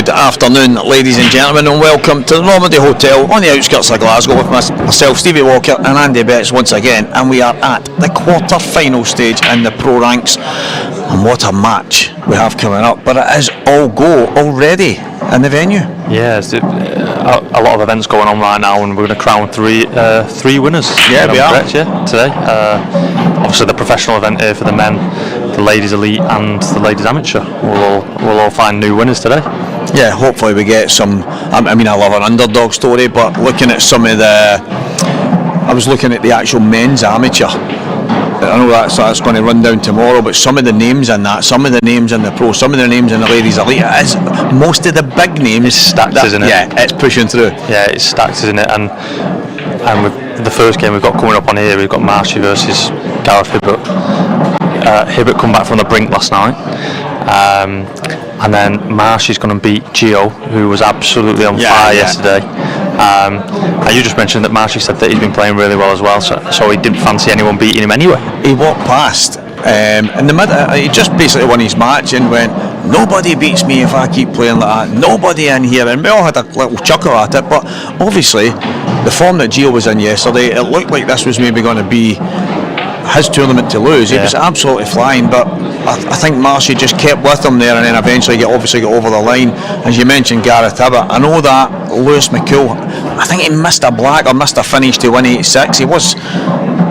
Good afternoon, ladies and gentlemen, and welcome to the Normandy Hotel on the outskirts of Glasgow with myself, Stevie Walker, and Andy Betts once again. And we are at the quarter-final stage in the pro ranks. And what a match we have coming up! But it is all go already in the venue. Yeah, a lot of events going on right now, and we're going to crown three winners. Yeah, we are. Correct, yeah, today. Obviously, the professional event here for the men, the ladies elite, and the ladies amateur. We'll all find new winners today. Yeah, hopefully we get some. I mean, I love an underdog story, but looking at some of the, I was looking at the actual men's amateur. I know that's going to run down tomorrow, but some of the names in that, some of the names in the pro, some of the names in the ladies elite, it is most of the big names. It's stacked, isn't it? Yeah, it's pushing through. Yeah, it's stacked, isn't it? And with the first game we've got coming up on here, we've got Marshy versus Gareth Hibbert. Hibbert come back from the brink last night. And then Marshy's going to beat Gio, who was absolutely on fire yesterday. And you just mentioned that Marshy said that he's been playing really well as well, so he didn't fancy anyone beating him anyway. He walked past in the mid. He just basically won his match and went, "Nobody beats me if I keep playing like that. Nobody in here." And we all had a little chuckle at it. But obviously, the form that Gio was in yesterday, it looked like this was maybe going to be his tournament to lose. He was absolutely flying, but I think Marshy just kept with him there, and then eventually got over the line. As you mentioned, Gareth Hibbert, I know that Lewis McCool, I think he missed a black or missed a finish to 186. He was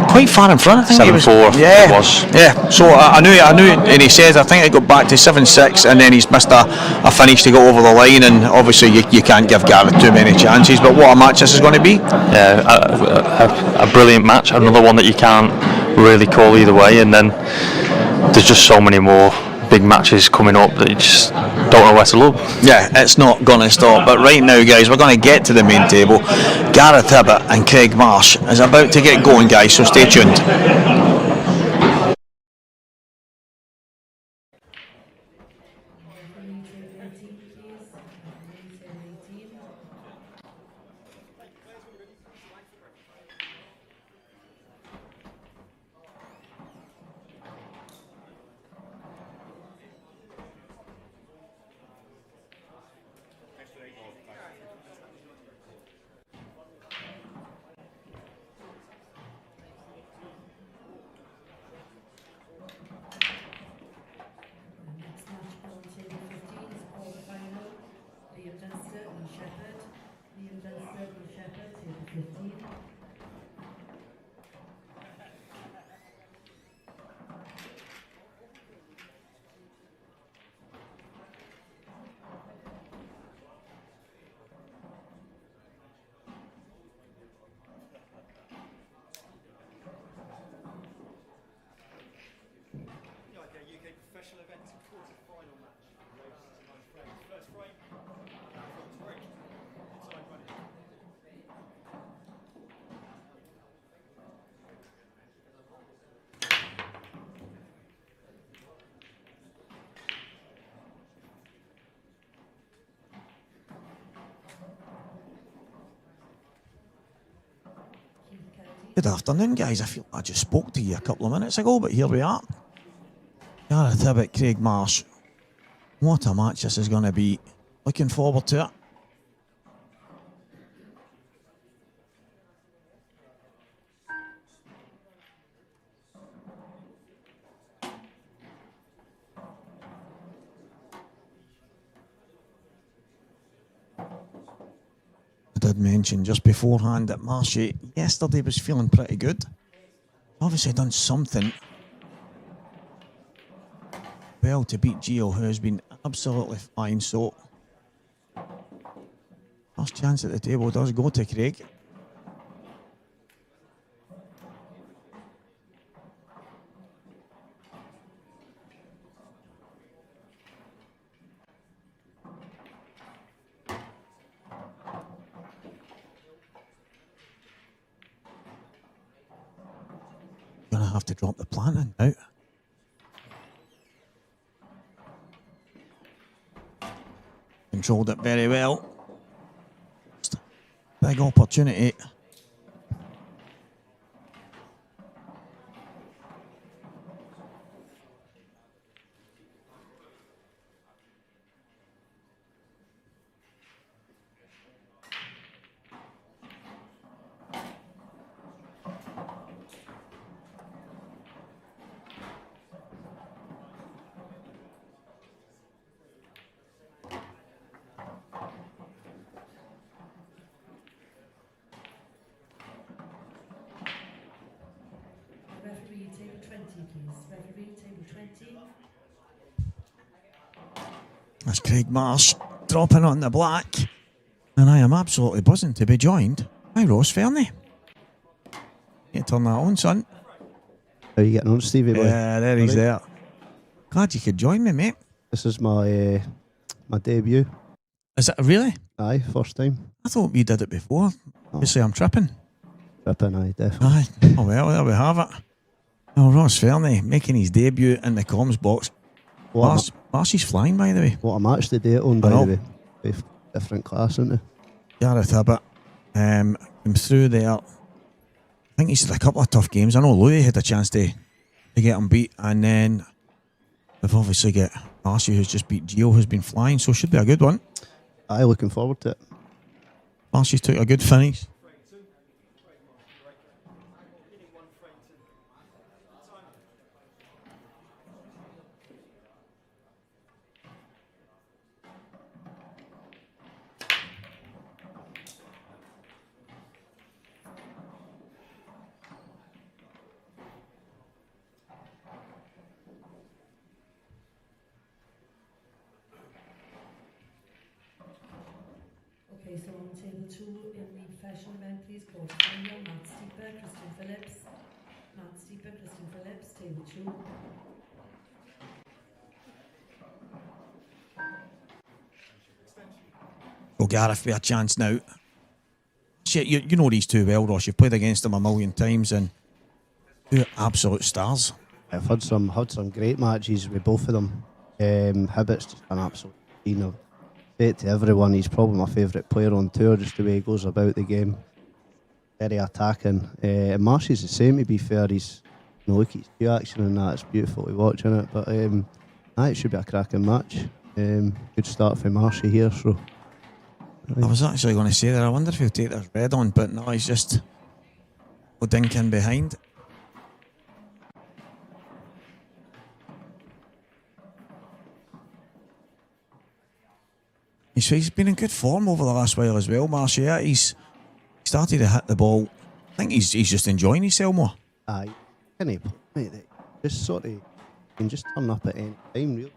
quite far in front. I think 7-4. Yeah, it was. Yeah. So I knew, and he says I think it got back to 7-6, and then he's missed a finish to go over the line. And obviously you can't give Gareth too many chances. But what a match this is going to be! Yeah, a brilliant match. Another one that you can't really call either way. And then there's just so many more big matches coming up that you just don't know where to look. Yeah, it's not going to stop. But right now, guys, we're going to get to the main table. Gareth Hibbert and Craig Marsh is about to get going, guys, so stay tuned. Good afternoon, guys. I feel I just spoke to you a couple of minutes ago, but here we are. Gareth Hibbert, Craig Marsh. What a match this is going to be. Looking forward to it. I did mention just beforehand that Marshy yesterday was feeling pretty good. Obviously done something well to beat Gio, who has been absolutely fine. So first chance at the table does go to Craig. Gonna have to drop the planting now. Controlled it very well. Big opportunity. That's Craig Marsh dropping on the black. And I am absolutely buzzing to be joined by Ross Fernie. You turn that on, son. How are you getting on, Stevie boy? Yeah, there he's there. Glad you could join me, mate. This is my debut. Is it really? Aye, first time. I thought we did it before. Obviously, I'm tripping. Tripping, aye, definitely. Aye. Oh well, there we have it. Well, Ross Fernie making his debut in the comms box. Marcy's flying, by the way. What a match to do it on, by the way. With different class, isn't it? Gareth Hibbert came through there. I think he's had a couple of tough games. I know Louis had a chance to get him beat, and then we've obviously got Marcy, who's just beat Gio, who's been flying, so it should be a good one. Aye, looking forward to it. Marcy's took a good finish. Okay, so on table 2 in the professional event, please call Daniel, Matt Steeper, Christian Phillips. Matt Steeper, Christian Phillips, table 2. Well, Gareth, we have a chance now. Shit, you know these two well, Ross. You've played against them a million times, and two absolute stars. I've had some great matches with both of them. Hibbert's just an absolute of say it to everyone, he's probably my favourite player on tour, just the way he goes about the game. Very attacking. And Marcy's the same, to be fair. He's look at his cue action and that, it's beautiful to watch, isn't it? But it should be a cracking match. Good start for Marcy here, so I was actually going to say that I wonder if he'll take this red on, but no, he's just dinking behind. He's been in good form over the last while as well, Marcy. Yeah, he's started to hit the ball. I think he's just enjoying himself more. Aye, can he? Mate, just sort of can just turn up at any time, really.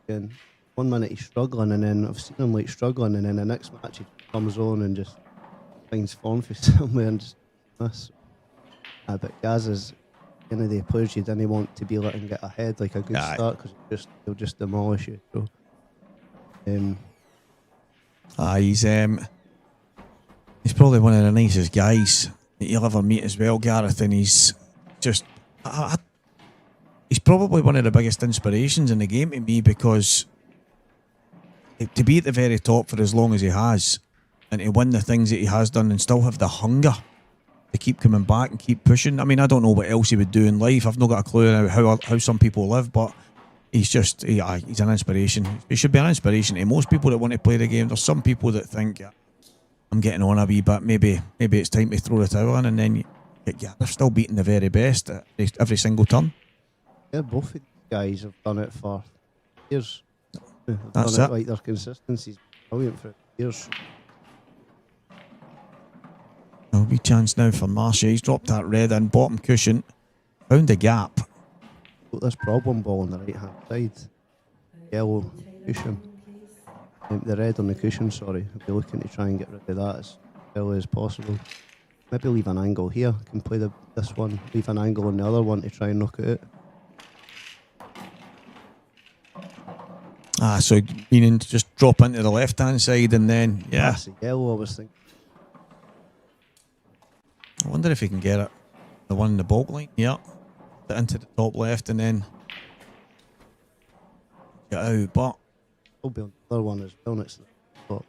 And 1 minute he's struggling, and then I've seen him like struggling, and then the next match he comes on and just finds form for somewhere and just miss. But Gaz is one of the players you didn't want to be letting get ahead like a good start, because he'll just demolish you. So. He's probably one of the nicest guys that you'll ever meet as well, Gareth, and he's just he's probably one of the biggest inspirations in the game to me, because to be at the very top for as long as he has and to win the things that he has done and still have the hunger to keep coming back and keep pushing. I mean, I don't know what else he would do in life. I've not got a clue how some people live, but he's an inspiration. He should be an inspiration to most people that want to play the game. There's some people that think, I'm getting on a wee bit, maybe it's time to throw the towel in, and then they're still beating the very best at every single turn. Yeah, both of these guys have done it for years. That's done it. Like, their consistency's brilliant for years. A wee chance now for Marcia. He's dropped that red in, bottom cushion, found the gap. Got this problem ball on the right hand side. Yellow cushion. The red on the cushion, sorry. I'll be looking to try and get rid of that as early as possible. Maybe leave an angle here. Can play this one. Leave an angle on the other one to try and knock it out. So meaning to just drop into the left hand side and then, yeah. That's the yellow, I was thinking. I wonder if he can get it. The one in the bulk line, yeah. Into the top left and then get out, but There'll be another one as well next to the top.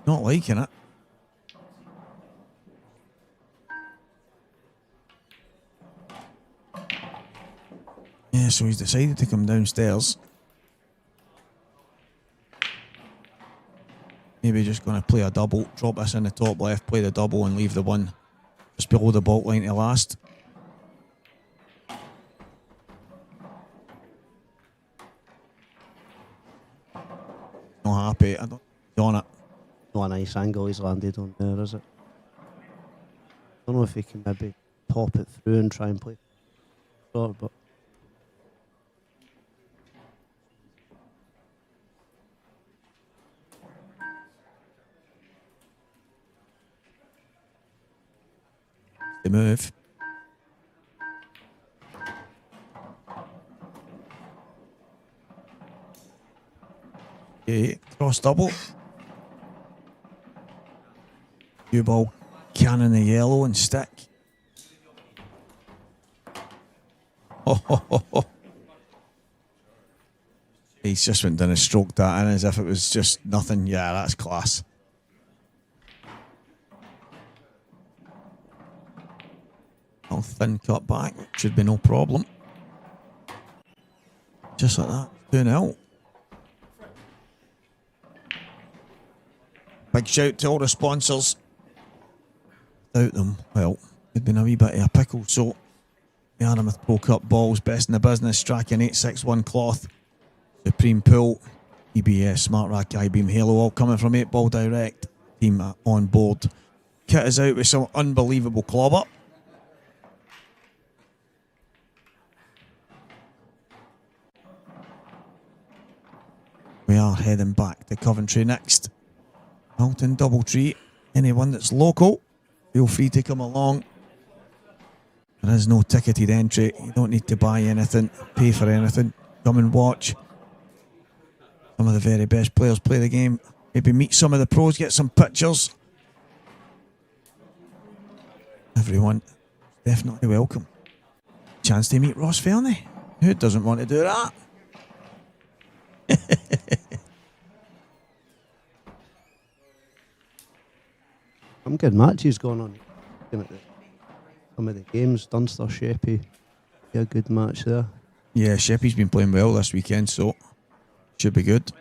not liking it. Yeah, so he's decided to come downstairs. Maybe just going to play a double, drop this in the top left, play the double and leave the one just below the bulk line to last. Not happy. I don't on it. Not a nice angle he's landed on there, is it? don't know if he can maybe pop it through and try and play short, but the move. Okay, cross double. Cue ball cannon the yellow and stick. Oh. He's just went down and stroked that in as if it was just nothing. Yeah, that's class. Little thin cut back, should be no problem. Just like that, 2-0. Big shout to all the sponsors. Without them, well, it'd been a wee bit of a pickle. So, the Armagh Pro Cup balls, best in the business, Strachan 861 cloth, Supreme Pool, EBS, Smart Rack, I-Beam, Halo, all coming from 8 Ball Direct. Team on board. Kit is out with some unbelievable clobber. We are heading back to Coventry next. Alton Doubletree. Anyone that's local, feel free to come along. There is no ticketed entry. You don't need to buy anything, pay for anything. Come and watch. Some of the very best players play the game. Maybe meet some of the pros, get some pictures. Everyone, definitely welcome. Chance to meet Ross Fernie. Who doesn't want to do that? some good matches going on. Looking at some of the games, Dunster, Sheppey, a good match there. Yeah, Sheppey's been playing well this weekend, so should be good.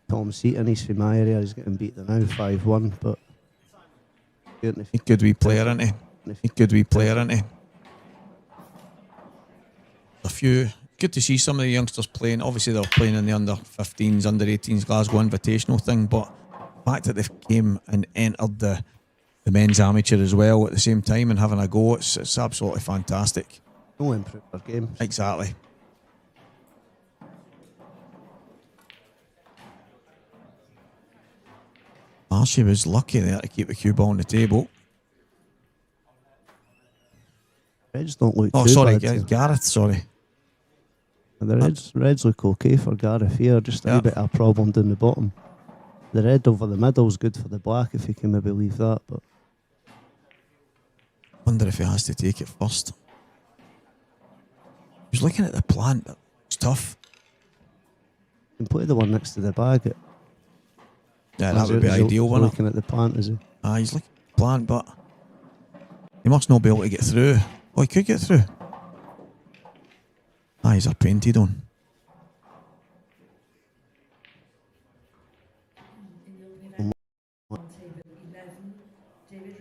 Tom Seaton, he's from my area, he's getting beat now 5-1, but He's a good wee player, isn't he? He's a good wee player, isn't he? A few. Good to see some of the youngsters playing. Obviously, they're playing in the under 15s, under 18s Glasgow Invitational thing, but the fact that they've came and entered the men's amateur as well at the same time and having a go, it's absolutely fantastic. no improve their games. Exactly. Marshy was lucky there to keep the cue ball on the table. Reds don't look Oh, too sorry, bad. Gareth, sorry. The Reds look okay for Gareth here, just a wee bit of a problem down the bottom. The red over the middle is good for the black if you can maybe leave that, but Wonder if he has to take it first. He was looking at the plant, but it's tough. you can play the one next to the bag. Yeah, that would be ideal, wouldn't it? Looking at the plant, is he? He's looking at the plant, but he must not be able to get through. Oh, he could get through. He's a painted on.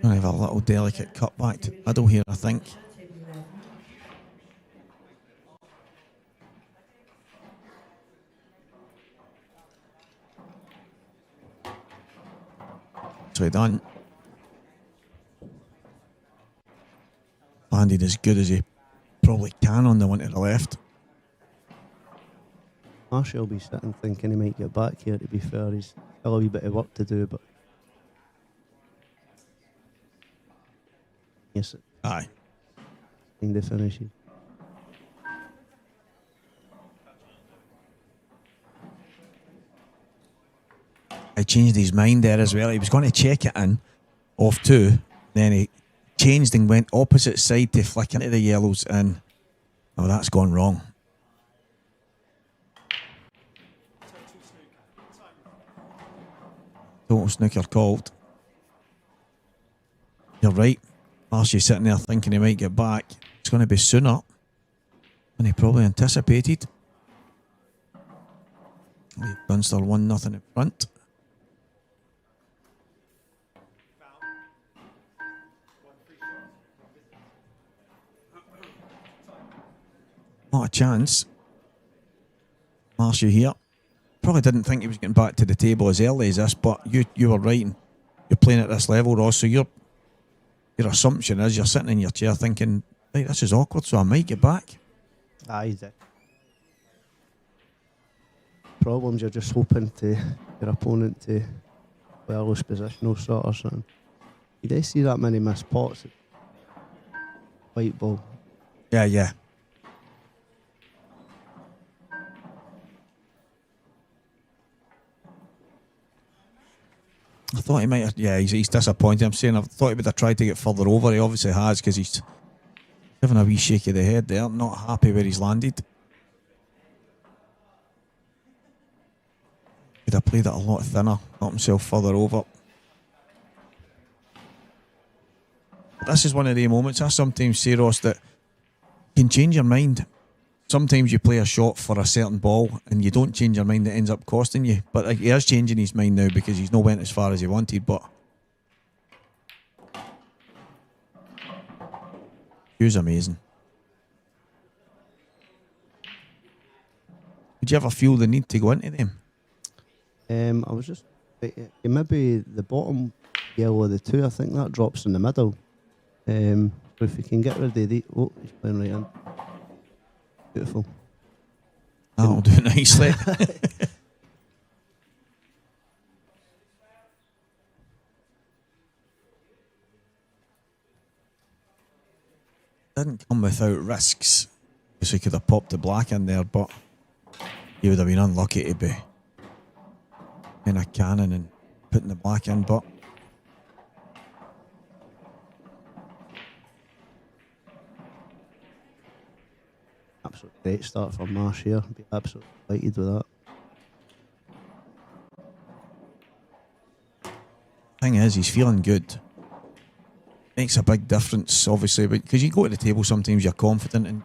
I have a little delicate cut back to the middle here, I think. So he done. Landed as good as he probably can on the one to the left. Marshall will be sitting thinking he might get back here, to be fair. He's still a wee bit of work to do, but yes, it Aye. kind of finishes. He changed his mind there as well. He was going to check it in off two, then he changed and went opposite side to flick into the yellows, and oh, that's gone wrong. Total snooker called. You're right. Marcy's sitting there thinking he might get back. It's going to be sooner than he probably anticipated. Dunster 1-0 in front. Not a chance. Marcia here. Probably didn't think he was getting back to the table as early as this, but you were right. You're playing at this level, Ross, so you're your assumption is you're sitting in your chair thinking, right, this is awkward, so I might get back. Aye, the problems, you're just hoping to your opponent to well lose positional shot or something. You don't see that many missed pots. White ball. Yeah. I thought he might have, he's disappointed. I'm saying I thought he would have tried to get further over. He obviously has, because he's having a wee shake of the head there, not happy where he's landed. Could have played it a lot thinner, got himself further over. But this is one of the moments I sometimes say, Ross, that can change your mind. Sometimes you play a shot for a certain ball and you don't change your mind, it ends up costing you. But he is changing his mind now because he's not went as far as he wanted. But he was amazing. Did you ever feel the need to go into them? I was just maybe the bottom yellow of the two. I think that drops in the middle. So if you can get rid of the he's playing right in. Beautiful. That'll do nicely. Didn't come without risks, because he could have popped the black in there, but he would have been unlucky to be in a cannon and putting the black in. But absolute great start for Marsh here. Be absolutely delighted with that. thing is, he's feeling good. Makes a big difference, obviously, because you go to the table, sometimes you're confident, and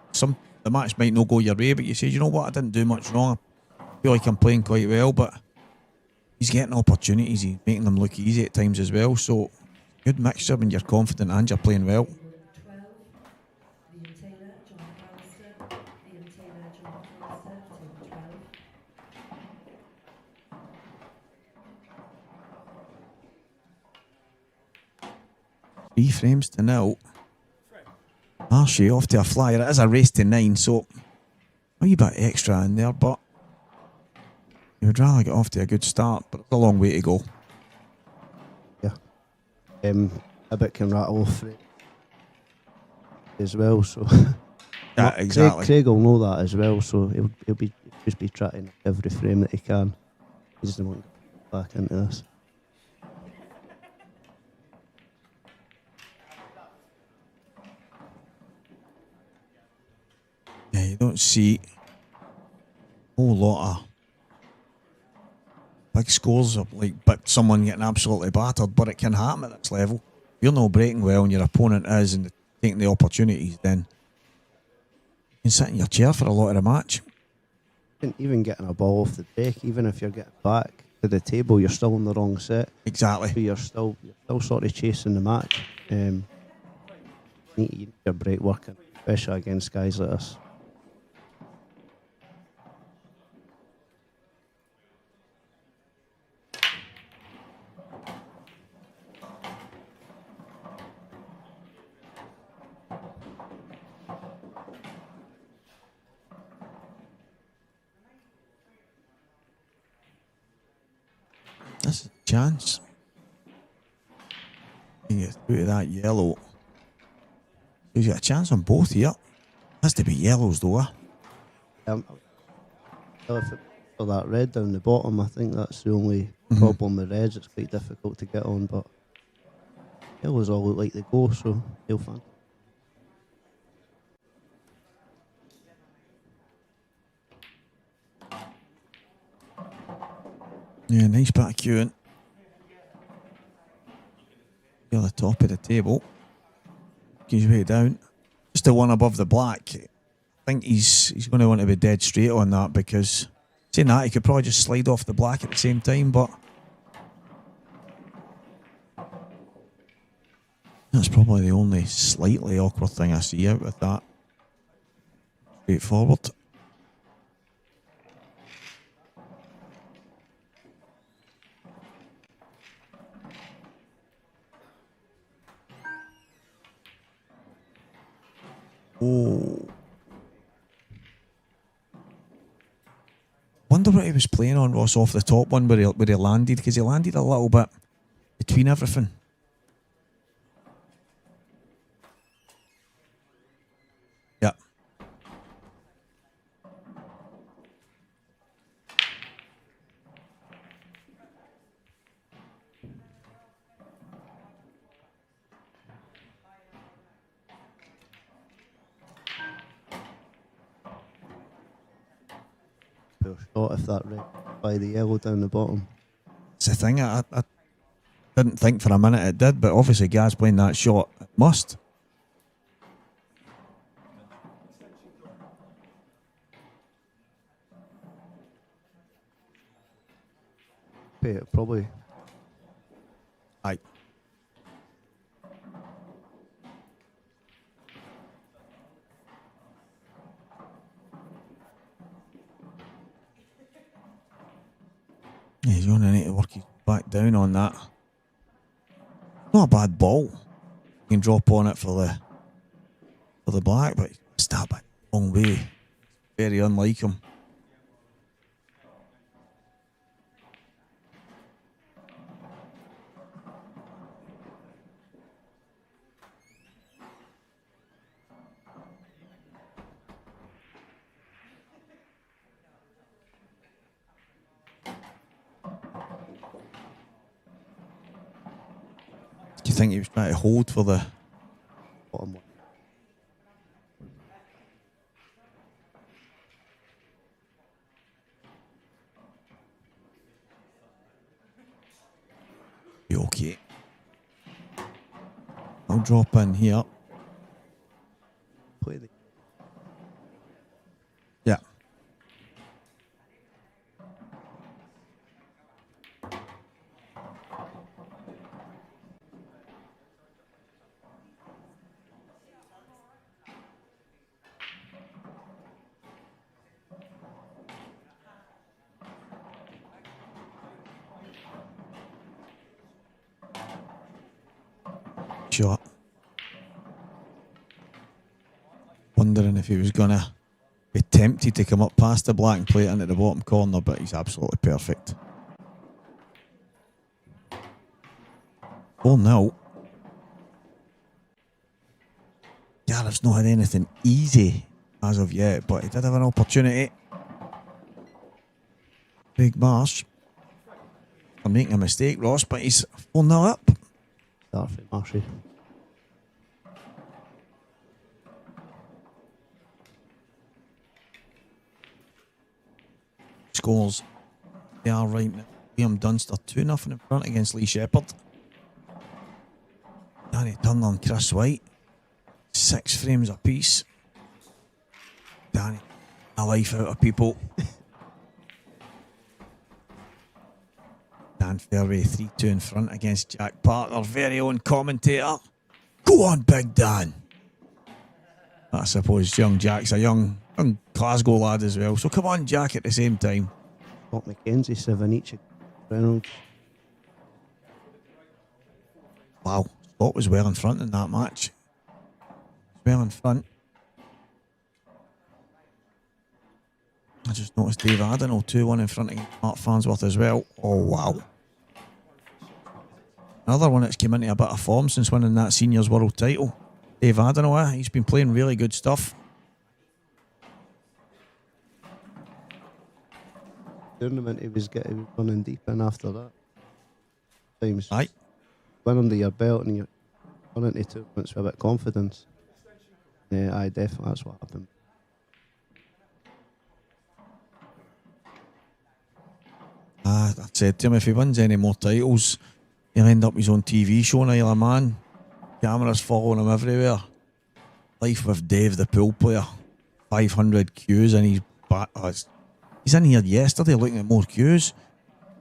the match might not go your way, but you say, you know what, I didn't do much wrong. I feel like I'm playing quite well, but he's getting opportunities. He's making them look easy at times as well. So, good mixture when you're confident and you're playing well. 12, Liam Taylor, John McAllister, Liam Taylor, John McAllister, table 12. 3 frames to 0. Archie off to a flyer. It is a race to 9, so a wee bit extra in there, but you would rather get off to a good start, but it's a long way to go. Yeah. A bit can rattle off it as well, so Yeah, exactly. Craig will know that as well, so he'll just be trying every frame that he can. He doesn't want to go back into this. Yeah, you don't see a whole lot of big scores of but someone getting absolutely battered, but it can happen at this level. If you're not breaking well and your opponent is and taking the opportunities, then you can sit in your chair for a lot of the match. Even getting a ball off the deck, even if you're getting back to the table, you're still in the wrong set. Exactly. So you're still sort of chasing the match. You need your break working, especially against guys like us. This is a chance. You get through to that yellow. He's got a chance on both here. Has to be yellows though. So if it, for that red down the bottom, I think that's the only problem with reds. It's quite difficult to get on, but yellows all look like they go, so he'll find. Yeah, nice bit of queuing. You're the top of the table. He's way down. Just the one above the black. I think he's going to want to be dead straight on that, because saying that, he could probably just slide off the black at the same time, but that's probably the only slightly awkward thing I see out with that. Straightforward. Wonder what he was playing on, Ross, off the top one where he landed, because he landed a little bit between everything. Yeah. Poor shot if that red by the yellow down the bottom. It's the thing, I didn't think for a minute it did, but obviously Gaz playing that shot, it must. Pay it probably. Aye. Yeah, he's going to need to work his back down on that. Not a bad ball. You can drop on it for the black, but it's that bit long way. Very unlike him. Do you think he was trying to hold for the Bottom one. be okay? I'll drop in here. Play the Yeah. Shot. Wondering if he was gonna be tempted to come up past the black and play it into the bottom corner, but he's absolutely perfect. 4-0. Gareth's not had anything easy as of yet, but he did have an opportunity. Big Marsh. I'm making a mistake, Ross, but he's 4-0 up. start for Marshy. Scores. They are right now. Liam Dunster 2-0 in front against Lee Shepherd. Danny Turner and Chris White 6 frames apiece. Danny, a life out of people. Dan Fairway 3-2 in front against Jack Parker, very own commentator. Go on, Big Dan. I suppose young Jack's a young Glasgow lad as well. So come on, Jack, at the same time. Scott McKenzie 7 each. Reynolds. Wow, Scott was well in front in that match. Well in front. I just noticed Dave Adenall 2-1 in front of Mark Farnsworth as well. Oh, wow. Another one that's come into a bit of form since winning that seniors world title. Dave Adenall, he's been playing really good stuff. Tournament he was running deep in after that. Times Aye. win under your belt and you run into tournaments with a bit of confidence. Yeah, aye, definitely that's what happened. I said to him, if he wins any more titles, he'll end up his own TV show in Isle of Man. Cameras following him everywhere. Life with Dave, the pool player. 500 cues in his back. He's in here yesterday looking at more cues.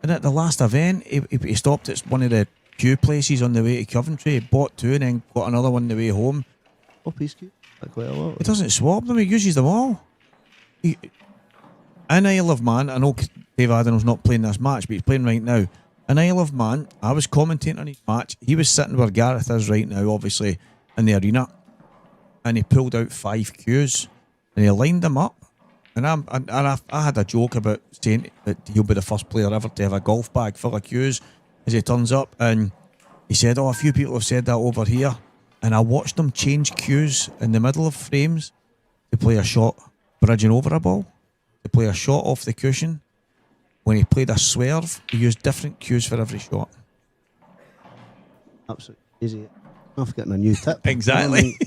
And at the last event, he stopped at one of the queue places on the way to Coventry, bought 2 and then got another one on the way home. Oh, peace cue. Quite a lot. He doesn't swap them, he uses them all. In Isle of Man, I know Dave Adenall's not playing this match, but he's playing right now. In Isle of Man, I was commentating on his match. He was sitting where Gareth is right now, obviously, in the arena. And he pulled out 5 cues. And he lined them up. And I had a joke about saying that he'll be the first player ever to have a golf bag full of cues as he turns up, and he said, "Oh, a few people have said that over here," and I watched him change cues in the middle of frames to play a shot bridging over a ball, to play a shot off the cushion. When he played a swerve, he used different cues for every shot. Absolutely easy. Enough getting a new tip. Exactly.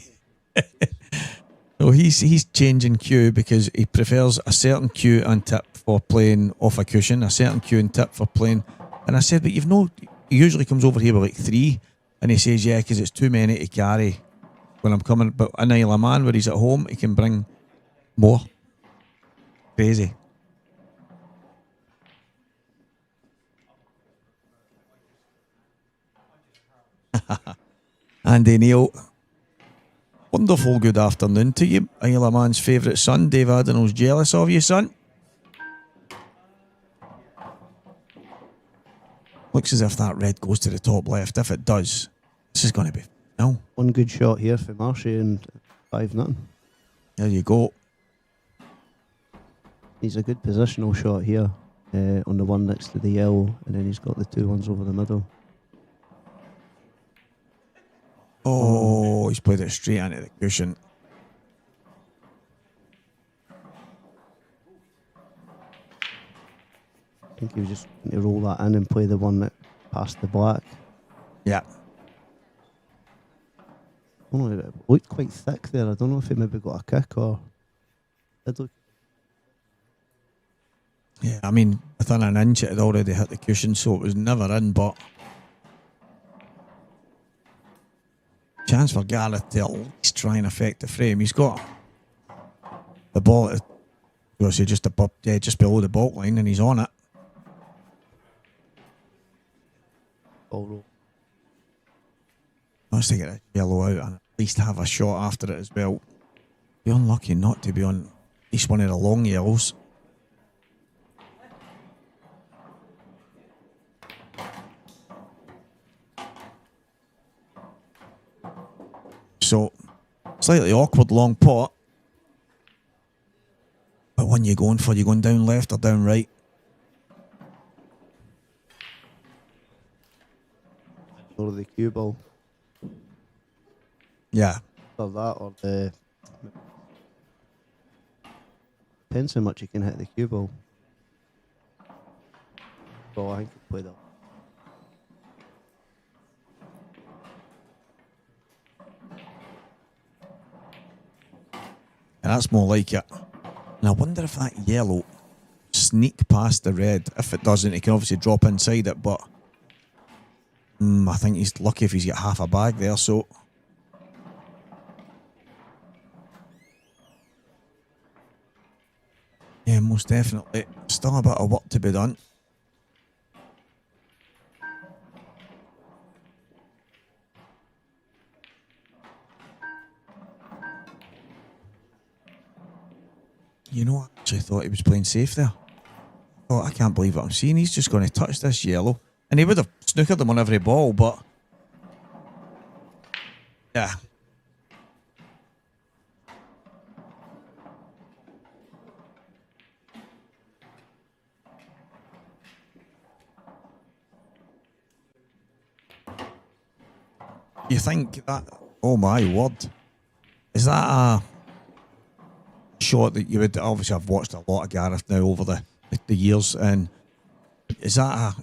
So he's changing cue because he prefers a certain cue and tip for playing off a cushion, a certain cue and tip for playing. And I said, but he usually comes over here with like 3, and he says, yeah, because it's too many to carry when I'm coming. But in Isle of Man, where he's at home, he can bring more. Crazy. Andy Neil. Wonderful good afternoon to you. Isle of Man's favourite son, Dave Adenall's jealous of you, son. Looks as if that red goes to the top left. If it does, this is going to be no. One good shot here for Marshy and 5-0. There you go. He's a good positional shot here on the one next to the yellow, and then he's got the 2 ones over the middle. Oh, he's played it straight into the cushion. I think he was just going to roll that in and play the one that passed the black. Yeah. Oh, it looked quite thick there. I don't know if he maybe got a kick or did look. Yeah, I mean, within an inch it had already hit the cushion, so it was never in, but chance for Gareth to at least try and affect the frame. He's got the ball at, just above, just below the baulk line, and he's on it. Ball roll. Wants to get a yellow out and at least have a shot after it as well. Be unlucky not to be on at least one of the long yellows. So, slightly awkward long pot. But when you going for? You going down left or down right? Or the cue ball. Yeah. Or that, or the. Depends how much you can hit the cue ball. Well, I think he played that. And that's more like it. And I wonder if that yellow sneak past the red. If it doesn't, he can obviously drop inside it, but I think he's lucky if he's got half a bag there, so yeah, most definitely. Still a bit of work to be done. You know, I actually thought he was playing safe there. Oh, I can't believe what I'm seeing. He's just going to touch this yellow. And he would have snookered him on every ball, but yeah. You think that, oh my word, is that a shot that you would, obviously I've watched a lot of Gareth now over the years, and is that a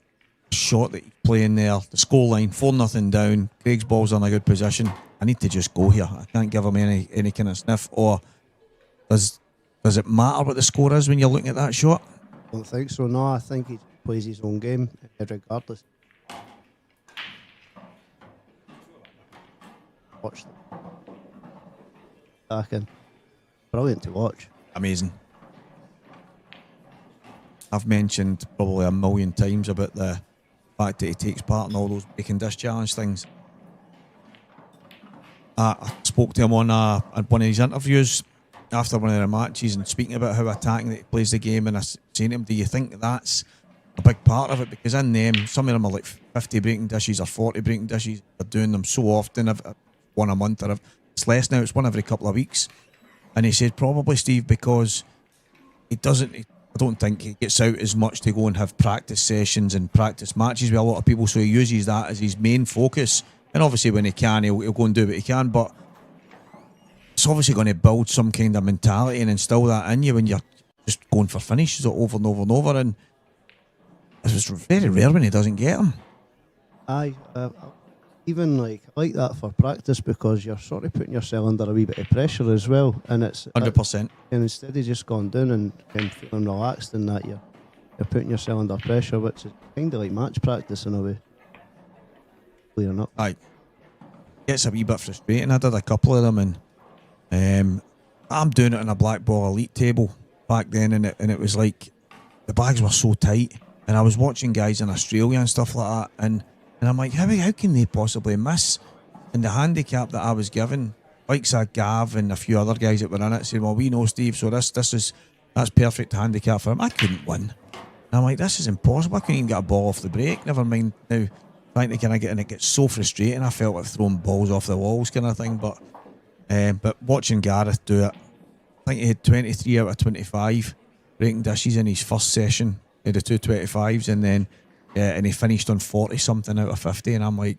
shot that he's playing there, the score line, 4-0 down, Craig's ball's in a good position, I need to just go here, I can't give him any kind of sniff, or does it matter what the score is when you're looking at that shot? I don't think so, no. I think he plays his own game, regardless. Watch them. Back in. Brilliant to watch. Amazing. I've mentioned probably a million times about the fact that he takes part in all those breaking disc challenge things. I spoke to him on one of his interviews after one of the matches and speaking about how attacking that he plays the game, and I was saying to him, do you think that's a big part of it? Because in them, some of them are like 50 breaking dishes or 40 breaking dishes. They're doing them so often, one a month, or it's less now, it's one every couple of weeks. And he said probably, Steve, because he doesn't. I don't think he gets out as much to go and have practice sessions and practice matches with a lot of people. So he uses that as his main focus. And obviously, when he can, he'll go and do what he can. But it's obviously going to build some kind of mentality and instill that in you when you're just going for finishes over and over and over. And it's very rare when he doesn't get them. Aye, even like I like that for practice because you're sort of putting yourself under a wee bit of pressure as well, and it's 100%. And instead of just going down and feeling relaxed and that, you're putting yourself under pressure, which is kind of like match practice in a way. Clear enough. Aye, gets a wee bit frustrating. I did a couple of them, and I'm doing it on a blackball elite table back then, and it was like the bags were so tight, and I was watching guys in Australia and stuff like that, and I'm like, how can they possibly miss? And the handicap that I was given, like Gav and a few other guys that were in it, said, well, we know Steve, so that's perfect handicap for him. I couldn't win. And I'm like, this is impossible. I couldn't even get a ball off the break. Never mind now trying to kind of get, and it gets so frustrating. I felt like throwing balls off the walls kind of thing. But watching Gareth do it, I think he had 23 out of 25 breaking dishes in his first session. He had the 225s, and then and he finished on 40 something out of 50, and I'm like,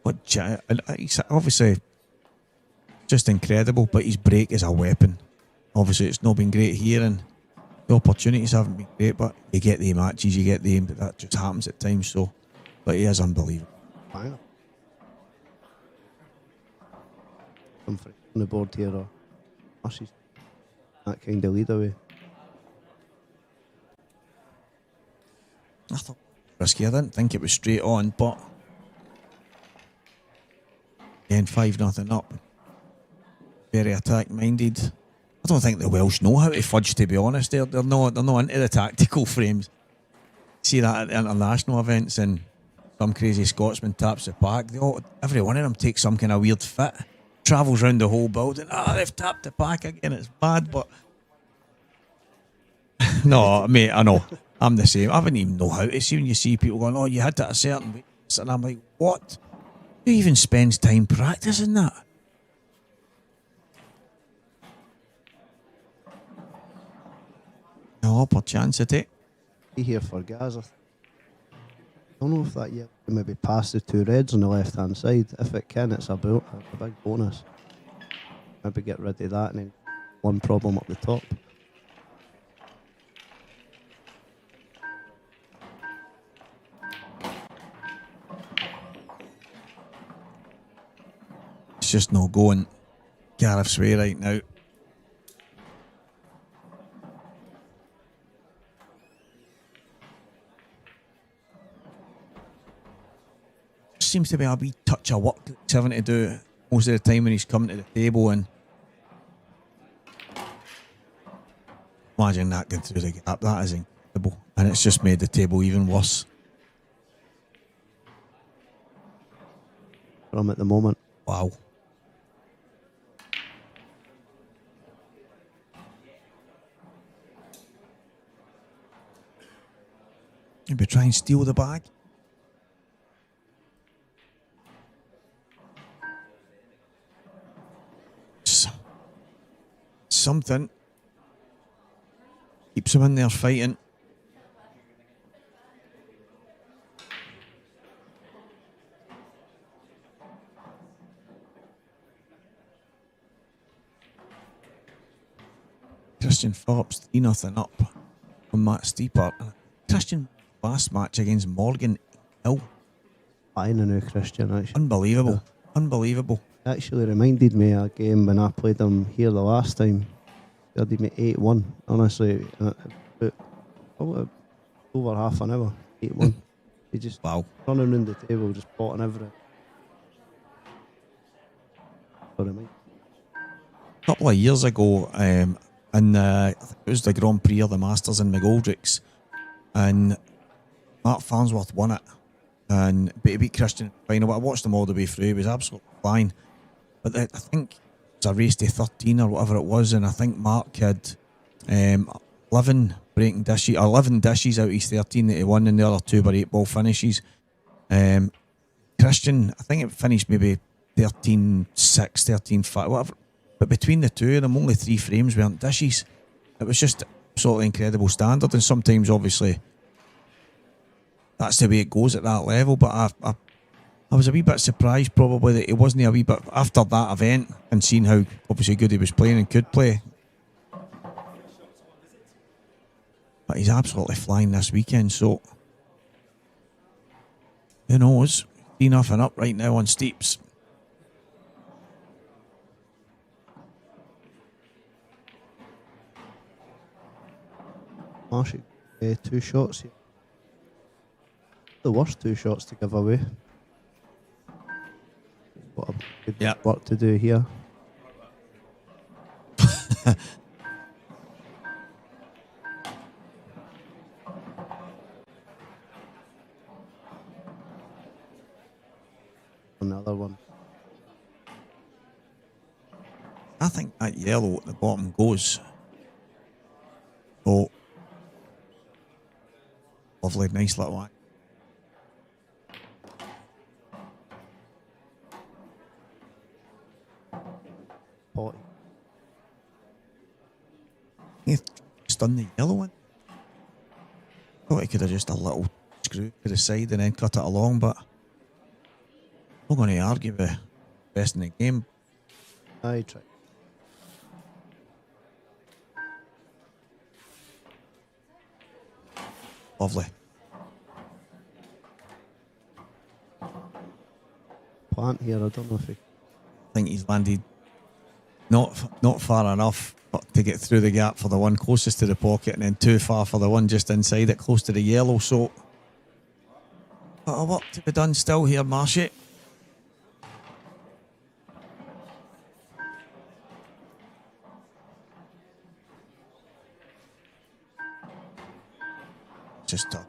and he's obviously just incredible, but his break is a weapon. Obviously it's not been great here, and the opportunities haven't been great, but you get the matches, you get the aim, but that just happens at times. So, but he is unbelievable. Wow. I'm on the board here, or Marcy's that kind of lead away. I thought it was risky. I didn't think it was straight on, but again, 5-0 up. Very attack minded. I don't think the Welsh know how to fudge, to be honest. They're not into the tactical frames. See that at the international events, and some crazy Scotsman taps the pack. Every one of them takes some kind of weird fit, travels around the whole building. They've tapped the pack again. It's bad, but no, mate, I know. I'm the same. I wouldn't even know how to see when you see people going, oh, you had that a certain way. And I'm like, what? Who even spends time practicing that? No upper chance at it. Be here for Gaza. I don't know if that yet can maybe pass the two reds on the left hand side. If it can, it's a big bonus. Maybe get rid of that and then one problem up the top. It's just not going Gareth's way right now. Seems to be a wee touch of work he's having to do most of the time when he's coming to the table, and imagine that going through the gap. That is incredible, and it's just made the table even worse. For him at the moment. Wow. Maybe try and steal the bag. Something keeps him in there fighting. Christian Phillips 3-0 up from Matt Steeper. Christian last match against Morgan Hill. I know Christian actually. Unbelievable. Unbelievable. Actually reminded me of a game when I played him here the last time. He did me 8-1, honestly. Probably over half an hour. 8-1. He just running around the table, just potting everything. A couple of years ago, and I think it was the Grand Prix or the Masters in McGoldrick's, and Mark Farnsworth won it, but he beat Christian final. I watched him all the way through. He was absolutely fine, but I think it was a race to 13 or whatever it was, and I think Mark had 11 breaking dishes, 11 dishes out of his 13 that he won, and the other 2 were 8-ball finishes. Christian, I think it finished maybe 13-6, 13-5, whatever. But between the two of them, only 3 frames weren't dishes. It was just absolutely incredible standard, and sometimes obviously that's the way it goes at that level. But I was a wee bit surprised probably that he wasn't a wee bit after that event and seeing how obviously good he was playing and could play. But he's absolutely flying this weekend, so who knows? 3-0 up right now on Steeps. Marshy, 2 shots here. The worst 2 shots to give away. What a good Yeah. work to do here. Another one. I think that yellow at the bottom goes. Oh, lovely, nice little one. Potty. He stunned the yellow one. Thought he could have just a little screw to the side and then cut it along, but I'm not going to argue with the best in the game. I try. Lovely. Plant here, I don't know if he. I think he's landed not far enough but to get through the gap for the one closest to the pocket, and then too far for the one just inside it, close to the yellow. So, bit of work to be done still here, Marshy. Just a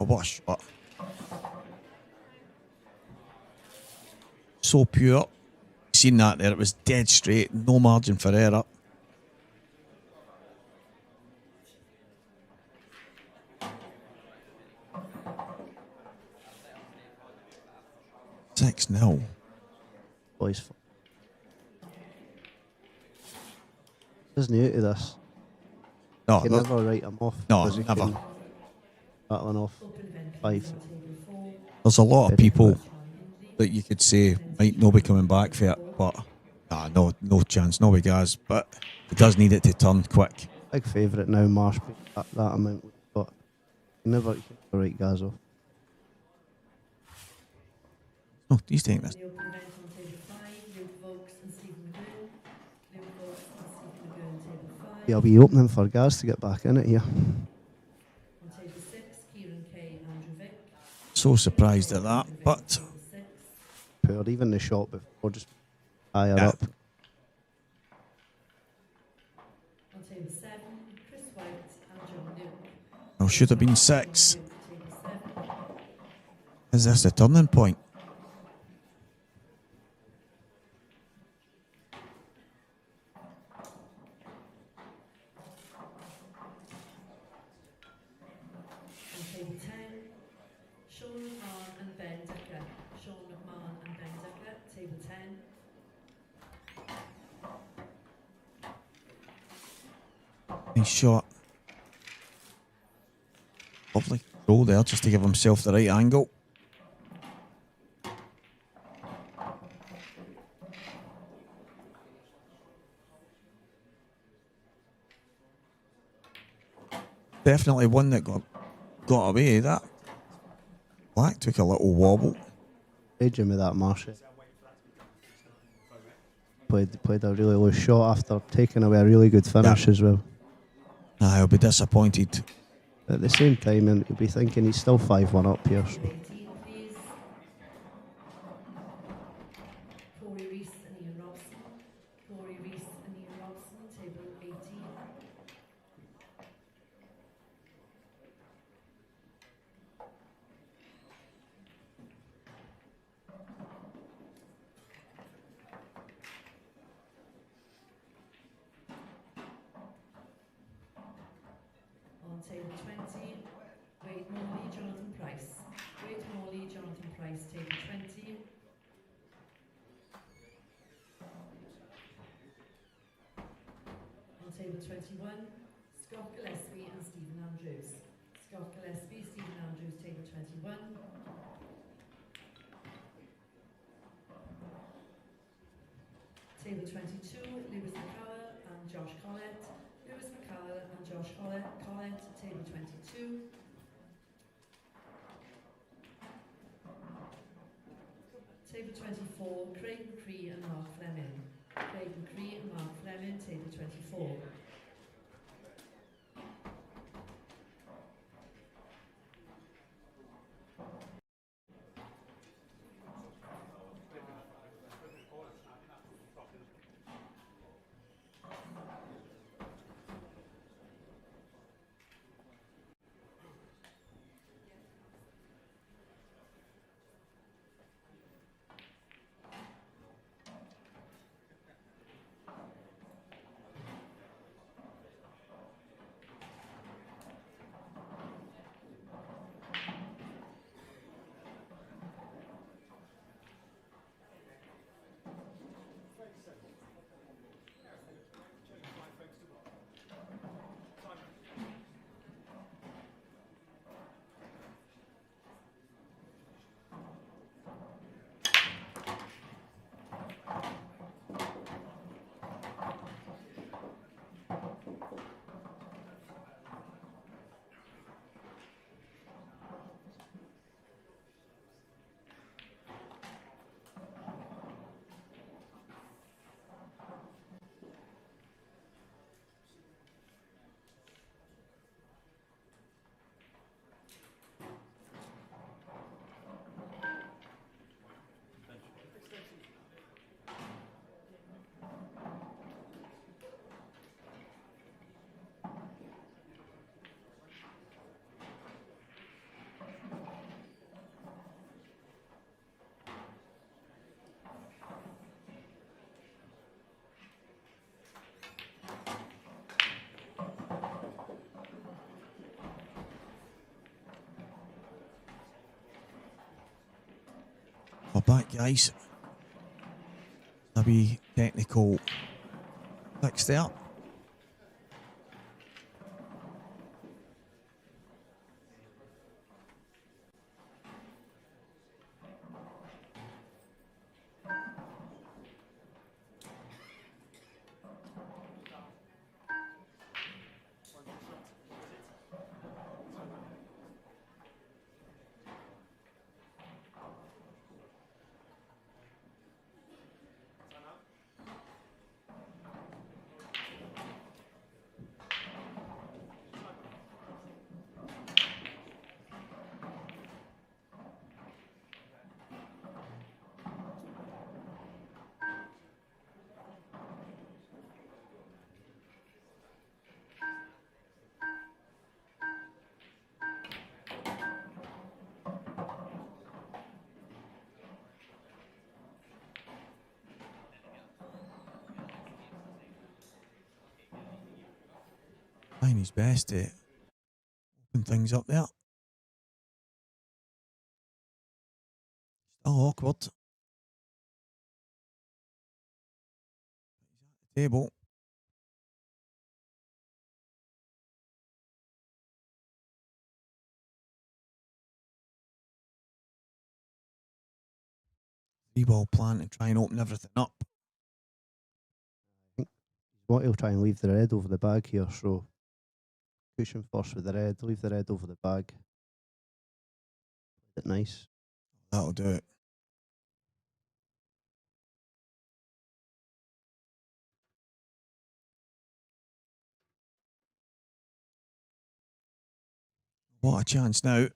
wash, but so pure. Seen that there, it was dead straight, no margin for error. Six 0. Boys. He's new to this. No, You can no, never write him off. No, because he never. can Battling off 5. there's a lot of Very people quick. that you could say might not be coming back for it, but no chance, no way, guys. But he does need it to turn quick. Big favourite now, Marsh. That amount, but you can never write guys off. No, he's taking this. The open event on table 5, Luke Vokes and Stephen Magoon. Luke Vokes and Stephen Magoon, table 5. Yeah, I'll be opening for guys to get back in it here. On table 6, Kieran Kay, Andrew Vick. So surprised at that, but Table 6. Poor, even the shot before, just higher Yeah. up. On table 7, Chris White and John Luke. well, should have been 6. Luke, table 7. Is this the turning point? On table 10, Sean McMahon and Ben Decker. Sean McMahon and Ben Decker, table 10. Nice shot. Lovely throw there just to give himself the right angle. Definitely one that got away. That black took a little wobble. Played him with that, Marsh. Played a really low shot after taking away a really good finish Yeah. as well. I'll be disappointed. At the same time, and you'll be thinking he's still 5-1 up here. So. 18, please. Corey Reese and Ian Robson. Corey Reese and Ian Robson, table 18. On table 20, Wade Morley, Jonathan Price. Wade Morley, Jonathan Price, table 20. On Table 21, Scott Gillespie and Stephen Andrews. Scott Gillespie, Stephen Andrews, Table 21. Table 22, Lewis McCowell and Josh Collett. Lewis McCowell and Josh Collett, Table 22. Table 24, Craig McCree and Mark Fleming. Craig McCree and Mark Fleming, Table 24. We're back, guys. A wee technical fix there. Trying his best to open things up there. Still awkward. Table. Three-ball plan to try and open everything up. What he'll try and leave the red over the bag here, so push him first with the red, leave the red over the bag. Is it nice? That'll do it. What a chance now.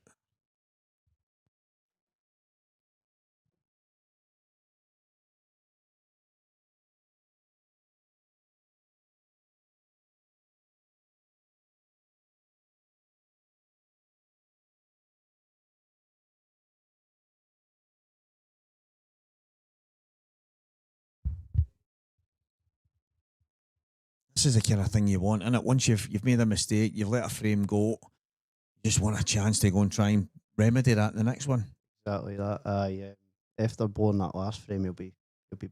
This is the kind of thing you want, and once you've made a mistake, you've let a frame go, you just want a chance to go and try and remedy that in the next one. Exactly that. Yeah. After blowing that last frame, he'll be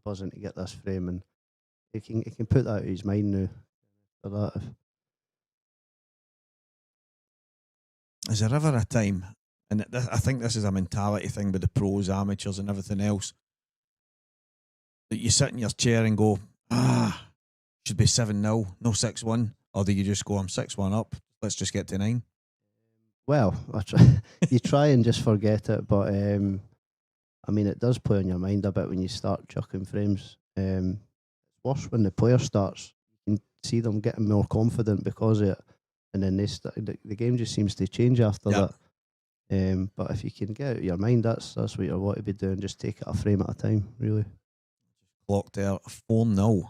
buzzing to get this frame, and he can put that out of his mind now. after that. Is there ever a time, and I think this is a mentality thing with the pros, amateurs, and everything else, that you sit in your chair and go, should be 7-0, no 6-1, or do you just go, I'm 6-1 up, let's just get to 9? Well, you try and just forget it, but I mean, it does play on your mind a bit when you start chucking frames. It's worse when the player starts. You can see them getting more confident because of it, and then the game just seems to change after Yeah. that. But if you can get it out of your mind, that's what you want to be doing. Just take it a frame at a time, really. Clock there, 4-0.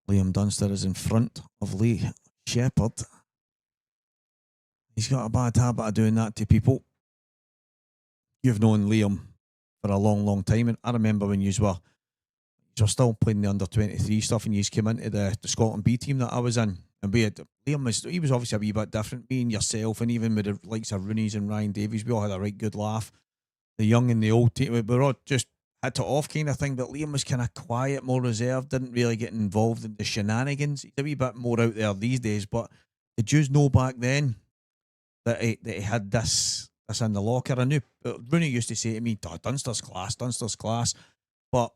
Liam Dunster is in front of Lee Shepherd. He's got a bad habit of doing that to people. You've known Liam for a long, long time, and I remember when you were still playing the under-23 stuff, and you came into the Scotland B team that I was in, and Liam was obviously a wee bit different. Me and yourself, and even with the likes of Rooney's and Ryan Davies, we all had a right good laugh. The young and the old team, we were all just hit it off kind of thing, but Liam was kind of quiet, more reserved, didn't really get involved in the shenanigans. He's a wee bit more out there these days, but did you know back then that he had this in the locker? I knew Rooney used to say to me, Dunster's class, but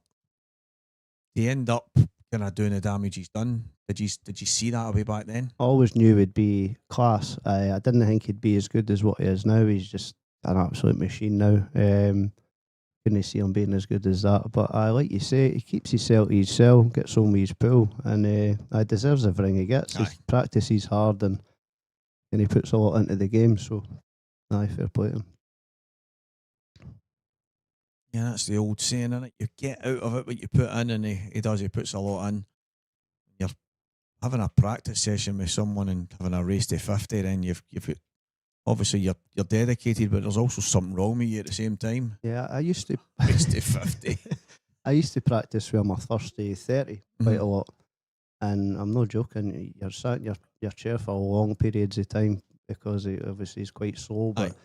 he end up kind of doing the damage he's done. Did you see that away back then? I always knew he'd be class. I didn't think he'd be as good as what he is now. He's just an absolute machine now. Couldn't see him being as good as that. But like you say, he keeps himself to himself, gets home with his pool, and I deserves everything he gets. He practices hard and he puts a lot into the game. So, fair play to him. Yeah, that's the old saying, isn't it? You get out of it what you put in, and he does. He puts a lot in. You're having a practice session with someone and having a race to 50, then you've obviously you're dedicated, but there's also something wrong with you at the same time. Yeah, I used to race to 50. I used to practice with my Thursday 30 quite a lot, and I'm not joking. You're sat in your chair for long periods of time because obviously he's quite slow, but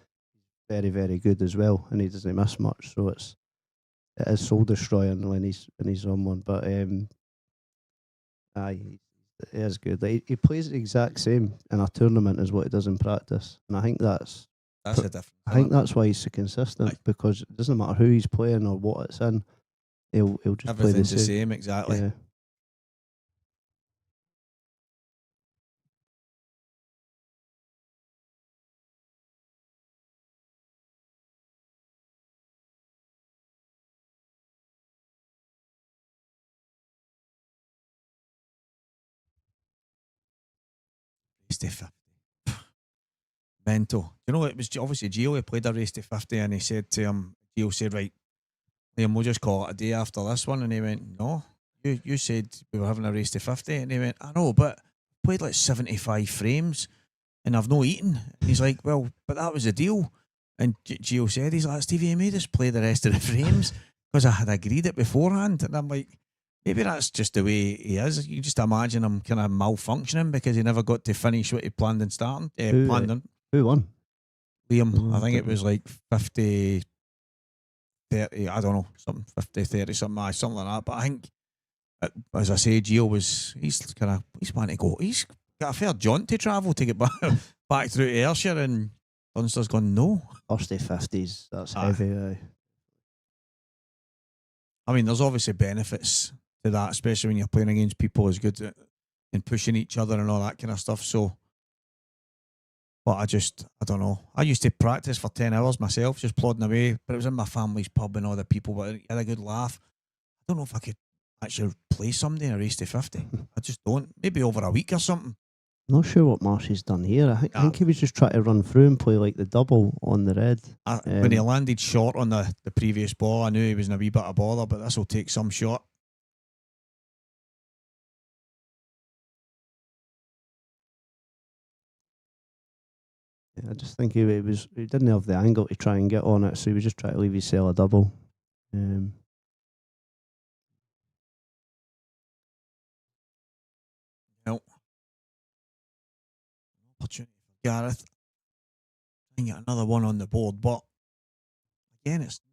very, very good as well, and he doesn't miss much. So it is soul destroying when he's on one. But he is good. Like, he plays the exact same in a tournament as what he does in practice, and I think that's a difference. I think that's why he's so consistent, because it doesn't matter who he's playing or what it's in. He'll just play the same. Exactly. Yeah. Race to 50. Mental. You know, it was obviously Gio who played a race to 50, and he said to him, Gio said, right, Liam, we'll just call it a day after this one. And he went, no, you said we were having a race to 50. And he went, I know, but I played like 75 frames and I've no eaten. And he's like, well, but that was the deal. And Gio said, he's like, Stevie, you made us play the rest of the frames because I had agreed it beforehand. And I'm like, maybe that's just the way he is. You just imagine him kind of malfunctioning because he never got to finish what he planned and starting. Who won? Liam, I think it was like 50, 30, I don't know, something 50, 30, something like that. But I think, as I say, Gio he's wanting to go. He's got a fair jaunt to travel to get back through to Ayrshire, and Dunster's gone, no. Thursday 50s, that's heavy. I mean, there's obviously benefits to that, especially when you're playing against people as good at, and pushing each other and all that kind of stuff. So, but I don't know. I used to practice for 10 hours myself, just plodding away, but it was in my family's pub and all the people, but I had a good laugh. I don't know if I could actually play somebody in a race to 50. I just don't. Maybe over a week or something. Not sure what Marshy's done here. I think he was just trying to run through and play like the double on the red. When he landed short on the previous ball, I knew he was in a wee bit of bother, but this will take some shot. I just think he didn't have the angle to try and get on it, so he was just trying to leave his cell a double. No. Opportunity for Gareth. I get another one on the board, but again, it's not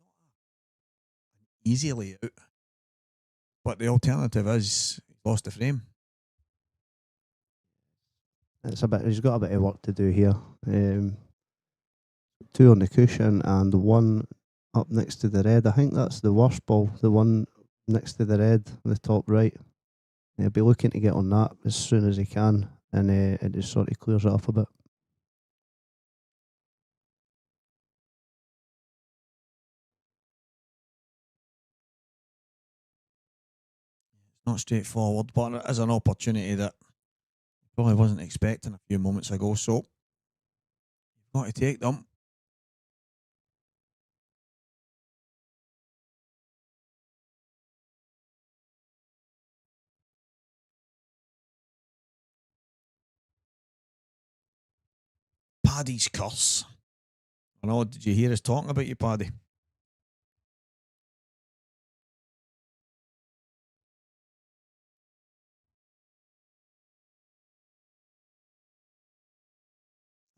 an easy layout. But the alternative is he lost the frame. He's got a bit of work to do here. 2 on the cushion and 1 up next to the red. I think that's the worst ball. The one next to the red, on the top right. He'll be looking to get on that as soon as he can, and it just sort of clears it up a bit. Not straightforward, but it is an opportunity that probably wasn't expecting a few moments ago. So you've got to take them. Paddy's curse. I know. Did you hear us talking about you, Paddy?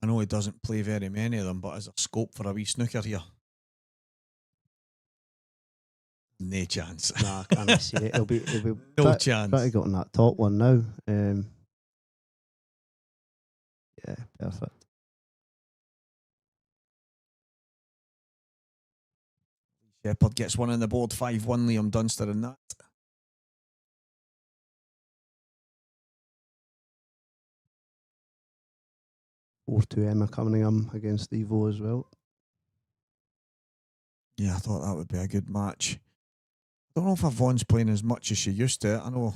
I know he doesn't play very many of them, but is there scope for a wee snooker here? No chance. Nah, I can't see it. He'll be No chance. Try to get on that top one now. Yeah, perfect. Shepherd gets one on the board, 5-1 Liam Dunster in that. Or to Emma Cunningham against Evo as well. Yeah, I thought that would be a good match. I don't know if Yvonne's playing as much as she used to. I know it's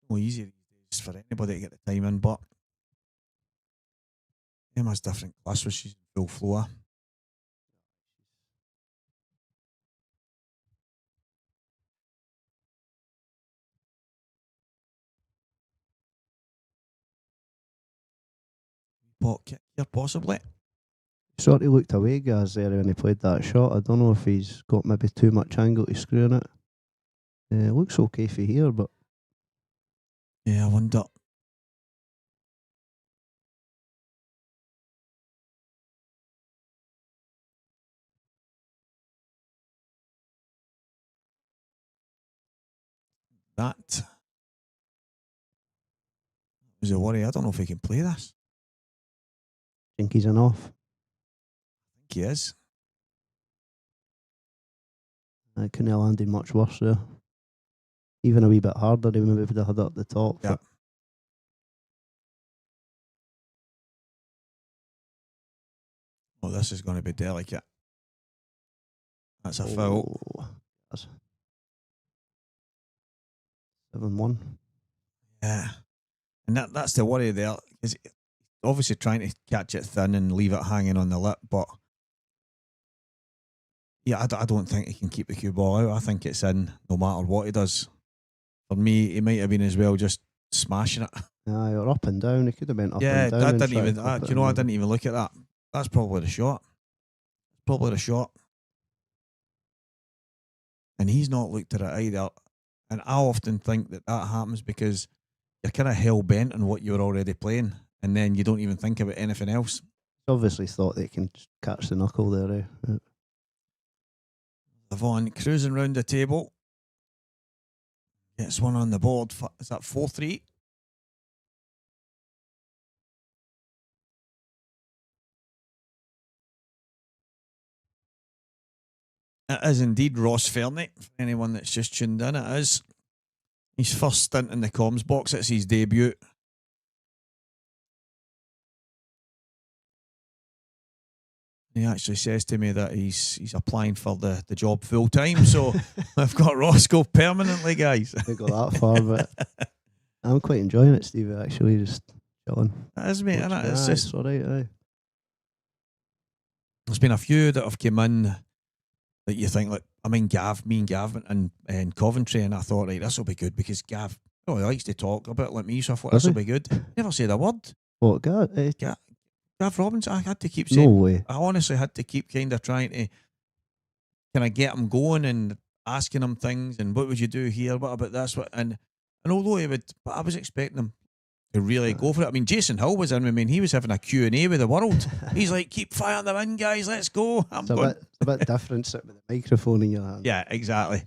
no easy these days for anybody to get the time in, but Emma's different class when she's in full flow. Pot kick here, possibly. Sort of looked away, Gaz, there when he played that shot. I don't know if he's got maybe too much angle to screw in it. Looks okay for here, but Yeah, I wonder. That was a worry. I don't know if he can play this. think he's enough. I think he is. I couldn't have landed much worse there. Even a wee bit harder, he maybe would have had it up the top. Yeah. Oh, this is going to be delicate. That's a foul. That's 7-1. Yeah. And that's the worry there. Is obviously trying to catch it thin and leave it hanging on the lip, but yeah, I don't think he can keep the cue ball out. I think it's in no matter what he does. For me, he might have been as well just smashing it. Yeah, you're up and down. He could have been up Yeah, and down. that and didn't tried even. to clip Do it you know? I in. didn't even look at that. That's probably the shot. Probably the shot. And he's not looked at it either. And I often think that happens because you're kind of hell bent on what you're already playing, and then you don't even think about anything else. He's obviously thought they can catch the knuckle there. Yeah. Yvonne cruising round the table. Gets one on the board. Is that 4-3? It is indeed Ross Fernie. For anyone that's just tuned in, it is. His first stint in the comms box. It's his debut. He actually says to me that he's applying for the job full time. So I've got Roscoe permanently, guys. They got that far, but I'm quite enjoying it, Steve. Actually, just chilling. That is, mate. Innit? It's Yeah, just, it's all right. Aye. there's been a few that have come in that you think, like, I mean, me and Gav and Coventry, and I thought, right, this will be good because Gav, he likes to talk a bit like me, so I thought this will be good. Never said a word. What, God? Gav Robbins, I had to keep No saying, way. I honestly had to keep kind of trying to kind of get him going and asking him things and what would you do here, what about this, and although he would, but I was expecting him to really go for it. I mean, Jason Hill was in with me and he was having a Q&A with the world. He's like, keep firing them in, guys, let's go. It's a bit different sitting with the microphone in your hand. Yeah, exactly.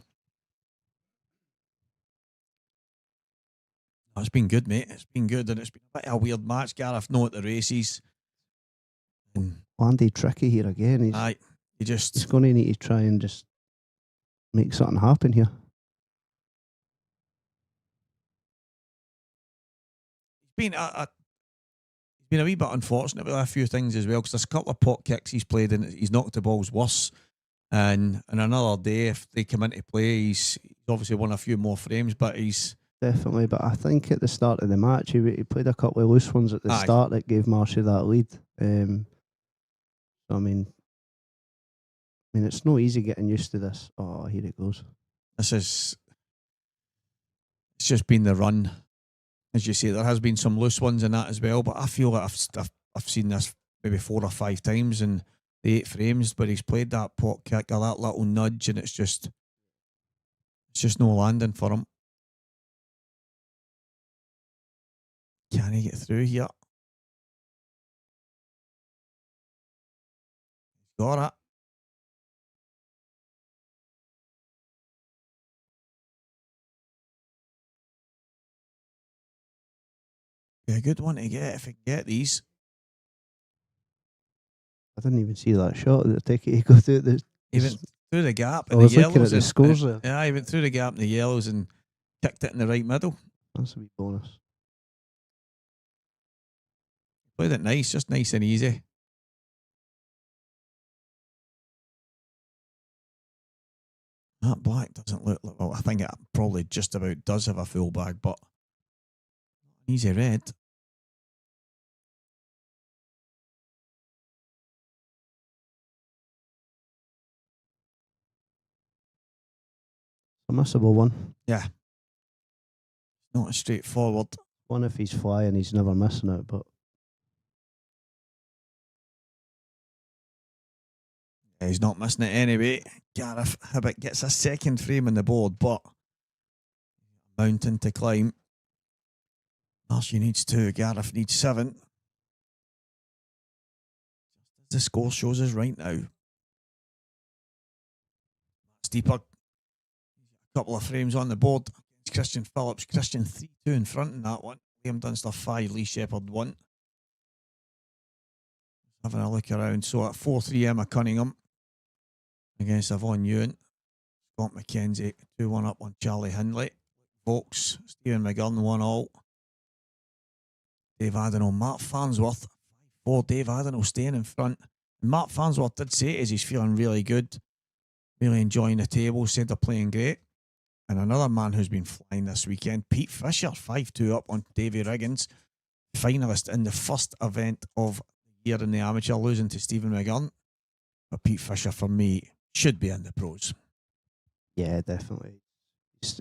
It's been good, mate. It's been good, and it's been a bit of a weird match. Gareth, no at the races. And Andy tricky here again. aye, He's going to need to try and just make something happen here. Been he's been a wee bit unfortunate with a few things as well, because there's a couple of pot kicks he's played and he's knocked the balls worse. And another day, if they come into play, he's obviously won a few more frames, but he's definitely. But I think at the start of the match, he played a couple of loose ones at the start that gave Marshy that lead. So I mean, it's no easy getting used to this. Oh, here it goes. It's just been the run. As you say, there has been some loose ones in that as well, but I feel like I've seen this maybe 4 or 5 times in the 8 frames, but he's played that pot kick or that little nudge, and it's just no landing for him. Can he get through here? Got it. Be a good one to get if he can get these. I didn't even see that shot. The ticket he got through the. Even through the gap I in the was looking yellows. at the scores there. Yeah, he went through the gap in the yellows and kicked it in the right middle. That's a wee bonus. Played it nice, just nice and easy. That black doesn't look like, well, I think it probably just about does have a full bag, but easy red. A missable one. Yeah. Not straightforward. One if he's flying, he's never missing it, but yeah, he's not missing it anyway. Gareth Hibbett gets a second frame on the board, but mountain to climb. Marshy needs 2, Gareth needs 7. The score shows us right now. Steeper. A couple of frames on the board. Christian Phillips. Christian 3-2 in front in that one. Liam Dunster 5, Lee Shepherd 1. Having a look around. So at 4-3, Emma Cunningham against Yvonne Ewan. Scott McKenzie 2-1 up on Charlie Hindley. Vokes, Stephen McGurn 1-all. Dave Adenall, Matt Farnsworth 5-4. Dave Adenall staying in front. Matt Farnsworth did say it is he's feeling really good. Really enjoying the table. Said they're playing great. And another man who's been flying this weekend, Pete Fisher, 5-2 up on Davy Riggins, finalist in the first event of the year in the amateur, losing to Stephen McGurn. But Pete Fisher, for me, should be in the pros. yeah, definitely.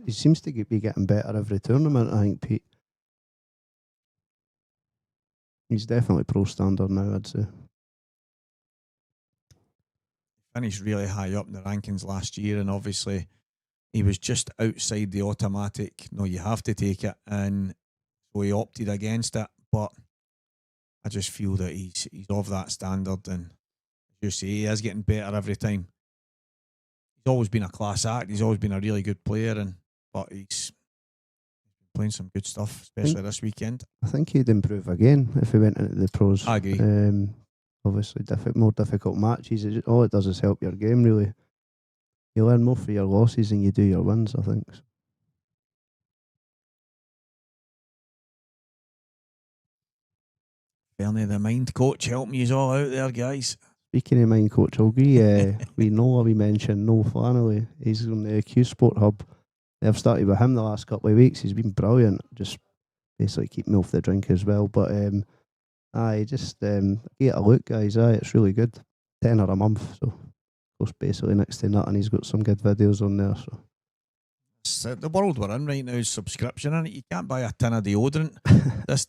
He seems to be getting better every tournament, I think, Pete. He's definitely pro standard now, I'd say. Finished really high up in the rankings last year, and obviously he was just outside the automatic, no, you have to take it, and so he opted against it. But I just feel that he's of that standard, and as you say, he is getting better every time. He's always been a class act, he's always been a really good player, but he's playing some good stuff, especially this weekend. I think he'd improve again if he went into the pros. I agree. Obviously, more difficult matches. All it does is help your game, really. You learn more for your losses than you do your wins, I think. Bernie, the mind coach, help me all out there, guys. Speaking of mind coach, I'll agree. We mentioned Noel Flannelly. He's on the Cuesports hub. They've started with him the last couple of weeks. He's been brilliant. Just basically keep me off the drink as well. But just get a look, guys. It's really good. £10 a month, so goes basically next to nothing. He's got some good videos on there. So it's the world we're in right now is subscription, and you can't buy a tin of deodorant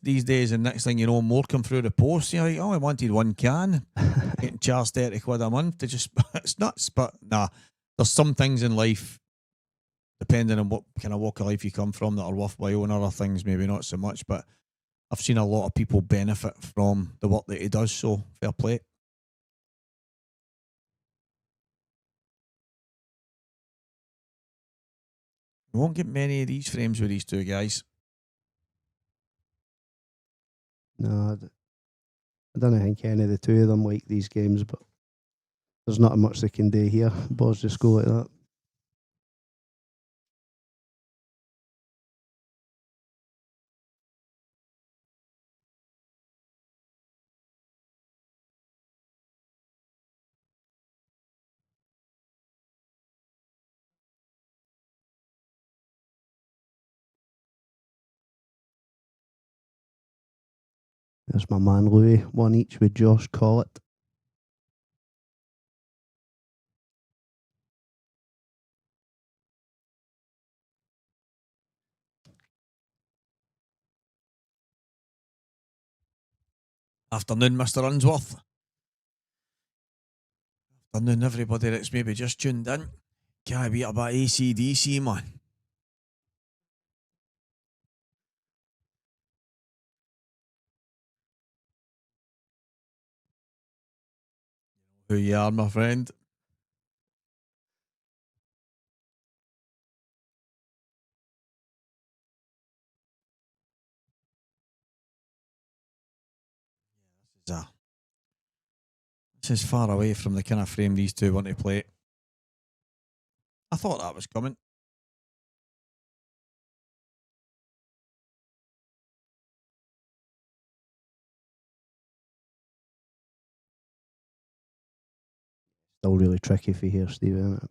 these days, and next thing you know, more come through the post. You're like, oh, I wanted one can, getting charged £30 a month to just it's nuts. But nah, there's some things in life, depending on what kind of walk of life you come from, that are worthwhile, and other things maybe not so much. But I've seen a lot of people benefit from the work that he does, so fair play. We won't get many of these frames with these two guys. No, I don't think any of the two of them like these games, but there's not much they can do here. Balls just go like that. There's my man Louis, one each with Josh Collett. Afternoon, Mr. Unsworth. Afternoon, everybody that's maybe just tuned in. Can I beat about ACDC, man? Who you are, my friend? This is far away from the kind of frame these two want to play. I thought that was coming. Still really tricky for here, Steve, isn't it?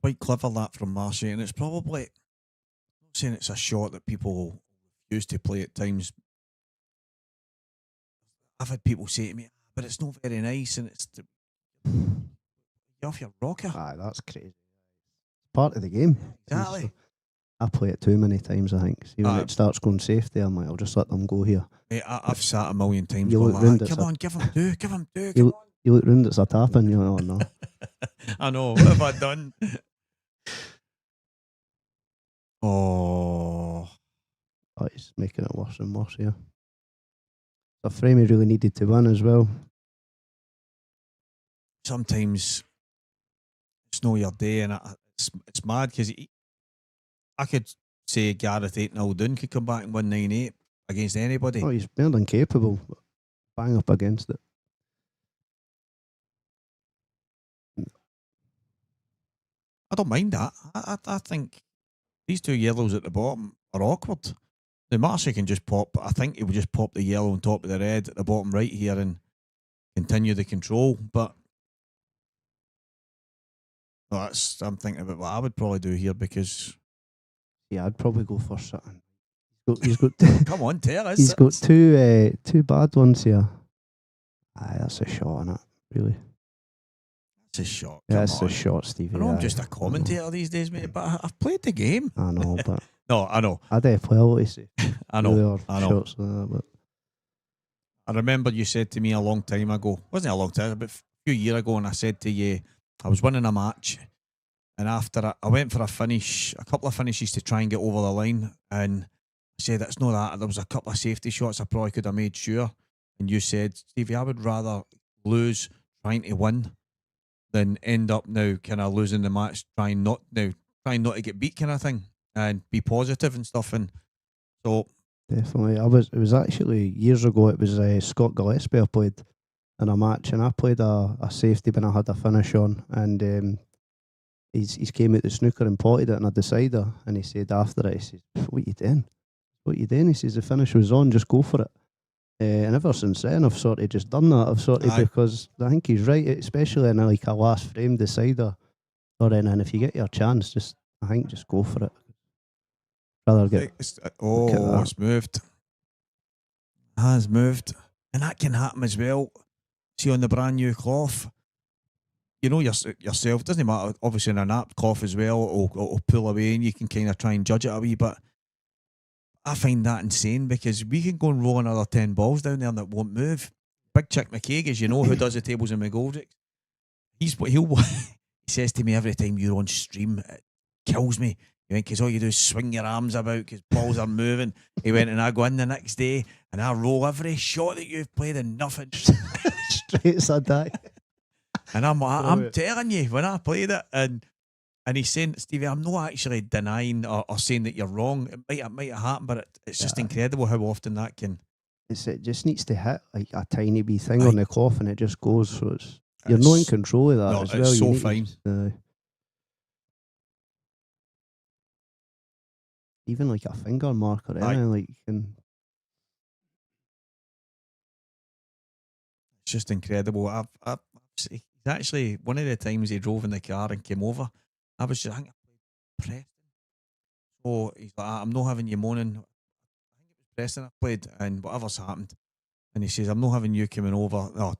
Quite clever that from Marshy, and it's probably, I'm not saying it's a shot that people used to play at times. I've had people say to me, but it's not very nice, and it's you're off your rocker. Aye, that's crazy. Part of the game. Exactly. I play it too many times, I think. See, when it starts going safety, I'm like, I'll just let them go here. Mate, I've sat a million times You going look round, like, it's come a- on, give him two, give him two, You, come on. you look round, it's a tapping, you're like, oh no. I know, what have I done? Oh, Oh, he's making it worse and worse here. It's a frame he really needed to win as well. sometimes it's not your day, and it's mad because I could say Gareth 8-0 down could come back and win 9-8 against anybody. Oh, he's more than capable. Bang up against it. I don't mind that. I think these two yellows at the bottom are awkward. The Marcy can just pop. I think he would just pop the yellow on top of the red at the bottom right here and continue the control. But I'm thinking about what I would probably do here because Yeah, I'd probably go for something. He's got come on, tell us. he's got two bad ones here. Aye, that's a shot on it, really. It's a shot. Yeah, Come it's on. a shot, Stevie. I know I'm aye. just a commentator these days, mate, but I've played the game. I know, but No, I know. I do play a lot of say. I know. I I know. shots like that, but I remember you said to me a long time ago, wasn't it a long time, but a few years ago, and I said to you, I was winning a match, and after I went for a couple of finishes to try and get over the line, and I said, it's not that, there was a couple of safety shots I probably could have made sure, and you said, Stevie, I would rather lose trying to win than end up now kind of losing the match, trying not to get beat kind of thing, and be positive and stuff, and so definitely. It was actually years ago. It was Scott Gillespie I played in a match, and I played a safety when I had a finish on, and he's came out the snooker and potted it in a decider, and he said after it, he says, "What you doing? What you doing?" He says, "The finish was on, just go for it." And ever since then, I've sort of just done that. I've sort of because I think he's right, especially in like a last frame decider, or and if you get your chance, just go for it. Rather get it's moved. Has moved. And that can happen as well. See, on the brand new cloth, you know yourself, doesn't matter, obviously in a napped cloth as well, it'll pull away and you can kind of try and judge it a wee bit. I find that insane because we can go and roll another 10 balls down there that won't move. Big Chick McCaig, as you know, who does the tables in McGoldrick, he says to me every time you're on stream, it kills me. He went, because all you do is swing your arms about because balls are moving. He went, and I go in the next day and I roll every shot that you've played and nothing. straight as I die. And I'm telling you, when I played it, and And he's saying, Stevie, I'm not actually denying or saying that you're wrong. It might have happened, but it's just incredible how often that can. It just needs to hit like a tiny wee thing Aye. on the cloth and it just goes. So you're not in It's- control of that no, as it's well. so You need fine. even like a finger mark or Aye. anything, like you can. It's just incredible. He's actually one of the times he drove in the car and came over. I was just, I think I played Preston. So he's like, I'm not having you moaning. I think it was Preston I played, and whatever's happened. And he says, I'm not having you coming over, no,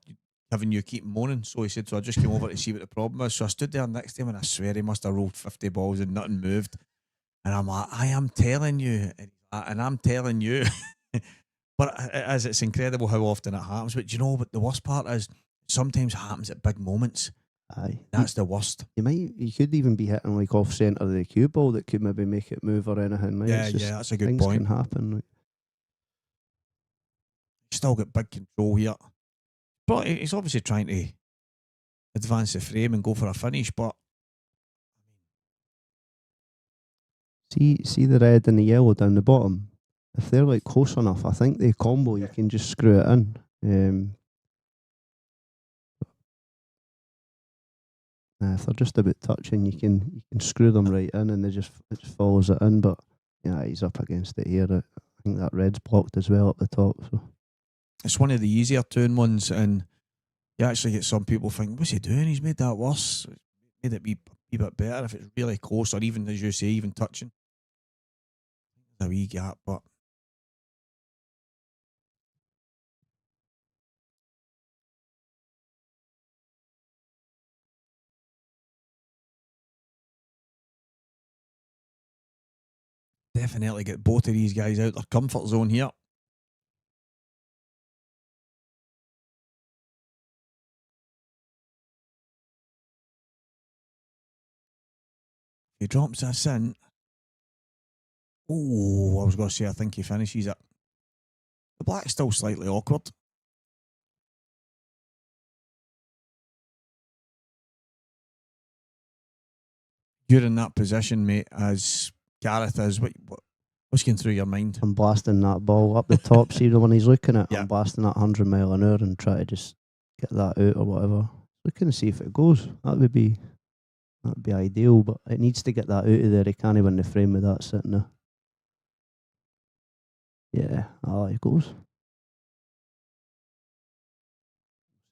having you keep moaning. So he said, so I just came over to see what the problem was. So I stood there next to him, and I swear he must have rolled 50 balls and nothing moved. And I'm like, I am telling you, and I'm telling you. But it's incredible how often it happens. But do you know what the worst part is? Sometimes it happens at big moments. Aye. That's the worst. You could even be hitting like off centre of the cue ball that could maybe make it move or anything. Like, Yeah, it's just yeah, that's a good things point. can happen. Like. Still got big control here. But he's obviously trying to advance the frame and go for a finish. But See the red and the yellow down the bottom. If they're like close enough, I think they combo. You can just screw it in. If they're just about touching, you can screw them right in, and it just follows it in. But yeah, he's up against it here. I think that red's blocked as well up the top. So it's one of the easier tune ones, and you actually get some people thinking, what's he doing? He's made that worse. Made it be a bit better if it's really close, or even, as you say, even touching. A wee gap, but definitely get both of these guys out their comfort zone here. He drops this in. Oh, I was going to say, I think he finishes it. The black's still slightly awkward. You're in that position, mate, as Gareth is. What's going through your mind? I'm blasting that ball up the top. See the one he's looking at? Yeah. I'm blasting that 100 mile an hour and try to just get that out or whatever. Looking to see if it goes. That'd be ideal, but it needs to get that out of there. He can't win the frame with that sitting there. Yeah, it goes.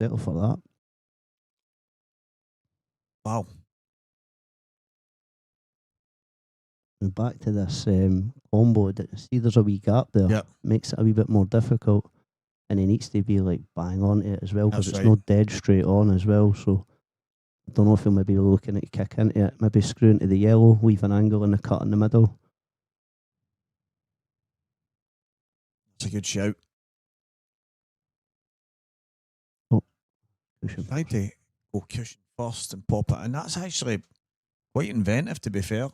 Settle for that. Wow. And back to this combo. See, there's a wee gap there. Yeah. Makes it a wee bit more difficult. And he needs to be like bang on it as well, because That's it's right. not dead straight on as well. So I don't know if he'll maybe be looking at kick into it, maybe screw into the yellow, leave an angle in the cut in the middle. It's a good shout. Cushion. Tried to go cushion first and pop it, and that's actually quite inventive, to be fair.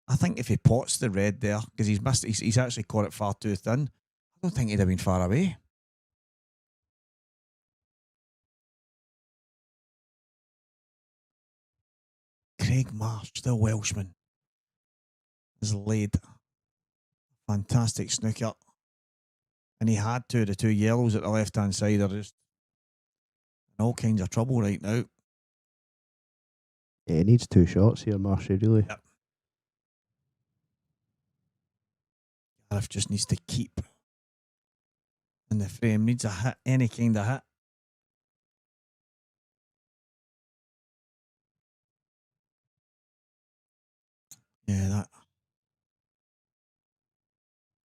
I think if he pots the red there, because he's actually caught it far too thin, I don't think he'd have been far away. Craig Marsh, the Welshman, has laid fantastic snooker. And he had the two yellows at the left hand side are just in all kinds of trouble right now. Yeah, he needs 2 shots here, Marshy, really. Yep. Gareth just needs to keep in the frame, needs a hit, any kind of hit. Yeah, that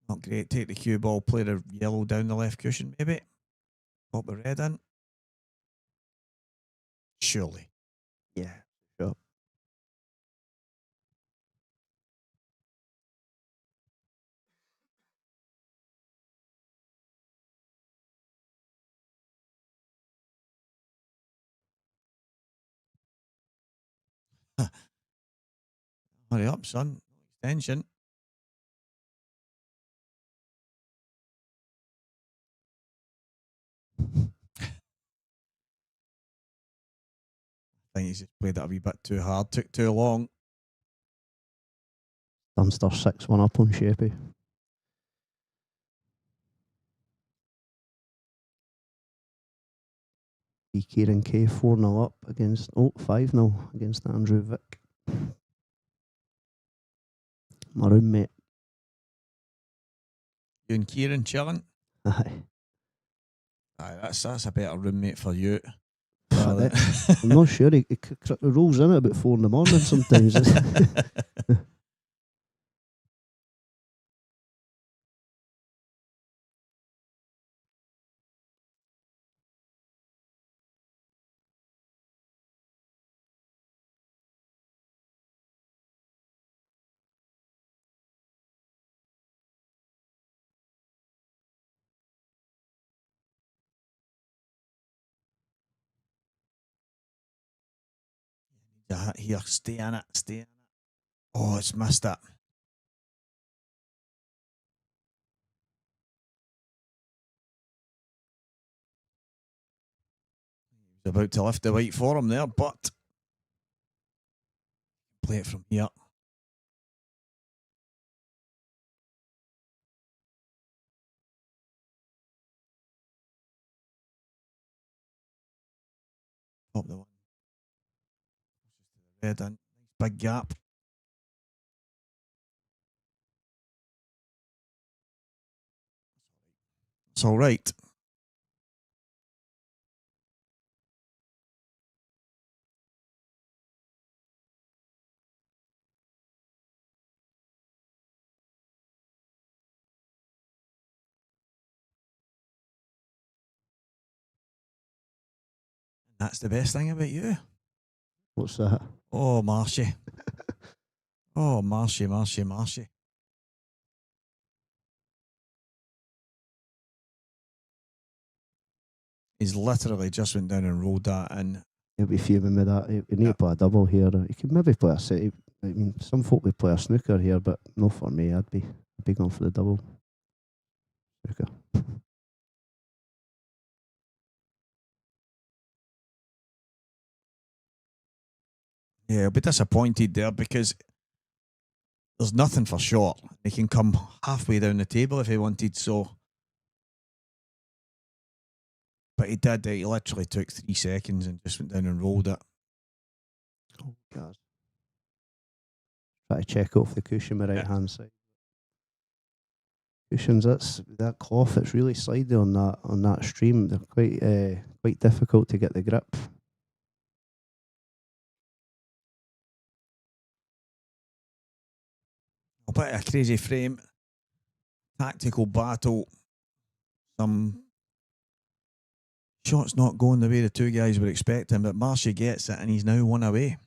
not great. Take the cue ball, play the yellow down the left cushion, maybe. Pop the red in. Surely. Yeah, sure. Hurry up, son. Extension. I think he's just played it a wee bit too hard. Took too long. Dunster 6-1 up on Sheppey. Kieran K 4-0 up against 5-0 against Andrew Vick. My roommate. You and Kieran chilling? Aye. Aye, that's a better roommate for you. I'm not sure. He rolls in at about 4 in the morning sometimes. Here, stay in it, stay in it. Oh, it's missed it. He's about to lift the white for him there, but play it from here. Up the one. Red in. Big gap. It's all right. That's the best thing about you. What's that? Oh, Marshy. Oh, Marshy. He's literally just went down and rolled that in. He'll be fuming with that. We need to play a double here. He could maybe play a city. I mean, some folk would play a snooker here, but no for me. I'd be going for the double. Snooker. Yeah, I'll be disappointed there because there's nothing for short. He can come halfway down the table if he wanted, so. But he did. He literally took 3 seconds and just went down and rolled it. Oh, God. Try to check off the cushion my right hand side. Cushions, that cloth. It's really slidey on that stream. They're quite difficult to get the grip. A bit of a crazy frame, tactical battle. Some shots not going the way the two guys were expecting, but Marshy gets it and he's now 1 away.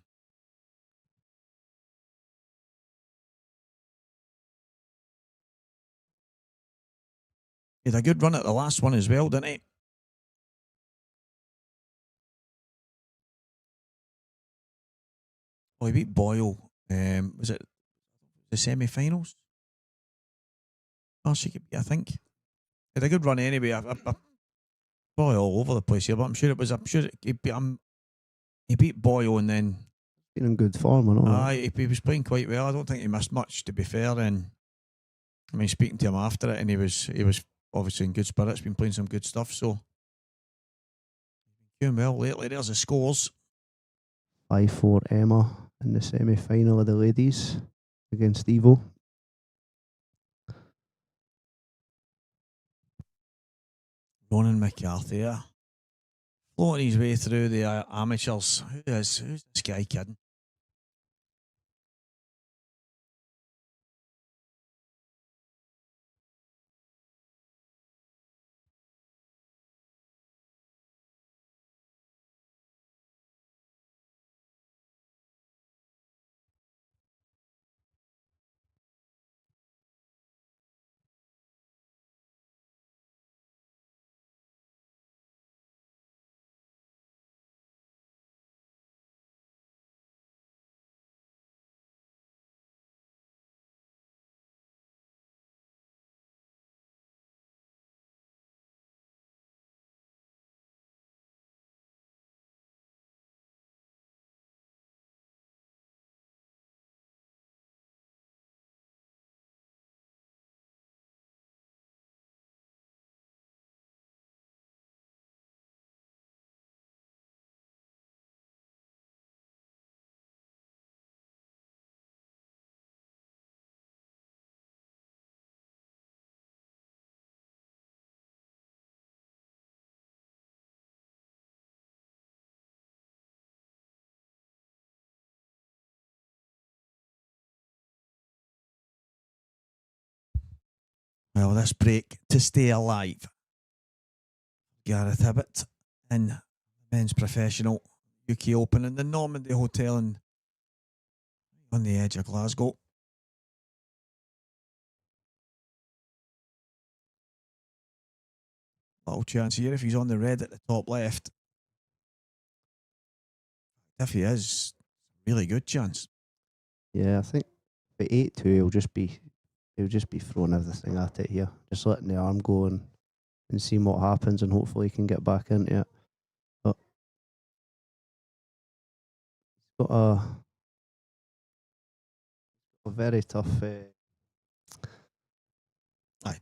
He had a good run at the last one as well, didn't he? Well, he beat Boyle. Was it the semi-finals? Marshy, I think. He had a good run anyway. I probably all over the place here, but I'm sure he beat him. He beat Boyle and then. Been in good form and all. Aye, he was playing quite well. I don't think he missed much, to be fair. And I mean, speaking to him after it, and he was obviously in good spirits, been playing some good stuff. So doing well lately. There's the scores. 5-4 Emma in the semi-final of the ladies against Evo. Ronan McCarthy, yeah. Floating his way through the amateurs. Who's this guy kidding? this break to stay alive. Gareth Hibbett in men's professional UK Open in the Normandy Hotel on the edge of Glasgow. Little chance here if he's on the red at the top left. If he is, really good chance. Yeah, I think for 8-2 he'll just be throwing everything at it here. Just letting the arm go and seeing what happens, and hopefully he can get back into it. But he's got a very tough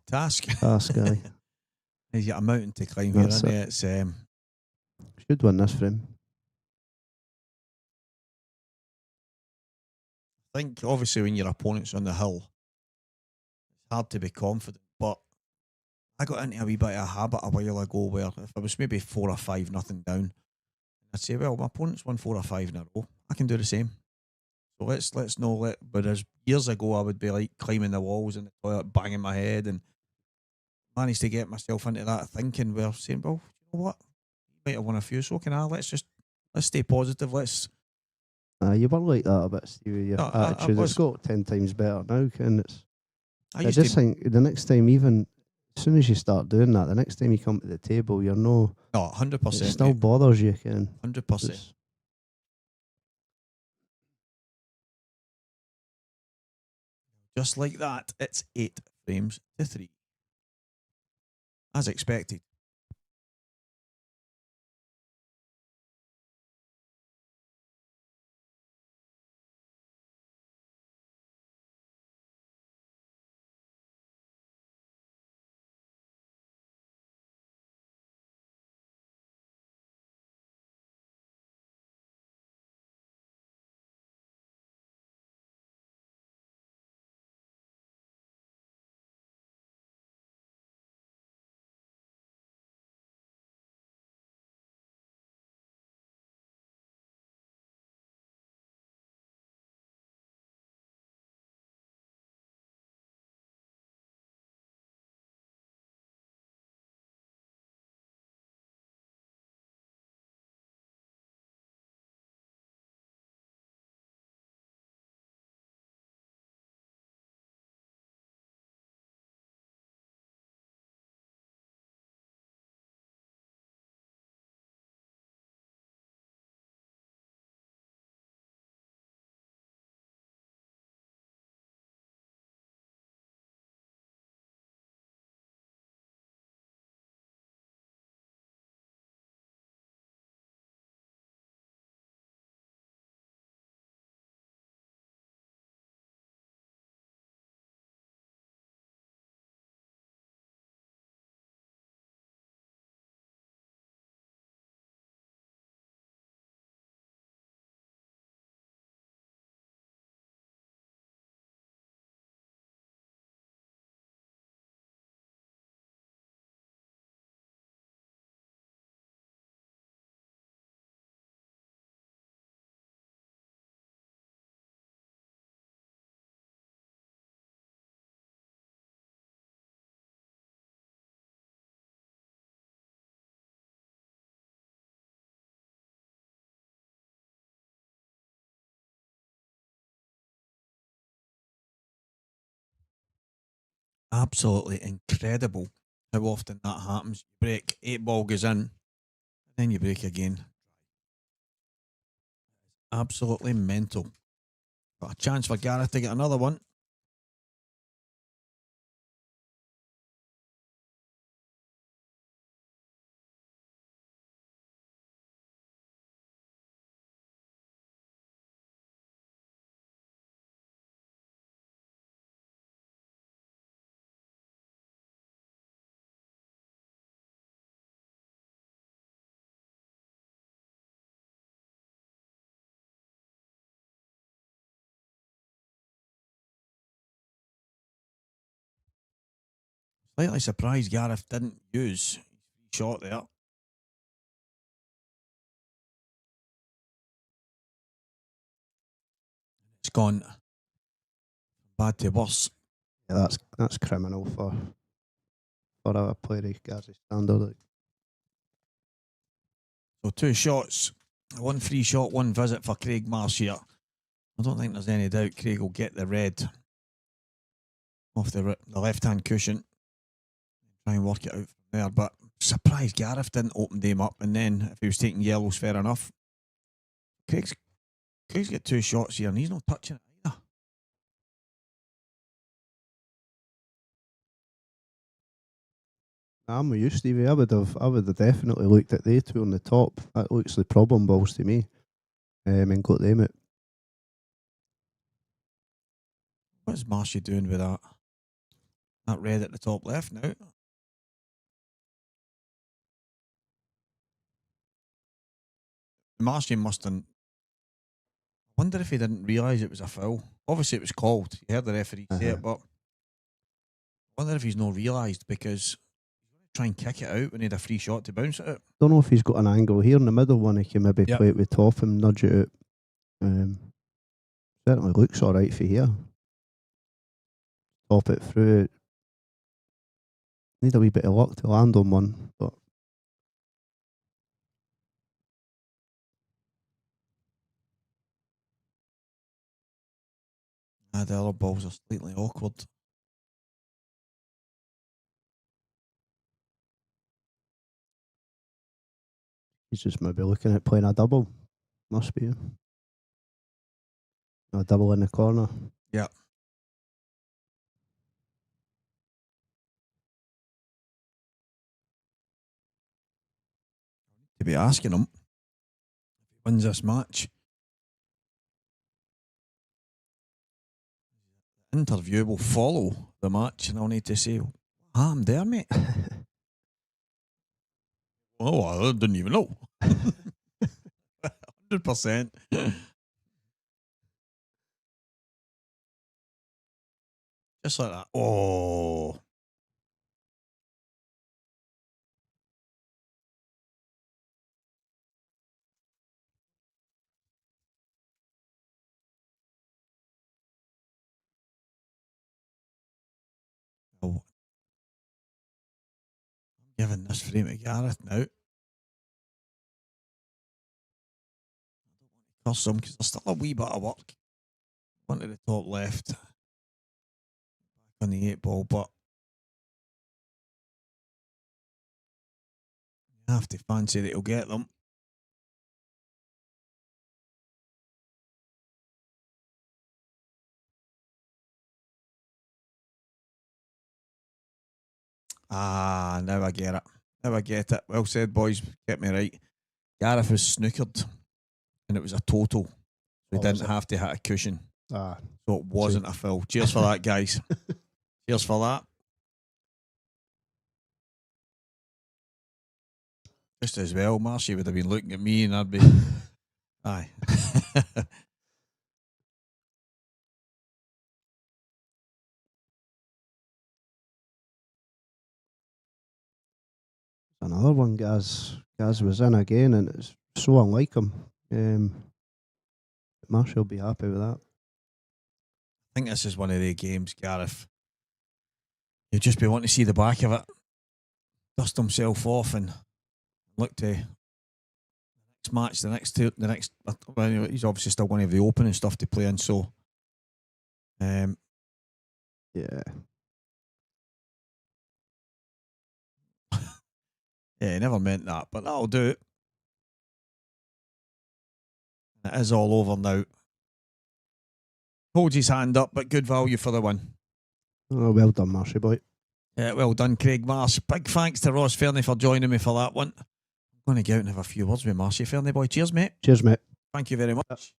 Task. guy. He's got a mountain to climb That's here, it. isn't it? It's Should win this for him. I think obviously when your opponent's on the hill, it's hard to be confident. But I got into a wee bit of a habit a while ago where if I was maybe 4 or 5 nothing down, I'd say, well, my opponent's won 4 or 5 in a row. I can do the same. So let's not let. Whereas years ago, I would be like climbing the walls in the toilet, banging my head, and managed to get myself into that thinking where saying, well, you know what, you might have won a few, so can I? Let's stay positive. You were like that a bit, Stevie. Your attitude. It's got 10 times better now, Ken. I just think the next time, even as soon as you start doing that, the next time you come to the table, you're no. 100%. It still bothers you, Ken. 100%. Just like that, it's 8 frames to 3. As expected. Absolutely incredible how often that happens. You break, 8 ball goes in, and then you break again. Absolutely mental. Got a chance for Gareth to get another one. Slightly surprised Gareth didn't use his shot there. It's gone bad to worse. Yeah, that's criminal for for a player of Gaz's standard. Like. So 2 shots, 1 free shot, 1 visit for Craig Marsh here. I don't think there's any doubt Craig will get the red off the left-hand cushion. Try and work it out from there. But surprised Gareth didn't open them up, and then if he was taking yellows, fair enough. Craig's got 2 shots here, and he's not touching it either. I'm with you, Stevie. I would have definitely looked at they 2 on the top. That looks like problem balls to me. And got them out. What's Marshy doing with that? That red at the top left now. Marshy mustn't. I wonder if he didn't realise it was a foul. Obviously, it was called. You heard the referee say it, but I wonder if he's not realised because try and kick it out when he had a free shot to bounce it out. Don't know if he's got an angle here in the middle one. He can maybe play it with top and nudge it out. Certainly looks alright for here. Top it through. Need a wee bit of luck to land on one, but The other balls are slightly awkward. he's just maybe looking at playing a double. Must be. A double in the corner. Yeah. To be asking him if he wins this match. The interview will follow the match, and I'll need to say, I'm there, mate. Oh, I didn't even know. 100%. Just like that. Oh. I'm giving this frame to Gareth now. Curse him because there's still a wee bit of work. One to the top left. Back on the 8 ball, but you have to fancy that he'll get them. Now I get it. Now I get it. Well said, boys. Get me right. Gareth was snookered, and it was a total. So he didn't have to hit a cushion. So it wasn't a foul. Cheers for that, guys. Cheers for that. Just as well, Marshy would have been looking at me, and I'd be, aye. Another one, Gaz was in again, and it's so unlike him. Marshall will be happy with that. I think this is one of the games, Gareth. You'd just be wanting to see the back of it, dust himself off, and look to the next match, the next. Well, he's obviously still going to have the Open and stuff to play in, so. Yeah. Yeah, he never meant that, but that'll do it. It is all over now. Holds his hand up, but good value for the win. Oh, well done, Marshy boy. Yeah, well done, Craig Marsh. Big thanks to Ross Fernie for joining me for that one. I'm going to go out and have a few words with Marshy Fernie boy. Cheers, mate. Cheers, mate. Thank you very much.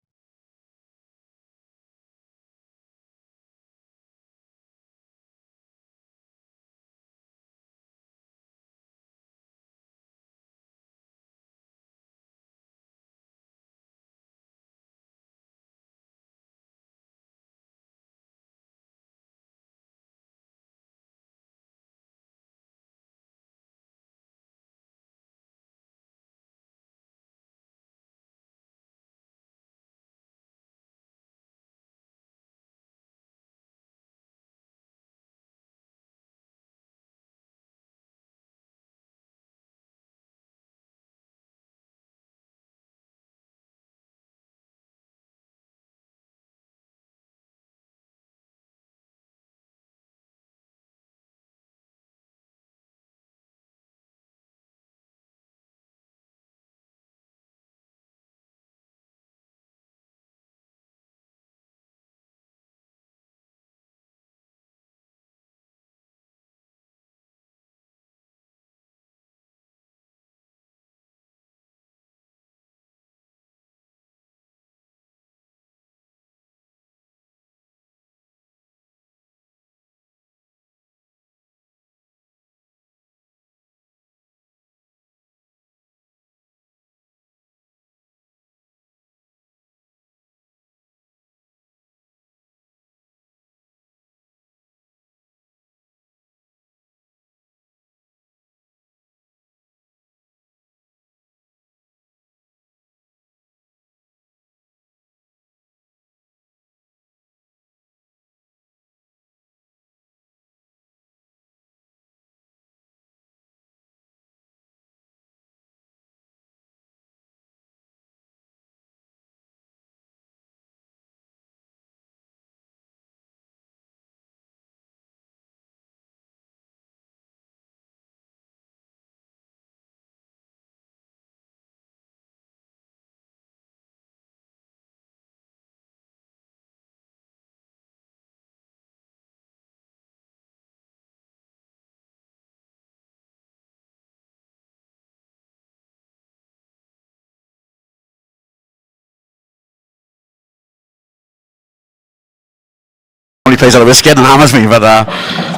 normally plays a lot of skin and hammers me, but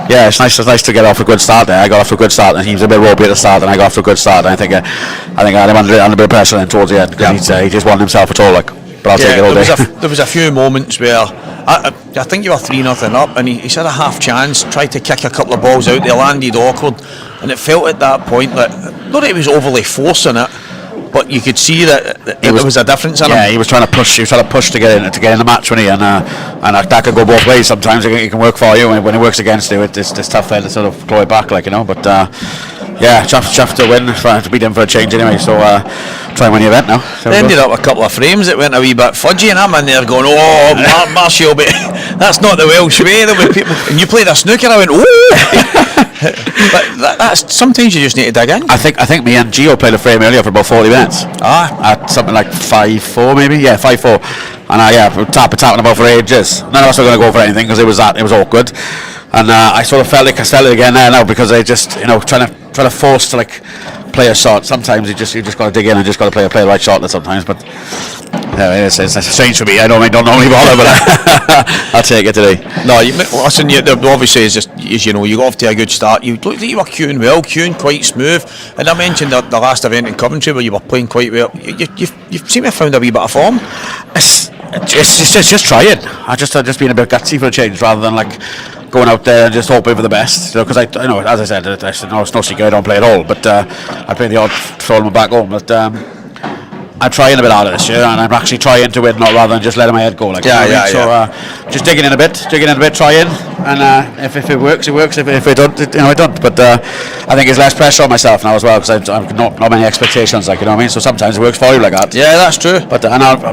yeah, it's nice to get off a good start there. I got off to a good start, and he was a bit ropey at the start, and I got off to a good start. And I think I had him under a bit of pressure then towards the end, because he just wasn't himself at all. Like, but I'll take it all day. There was a few moments where I think you were 3-0 up, and he's had a half chance, tried to kick a couple of balls out, they landed awkward, and it felt at that point that not that he was overly forcing it, but you could see that there was a difference in him. Yeah, he was trying to push. He was trying to push to get in the match, when he and that can go both ways. Sometimes it can work for you, and when it works against you, it's tough to sort of claw it back, like, you know. But yeah, chuffed to win, to beat him for a change anyway. So try and win the event now. They ended up with a couple of frames that went a wee bit fudgy, and I'm in there going, oh, Marshall, but that's not the Welsh way. There were people, and you played a snooker, I went, oh. But that's sometimes you just need to dig in. I think me and Gio played a frame earlier for about 40 minutes. At something like 5-4 maybe, 5-4. And we were tapping about for ages. None of us were going to go for anything because it was awkward. And I sort of felt like Castelli again there now, because they just trying to force to like play a shot. Sometimes you just got to dig in and just got to play the right shot sometimes. But yeah, it's strange for me. I don't normally bother, but I'll take it today. No, listen. Obviously, it's just, as you know, you got off to a good start. You looked like you were queuing quite smooth. And I mentioned the last event in Coventry where you were playing quite well. You seem to have found a wee bit of form. It's just trying. I just being a bit gutsy for a change, rather than like going out there and just hoping for the best. Because I know, as I said, it's no secret I don't play at all. But I play the odd tournament back home. But I'm trying a bit harder this year, and I'm actually trying to win, not rather than just letting my head go. Like, So just digging in a bit, trying, and if it works, it works. If it don't, it don't. But I think it's less pressure on myself now as well, because I've not many expectations. Like, you know what I mean. So sometimes it works for you like that. Yeah, that's true. But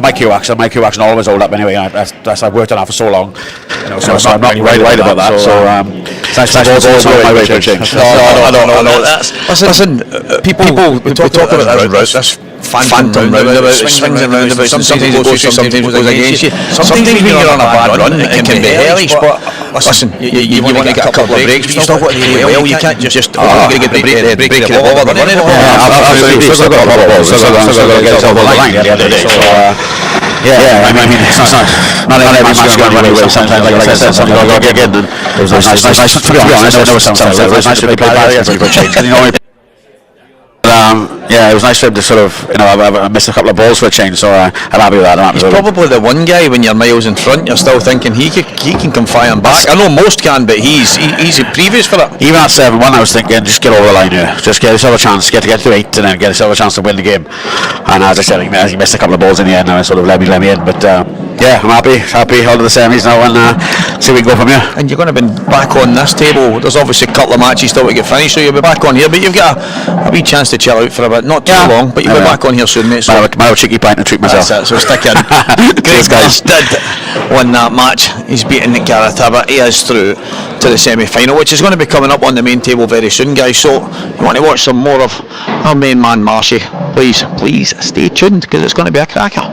my Q action always hold up anyway. I've worked on that for so long. So I'm not worried about that. So it's nice to go my way for a change. No. Listen, people talk about this phantom roundabouts, swings and roundabouts, and sometimes it goes through, sometimes it goes against you. Sometimes when you're on a bad run, it can be hellish, but listen, you want to get a couple of breaks, but you still got to play well. You can't just, you've got to get the break of the ball, or the running the ball. Absolutely, still got a lot of balls, still got to get it over the line at the end of the day. Yeah, I mean, it's not every match going anyway. Sometimes, like I said, sometimes I'll get in, and it was nice. To be honest, I know sometimes it was nice to play barriers for a change. It was nice for him to sort of, I missed a couple of balls for a change, so I'm happy with that. He's probably the one guy when you're miles in front, you're still thinking he can come firing back. I know most can, but he's previous for that. Even at 7-1, I was thinking, just get over the line here, just get yourself a chance, get to 8, and then get yourself a chance to win the game. And as I said, he missed a couple of balls in the end, and it sort of let me in. But I'm happy on to the semis now, and see if we can go from here. And you're going to be back on this table. There's obviously a couple of matches still to get finished, so you'll be back on here. But you've got a wee chance to chill out for a bit, not too long, but you'll be back on here soon, mate. So my cheeky pint and treat myself. That's it, so stick in. Great guys did win that match. He's beaten Gareth Abbott. He is through to the semi-final, which is going to be coming up on the main table very soon, guys. So you want to watch some more of our main man Marshy, please stay tuned, because it's going to be a cracker.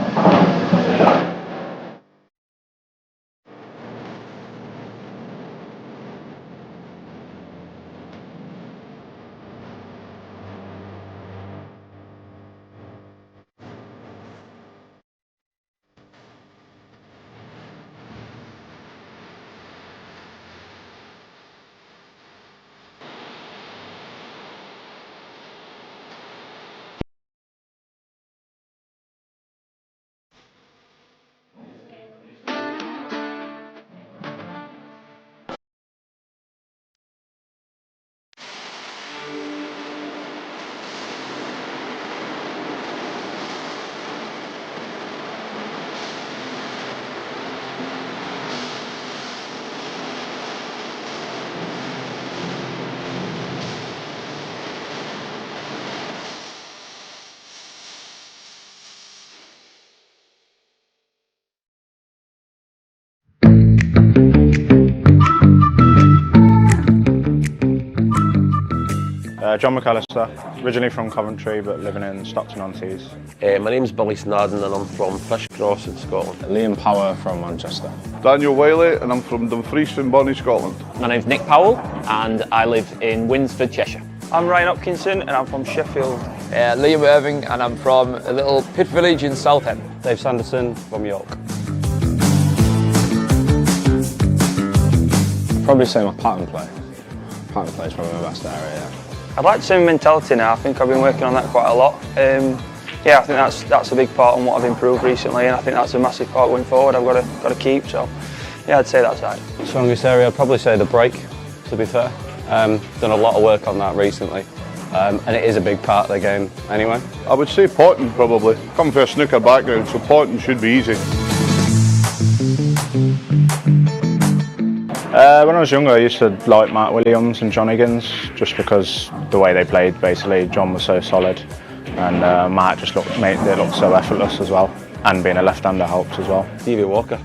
John McAllister, originally from Coventry but living in Stockton-on-Tees. My name's Billy Snarden and I'm from Fishcross in Scotland. Liam Power from Manchester. Daniel Whaley and I'm from Dumfries in Bonnie, Scotland. My name's Nick Powell and I live in Winsford, Cheshire. I'm Ryan Hopkinson and I'm from Sheffield. Liam Irving and I'm from a little pit village in Southend. Dave Sanderson from York. probably say my pattern play. Pattern play is probably my best area, yeah. I'd like to say my mentality now. I think I've been working on that quite a lot. Yeah, I think that's a big part on what I've improved recently, and I think that's a massive part going forward. I've got to keep. So, yeah, I'd say that side. Strongest area, I'd probably say the break, to be fair. Done a lot of work on that recently, and it is a big part of the game anyway. I would say potting probably. Come from a snooker background, so potting should be easy. When I was younger, I used to like Matt Williams and John Higgins, just because the way they played, basically. John was so solid, and Matt just made it look so effortless as well, and being a left-hander helps as well. Stevie Walker.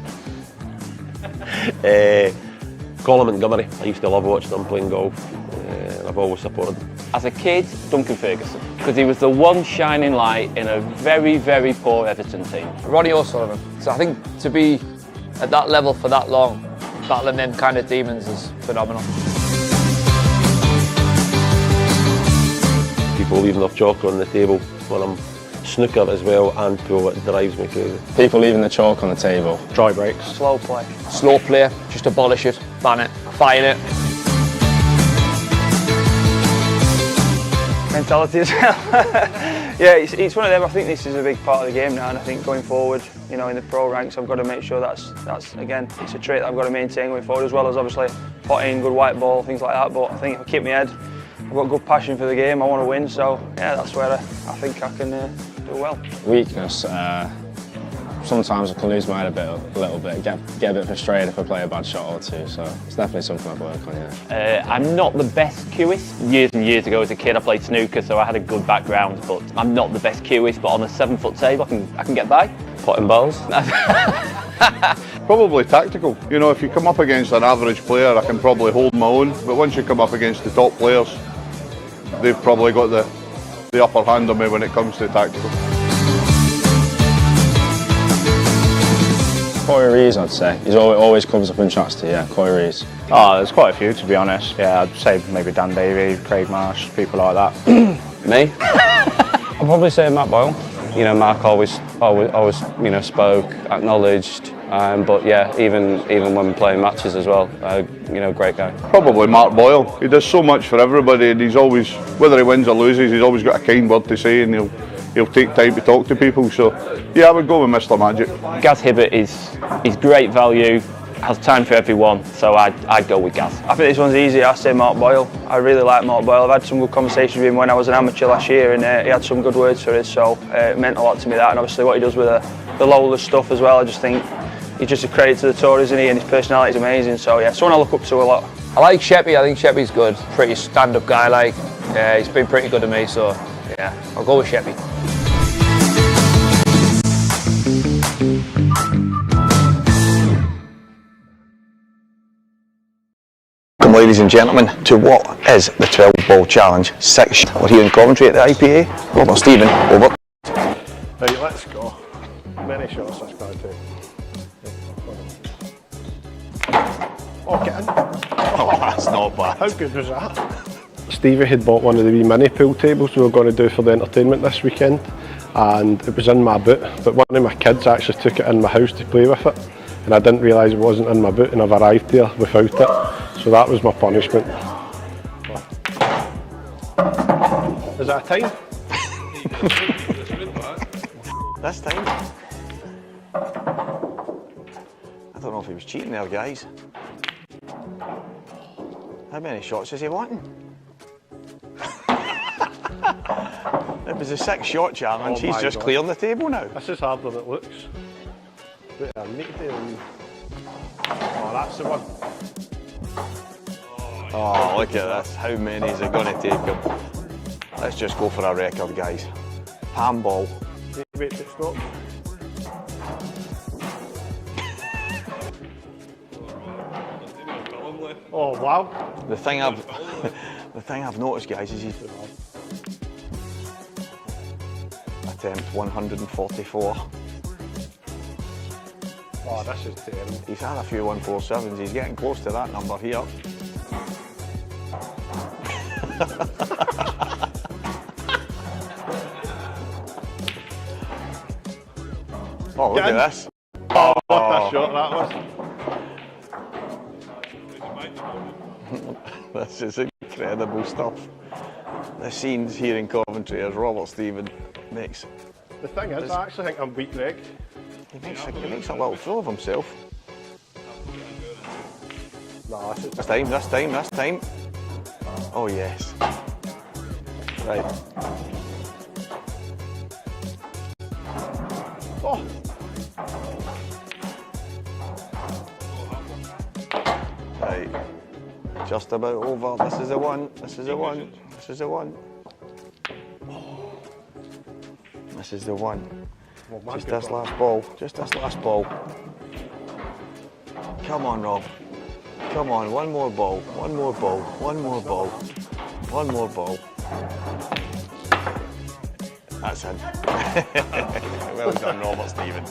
Colin Montgomery. I used to love watching them playing golf. I've always supported them. As a kid, Duncan Ferguson, because he was the one shining light in a very, very poor Everton team. Ronnie O'Sullivan. So I think to be at that level for that long, battling them kind of demons is phenomenal. People leaving their chalk on the table when I'm snooker as well, and pool, it drives me crazy. People leaving the chalk on the table. Dry breaks. Slow play. Slow play, just abolish it, ban it, fire it. Mentality as well. Yeah, it's one of them. I think this is a big part of the game now, and I think going forward, you know, in the pro ranks, I've got to make sure that's again, it's a trait that I've got to maintain going forward, as well as obviously potting, good white ball, things like that. But I think if I keep my head, I've got good passion for the game. I want to win, so yeah, that's where I think I can do well. Weakness. Sometimes I can lose my head a little bit, get a bit frustrated if I play a bad shot or two, so it's definitely something I've worked on, yeah. I'm not the best cueist. Years and years ago as a kid I played snooker, so I had a good background, but I'm not the best cueist, but on a 7-foot table I can get by. Potting balls. Probably tactical. You know, if you come up against an average player, I can probably hold my own, but once you come up against the top players, they've probably got the upper hand on me when it comes to tactical. Corey Rees, I'd say. He always comes up in chats to you, yeah, Corey Rees. Oh, there's quite a few, to be honest. Yeah, I'd say maybe Dan Davey, Craig Marsh, people like that. Me? I'd probably say Matt Boyle. You know, Mark always you know, spoke, acknowledged, but yeah, even when playing matches as well, you know, great guy. Probably Mark Boyle. He does so much for everybody, and he's always, whether he wins or loses, he's always got a kind word to say, and he'll take time to talk to people. So yeah, I would go with Mr. Magic. Gaz Hibbert is great value, has time for everyone, so I'd go with Gaz. I think this one's easy. I say Mark Boyle. I really like Mark Boyle. I've had some good conversations with him when I was an amateur last year, and he had some good words for us, so it meant a lot to me, that, and obviously what he does with the Lola stuff as well. I just think he's just a credit to the tour, isn't he? And his personality is amazing, so yeah, someone I look up to a lot. I like Sheppy. I think Sheppy's good. Pretty stand-up guy, like. Yeah, he's been pretty good to me, so yeah, I'll go with Sheppy. Welcome, ladies and gentlemen, to what is the 12 ball challenge section. We're here in Coventry at the IPA. Robert, Stephen, over. Right, let's go. Many shots this guy take. Oh, get in. Oh, that's not bad. How good was that? Stevie had bought one of the wee mini pool tables we were going to do for the entertainment this weekend, and it was in my boot, but one of my kids actually took it in my house to play with it, and I didn't realise it wasn't in my boot, and I've arrived here without it, so that was my punishment. Is that a time? This time? I don't know if he was cheating there, guys. How many shots is he wanting? It was a 6-shot challenge. He's just clearing the table now. This is harder than it looks. Oh, that's the one. Oh, look at this. How many is it going to take him? Let's just go for a record, guys. Palm ball. Wait to stop. Oh wow! The thing I've noticed, guys, is he's attempt 144. Oh, this is terrible. He's had a few 147s. He's getting close to that number here. Oh, look at this. Oh, what a shot that was. This is incredible stuff. The scenes here in Coventry as Robert Stephen makes. The thing is, I actually think I'm weak-legged. He makes a little fool of himself. Nah, This time. Oh yes. Right. Oh! Right. Just about over. This is the one. This is the one. This is the one. This is the one. Just this last ball. Just this last ball. Come on, Rob. Come on, one more ball. One more ball. One more ball. One more ball. That's it. Well done, Robert Stephen.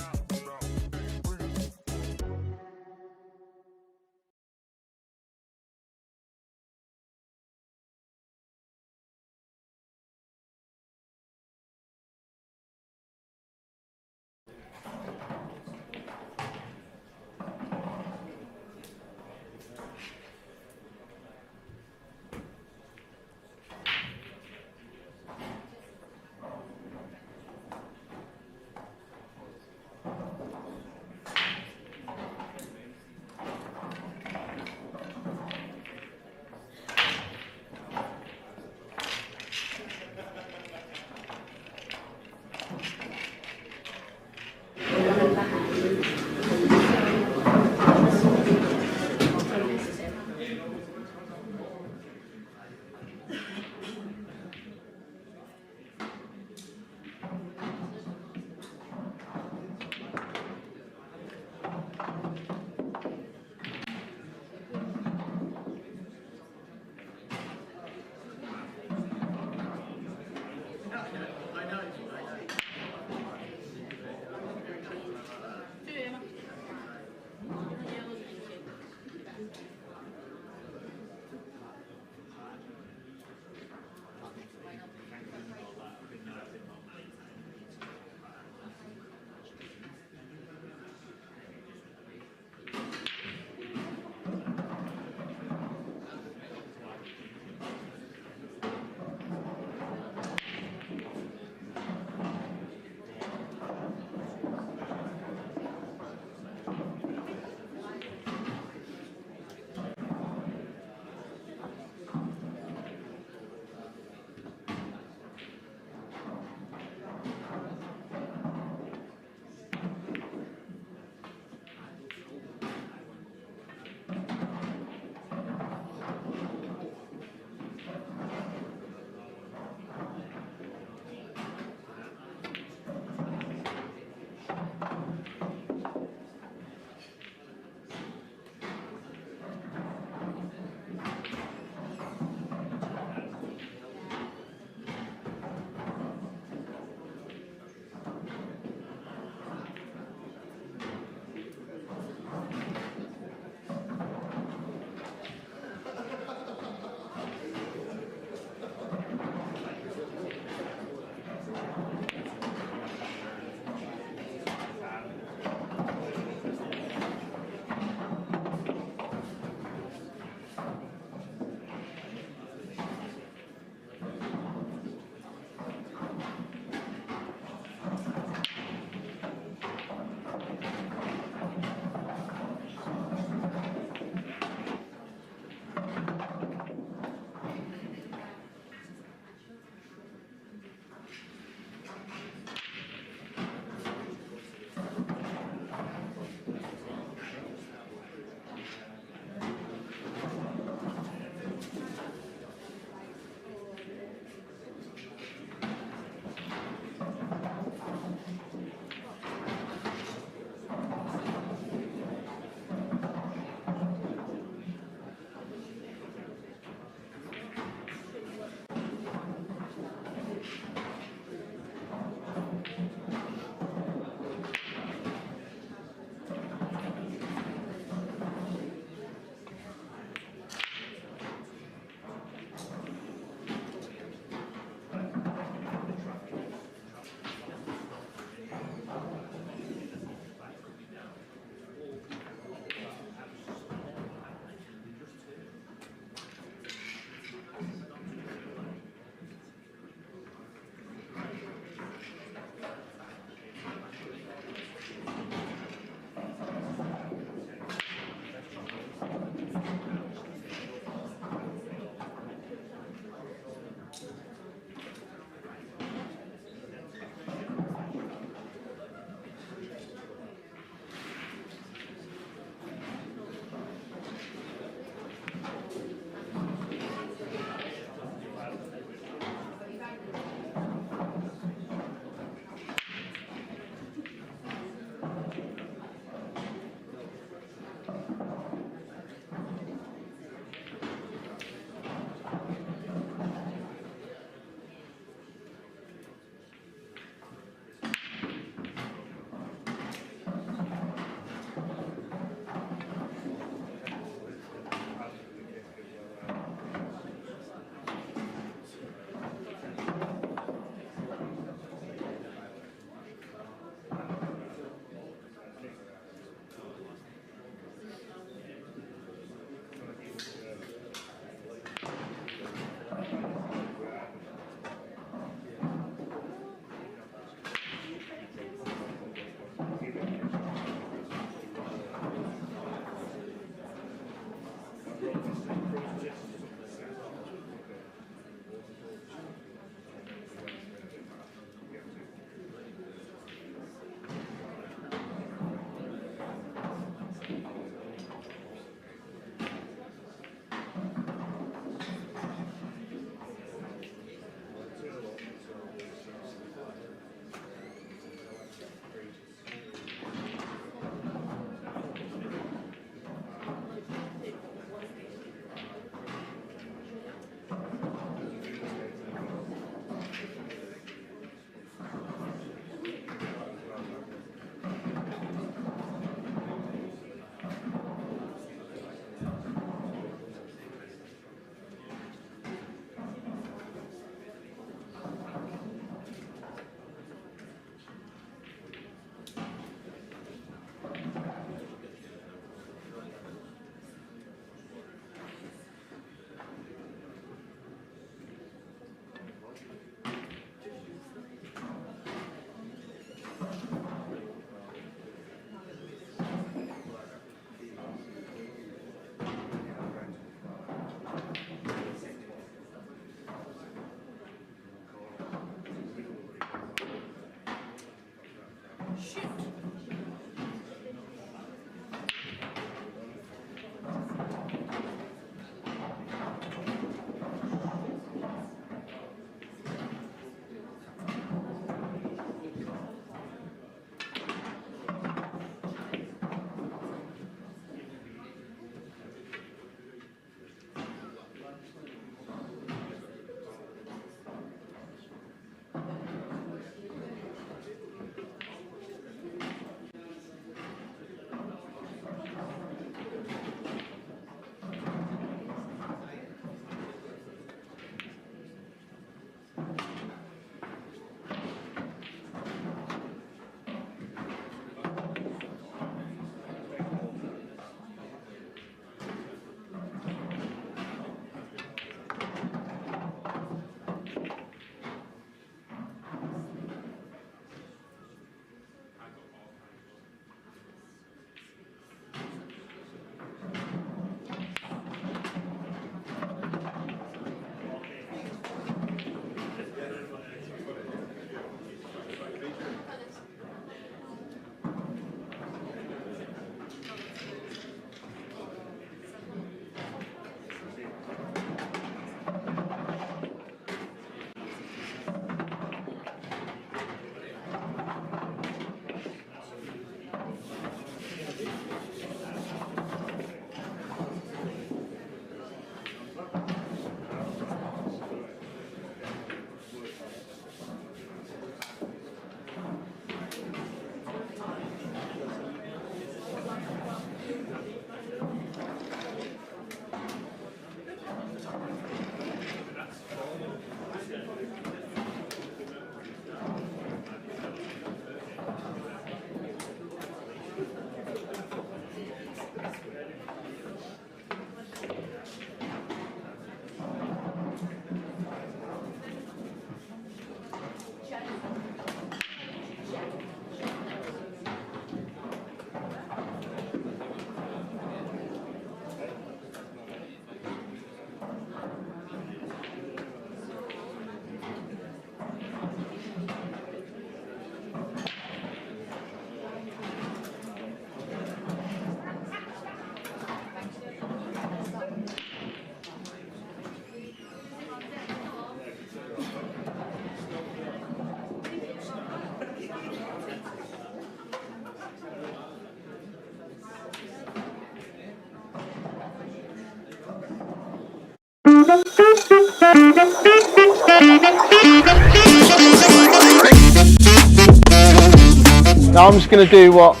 I'm just going to do what,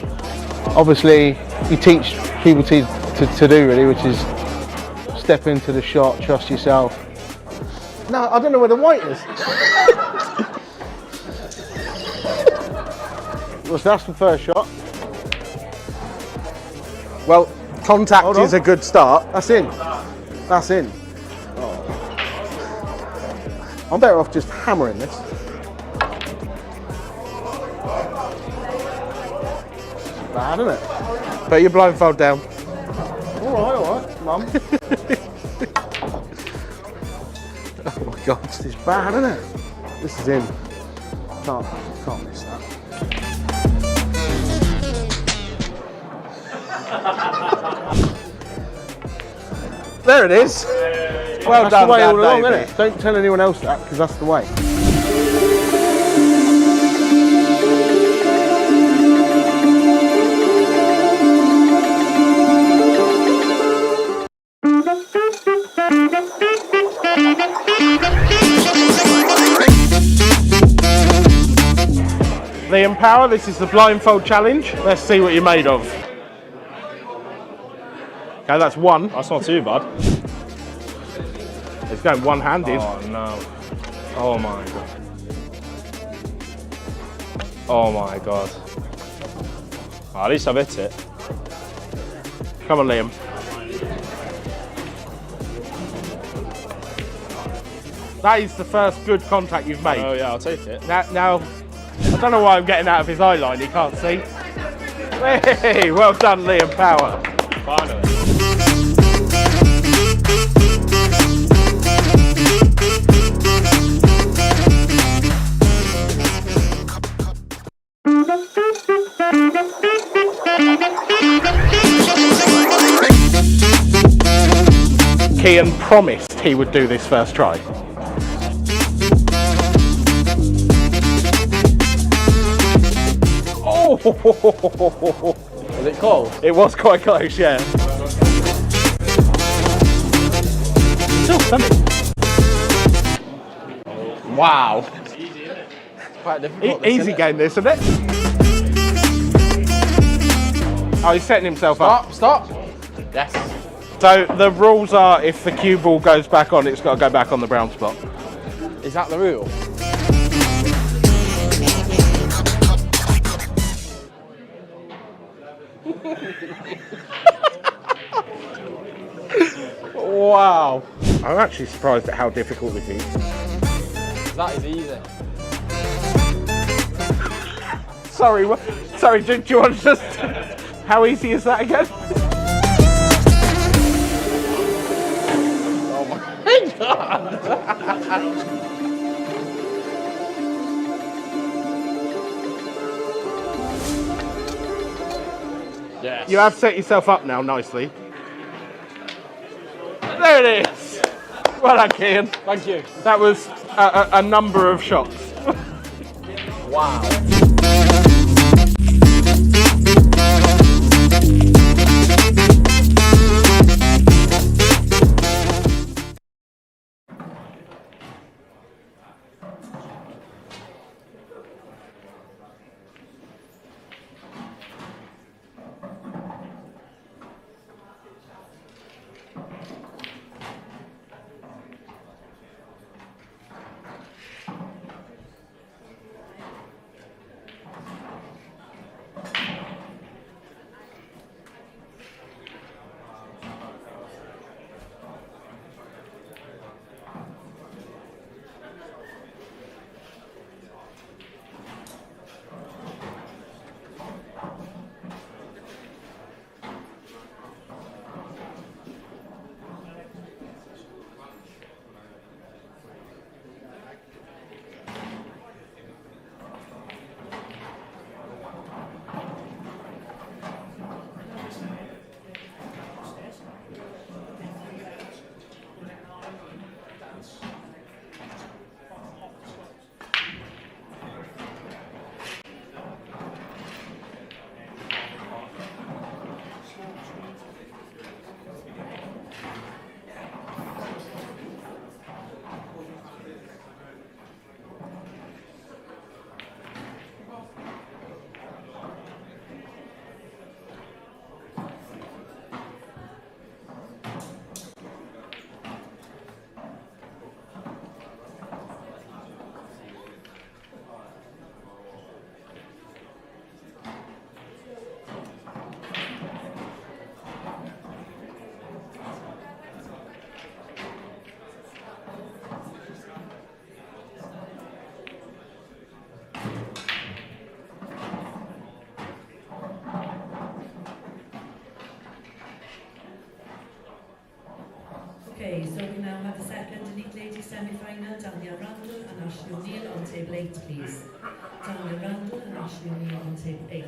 obviously, you teach people to do, really, which is step into the shot, trust yourself. No, I don't know where the white is. Well, so that's the first shot. Well, contact is a good start. That's in. That's in. Oh. I'm better off just hammering this. Bad, isn't it? Put your blindfold down. All right, Mum. Oh my God, this is bad, isn't it? This is in. Can't miss that. There it is. Well done, the way all along, isn't it? Don't tell anyone else that, because that's the way. Liam Power, this is the blindfold challenge. Let's see what you're made of. Okay, that's one. That's not too bad. It's going one-handed. Oh no. Oh my God. Oh my God. Oh, at least I've hit it. Come on, Liam. That is the first good contact you've made. Oh yeah, I'll take it. Now, I don't know why I'm getting out of his eye line, he can't see. Hey, well done, Liam Power. Finally. Kian promised he would do this first try. Oh! Was it close? It was quite close, yeah. Wow. Quite difficult. Easy game this, isn't it? Oh, he's setting himself up. Stop. Yes. So the rules are, if the cue ball goes back on, it's got to go back on the brown spot. Is that the rule? Wow. I'm actually surprised at how difficult this is. That is easy. Sorry, sorry, do you want to just... How easy is that again? Oh my God. Yes. You have set yourself up now nicely. There it is. Well done, Kian. Thank you. That was a number of shots. Wow. semi-final, Daniel Randall and Ashley O'Neill on table 8, please. Daniel Randall and Ashley O'Neill on table 8.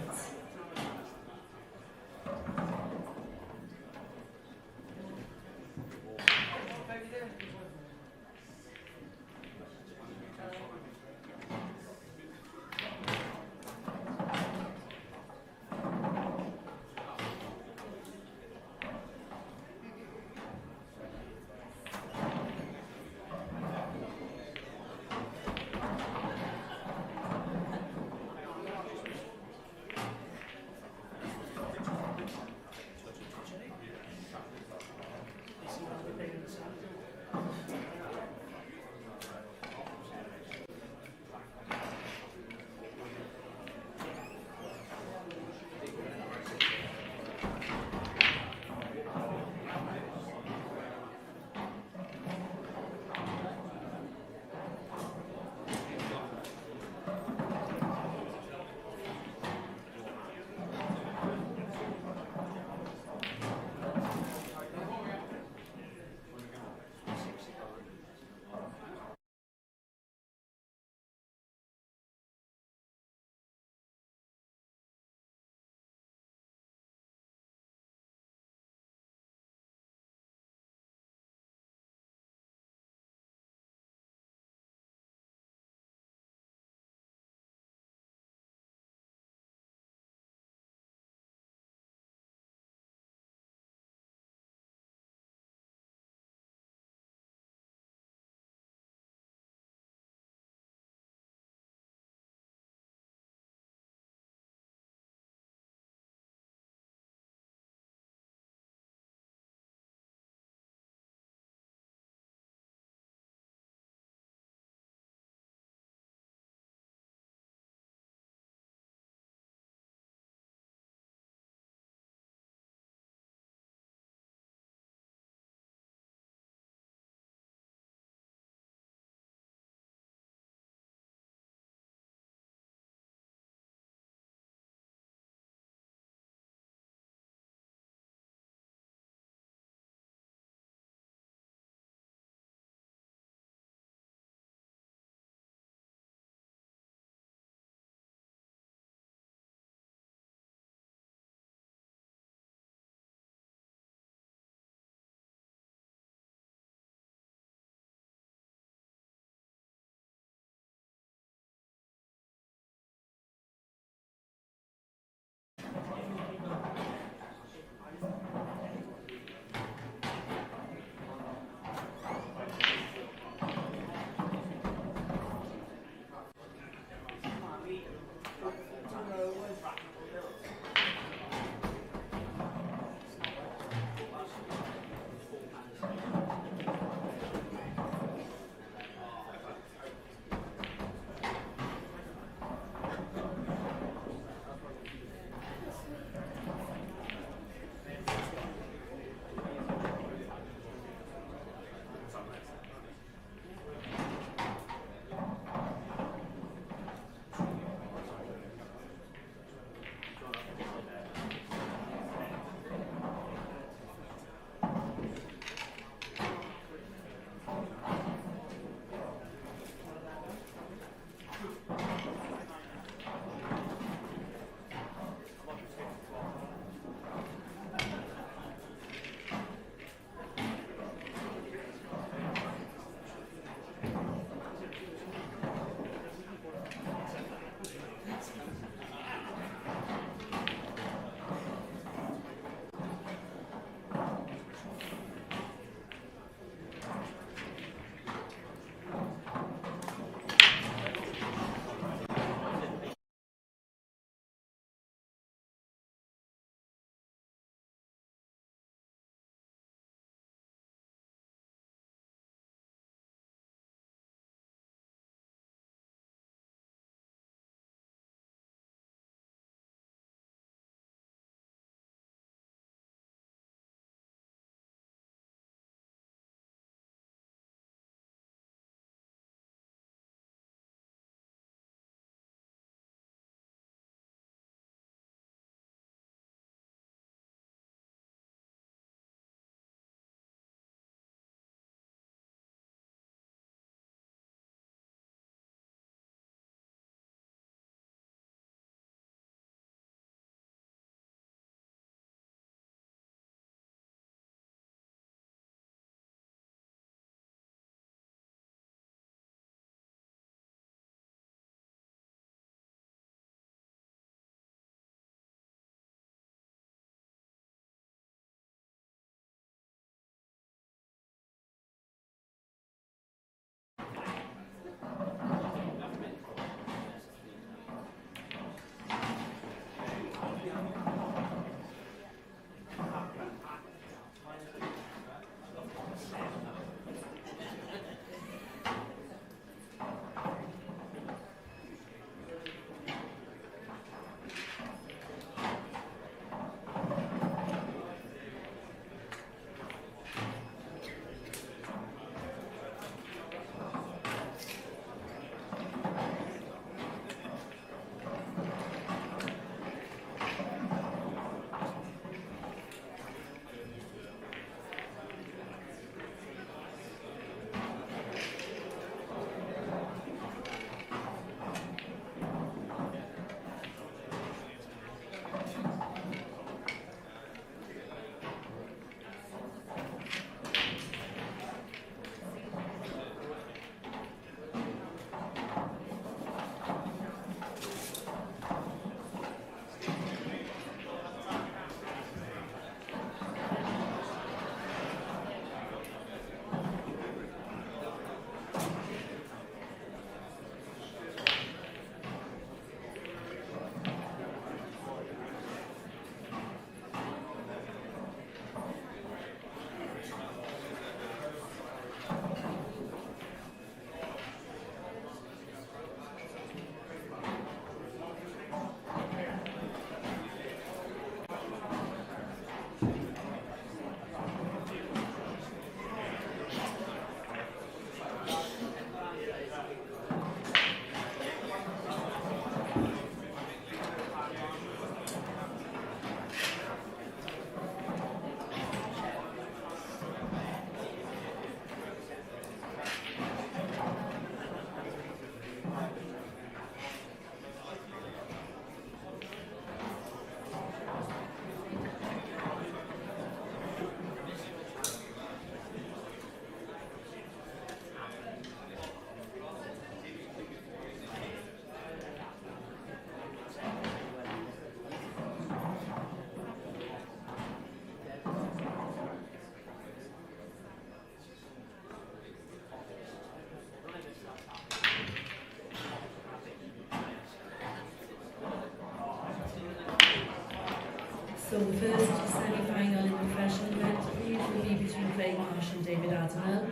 the first semi-final in the professional event, please, will be between Craig Marsh and David Adenell.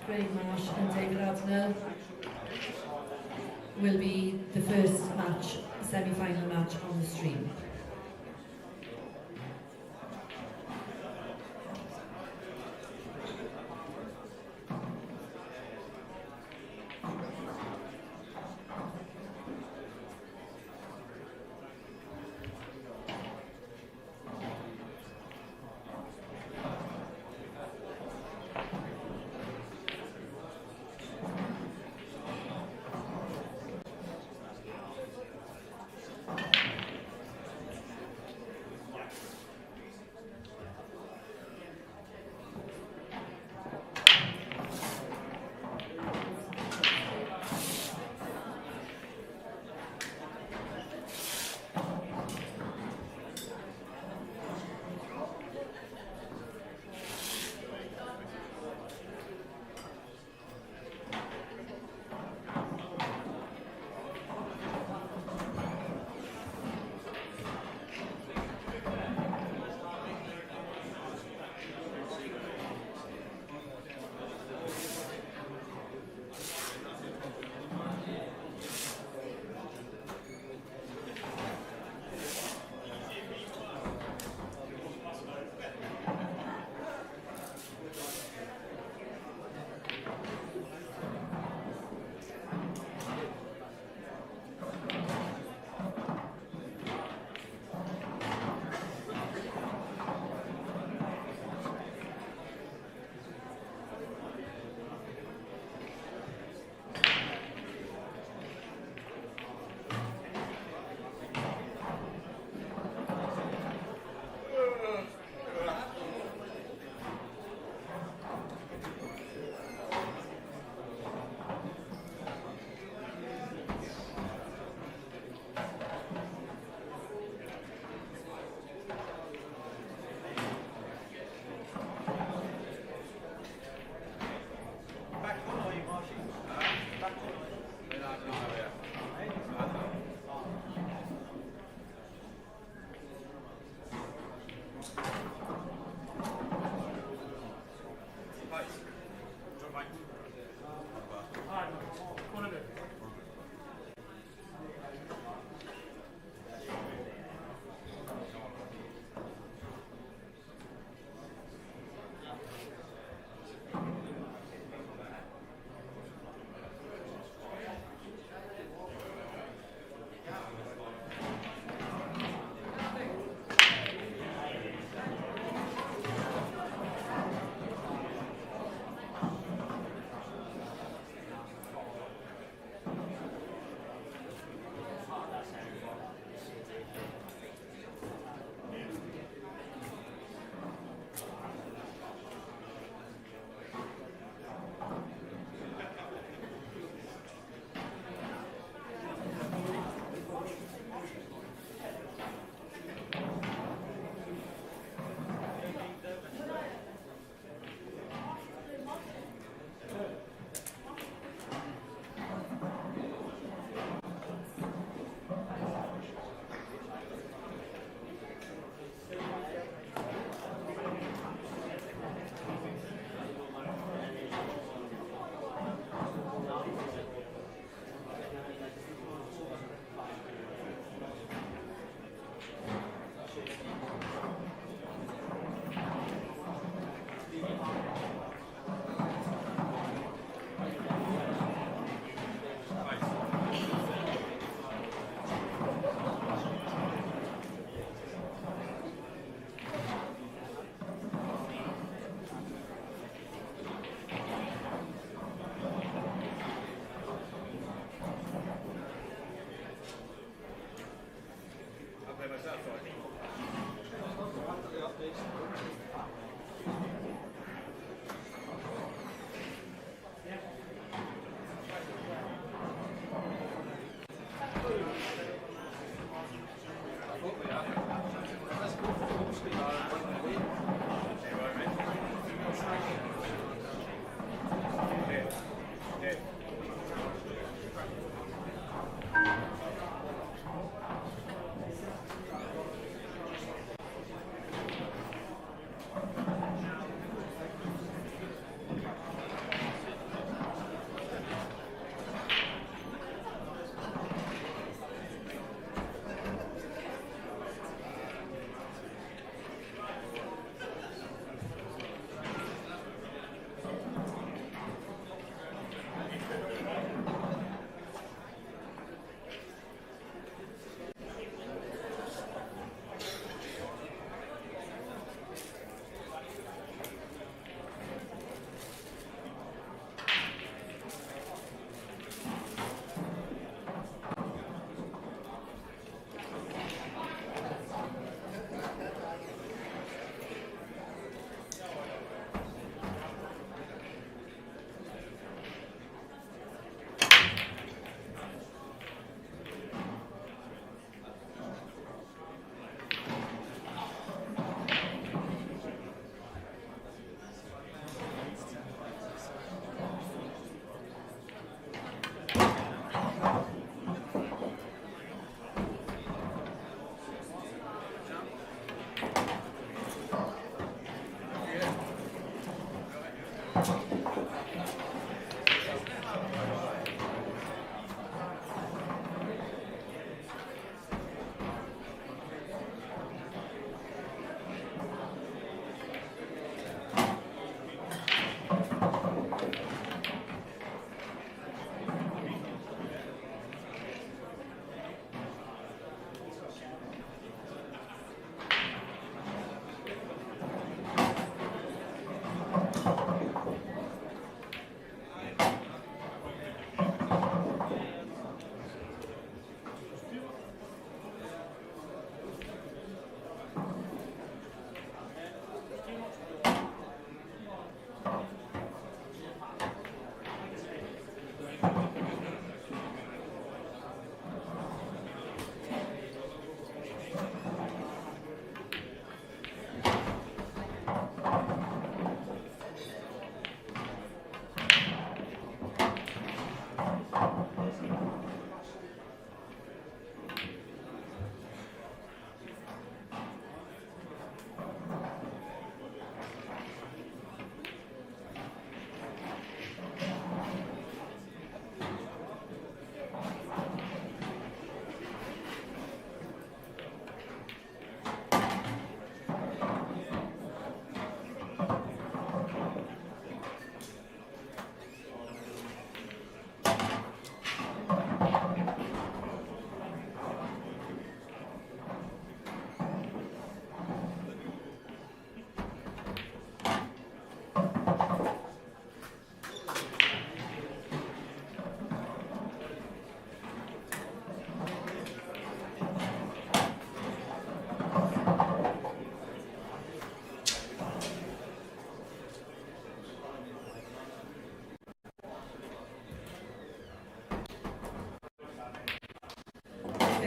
Craig Marsh and David Adenell will be the first match, semi-final match on the stream.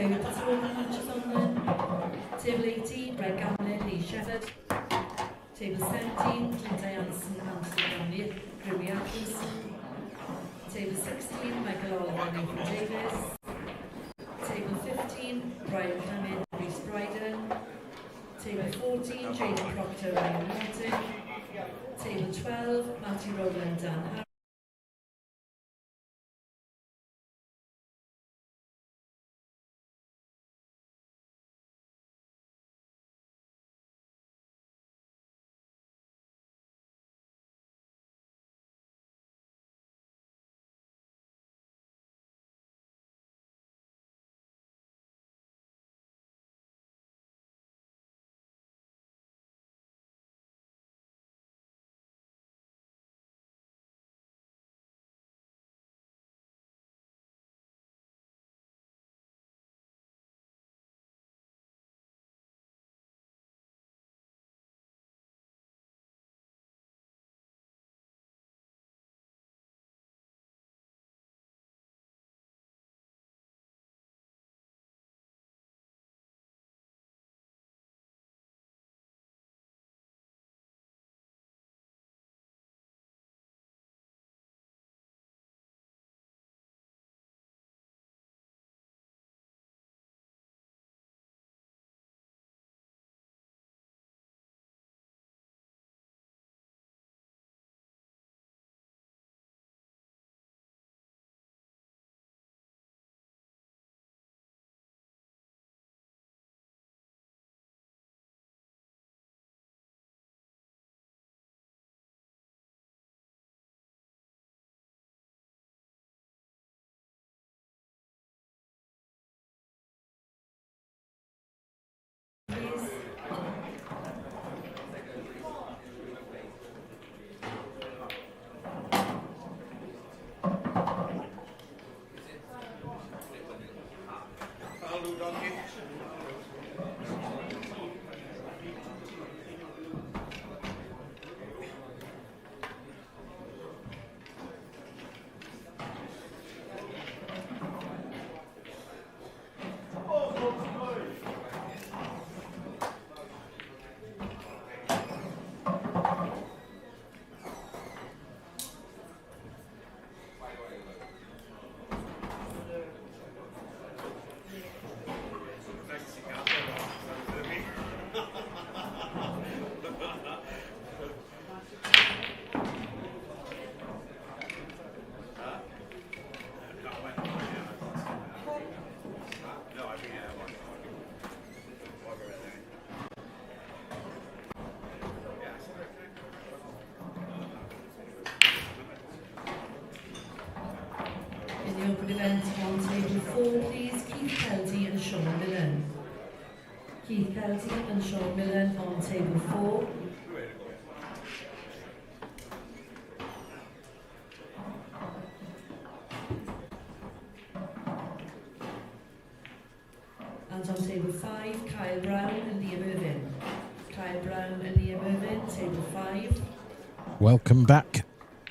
with the scoring matches on them. Table 18, Brett Gamlin, Lee Shepherd. Table 17, Clint Jansen, Anthony Grimmy Atkinson. Table 16, Michael Oliver, Nathan Davis. Table 15, Brian Clement, Reece Bryden. Table 14, Jaden Proctor, Ryan Martin. Table 12, Matthew Rowland, Dan Harris. Open event on table 4, please. Keith Kelty and Sean Millen. Keith Kelty and Sean Millen on table 4. And on table 5, Kyle Brown and Liam Irvin. Kyle Brown and Liam Irvin, table 5. Welcome back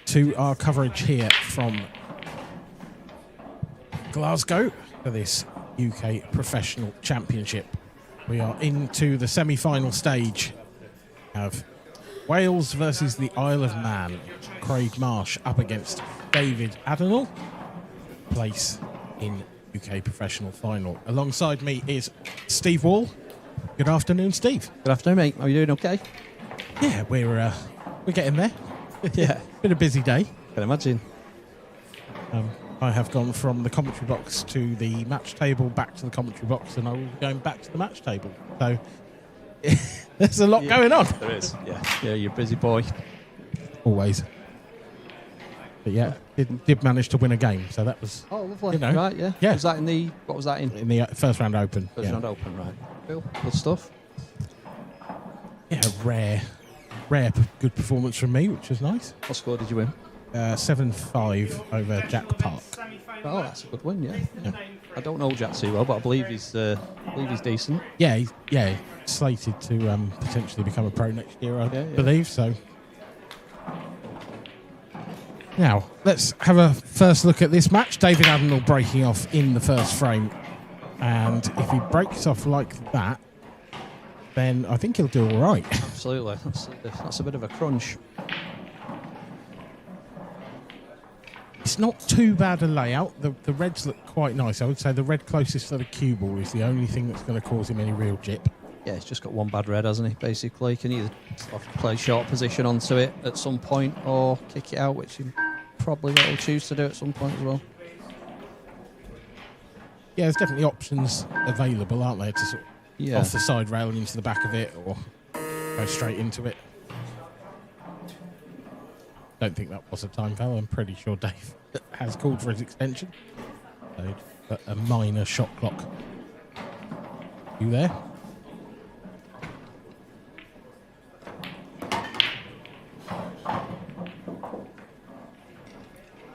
to our coverage here from Glasgow for this UK Professional Championship. We are into the semi-final stage of Wales versus the Isle of Man. Craig Marsh up against David Adenall. Place in UK Professional Final. Alongside me is Steve Wall. Good afternoon, Steve. Good afternoon, mate. How are you doing? Okay. Yeah, we're getting there. Yeah, been a busy day. Can imagine. I have gone from the commentary box to the match table, back to the commentary box, and I will be going back to the match table. So there's a lot going on. There is. Yeah, you're a busy boy. Always. But yeah, did manage to win a game, so that was. Oh, lovely. You know, right, yeah. Yeah. Was that in the? What was that in? In the first round open. First round open, right. Cool. Good stuff. Yeah, rare good performance from me, which was nice. What score did you win? 7-5 over Jack Park. Oh, that's a good win, yeah. I don't know Jack too well, but I believe he's decent. Yeah, he's slated to potentially become a pro next year, I believe. So now let's have a first look at this match. David Adenall breaking off in the first frame And if he breaks off like that, then I think he'll do all right. Absolutely. That's a bit of a crunch. It's not too bad a layout. The reds look quite nice. I would say the red closest to the cue ball is the only thing that's going to cause him any real jip. Yeah, he's just got one bad red, hasn't he, basically? He can either sort of play short position onto it at some point or kick it out, which he probably will choose to do at some point as well. Yeah, there's definitely options available, aren't there, to sort of off the side rail and into the back of it or go straight into it. Don't think that was a time foul. I'm pretty sure Dave has called for his extension. So, but a minor shot clock. You there?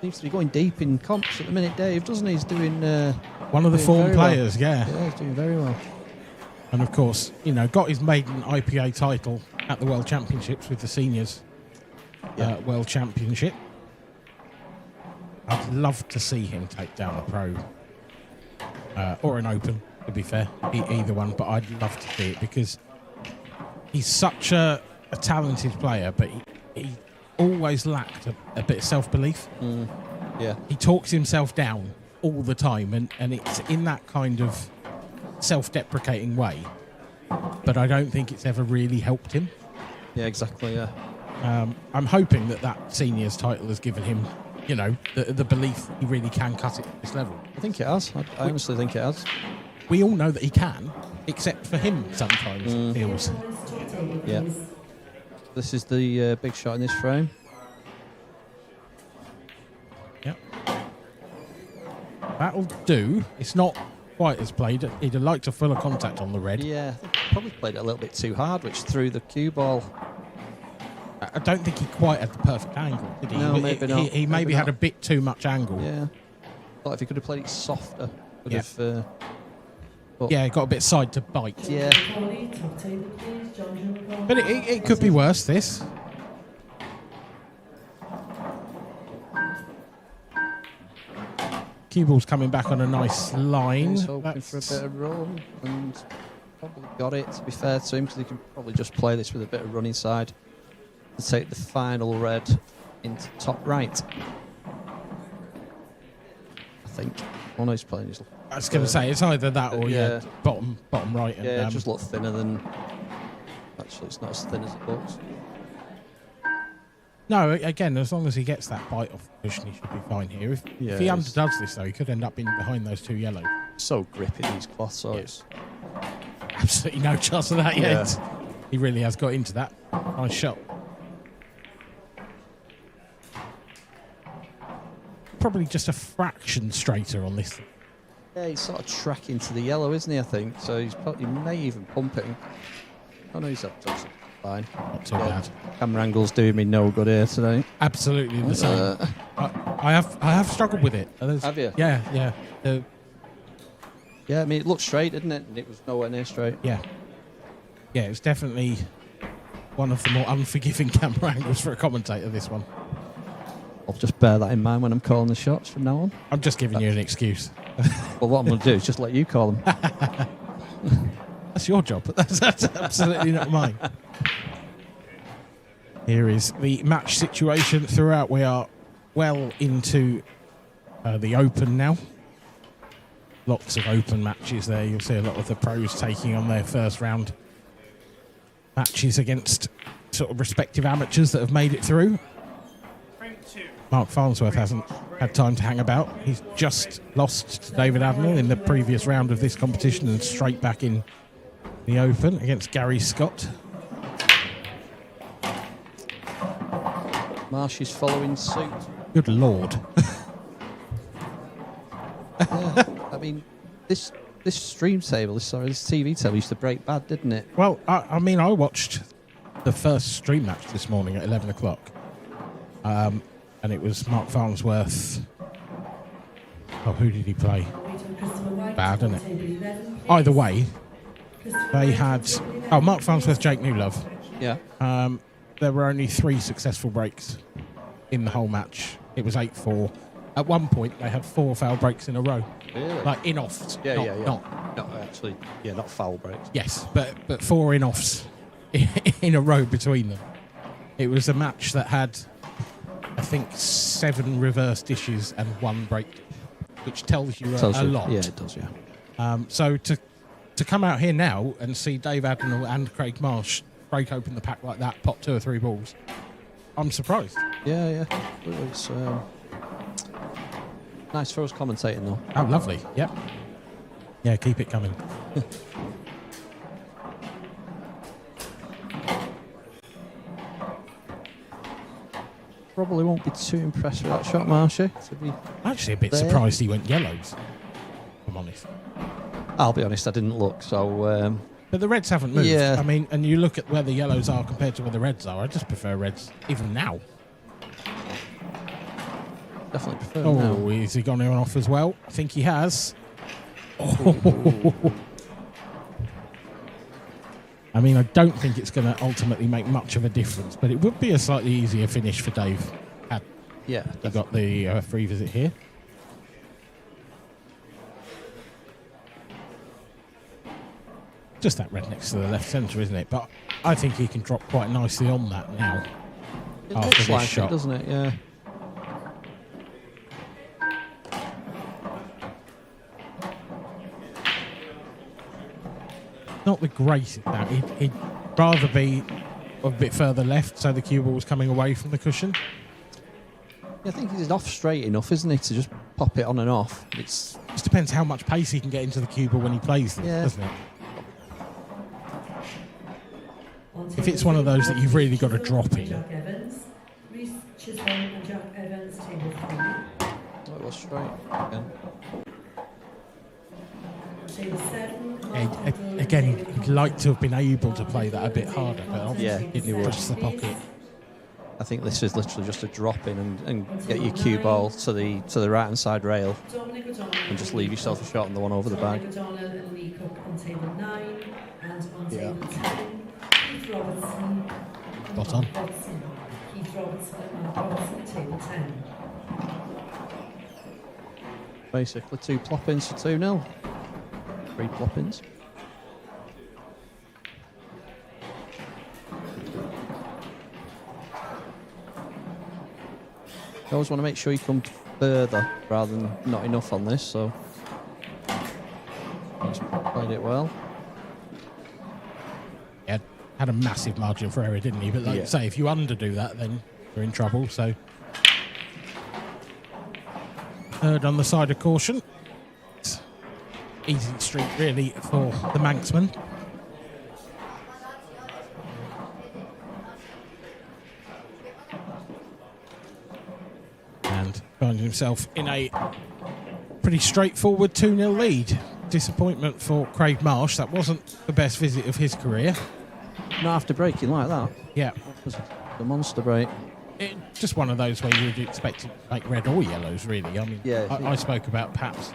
Seems to be going deep in comps at the minute, Dave, doesn't he? He's doing... one of the form players, yeah. Yeah, he's doing very well. And of course, you know, got his maiden IPA title at the World Championships with the seniors World Championship. I'd love to see him take down a pro or an open, to be fair, either one, but I'd love to see it because he's such a talented player, but he always lacked a bit of self-belief. Yeah. He talks himself down all the time, and it's in that kind of self-deprecating way, but I don't think it's ever really helped him. Yeah, exactly, yeah. I'm hoping that seniors title has given him, you know, the belief he really can cut it at this level. I think it has. I honestly think it has. We all know that he can, except for him sometimes, it feels. Yeah. This is the big shot in this frame. Yep. That'll do. It's not quite as played. He'd have liked a fuller contact on the red. Yeah, probably played it a little bit too hard, which threw the cue ball. I don't think he quite had the perfect angle, did he? No, maybe not. He maybe had a bit too much angle. Yeah. Thought if he could have played it softer, would Yeah. have... Yeah, got a bit side to bite. Yeah. But it could be worse, this. Cue ball's coming back on a nice line. He's hoping for a bit of run and probably got it, to be fair to him, because he can probably just play this with a bit of run inside to take the final red into top right. I think. Oh no, he's playing his... I was going to say, it's either that or bottom right. And, yeah, it just looks thinner than... Actually, it's not as thin as it looks. No, again, as long as he gets that bite off the cushion, he should be fine here. If he underdoes this, though, he could end up being behind those two yellow. So grippy, these cloths, so it's... Absolutely no chance of that yet. He really has got into that. Nice shot. Probably just a fraction straighter on this. Yeah, he's sort of tracking to the yellow, isn't he, I think? So he may even pump it. Oh no, he's absolutely fine. Not too bad. Camera angle's doing me no good here today. Absolutely the same. I have struggled with it. Have you? Yeah. Yeah, I mean, it looked straight, didn't it? And it was nowhere near straight. Yeah, it's definitely one of the more unforgiving camera angles for a commentator, this one. I'll just bear that in mind when I'm calling the shots from now on. I'm just giving you an excuse. Well, what I'm going to do is just let you call them. That's your job, but that's absolutely not mine. Here is the match situation throughout. We are well into the Open now. Lots of open matches there. You'll see a lot of the pros taking on their first round matches against sort of respective amateurs that have made it through. Mark Farnsworth hasn't had time to hang about. He's just lost to David Avenel in the previous round of this competition and straight back in the Open against Gary Scott. Marsh is following suit. Good Lord. Yeah, I mean, this stream table, this TV table used to break bad, didn't it? Well, I mean, I watched the first stream match this morning at 11 o'clock. And it was Mark Farnsworth. Oh, who did he play? Bad, isn't it? Either way, they had... Oh, Mark Farnsworth, Jake Newlove. Yeah. There were only 3 successful breaks in the whole match. It was 8-4. At one point, they had 4 foul breaks in a row. Really? Like in-offs. Yeah, not, yeah, yeah. Not, Actually, yeah, not foul breaks. yes, but 4 in-offs in a row between them. It was a match that had, I think, 7 reverse dishes and 1 break, which tells you a lot. Yeah, it does, yeah. So to come out here now and see Dave Adenall and Craig Marsh break open the pack like that, pop 2 or 3 balls, I'm surprised. Yeah. It was nice for us commentating, though. Oh, lovely. Yep. Yeah, keep it coming. Probably won't be too impressed with that shot, Marshy. Actually, a bit surprised he went yellows, if I'm honest. I'll be honest, I didn't look, so... But the reds haven't moved. Yeah. I mean, and you look at where the yellows are compared to where the reds are. I just prefer reds, even now. Definitely prefer Oh, now. has he gone on off as well? I think he has. Oh. I mean, I don't think it's going to ultimately make much of a difference, but it would be a slightly easier finish for Dave had he got the free visit here. Just that red next to the left centre, isn't it? But I think he can drop quite nicely on that now. It after looks this like shot. it, doesn't it? Yeah. Not the greatest now. He'd rather be a bit further left so the cue ball was coming away from the cushion. I think he's off straight enough, isn't he, to just pop it on and off. It just depends how much pace he can get into the cue ball when he plays them, doesn't it? If it's one of those that you've really got to drop in. Jack Evans, Reece Chisholm and Jack Evans, table 3. Oh, it was straight. Again. Table 7. Again, he'd like to have been able to play that a bit harder, but obviously Yeah, he didn't press the pocket. I think this is literally just a drop in and get your cue ball to the right hand side rail and just leave yourself a shot on the one over the bag. O'Donnell and Lee Cook on table 9 and on Yeah. table 10. Keith Robertson. Spot on. Keith Robertson and Mark Robertson, table 10. Basically 2 plop-ins for 2-0. 3 plop-ins. You always want to make sure you come further rather than not enough on this, so he's played it well. Yeah, had a massive margin for error, didn't he? But like you say, if you underdo that, then you're in trouble. So, third on the side of caution. It's easy street, really, for the Manxman. And finds himself in a pretty straightforward 2-0 lead. Disappointment for Craig Marsh. That wasn't the best visit of his career. Not after breaking like that. Yeah. It was a monster break. Just one of those where you would expect to make red or yellows, really. I mean, I spoke about perhaps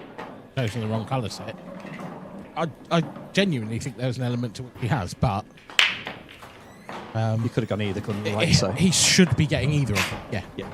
choosing the wrong colour set. I genuinely think there's an element to what he has, but... you could have gone either, couldn't you? Like you say. He should be getting either of them, yeah.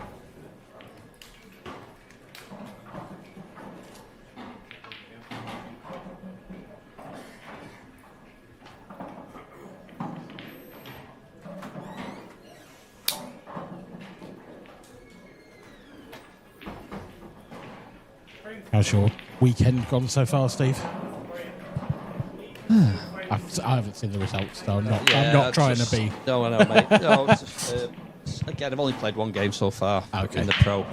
How's your weekend gone so far, Steve? I haven't seen the results, so I'm not trying to be. No, I know, mate. No, again, I've only played one game so far in the pro.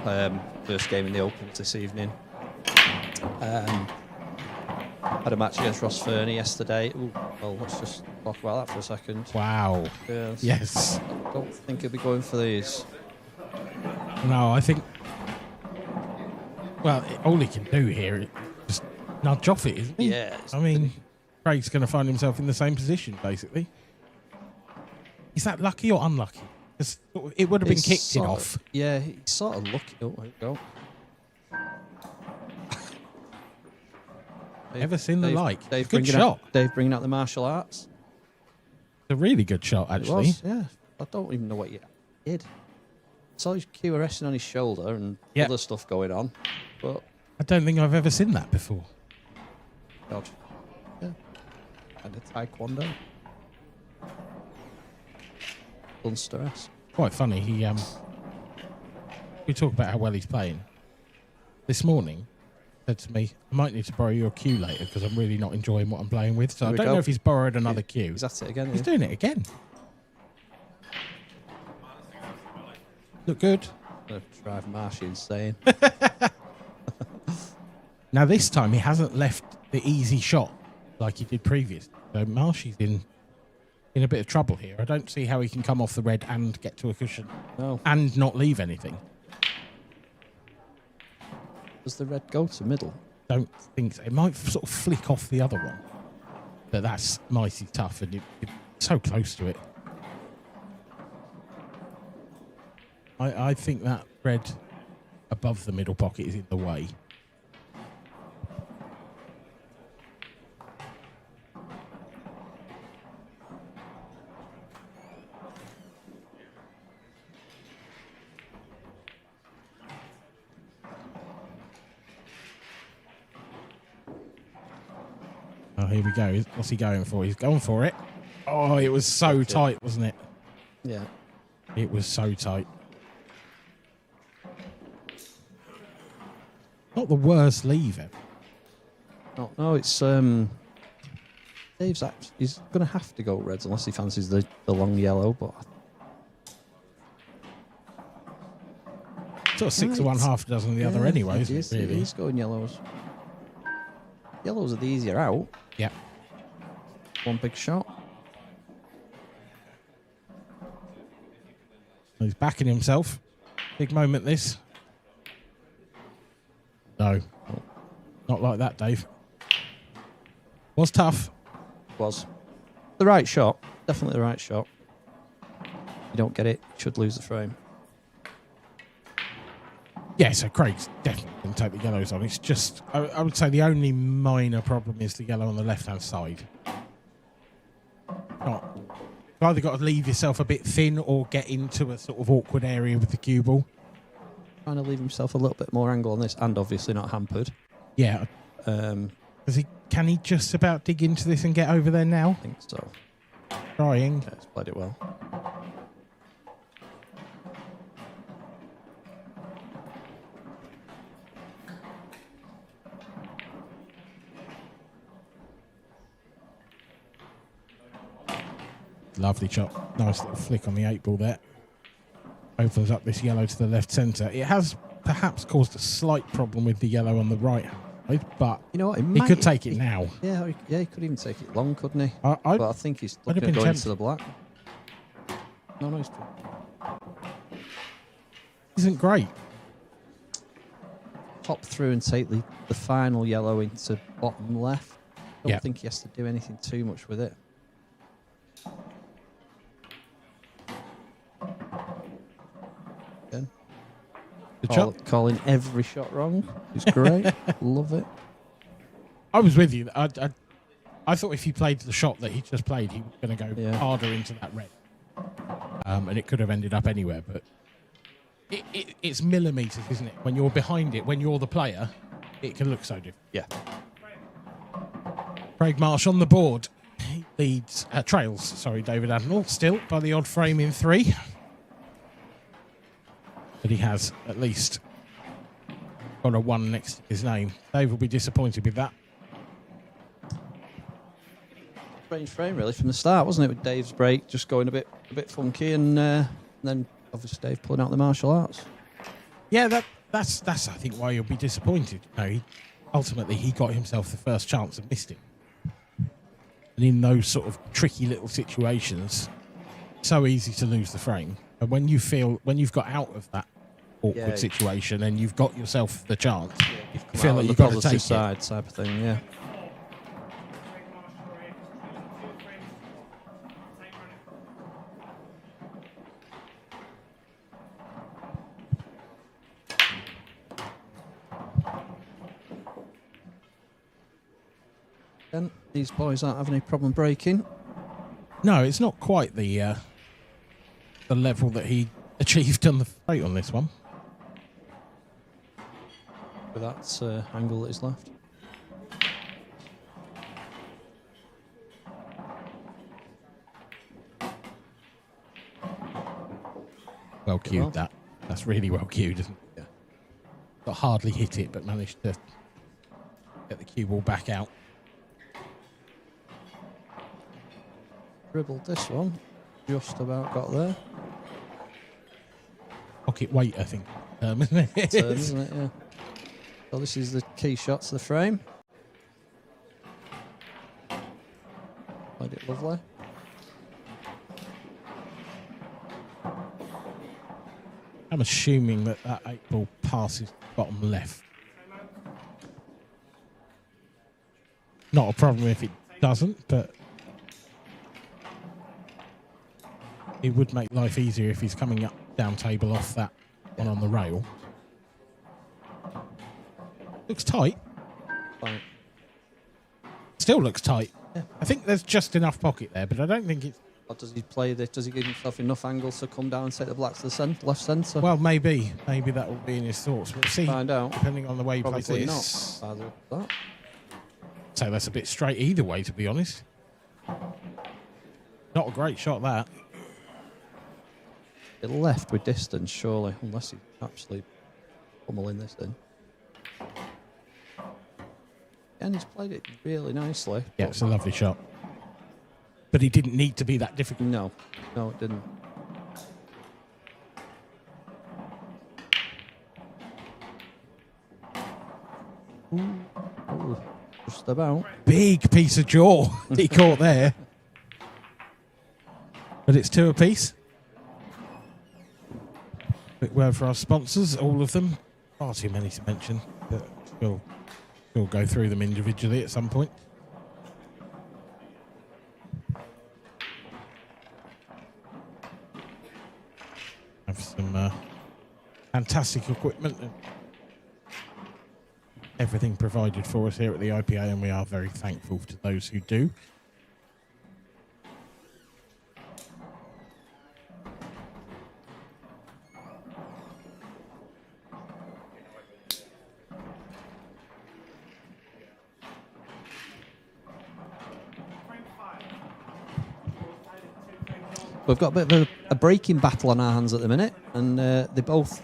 First game in the Opens this evening. Had a match against Ross Fernie yesterday. Ooh, well, let's just talk about that for a second. Wow. Yes. I don't think he'll be going for these. No, I think... Well, all he can do here is just nudge off it, isn't he? Yeah. I mean, Craig's going to find himself in the same position, basically. Is that lucky or unlucky? Because it would have been kicked off. Yeah, he's sort of lucky. Oh, there we go. Ever seen the like? Dave Good shot. Dave bringing out the martial arts. It's a really good shot, actually. It was, yeah. I don't even know what you did. saw his cue resting on his shoulder and other stuff going on, but I don't think I've ever seen that before. God, yeah, and a taekwondo, unstress. Quite funny. We talk about how well he's playing. This morning, said to me, "I might need to borrow your cue later because I'm really not enjoying what I'm playing with." So I don't know if he's borrowed another cue. He's at it again. He's doing it again. Look good. Gonna drive Marshy insane. Now this time he hasn't left the easy shot like he did previous. So Marshy's in a bit of trouble here. I don't see how he can come off the red and get to a cushion and not leave anything. Does the red go to middle? Don't think so. It might sort of flick off the other one. But that's mighty tough and you're so close to it. I think that red above the middle pocket is in the way. Oh, here we go. What's he going for? He's going for it. Oh, it was so tight, wasn't it? Yeah. It was so tight. Not the worst leave ever. No, it's Dave's he's going to have to go reds unless he fancies the long yellow, but sort of 6 of one, half a dozen of the other anyway, isn't it, really? He's going yellows. Yellows are the easier out. Yeah. One big shot. He's backing himself. Big moment, this. No. Not like that, Dave. Was tough. Was. The right shot. Definitely the right shot. You don't get it, you should lose the frame. Yeah, so Craig's definitely going to take the yellows on. It's just, I would say the only minor problem is the yellow on the left-hand side. You've either got to leave yourself a bit thin or get into a sort of awkward area with the cue ball. Trying to leave himself a little bit more angle on this and obviously not hampered. Yeah. Can he just about dig into this and get over there now? I think so. Trying. Yeah, he's played it well. Lovely shot. Nice little flick on the 8 ball there. Opens up this yellow to the left centre. It has perhaps caused a slight problem with the yellow on the right hand, but you know what? He could take it now. Yeah, he could even take it long, couldn't he? But I think he's looking at going to the black. No, he's isn't great. Pop through and take the final yellow into bottom left. I don't think he has to do anything too much with it. Calling every shot wrong. It's great. Love it. I was with you. I thought if he played the shot that he just played, he was going to go harder into that red. And it could have ended up anywhere, but it's millimetres, isn't it? When you're behind it, when you're the player, it can look so different. Yeah. Craig Marsh on the board. He leads, trails, David Admiral, still by the odd frame in 3. But he has at least got a 1 next to his name. Dave will be disappointed with that. Strange frame really from the start, wasn't it? With Dave's break just going a bit funky, and then obviously Dave pulling out the martial arts. Yeah, that's I think why you'll be disappointed. Ultimately he got himself the first chance and missed it. And in those sort of tricky little situations, so easy to lose the frame. And when you've got out of that awkward situation and you've got yourself the chance, you feel like you've got to take side type of thing, yeah. And these boys aren't having any problem breaking. No, it's not quite the level that he achieved on the freight on this one. With that angle that is left. Well cued, that. That's really well cued, isn't it? Yeah. Got hardly hit it, but managed to get the cue ball back out. Dribbled this one. Just about got there. Pocket weight, I think. Isn't it? Isn't it? Yeah. So this is the key shot to the frame. Played it lovely. I'm assuming that 8-ball passes bottom left. Not a problem if it doesn't, but it would make life easier if he's coming up down table off that one on the rail. Looks tight. Fine. Still looks tight. Yeah. I think there's just enough pocket there, but I don't think it's... Or does he play this? Does he give himself enough angles to come down and take the black to the left centre? Well, maybe. Maybe that will be in his thoughts. We'll see. Find out. Depending on the way he plays Probably this. not. Either that. So that's a bit straight either way, to be honest. Not a great shot, that. It left with distance, surely, unless he's absolutely pummeling this in. And he's played it really nicely. Yeah, it's a lovely shot. But he didn't need to be that difficult. No, it didn't. Ooh, just about. Big piece of jaw he caught there. But it's 2 apiece. Quick word for our sponsors, all of them. Far too many to mention, but we'll go through them individually at some point. Have some fantastic equipment and everything provided for us here at the IPA, and we are very thankful to those who do. We've got a bit of a breaking battle on our hands at the minute, and they're both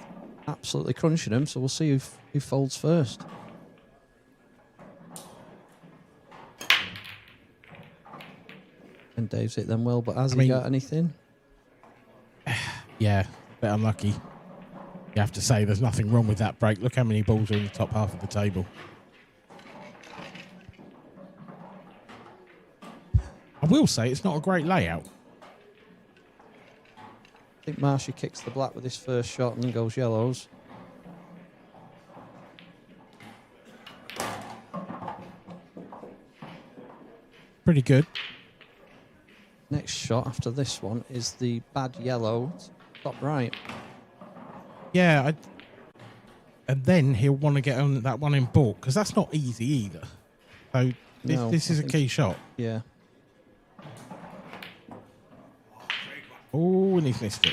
absolutely crunching them, so we'll see who folds first. And Dave's hit them well, but has he got anything? Yeah, a bit unlucky. You have to say there's nothing wrong with that break. Look how many balls are in the top half of the table. I will say it's not a great layout. I think Marshy kicks the black with his first shot and then goes yellows. Pretty good. Next shot after this one is the bad yellow, top right. Yeah, and then he'll want to get on that one in balk, because that's not easy either. So this is a key shot. Yeah. Oh, and he's missed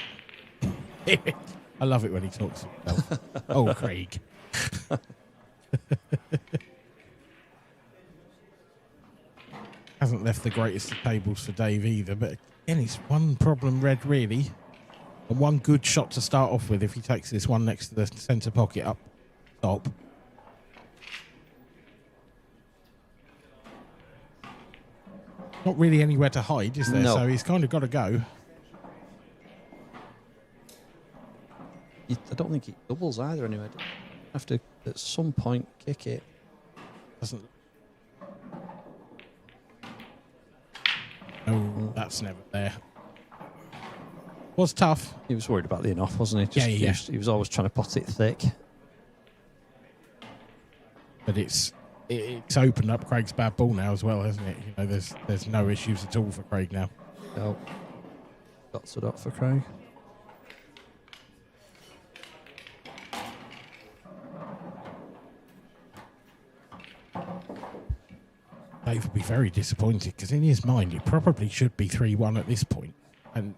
it. I love it when he talks to himself. Oh, Craig. Hasn't left the greatest of tables for Dave either, but again, it's one problem red really, and one good shot to start off with if he takes this one next to the centre pocket up top. Not really anywhere to hide, is there? No. So he's kind of got to go. I don't think it doubles either anyway. Have to, at some point, kick it. Doesn't. No, that's never there. Was tough. He was worried about the in-off, wasn't he? Yeah. He was always trying to pot it thick. But it's opened up Craig's bad ball now as well, hasn't it? You know, there's no issues at all for Craig now. No. Got it up for Craig. Dave would be very disappointed because in his mind it probably should be 3-1 at this point. And,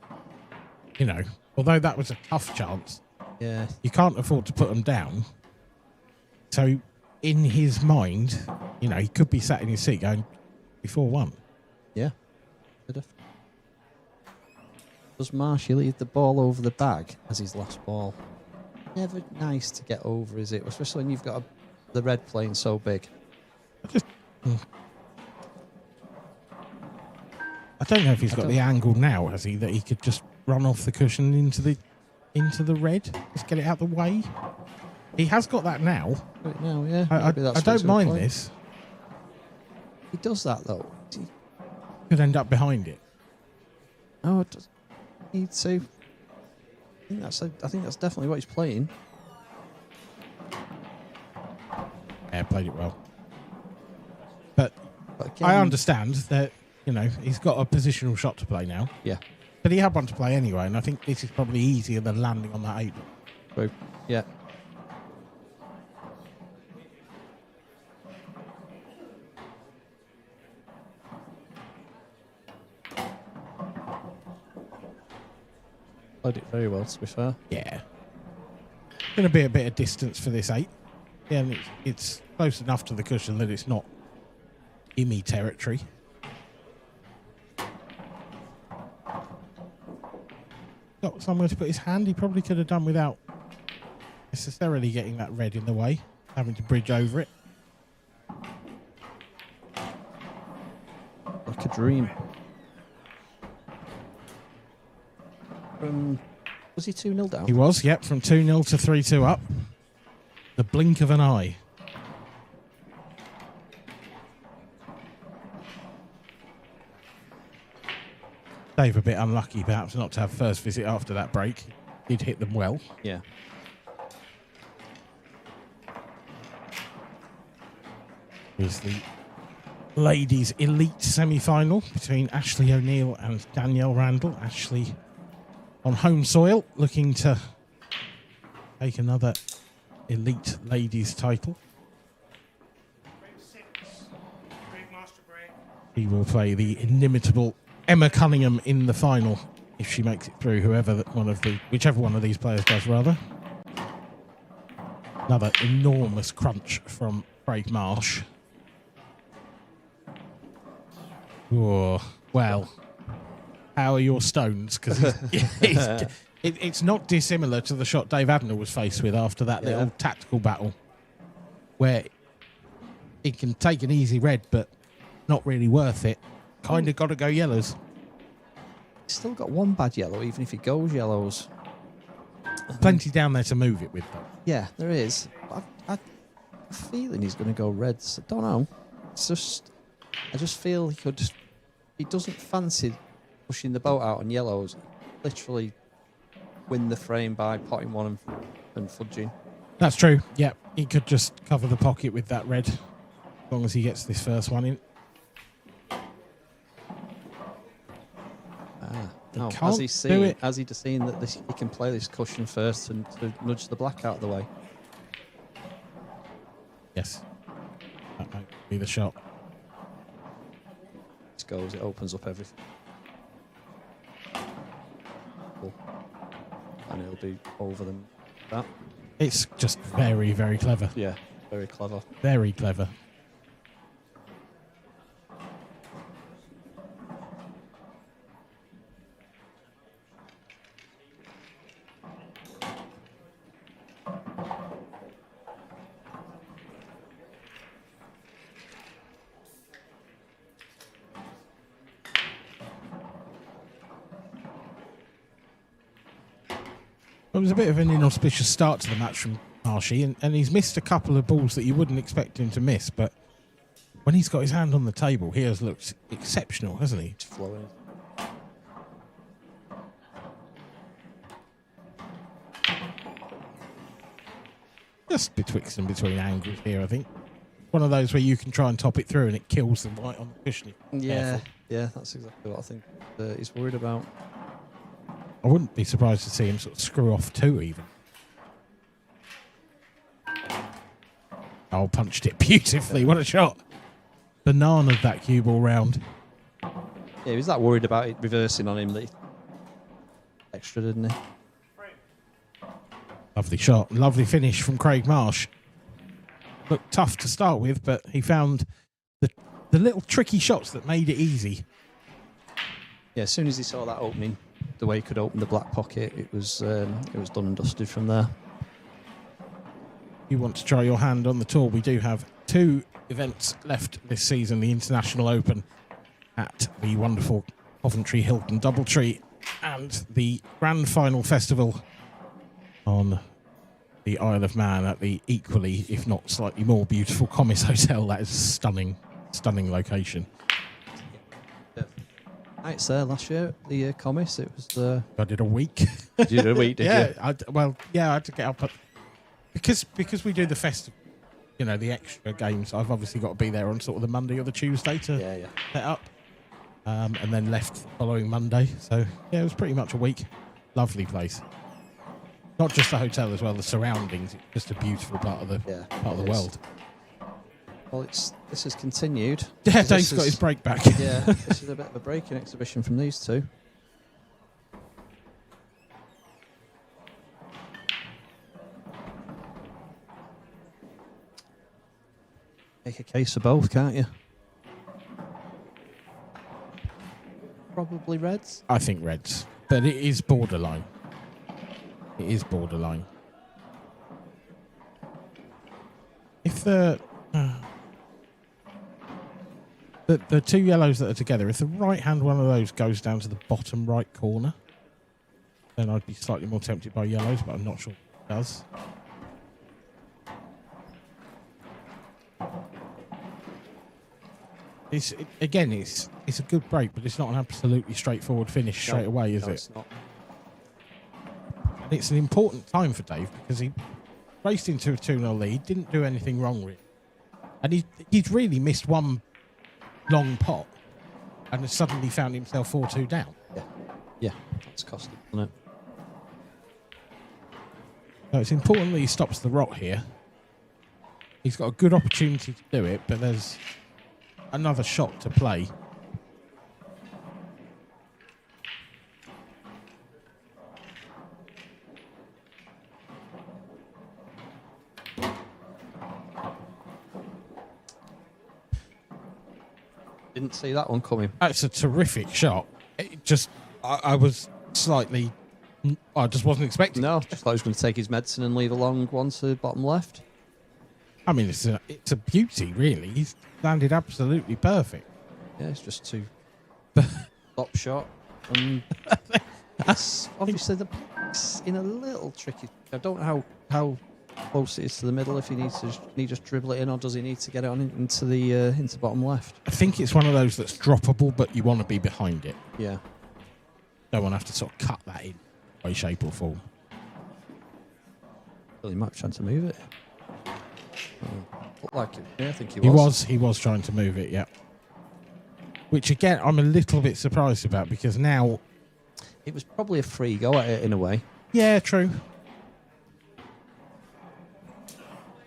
you know, although that was a tough chance, Yeah. you can't afford to put them down. So, in his mind, you know, he could be sat in his seat going, before 1. Yeah. Does Marshy leave the ball over the bag as his last ball? Never nice to get over, is it? Especially when you've got the red playing so big. I don't know if he's got the angle now, has he, that he could just run off the cushion into the red, just get it out the way. He has got that now. Right now, yeah. I don't mind this. He does that though. Could end up behind it. No, it doesn't need to. I think that's definitely what he's playing. Yeah, played it well. But again, I understand that, you know, he's got a positional shot to play now. Yeah. But he had one to play anyway, and I think this is probably easier than landing on that 8. True. Yeah. Played it very well, to be fair. Yeah. Going to be a bit of distance for this 8. Yeah, and it's close enough to the cushion that it's not gimme territory. Got somewhere to put his hand. He probably could have done without necessarily getting that red in the way, having to bridge over it. Like a dream. Was he 2-0 down? He was, yep, from 2-0 to 3-2 up. The blink of an eye. Dave a bit unlucky, perhaps, not to have first visit after that break. Did hit them well. Yeah. Here's the ladies' elite semi-final between Ashley O'Neill and Danielle Randall. Ashley on home soil, looking to take another elite ladies title. He will play the inimitable Emma Cunningham in the final if she makes it through. Whichever one of these players does, rather. Another enormous crunch from Craig Marsh. Oh, well. How are your stones? Because it's not dissimilar to the shot Dave Abner was faced with after that little tactical battle, where he can take an easy red, but not really worth it. Kind of got to go yellows. He's still got one bad yellow, even if he goes yellows. Plenty down there to move it with, though. Yeah, there is. But I'm feeling he's going to go reds. I don't know. I just feel he doesn't fancy pushing the boat out on yellows. Literally win the frame by potting one and fudging. That's true. Yeah, he could just cover the pocket with that red, as long as he gets this first one in. No, has he seen that he can play this cushion first and to nudge the black out of the way? Yes. That might be the shot. This goes, it opens up everything. Cool. And it'll be over them. That. It's just very, very clever. Yeah, very clever. Very clever. It was a bit of an inauspicious start to the match from Marshy, and he's missed a couple of balls that you wouldn't expect him to miss, but when he's got his hand on the table, he has looked exceptional, hasn't he? It's flowing. Just betwixt and between angles here, I think. One of those where you can try and top it through and it kills them right on the cushion. Yeah, that's exactly what I think he's worried about. I wouldn't be surprised to see him sort of screw off 2 even. Oh, punched it beautifully. What a shot. Banana that cue ball round. Yeah, he was that worried about it reversing on him that he extra, didn't he? Lovely shot. Lovely finish from Craig Marsh. Looked tough to start with, but he found the little tricky shots that made it easy. Yeah, as soon as he saw that opening, the way he could open the black pocket, it was done and dusted from there. You want to try your hand on the tour, we do have 2 events left this season, the International Open at the wonderful Coventry Hilton Doubletree and the Grand Final Festival on the Isle of Man at the equally, if not slightly more beautiful Comis Hotel. That is a stunning location. Nights there last year, the Comis, it was... I did a week. You did a week, did you? I had to get up at... Because we do the festival, you know, the extra games, I've obviously got to be there on sort of the Monday or the Tuesday to set up. And then left the following Monday. So, yeah, it was pretty much a week. Lovely place. Not just the hotel as well, the surroundings. It's just a beautiful part of the world. Well, this has continued. Yeah, Dave's got his break back. Yeah, this is a bit of a breaking exhibition from these two. Make a case of both, can't you? Probably Reds. I think Reds, but it is borderline. It is borderline. If the 2 yellows that are together, if the right hand one of those goes down to the bottom right corner, then I'd be slightly more tempted by yellows, but I'm not sure it does. It's a good break, but it's not an absolutely straightforward finish straight away, is it? It's not. And it's an important time for Dave because he raced into a 2-0 lead, didn't do anything wrong really, and he'd really missed one long pot, and has suddenly found himself 4-2 down. Yeah, that's costly, isn't it? So it's important that he stops the rot here. He's got a good opportunity to do it, but there's another shot to play. Didn't see that one coming. That's a terrific shot. It just, I was slightly, I just wasn't expecting. No, just thought he was going to take his medicine and leave a long one to bottom left. I mean, it's a beauty, really. He's landed absolutely perfect. Yeah, it's just too top shot. And it's obviously the black's in a little tricky. I don't know how close it is to the middle. If he needs to, he just dribble it in, or does he need to get it on into the into bottom left? I think it's one of those that's droppable, but you want to be behind it. Yeah. Don't want to have to sort of cut that in way, shape, or form. Well, he might be trying to move it. Looked like it. Yeah, I think he was. He was trying to move it, yeah. Which, again, I'm a little bit surprised about, because now... It was probably a free go at it, in a way. Yeah, true.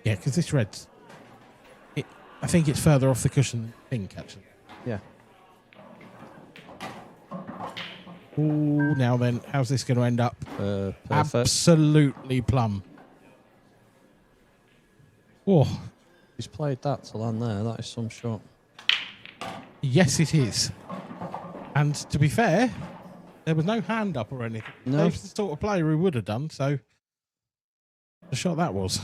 Yeah, because this red's... I think it's further off the cushion than you think, actually. Yeah. Ooh, now then, how's this going to end up? Perfect. Absolutely plumb. Oh. He's played that to land there. That is some shot. Yes, it is. And to be fair, there was no hand up or anything. No. Dave's the sort of player who would have done, so the shot that was.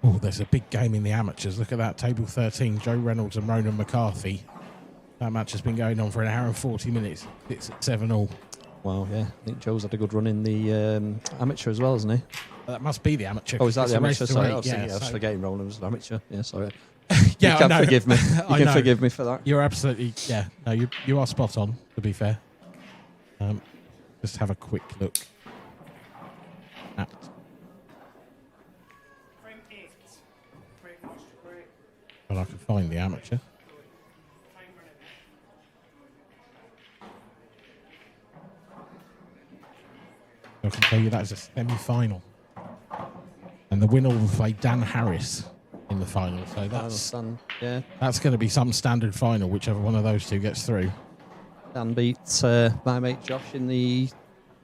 Oh, there's a big game in the amateurs. Look at that, table 13, Joe Reynolds and Ronan McCarthy. That match has been going on for an hour and 40 minutes. It's at 7-all. Wow, yeah. I think Joe's had a good run in the amateur as well, hasn't he? That must be the amateur. Oh, is that it's the amateur? Sorry, I was forgetting Ronan was an amateur. Yeah, sorry. Yeah, you can forgive me. You can forgive me for that. You're absolutely, yeah. No, you are spot on, to be fair. Just have a quick look at... Well, I can find the amateur. I can tell you that is a semi-final. And the winner will play Dan Harris in the final. So that's going to be some standard final, whichever one of those two gets through. Dan beat my mate Josh in the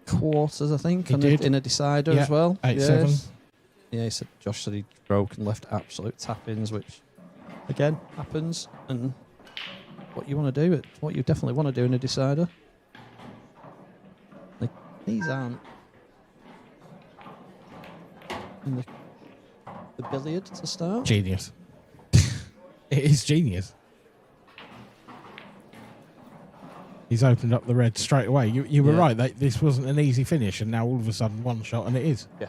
quarters, I think, He and did. in a decider Yeah, as well. 8-7. Yes. Yeah, Josh said he broke and left absolute tap-ins, which again happens. And what you want to do, it's what you definitely want to do in a decider. Like, these aren't in the billiard to start. Genius. It is genius. He's opened up the red straight away. You were right. This wasn't an easy finish, and now all of a sudden one shot, and it is. Yeah.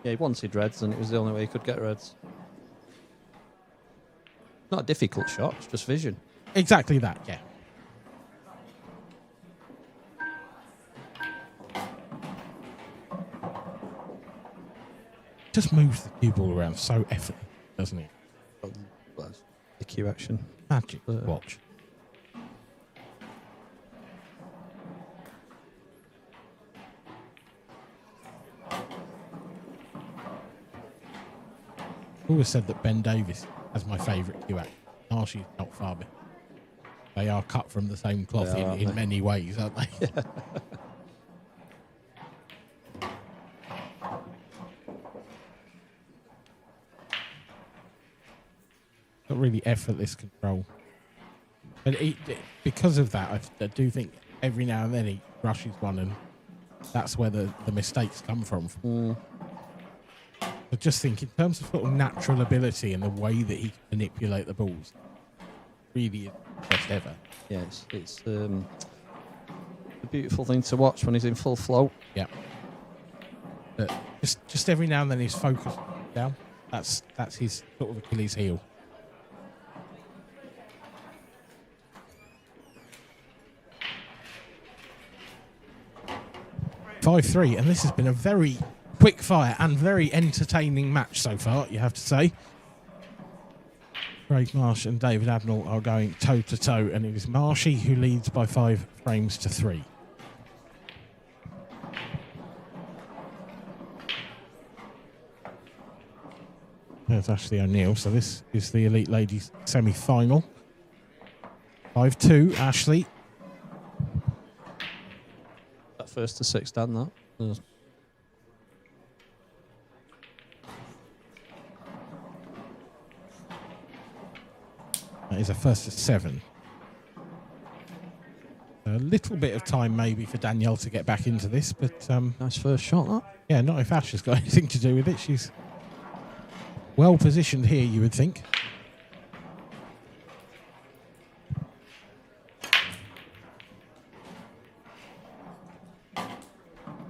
Yeah, he wanted reds, and it was the only way he could get reds. Not a difficult shot, it's just vision. Exactly that, yeah. Just moves the cue ball around so effortlessly, doesn't he? The cue action. Magic. Watch. Always said that Ben Davis has my favourite cue act. Marshy's not far behind. They are cut from the same cloth in many ways, aren't they? Yeah. Got really effortless control. But because of that, I do think every now and then he rushes one, and that's where the mistakes come from. I just think in terms of sort of natural ability and the way that he can manipulate the balls, really is the best ever. Yeah, it's a beautiful thing to watch when he's in full flow. Yeah. But just every now and then he's focused down. That's his sort of Achilles heel. (5-3), and this has been a very quick fire and very entertaining match so far, you have to say. Craig Marsh and David Adnall are going toe to toe, and it is Marshy who leads by 5 frames to 3. There's Ashley O'Neill. So this is the Elite Ladies semi-final. 5-2, Ashley. That first to 6, Dan, that. That is a first to 7. A little bit of time maybe for Danielle to get back into this, but nice first shot, that. Yeah, not if Ash has got anything to do with it. She's well positioned here, you would think.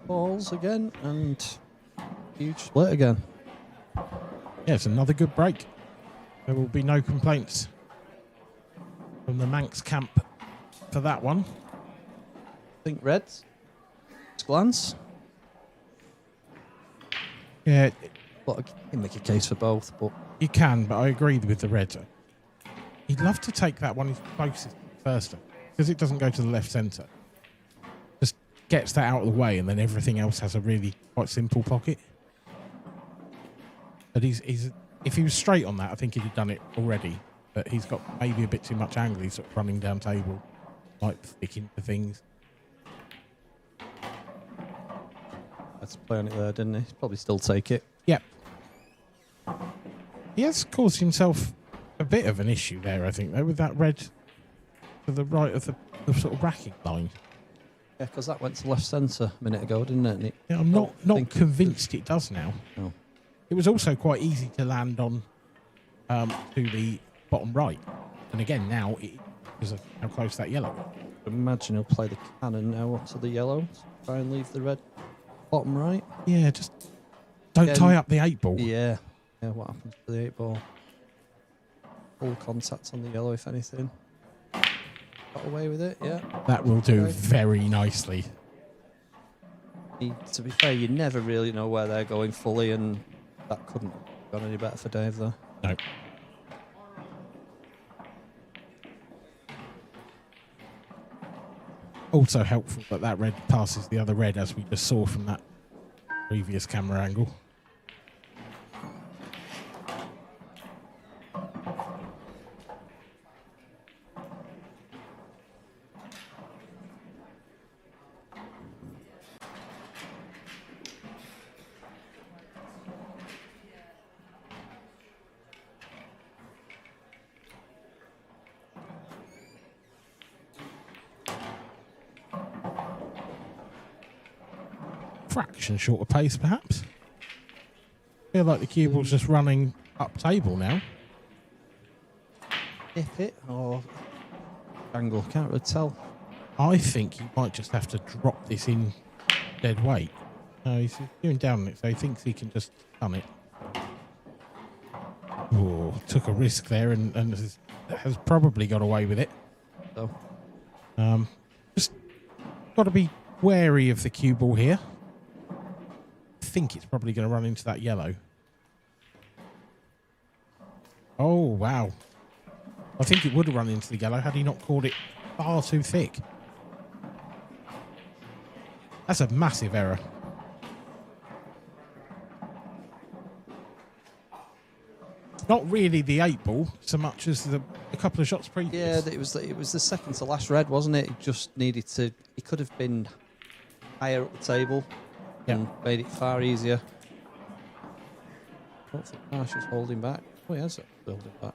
Balls again, and huge split again. Yeah, it's another good break. There will be no complaints from the Manx camp for that one. Think reds. Glance. Yeah. But you can make a case for both, but You can, but I agree with the red. He'd love to take that one closest first, because it doesn't go to the left centre. Just gets that out of the way, and then everything else has a really quite simple pocket. But he's if he was straight on that, I think he'd have done it already. But he's got maybe a bit too much angle. He's sort of running down table, might stick into things. had to play on it there, didn't he? He'd probably still take it. Yep. He has caused himself a bit of an issue there, I think, though, with that red to the right of the sort of racking line. Yeah, because that went to left centre a minute ago, didn't it? And it Yeah, I'm not convinced it does now. No. It was also quite easy to land on to the bottom right. And again, now, because of how close that yellow is. Imagine he'll play the cannon now up to the yellow to try and leave the red bottom right. Yeah, just don't tie up the 8 ball. Yeah. Yeah, what happens to the 8 ball? Full contact on the yellow, if anything. Got away with it, yeah. That will do very nicely. To be fair, you never really know where they're going fully, and that couldn't have gone any better for Dave, though. No. Also helpful that that red passes the other red, as we just saw from that previous camera angle. fraction short of pace, perhaps. Feel like the cue ball's just running up table now. Nip it or angle, can't really tell. I think he might just have to drop this in dead weight. No, he's doing down on it, so he thinks he can just stun it. Oh, took a risk there and has probably got away with it. So. Just got to be wary of the cue ball here. I think it's probably going to run into that yellow. Oh, wow. I think it would have run into the yellow had he not caught it far too thick. That's a massive error. Not really the 8-ball so much as a couple of shots previous. Yeah, it was the second to last red, wasn't it? It just needed to. He could have been higher up the table and made it far easier. I don't think Marshall's holding back. Oh, he has holding back.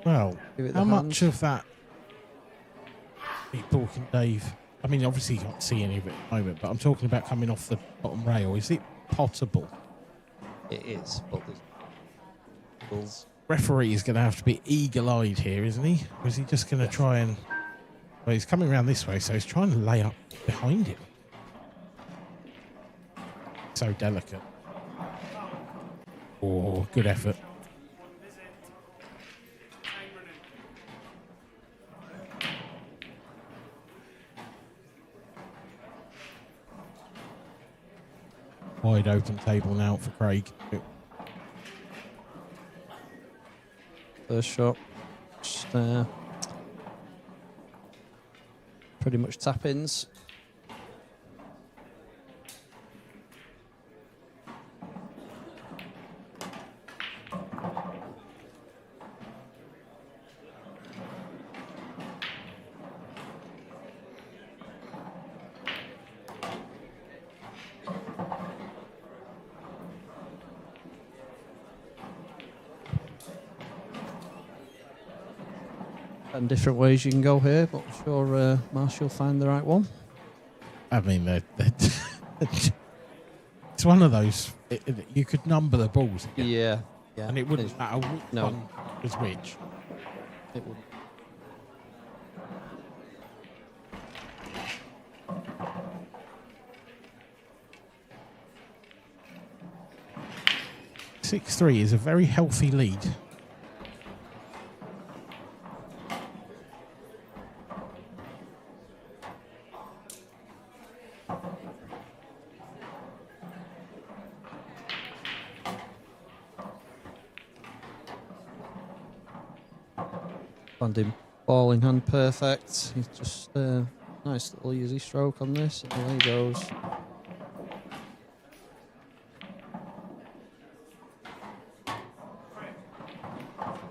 Well, how much of that 8-ball can Dave? I mean, obviously you can't see any of it at the moment, but I'm talking about coming off the bottom rail. Is it potable? It is, but there's referee is going to have to be eagle-eyed here, isn't he? Or is he just going to try and... Well, he's coming around this way, so he's trying to lay up behind him. So delicate. Oh, good effort. Wide open table now for Craig. First shot. Just, pretty much tap-ins. And different ways you can go here, but I'm sure Marshall will find the right one. I mean, it's one of those. You could number the balls. Yeah. And it wouldn't matter which one was which. It wouldn't. (6-3) is a very healthy lead. Found him ball in hand perfect. He's just nice little easy stroke on this, and away he goes.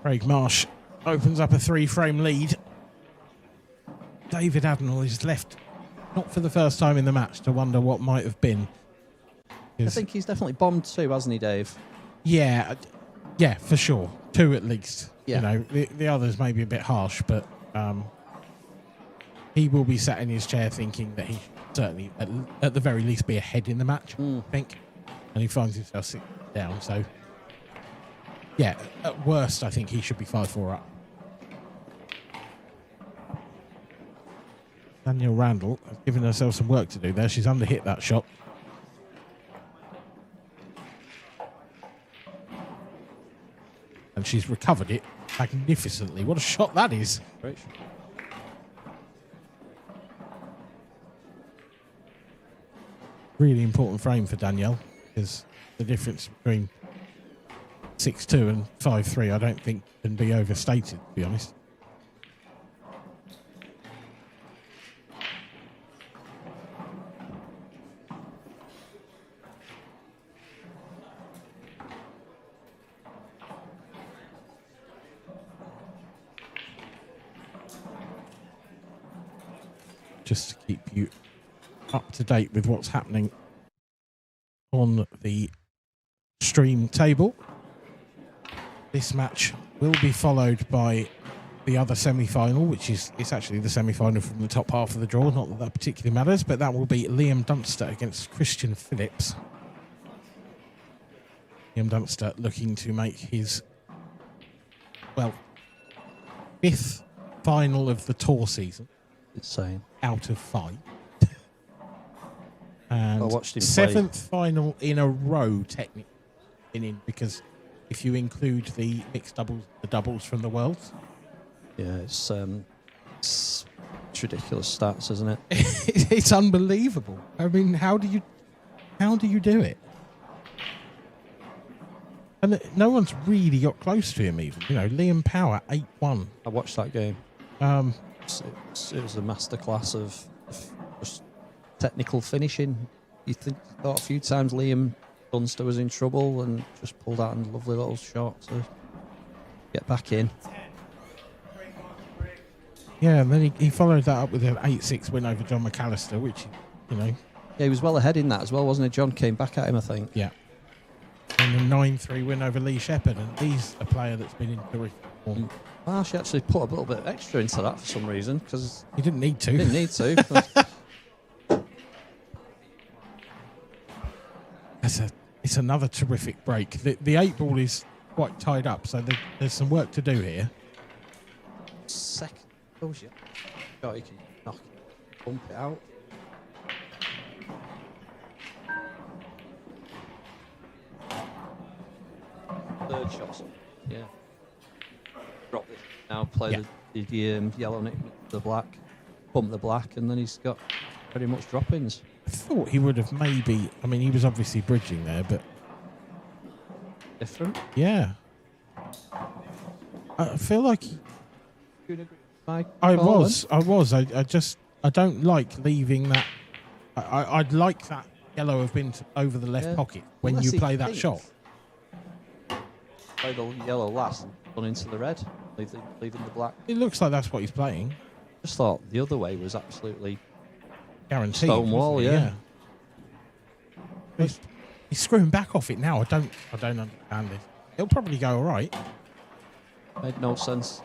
Craig Marsh opens up a 3-frame lead. David Admiral is left, not for the first time in the match, to wonder what might have been. I think he's definitely bombed too, hasn't he, Dave? Yeah, for sure. 2 at least. Yeah. You know, the others may be a bit harsh, but he will be sat in his chair thinking that he should certainly, at the very least, be ahead in the match, I think. And he finds himself sitting down, so... Yeah, at worst, I think he should be 5-4 up. Danielle Randall has given herself some work to do there. She's underhit that shot. And she's recovered it magnificently. What a shot that is. Great. Really important frame for Danielle, because the difference between 6-2 and 5-3 I don't think can be overstated, to be honest. Just to keep you up to date with what's happening on the stream table. This match will be followed by the other semi-final, which is it's actually the semi-final from the top half of the draw. Not that that particularly matters, but that will be Liam Dunster against Christian Phillips. Liam Dunster looking to make his, well, 5th final of the tour season. Insane. Out of 5. And I watched him play. 7th final in a row, technically, because if you include the mixed doubles, the doubles from the Worlds. Yeah, it's ridiculous stats, isn't it? It's unbelievable. I mean, how do you do it? And no one's really got close to him even. You know, Liam Power 8-1. I watched that game. It was a masterclass of just technical finishing. You thought a few times Liam Dunster was in trouble and just pulled out a lovely little shot to get back in. Yeah, and then he followed that up with an 8-6 win over John McAllister, which, you know... Yeah, he was well ahead in that as well, wasn't he? John came back at him, I think. Yeah. And a 9-3 win over Lee Shepherd, and he's a player that's been in terrific form. Well, she actually put a little bit extra into that for some reason, because... He didn't need to. Didn't need to. It's another terrific break. The 8-ball is quite tied up, so there's some work to do here. Second. Oh, shit. God, he can knock it, bump it out. Third shot. Yeah. Drop it. Now play the yellow nick the black, bump the black, and then he's got pretty much drop-ins. I thought he would have maybe... I mean, he was obviously bridging there, but... Different? Yeah. I feel like... I was. I don't like leaving that... I'd like that yellow have been over the left pocket when Unless you play he that thinks. shot. Play the yellow last and run into the red, leaving the black. It looks like that's what he's playing. Just thought the other way was absolutely guaranteed. Stonewall, wasn't it? He's screwing back off it now. I don't understand it. It'll probably go all right. Made no sense.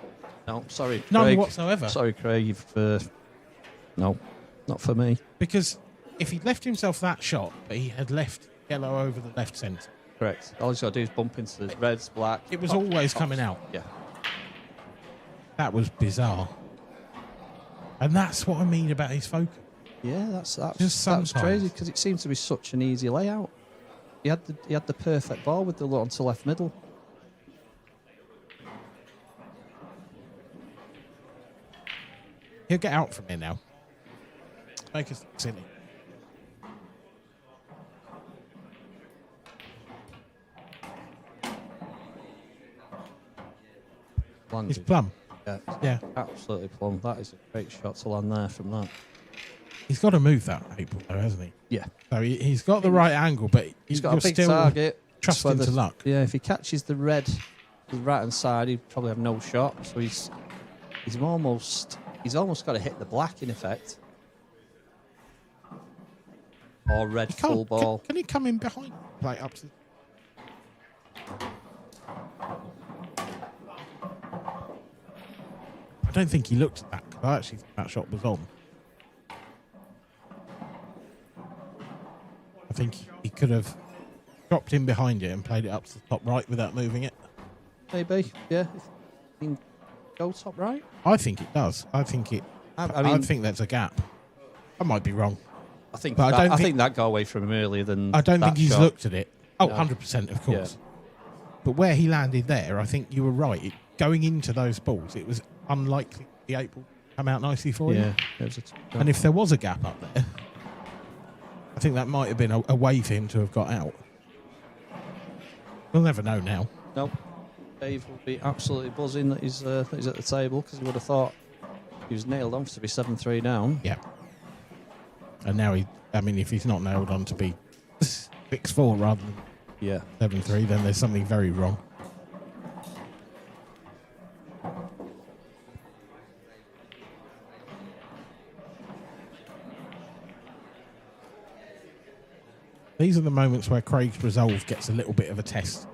No, sorry, Craig. None whatsoever. Sorry, Craig. You've no, not for me. Because if he'd left himself that shot, but he had left yellow over the left centre. Correct. All he's got to do is bump into the reds, black. It was always coming out. Yeah. That was bizarre. And that's what I mean about his focus. Yeah, that's Just that was sometimes. crazy because it seemed to be such an easy layout. He had the perfect ball with the lot onto left middle. He'll get out from here now. Make us look silly. Landed. He's plumb. Yeah, absolutely plumb. That is a great shot to land there from that. He's got to move that April, though, hasn't he? Yeah. So he's got the right angle, but He's got a big still target. trusting to luck. Yeah, if he catches the red, the right hand side, he'd probably have no shot. So he's almost got to hit the black in effect, or red full ball. Can he come in behind? Play up to. I don't think he looked at that because I actually think that shot was on. I think he could have dropped in behind it and played it up to the top right without moving it. Maybe, yeah. He can go top right. I think it does. I think it. I think that's a gap. I might be wrong. I think But I think that got away from him earlier than. I don't that think he's shot. looked at it. Oh, No. 100%, of course. Yeah. But where he landed there, I think you were right. Going into those balls, it was unlikely the 8 ball to come out nicely for him. Yeah. And if there was a gap up there, I think that might have been a way for him to have got out. We'll never know now. No. Dave will be absolutely buzzing that he's at the table because he would have thought he was nailed on to be 7-3 down. Yeah. And now if he's not nailed on to be 6-4 rather than 7-3, then there's something very wrong. These are the moments where Craig's resolve gets a little bit of a test.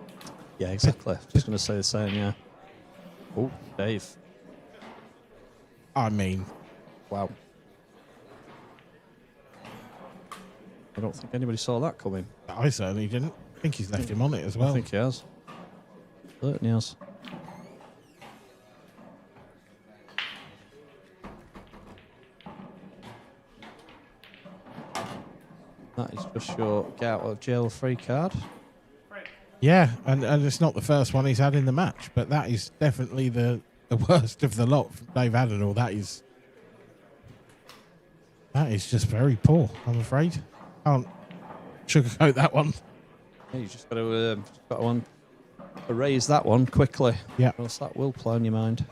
Yeah, exactly. Just going to say the same, yeah. Oh, Dave. I mean, wow. I don't think anybody saw that coming. I certainly didn't. I think he's left him on it as well. I think he has. Certainly has. That is just your get out of jail free card. Yeah, and it's not the first one he's had in the match, but that is definitely the worst of the lot from Dave Adenall. That is just very poor, I'm afraid. Can't sugarcoat that one. Yeah, you just got to erase that one quickly. Yeah. Else that will play on your mind.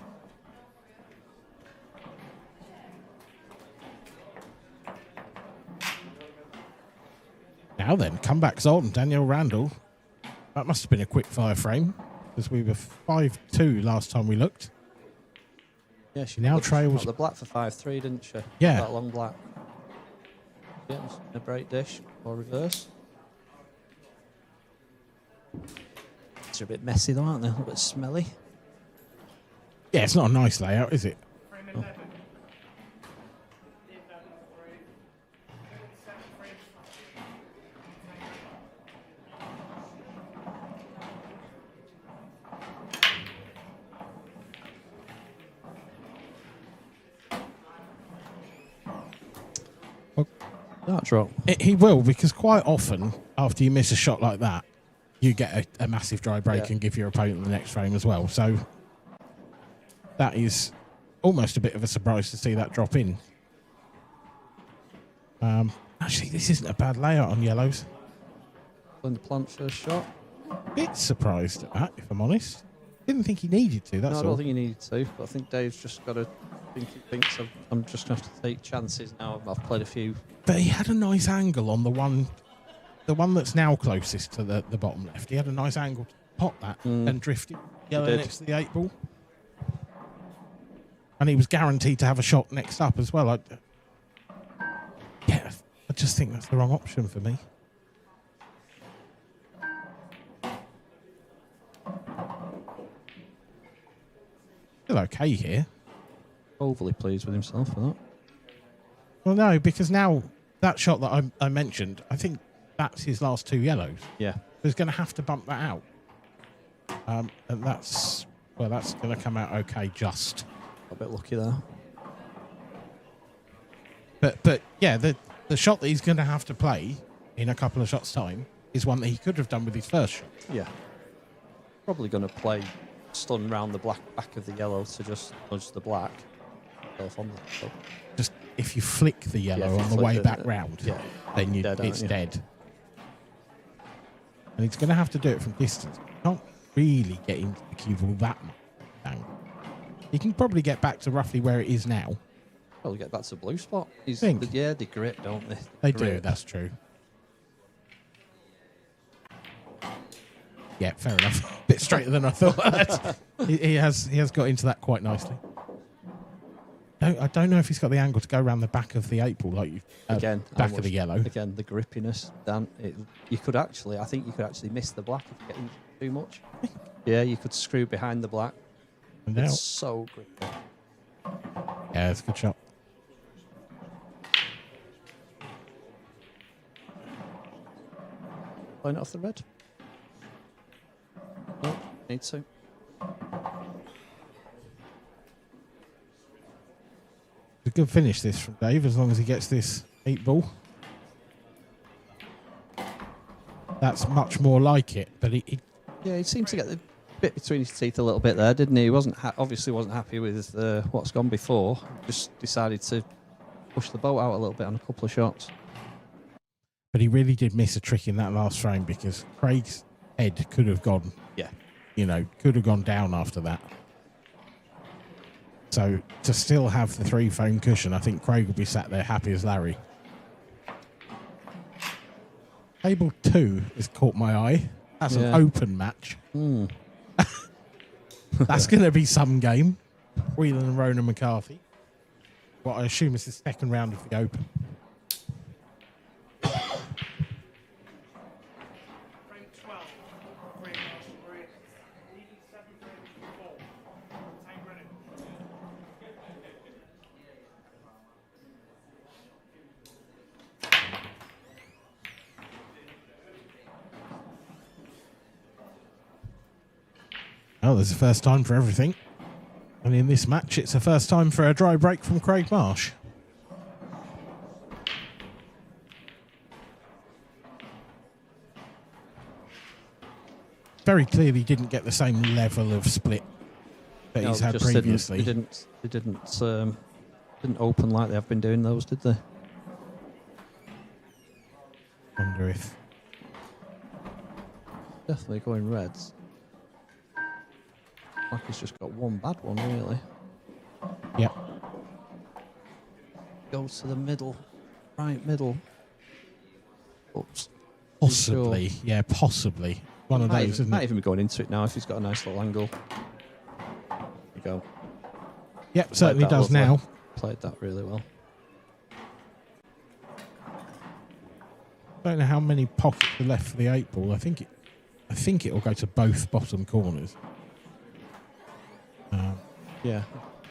Now then, comebacks on. Daniel Randall. That must have been a quick fire frame, because we were 5-2 last time we looked. Yeah, she now got trails the black for 5-3, didn't she? Yeah. That long black. Yeah, a break dish or reverse. They're a bit messy though, aren't they? A little bit smelly. Yeah, it's not a nice layout, is it? Oh. That drop. He will, because quite often, after you miss a shot like that, you get a massive dry break and give your opponent the next frame as well. So that is almost a bit of a surprise to see that drop in. Actually, this isn't a bad layout on yellows. Playing the plant first shot. Bit surprised at that, if I'm honest. Didn't think he needed to, that's No, I all. don't think he needed to, but I think Dave's just got to think he thinks I'm just going to have to take chances now. I've played a few. But he had a nice angle on the one that's now closest to the bottom left. He had a nice angle to pop that and drift it yellow next to the 8 ball. And he was guaranteed to have a shot next up as well. I just think that's the wrong option for me. Still okay here. Overly pleased with himself for that. Well, no, because now that shot that I mentioned, I think that's his last 2 yellows. Yeah. He's going to have to bump that out. And that's going to come out okay just. A bit lucky there. But yeah, the shot that he's going to have to play in a couple of shots' time is one that he could have done with his first shot. Yeah. Probably going to play stun round the back of the yellow to just nudge the black. Just if you flick the yellow on the way back round, then it's dead. And he's going to have to do it from distance. He can't really get into the cue ball that much. He can probably get back to roughly where it is now. Probably get back to the blue spot. Think? They grip, don't they? They do, that's true. Yeah, fair enough. Bit straighter than I thought. he has got into that quite nicely. I don't know if he's got the angle to go around the back of the 8 ball, like again, back of the yellow. Again, the grippiness. Dan, I think you could actually miss the black if you get in too much. Yeah, you could screw behind the black. And it's out. so grippy. Yeah, it's a good shot. Line it off the red. No, need to. A good finish this from Dave, as long as he gets this 8 ball. That's much more like it, but he seemed to get the bit between his teeth a little bit there, didn't he? He obviously wasn't happy with what's gone before. Just decided to push the boat out a little bit on a couple of shots. But he really did miss a trick in that last frame, because Craig's head could have gone. Yeah. Could have gone down after that. So to still have the 3 phone cushion, I think Craig will be sat there happy as Larry. Table 2 has caught my eye. That's an open match. That's going to be some game. Whelan and Ronan McCarthy. What I assume is the second round of the Open. Oh, there's a first time for everything. And in this match, it's a first time for a dry break from Craig Marsh. Very clearly didn't get the same level of split that he's had previously. They didn't open like they have been doing those, did they? Wonder if definitely going reds. Like he's just got one bad one, really. Yep. Goes to the middle, right middle. Oops. Possibly, Sure. yeah, possibly. One of those, isn't might it? even be going into it now if he's got a nice little angle. There you go. Yep, certainly Played that does lovely. now. Played that really well. Don't know how many pockets are left for the 8 ball. I think it will go to both bottom corners. Yeah.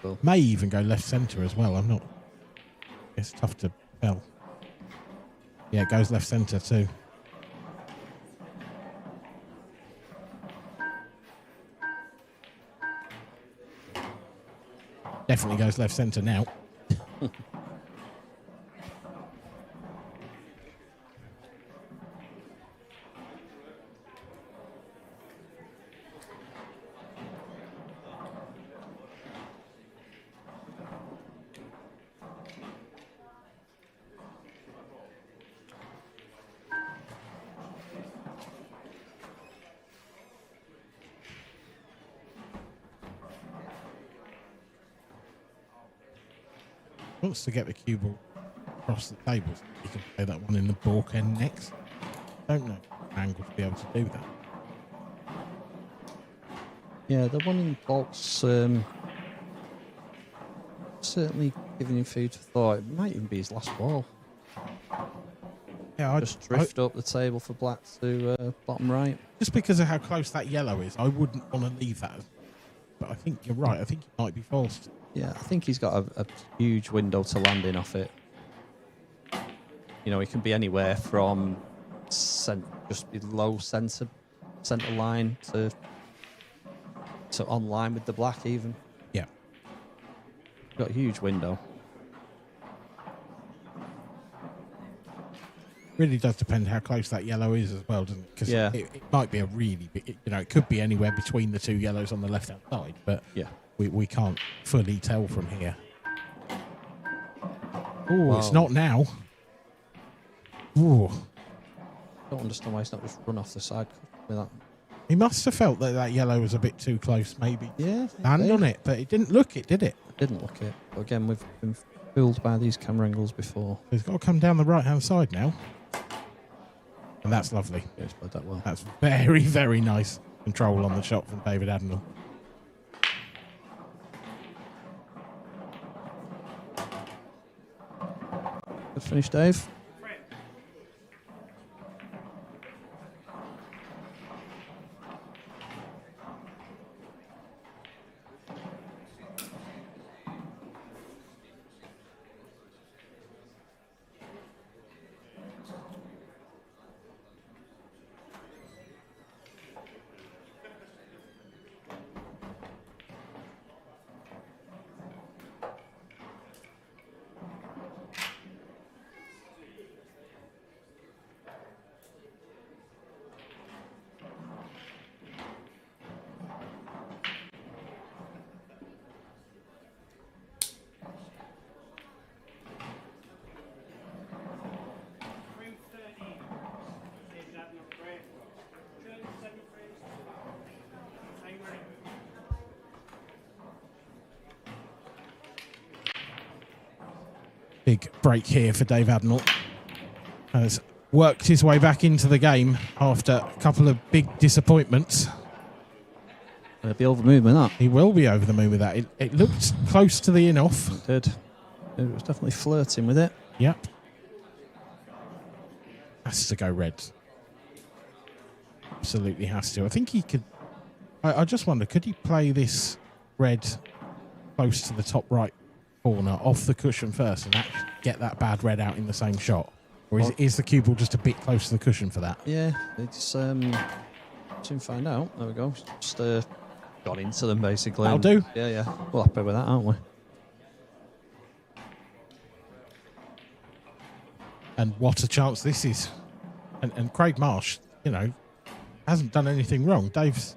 Cool. May even go left centre as well. I'm not. It's tough to tell. Yeah, it goes left centre too. Definitely goes left centre now. Wants to get the cue ball across the table. So you can play that one in the balk end next. Don't know angle to be able to do that. Yeah, the one in box certainly giving him food for thought. It might even be his last ball. Yeah, I just drift up the table for black to bottom right. Just because of how close that yellow is, I wouldn't want to leave that. But I think you're right. I think he might be forced. Yeah, I think he's got a huge window to land in off it. You know, he can be anywhere from just below centre line to on line with the black even. Yeah. Got a huge window. Really does depend how close that yellow is as well, doesn't it? Because Yeah. it might be a really big, it could be anywhere between the two yellows on the left-hand side, but yeah, we can't fully tell from here. Oh, it's Wow. not now. Ooh. Don't understand why he's not just run off the side with that. He must have felt that yellow was a bit too close, maybe. Yeah. Hand on it, but it didn't look it, did it? Didn't look it. But again, we've been fooled by these camera angles before. He's got to come down the right-hand side now. And that's lovely. Yeah, he's played that well. That's very, very nice control on the shot from David Adnall. Good finish, Dave. Big break here for Dave Adnall. Has worked his way back into the game after a couple of big disappointments. He'll be over the moon with that. He will be over the moon with that. It looked close to the in-off. It did. It was definitely flirting with it. Yep. Has to go red. Absolutely has to. I think he could... I just wonder, could he play this red close to the top right corner off the cushion first and actually get that bad red out in the same shot? Or is the cue ball just a bit close to the cushion for that? Yeah, it's soon find out. There we go. Just got into them basically. That'll and- do. Yeah, yeah. We're happy with that, aren't we? And what a chance this is. And Craig Marsh, you know, hasn't done anything wrong. Dave's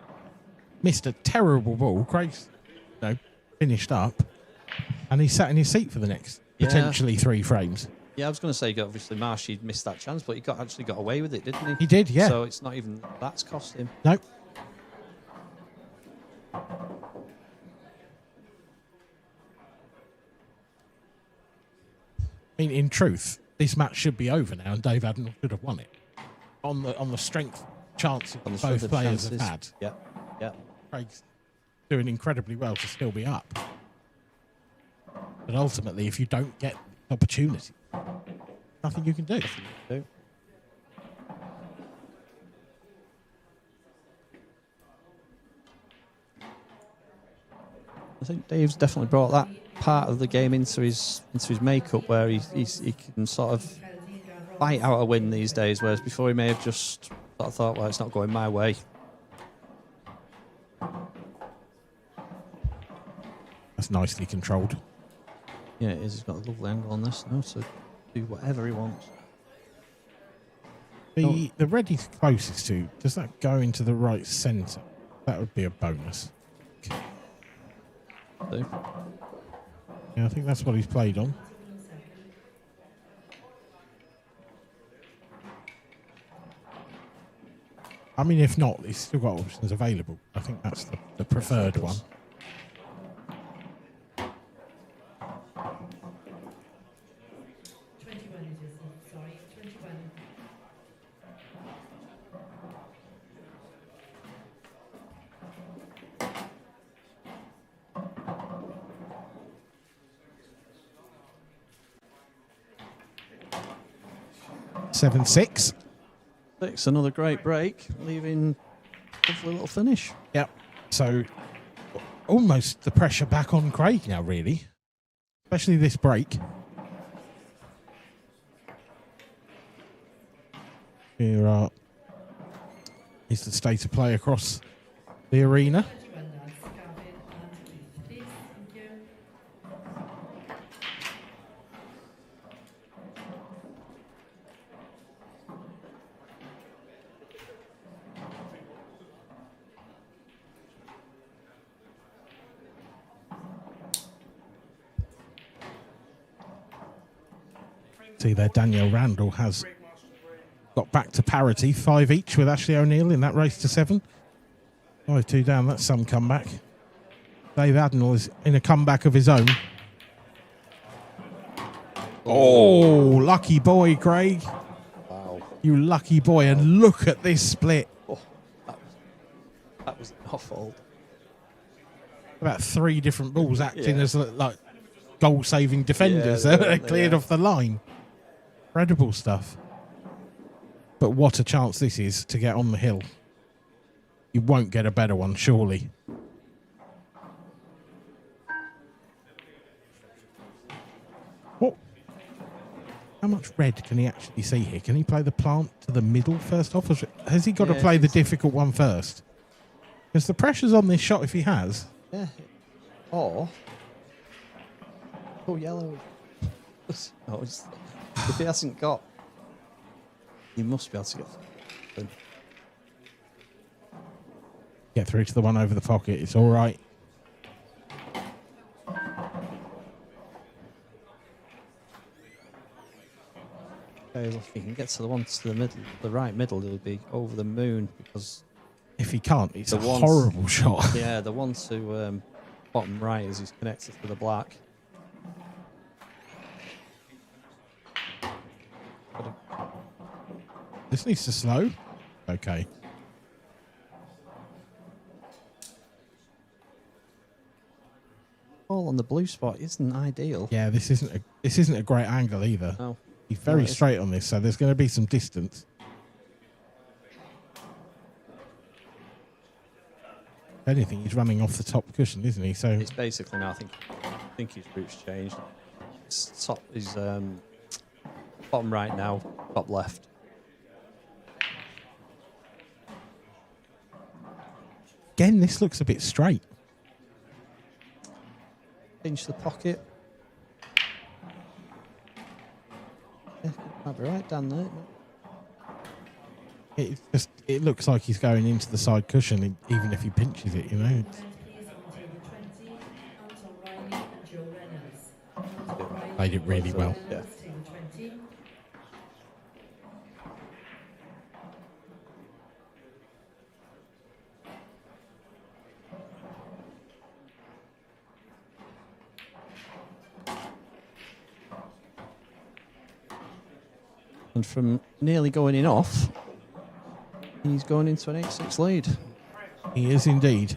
missed a terrible ball. Craig's, you know, finished up. And he's sat in his seat for the next potentially 3 frames. Yeah, I was going to say, obviously, Marshy missed that chance, but he actually got away with it, didn't he? He did, yeah. So it's not even that's cost him. No. I mean, in truth, this match should be over now, and Dave Adnall should have won it on the strength chance On the both strength of players chances. have had. Yeah. Craig's doing incredibly well to still be up, but ultimately, if you don't get the opportunity, nothing you can do. I think Dave's definitely brought that part of the game into his makeup, where he can sort of fight out a win these days, whereas before he may have just sort of thought, well, it's not going my way. That's nicely controlled. Yeah, it is. He's got a lovely angle on this now to do whatever he wants. The red he's closest to, does that go into the right centre? That would be a bonus. Yeah, I think that's what he's played on. I mean, if not, he's still got options available. I think that's the preferred one. Seven six. Six, another great break, leaving a lovely little finish. Yep. So almost the pressure back on Craig now, really. Especially this break. Here is the state of play across the arena. See there, Danielle Randall has got back to parity, 5 each with Ashley O'Neill in that race to 7. 5-2 down, that's some comeback. Dave Adnall is in a comeback of his own. Oh, lucky boy, Craig. Wow. You lucky boy, and look at this split. Oh, that was not fault. About 3 different balls acting as like goal-saving defenders. Yeah, They cleared off the line. Incredible stuff. But what a chance this is to get on the hill. You won't get a better one, surely. What? How much red can he actually see here? Can he play the plant to the middle first off? Or has he got to play the difficult one first? Because the pressure's on this shot if he has. Yeah. Or yellow. Oh, if he hasn't got, he must be able to Get through to the one over the pocket. It's all right. Okay, well, if he can get to the one to the middle, the right middle, he'll be over the moon, because if he can't, it's a horrible shot. Yeah, the one to bottom right as he's connected to the black. This needs to slow. Okay. Ball on the blue spot isn't ideal. Yeah, this isn't a great angle either. No. He's very straight on this, so there's going to be some distance. If anything, he's running off the top cushion, isn't he? So it's basically now. I think his route's changed. It's top is bottom right now, top left. Again, again, this looks a bit straight. Pinch the pocket. Yeah, might be right down there. It looks like he's going into the side cushion, even if he pinches it, you know. Played it really well. Yeah. And from nearly going in off, he's going into an 8-6 lead. He is indeed.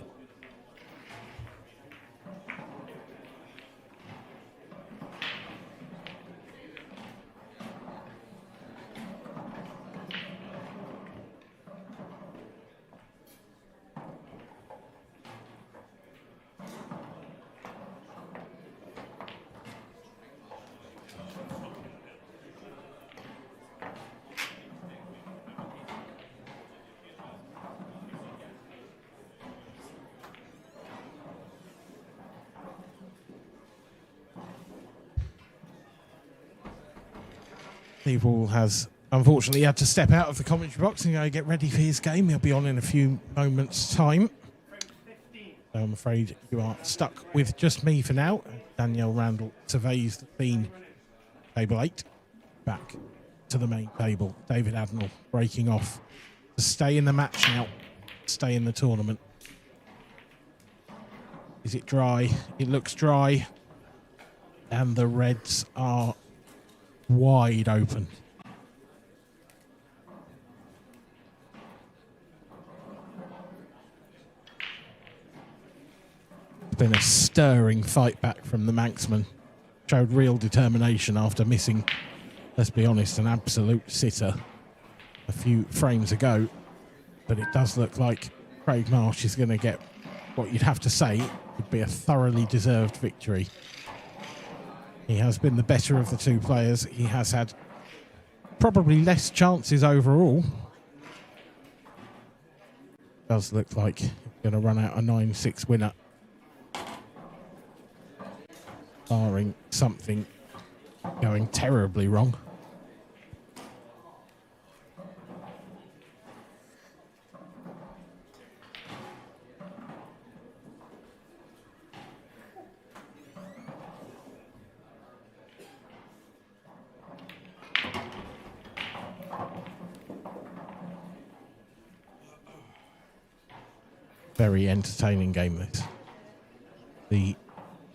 Steve Wall has unfortunately had to step out of the commentary box and go get ready for his game. He'll be on in a few moments' time. So I'm afraid you are stuck with just me for now. Danielle Randall surveys the clean table 8. Back to the main table. David Adnell breaking off to stay in the match now, stay in the tournament. Is it dry? It looks dry. And the Reds are wide open. It's been a stirring fight back from the Manxman. Showed real determination after missing, let's be honest, an absolute sitter a few frames ago. But it does look like Craig Marsh is going to get what you'd have to say would be a thoroughly deserved victory. He has been the better of the two players. He has had probably less chances overall. Does look like he's going to run out a 9-6 winner. Barring something going terribly wrong. Very entertaining game, this. The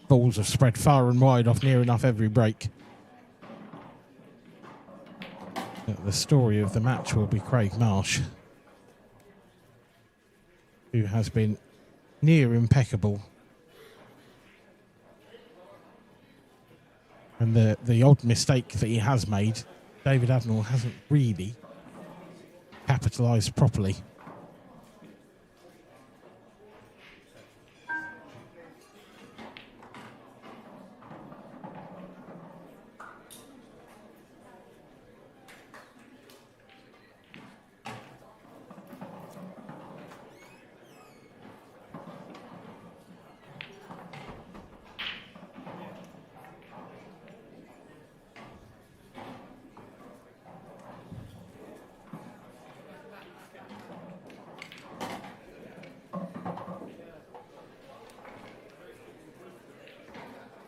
balls have spread far and wide off near enough every break. The story of the match will be Craig Marsh, who has been near impeccable. And the odd mistake that he has made, David Adnell hasn't really capitalised properly.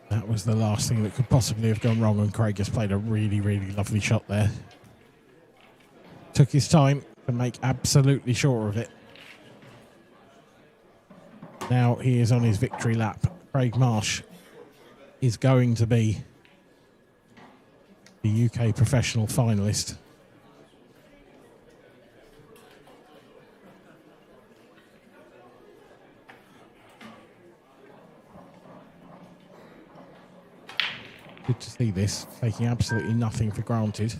That was the last thing that could possibly have gone wrong, and Craig has played a really, really lovely shot there. Took his time to make absolutely sure of it. Now he is on his victory lap. Craig Marsh is going to be the UK professional finalist. Good to see this, taking absolutely nothing for granted.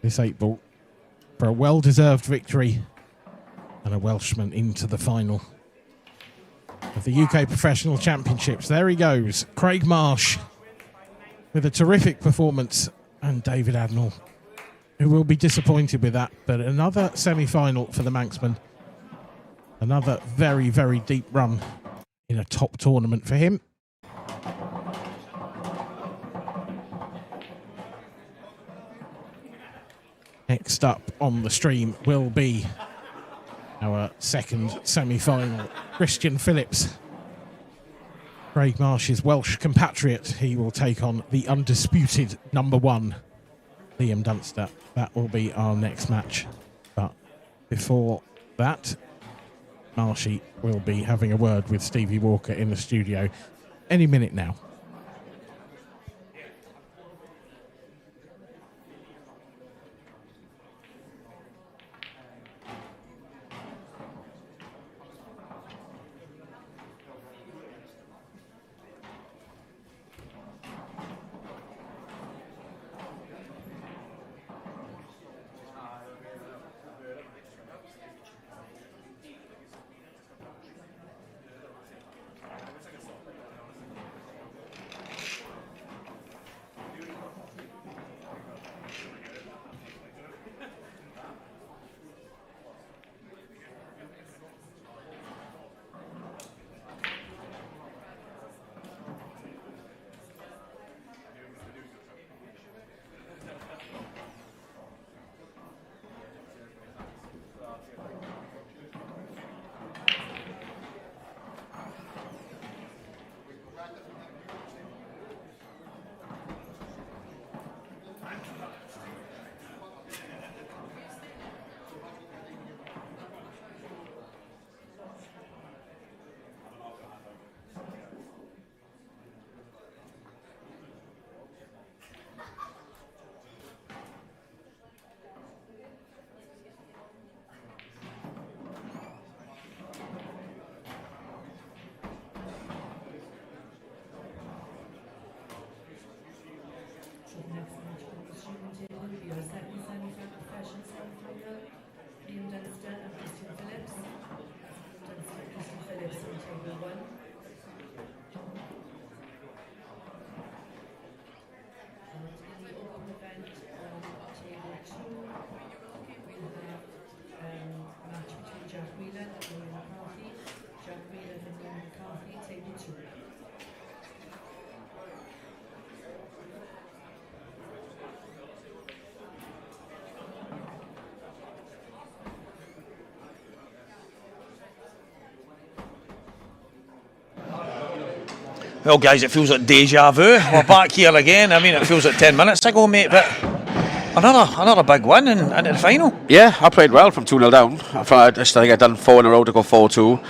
This 8-ball for a well-deserved victory and a Welshman into the final of the UK Professional Championships. There he goes, Craig Marsh, with a terrific performance, and David Adnell who will be disappointed with that. But another semi-final for the Manxman. Another very, very deep run in a top tournament for him. Next up on the stream will be our second semi-final. Christian Phillips, Craig Marsh's Welsh compatriot. He will take on the undisputed number one, Liam Dunster. That will be our next match. But before that, Marshy will be having a word with Stevie Walker in the studio any minute now. Well, guys, it feels like deja vu. We're back here again. I mean, it feels like 10 minutes ago, mate, but another big win and into the final. Yeah, I played well from 2-0 down. I think I'd done 4 in a row to go 4-2.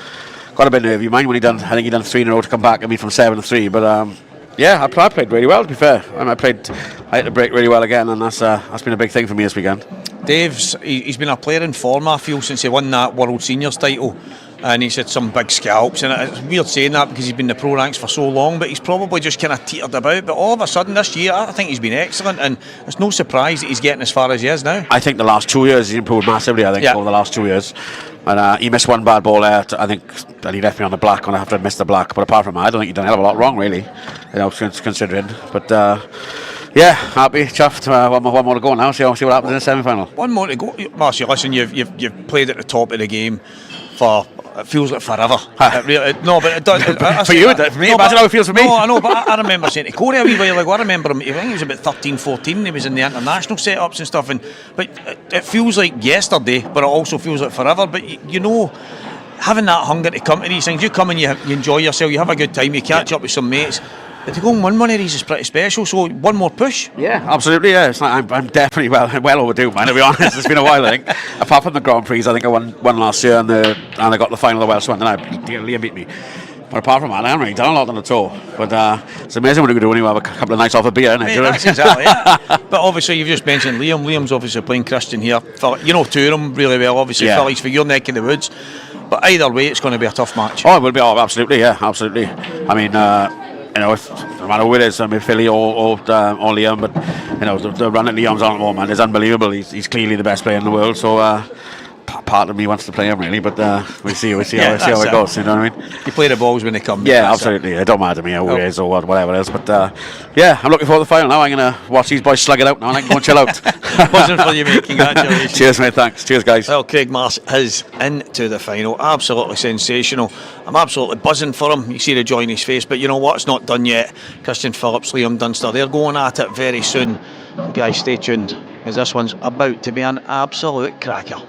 Got a bit nervy, mind, when I think he done 3 in a row to come back at me from 7-3. But yeah, I played really well, to be fair. I had to break really well again, and that's been a big thing for me this weekend. He's been a player in form, I feel, since he won that World Seniors title. And he's had some big scalps, and it's weird saying that because he's been in the pro ranks for so long, but he's probably just kind of teetered about. But all of a sudden this year, I think he's been excellent, and it's no surprise that he's getting as far as he is now. I think the last 2 years he's improved massively, over the last 2 years. And he missed one bad ball there, I think, that he left me on the black when I have to miss the black. But apart from that, I don't think he's done a hell of a lot wrong, really, considering. But yeah, happy, chuffed. One more to go now, see what happens in the semi-final. One more to go. Marcy, listen, you've played at the top of the game for... It feels like forever. No, but it does. For you, for me, imagine how it feels for me. No, I know, but I remember saying to Corey a wee while ago, I remember him, I think he was about 13, 14, he was in the international setups and stuff, but it feels like yesterday, but it also feels like forever. But you know, having that hunger to come to these things, you come and you enjoy yourself, you have a good time, you catch up with some mates. But to go and win one of these is pretty special, so one more push. Yeah, absolutely, yeah. It's like I'm definitely well overdue, man, to be honest. It's been a while, I think. Apart from the Grand Prix, I think I won last year and I got the final of the Welsh one, and Liam beat me. But apart from that, I haven't really done a lot on the tour. But it's amazing what you can do when you have a couple of nights off a beer, isn't it? Mate, that's exactly it. But obviously, you've just mentioned Liam. Liam's obviously playing Christian here. You know Turam really well, obviously. Yeah. Philly's for your neck in the woods. But either way, it's going to be a tough match. Oh, it will be. Oh, absolutely, yeah, absolutely. I mean, if, no matter who it is, I mean, Philly or Liam, but the run that Liam's on at the moment is unbelievable. He's clearly the best player in the world. So part of me wants to play him really, but we'll see how Yeah, it goes. You know what I mean? You play the balls when they come. Yeah, that's absolutely. It don't matter to me who Oh. it is or whatever it is. But yeah, I'm looking forward to the final now. I'm going to watch these boys slug it out now and I can go and chill out. Buzzing for you, mate. Congratulations. Cheers, mate. Thanks. Cheers, guys. Well, Craig Marsh is into the final. Absolutely sensational. I'm absolutely buzzing for him. You see the joy in his face. But you know what? It's not done yet. Christian Phillips, Liam Dunster, they're going at it very soon. Guys, stay tuned, because this one's about to be an absolute cracker.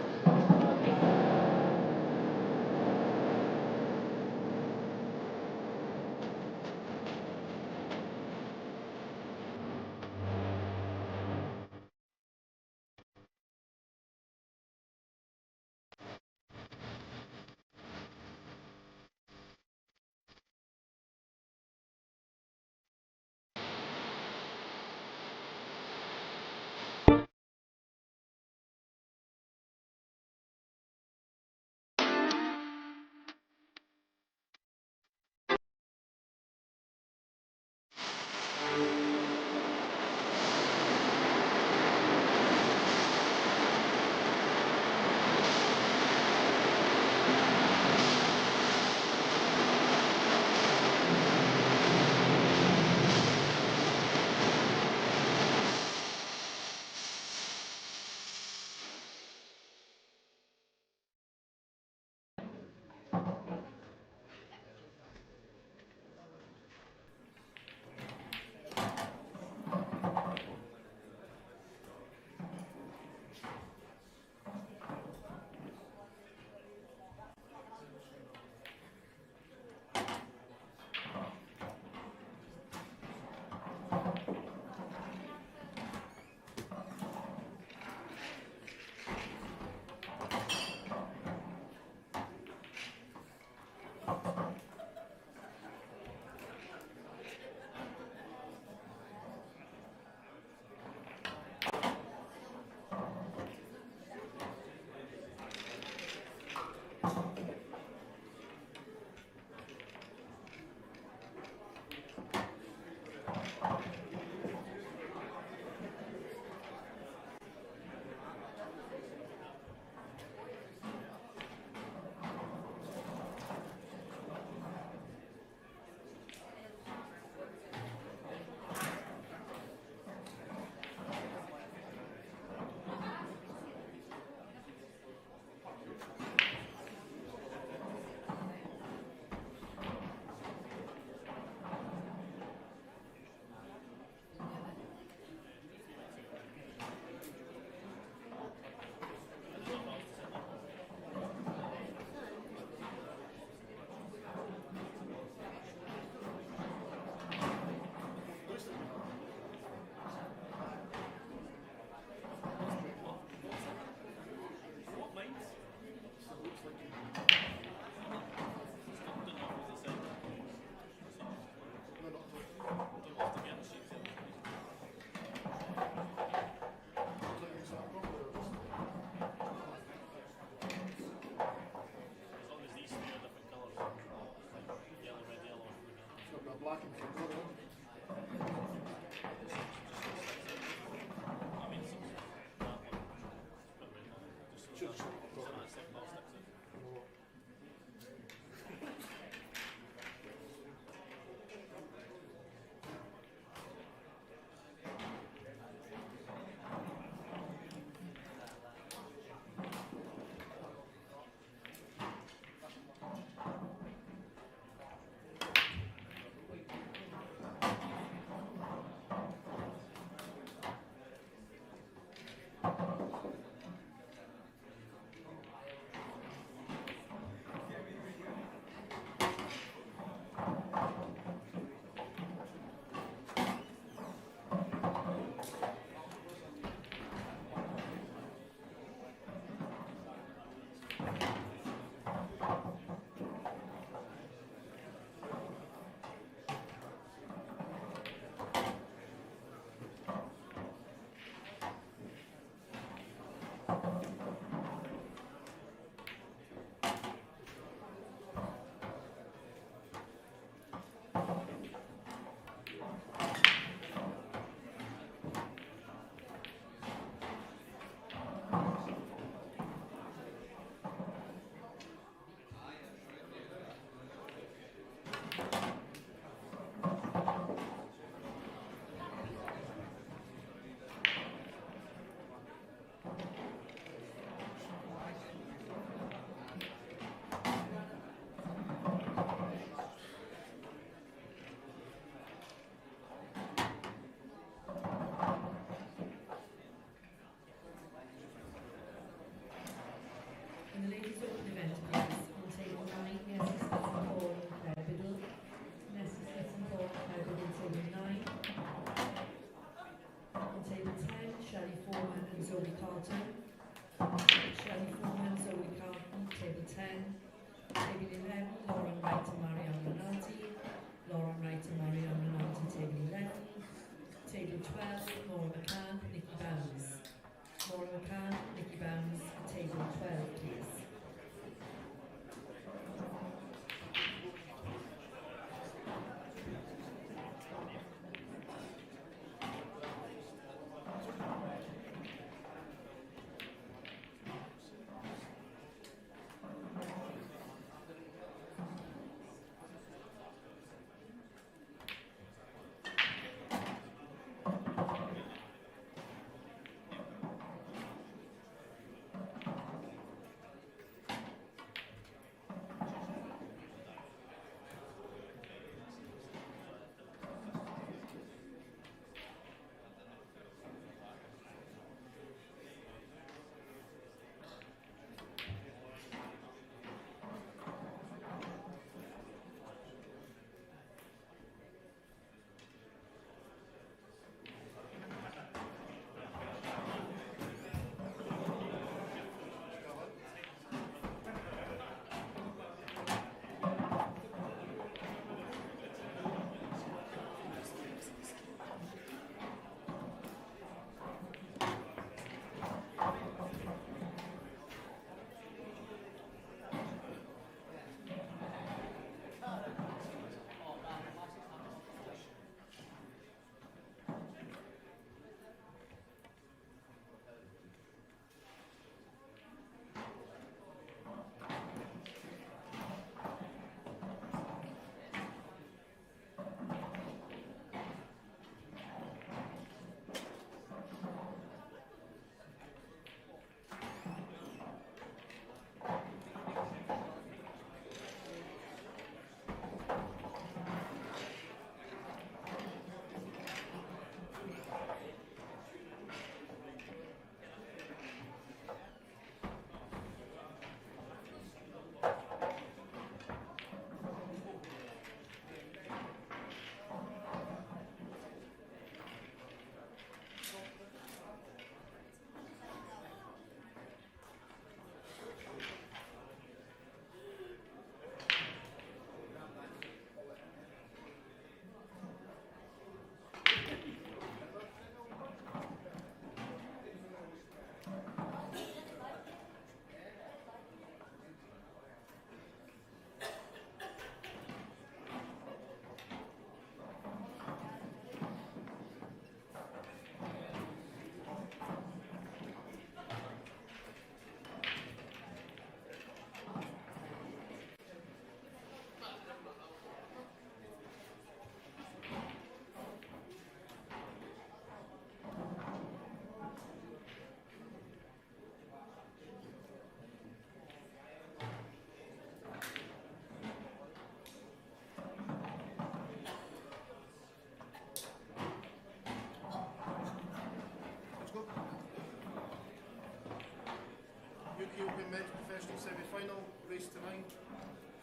European Men's Professional Semi-Final, race to 9.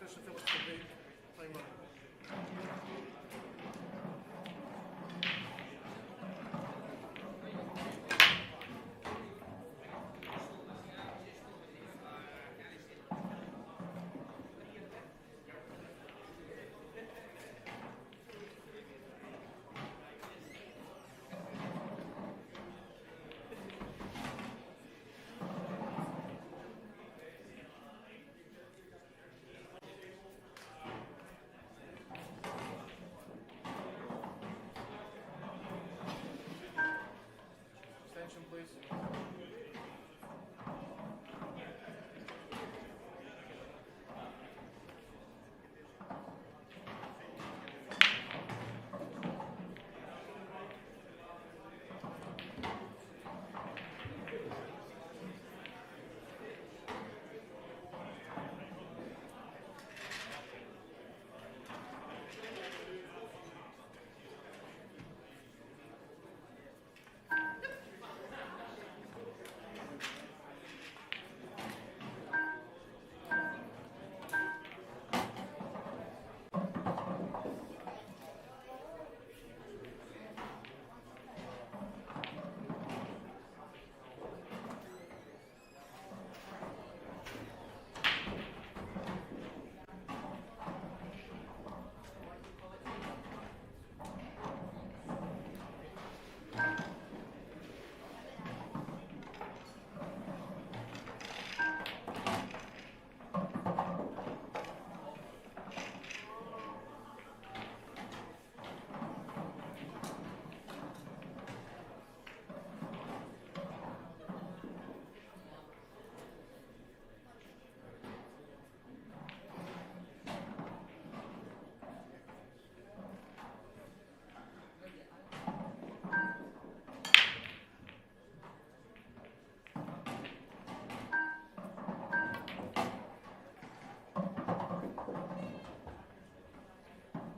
Christian Phillips for break, time running. Attention, please.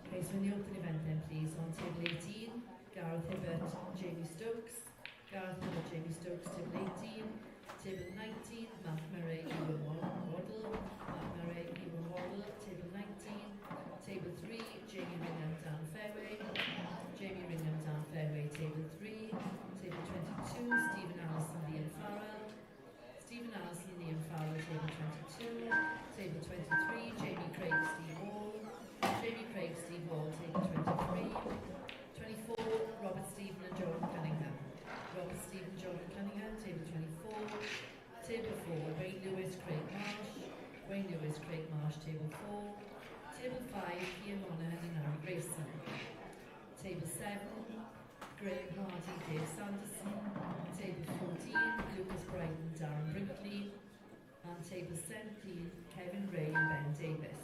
Okay, so in the open event then please, on table 18, Gareth Hibbert, Jamie Stokes. Gareth Hibbert, Jamie Stokes, table 18. Table 19, Matt Murray, Ewan Waddle. Matt Murray, Ewan Waddle, table 19. Table 3, Jamie Ringham, Dan Fairway. Jamie Ringham, Dan Fairway, table 3. Table 22, Stephen Allison, Liam Farrell. Stephen Allison, Liam Farrell, table 22. Table 23, Jamie Craig, Steve Hall. Jamie Craig, Steve Hall, table 23. 24, Robert Stephen and Jordan Cunningham. Robert Stephen, Jordan Cunningham, table 24. Table 4, Wayne Lewis, Craig Marsh. Wayne Lewis, Craig Marsh, table 4. Table 5, Ian Monaghan and Aaron Grayson. Table 7, Graham Hardy, Dave Sanderson. Table 14, Lucas Brighton, Darren Brinkley. And table 17, Kevin Ray and Ben Davis.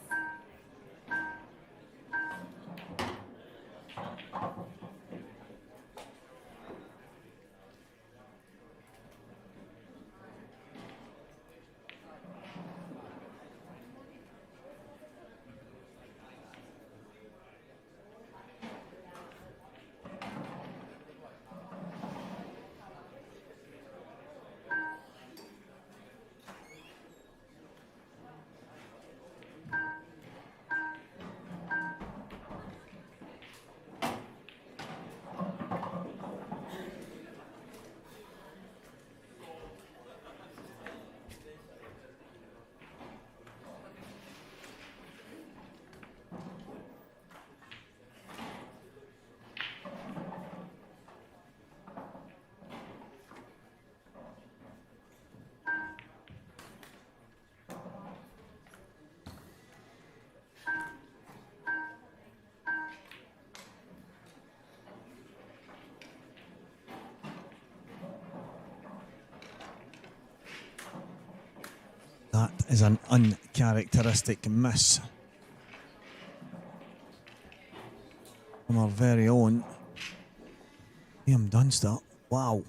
That is an uncharacteristic miss from our very own Liam Dunster. Wow.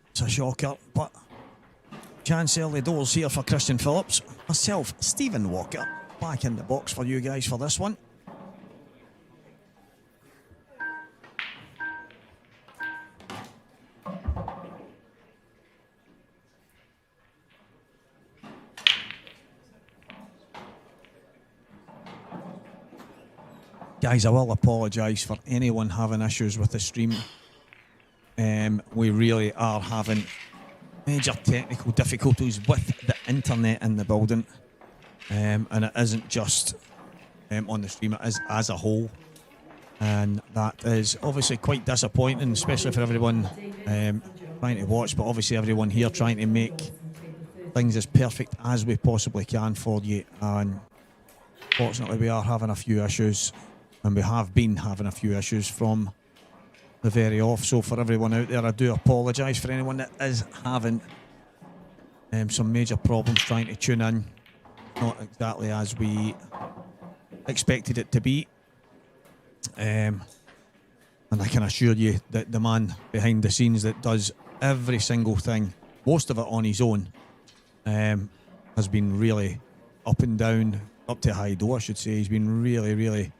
It's a shocker, but chance early doors here for Christian Phillips. Myself, Stephen Walker, back in the box for you guys for this one. Guys, I will apologise for anyone having issues with the stream. We really are having major technical difficulties with the internet in the building. And it isn't just on the stream, it is as a whole. And that is obviously quite disappointing, especially for everyone trying to watch, but obviously everyone here trying to make things as perfect as we possibly can for you. And fortunately we are having a few issues, and we have been having a few issues from the very off. So for everyone out there, I do apologise for anyone that is having some major problems trying to tune in. Not exactly as we expected it to be. And I can assure you that the man behind the scenes that does every single thing, most of it on his own, has been really up and down, up to high door I should say. He's been really, really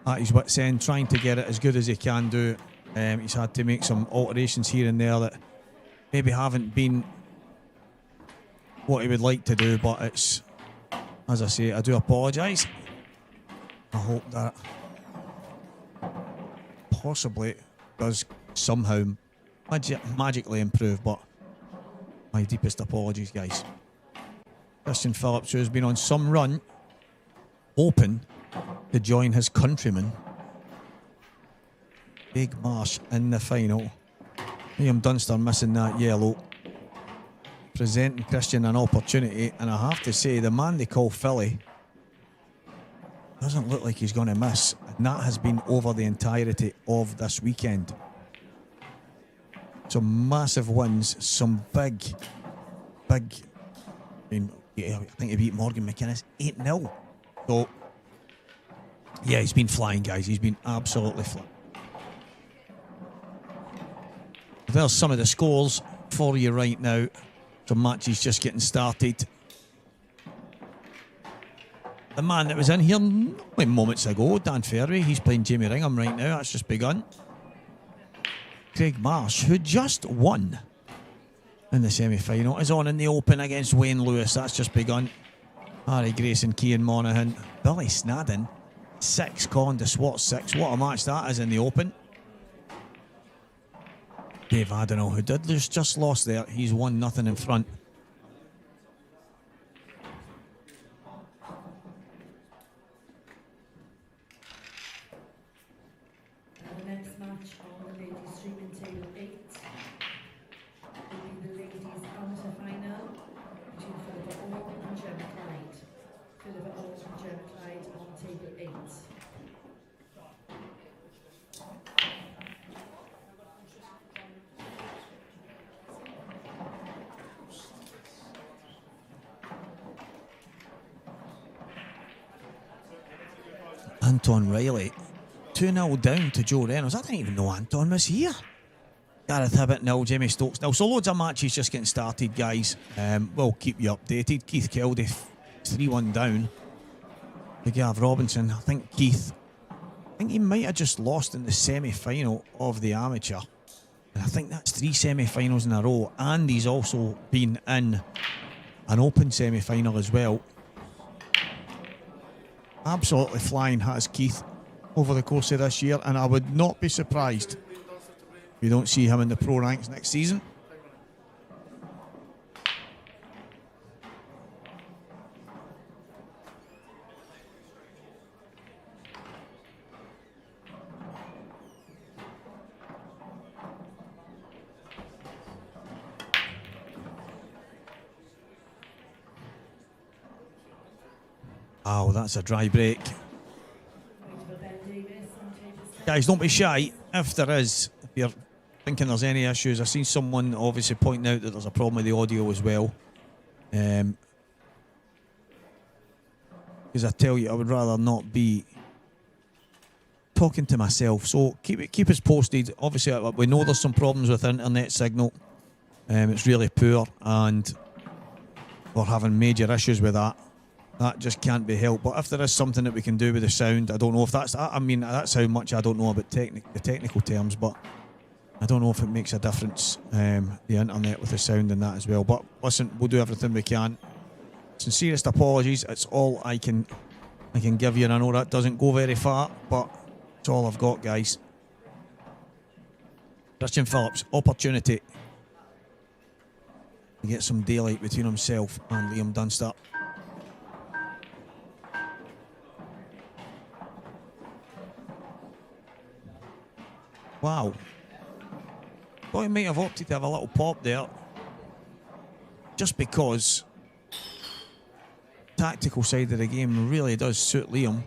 at his wit's end, trying to get it as good as he can do. He's had to make some alterations here and there that maybe haven't been what he would like to do, but it's, as I say, I do apologise. I hope that possibly does somehow magically improve, but my deepest apologies, guys. Christian Phillips, who has been on some run, hoping to join his countryman Big Marsh in the final. Liam Dunster missing that yellow, presenting Christian an opportunity, and I have to say the man they call Philly doesn't look like he's going to miss, and that has been over the entirety of this weekend. Some massive wins, some big, I mean, I think he beat Morgan McInnes 8-0. So, yeah, he's been flying, guys. He's been absolutely flying. There's some of the scores for you right now. Some matches just getting started. The man that was in here moments ago, Dan Fairway, he's playing Jamie Ringham right now. That's just begun. Craig Marsh, who just won in the semi-final, is on in the Open against Wayne Lewis. That's just begun. Harry Grayson, Cian Monaghan, Billy Snadden, 6, Colin de Swart 6. What a match that is in the Open. Dave Adenau, who did just lost there, he's 1-0 in front. The next match on the ladies streaming table 8 will be the ladies amateur final between Philippa Orr and Gemma Clyde. Philippa Orr and Gemma Clyde on table 8. Anton Riley, 2-0 down to Joe Reynolds. I didn't even know Anton was here. Gareth Hibbett 0, Jamie Stokes 0. So loads of matches just getting started, guys. We'll keep you updated. Keith Keldy 3-1 down to Gav Robinson. I think he might have just lost in the semi-final of the amateur. And I think that's 3 semi-finals in a row. And he's also been in an Open semi-final as well. Absolutely flying has Keith over the course of this year, and I would not be surprised if you don't see him in the pro ranks next season. Oh, that's a dry break. Guys, don't be shy. If there is, if you're thinking there's any issues, I've seen someone obviously pointing out that there's a problem with the audio as well. Because I tell you, I would rather not be talking to myself. So keep us posted. Obviously, we know there's some problems with internet signal. It's really poor, and we're having major issues with that. That just can't be helped. But if there is something that we can do with the sound, I don't know if that's... I mean, that's how much I don't know about the technical terms, but I don't know if it makes a difference, the internet with the sound and that as well. But listen, we'll do everything we can. Sincerest apologies. It's all I can I can give you, and I know that doesn't go very far, but it's all I've got, guys. Christian Phillips, opportunity to get some daylight between himself and Liam Dunster. Wow. Thought he might have opted to have a little pop there. Just because tactical side of the game really does suit Liam.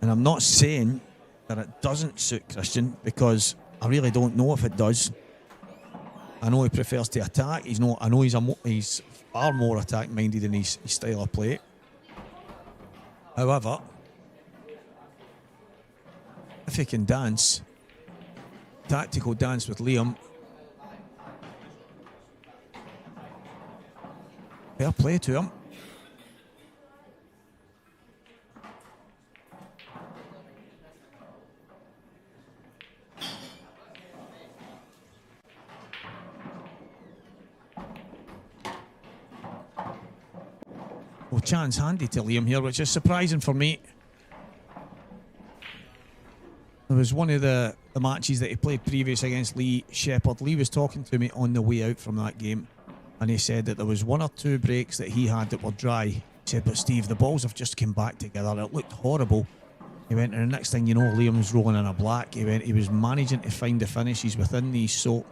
And I'm not saying that it doesn't suit Christian, because I really don't know if it does. I know he prefers to attack. I know he's far more attack minded in his style of play. However, if he can dance, tactical dance with Liam, fair play to him. Well, chance handy to Liam here, which is surprising for me. There was one of the matches that he played previous against Lee Shepherd. Lee was talking to me on the way out from that game, and he said that there was one or two breaks that he had that were dry. He said, but Steve, the balls have just come back together. It looked horrible. He went, and the next thing you know, Liam's rolling in a black. He went, he was managing to find the finishes within these. So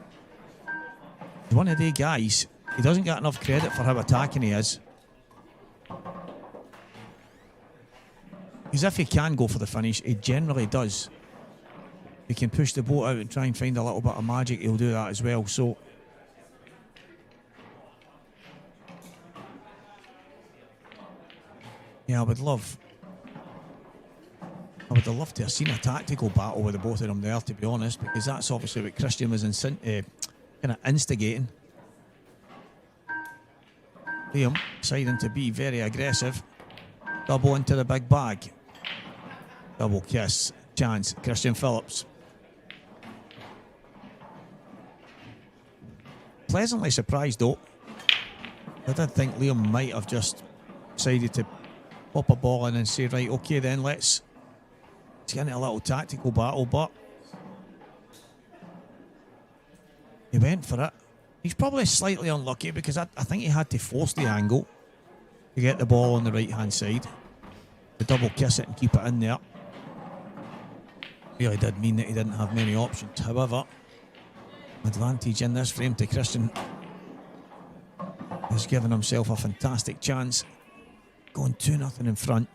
he's one of the guys. He doesn't get enough credit for how attacking he is. Because if he can go for the finish, he generally does. He can push the boat out and try and find a little bit of magic, he'll do that as well. So yeah, I would have loved to have seen a tactical battle with the both of them there, to be honest, because that's obviously what Christian was kind of instigating. Liam deciding to be very aggressive. Double into the big bag. Double kiss. Chance. Christian Phillips. Pleasantly surprised though. I did think Liam might have just decided to pop a ball in and say, right, okay then, let's get into a little tactical battle, but he went for it. He's probably slightly unlucky because I think he had to force the angle to get the ball on the right hand side, to double kiss it and keep it in there. Really did mean that he didn't have many options. However, advantage in this frame to Christian. He's given himself a fantastic chance, going 2-0 in front.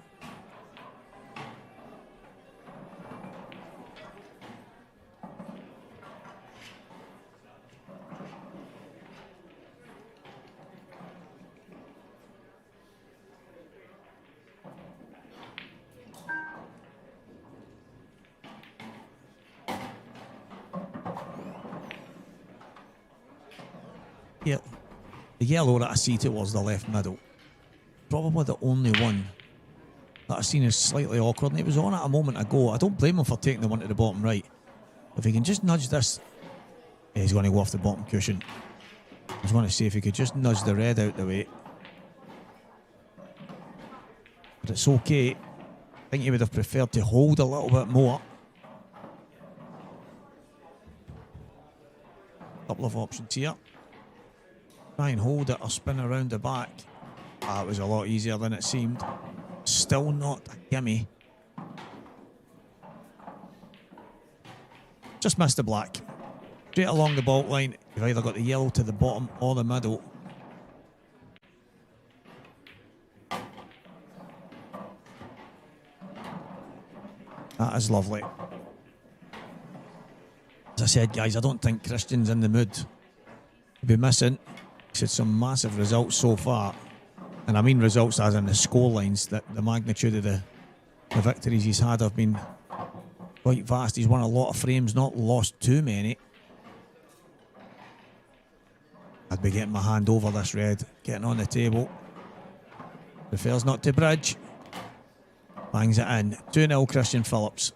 Yeah, the yellow that I see towards the left middle, probably the only one that I've seen is slightly awkward, and it was on it a moment ago. I don't blame him for taking the one to the bottom right. If he can just nudge this, he's going to go off the bottom cushion. I was going to say if he could just nudge the red out the way, but it's okay. I think he would have preferred to hold a little bit more. Couple of options here. Try and hold it or spin around the back. It was a lot easier than it seemed. Still not a gimme. Just missed the black. Straight along the baulk line. You've either got the yellow to the bottom or the middle. That is lovely. As I said, guys, I don't think Christian's in the mood to be missing. He's had some massive results so far, and I mean results as in the score lines. That the magnitude of the victories he's had have been quite vast. He's won a lot of frames, not lost too many. I'd be getting my hand over this red, getting on the table. Prefers not to bridge. Bangs it in. 2-0 Christian Phillips.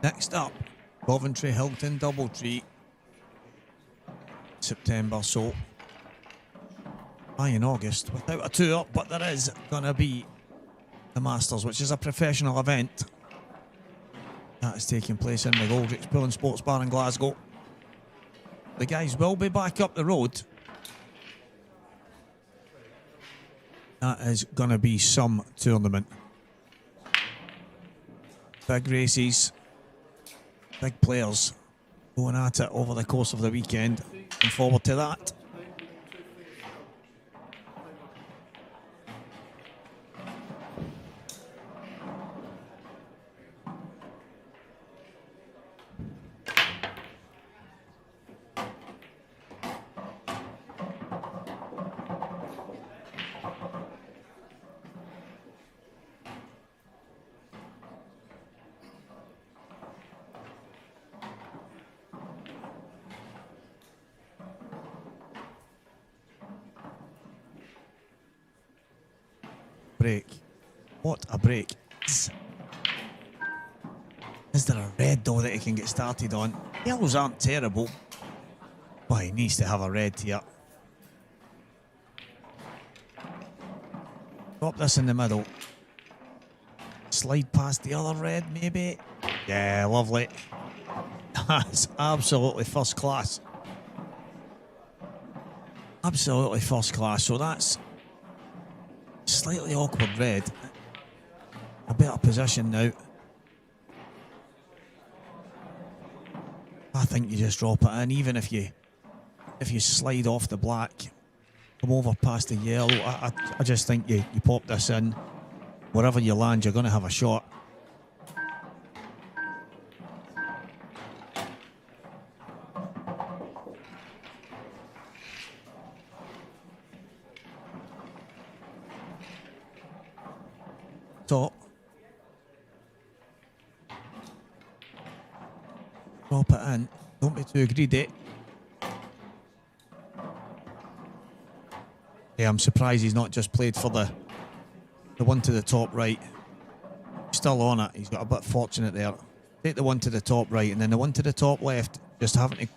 Next up, Coventry Hilton Doubletree. September, so in August without a tour, but there is going to be the Masters, which is a professional event that is taking place in the Goldrich Pool and Sports Bar in Glasgow. The guys will be back up the road. That is going to be some tournament. Big races, big players going at it over the course of the weekend. Looking forward to that. Break. What a break. Is there a red though that he can get started on? Yellows aren't terrible, but he needs to have a red here. Drop this in the middle. Slide past the other red maybe. Yeah, lovely. That's absolutely first class. Absolutely first class. So that's slightly awkward red. A better position now. I think you just drop it in, even if you slide off the black, come over past the yellow. I just think you pop this in. Wherever you land, you're going to have a shot. Top. Drop it in. Don't be too greedy. Yeah, I'm surprised he's not just played for the one to the top right. Still on it. He's got a bit fortunate there. Take the one to the top right and then the one to the top left. Just having to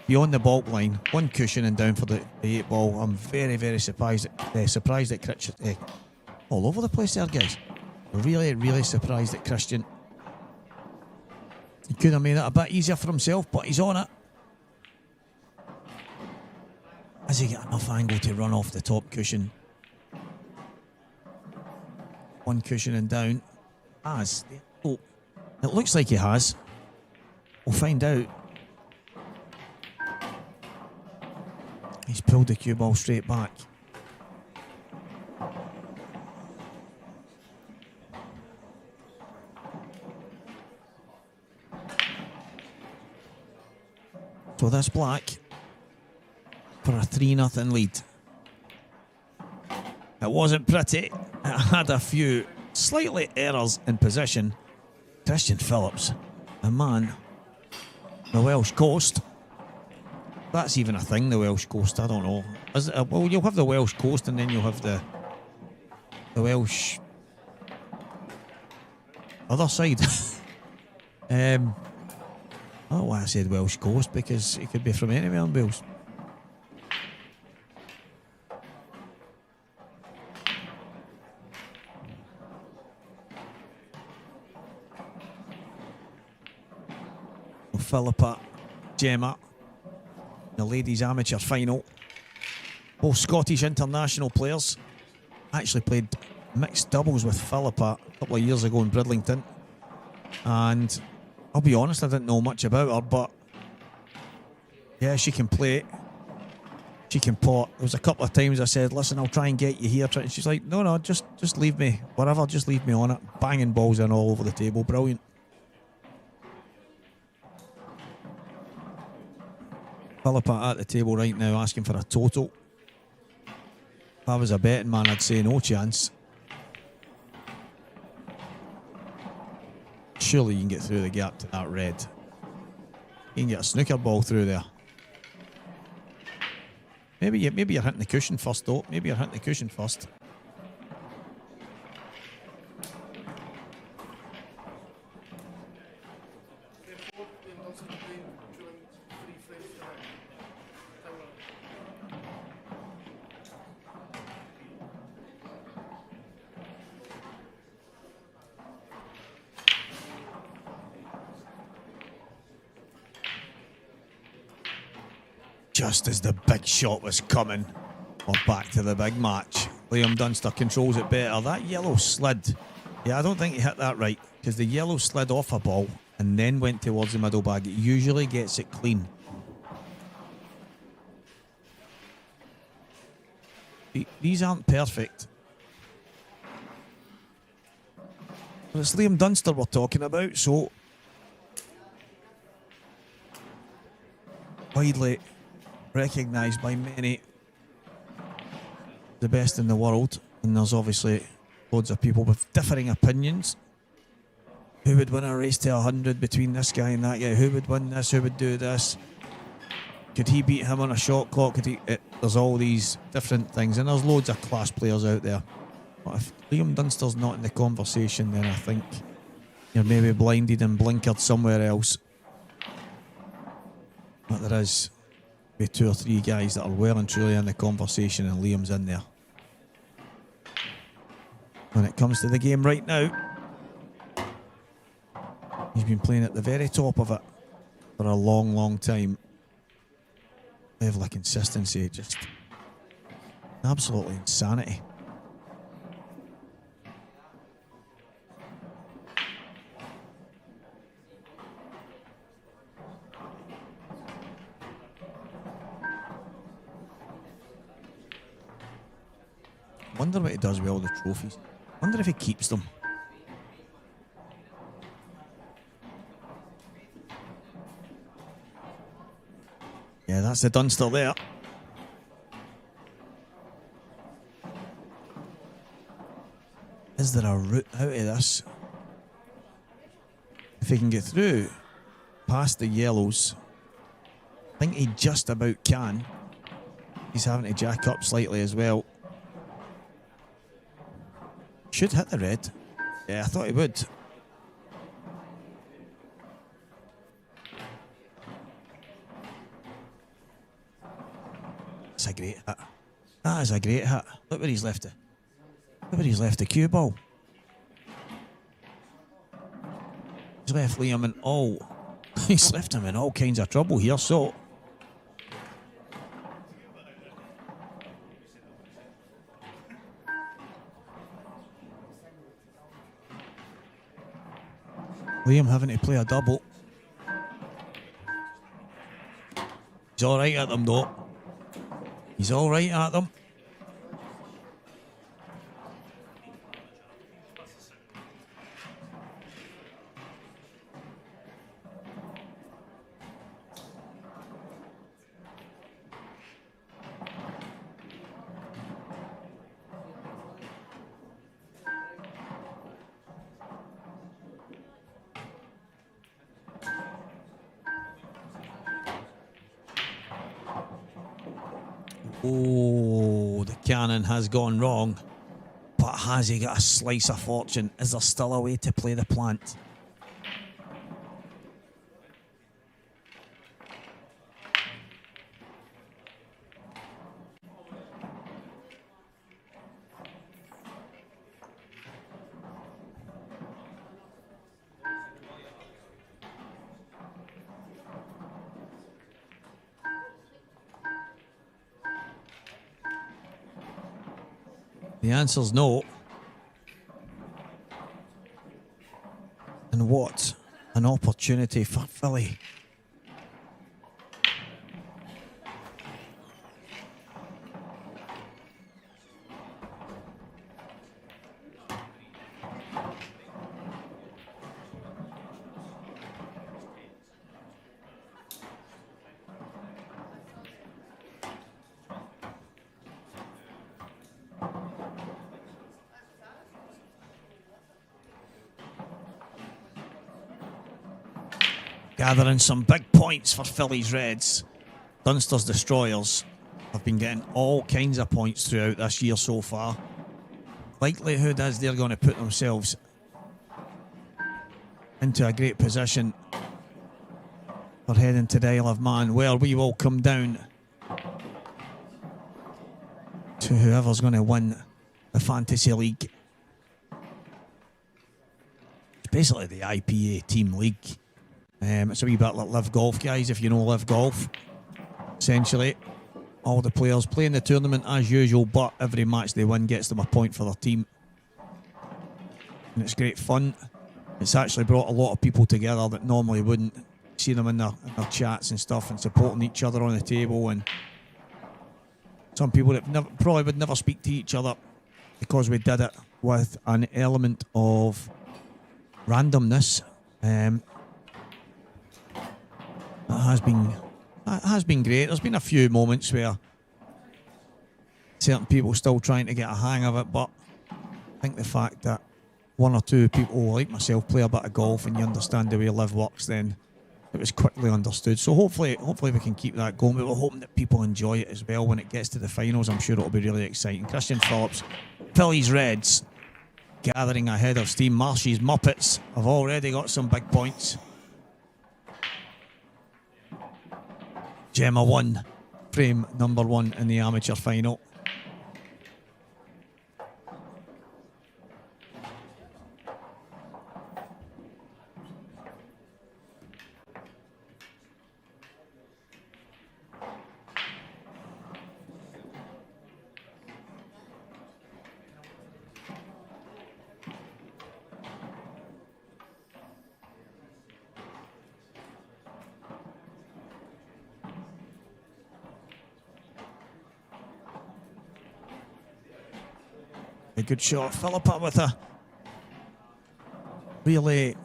be on the baulk line. One cushion and down for the 8 ball. I'm very, very surprised at Christian. All over the place there, guys. Really, really surprised at Christian. He could have made it a bit easier for himself, but he's on it. Has he got enough angle to run off the top cushion? One cushion and down. Has. Oh, it looks like he has. We'll find out. He's pulled the cue ball straight back. So that's black for a 3-0 lead. It wasn't pretty. It had a few slightly errors in position. Christian Phillips, a man, the Welsh Coast. That's even a thing, the Welsh Coast. I don't know. Well, you'll have the Welsh Coast and then you'll have the Welsh other side. I don't know why I said Welsh Coast, because it could be from anywhere in Wales. Philippa, Gemma, the ladies amateur final. Both Scottish international players. Actually played mixed doubles with Philippa a couple of years ago in Bridlington. And I'll be honest, I didn't know much about her, but yeah, she can play. She can pot. There was a couple of times I said, listen, I'll try and get you here. And she's like, no, just leave me. Whatever, just leave me on it. Banging balls in all over the table. Brilliant. Philippa at the table right now asking for a total. If I was a betting man, I'd say no chance. Surely you can get through the gap to that red. You can get a snooker ball through there. Maybe you're hitting the cushion first though. Maybe you're hitting the cushion first. just as the big shot was coming, we're back to the big match. Liam Dunster controls it better. That yellow slid. Yeah, I don't think he hit that right, because the yellow slid off a ball and then went towards the middle bag. It usually gets it clean. These aren't perfect. But it's Liam Dunster we're talking about, so widely recognised by many, the best in the world, and there's obviously loads of people with differing opinions. Who would win a race to 100 between this guy and that guy? Who would win this? Who would do this? Could he beat him on a shot clock? There's all these different things, and there's loads of class players out there. But if Liam Dunster's not in the conversation, then I think you're maybe blinded and blinkered somewhere else. But there is maybe 2 or 3 guys that are well and truly in the conversation, and Liam's in there. When it comes to the game right now, he's been playing at the very top of it for a long, long time. Level of consistency, just absolutely insanity. Wonder what he does with all the trophies. Wonder if he keeps them. Yeah, that's the Dunster there. Is there a route out of this? If he can get through past the yellows, I think he just about can. He's having to jack up slightly as well. Should hit the red. Yeah, I thought he would. That's a great hit. That is a great hit. Look where he's left it. Look where he's left the cue ball. He's left Liam in all. He's left him in all kinds of trouble here, so. Liam having to play a double. He's alright at them though. He's alright at them. Oh, the cannon has gone wrong. But has he got a slice of fortune? Is there still a way to play the plant? The answer's no. And what an opportunity for Philly. Gathering some big points for Philly's Reds. Dunster's Destroyers have been getting all kinds of points throughout this year so far. Likelihood is they're going to put themselves into a great position for heading to the Isle of Man, where we will come down to whoever's going to win the Fantasy League. It's basically the IPA team league. It's a wee bit like Live Golf, guys, if you know Live Golf. essentially. All the players playing the tournament as usual, but every match they win gets them a point for their team. And it's great fun. It's actually brought a lot of people together that normally wouldn't. See them in their chats and stuff and supporting each other on the table, and some people that probably would never speak to each other because we did it with an element of randomness. That has been great. There's been a few moments where certain people still trying to get a hang of it, but I think the fact that one or two people like myself play a bit of golf and you understand the way live works, then it was quickly understood. So hopefully we can keep that going. But we're hoping that people enjoy it as well when it gets to the finals. I'm sure it'll be really exciting. Christian Phillips, Phillies Reds, gathering ahead of steam. Marshy's Muppets have already got some big points. Gemma won frame number 1 in the amateur final. A good shot. Philippa with a really,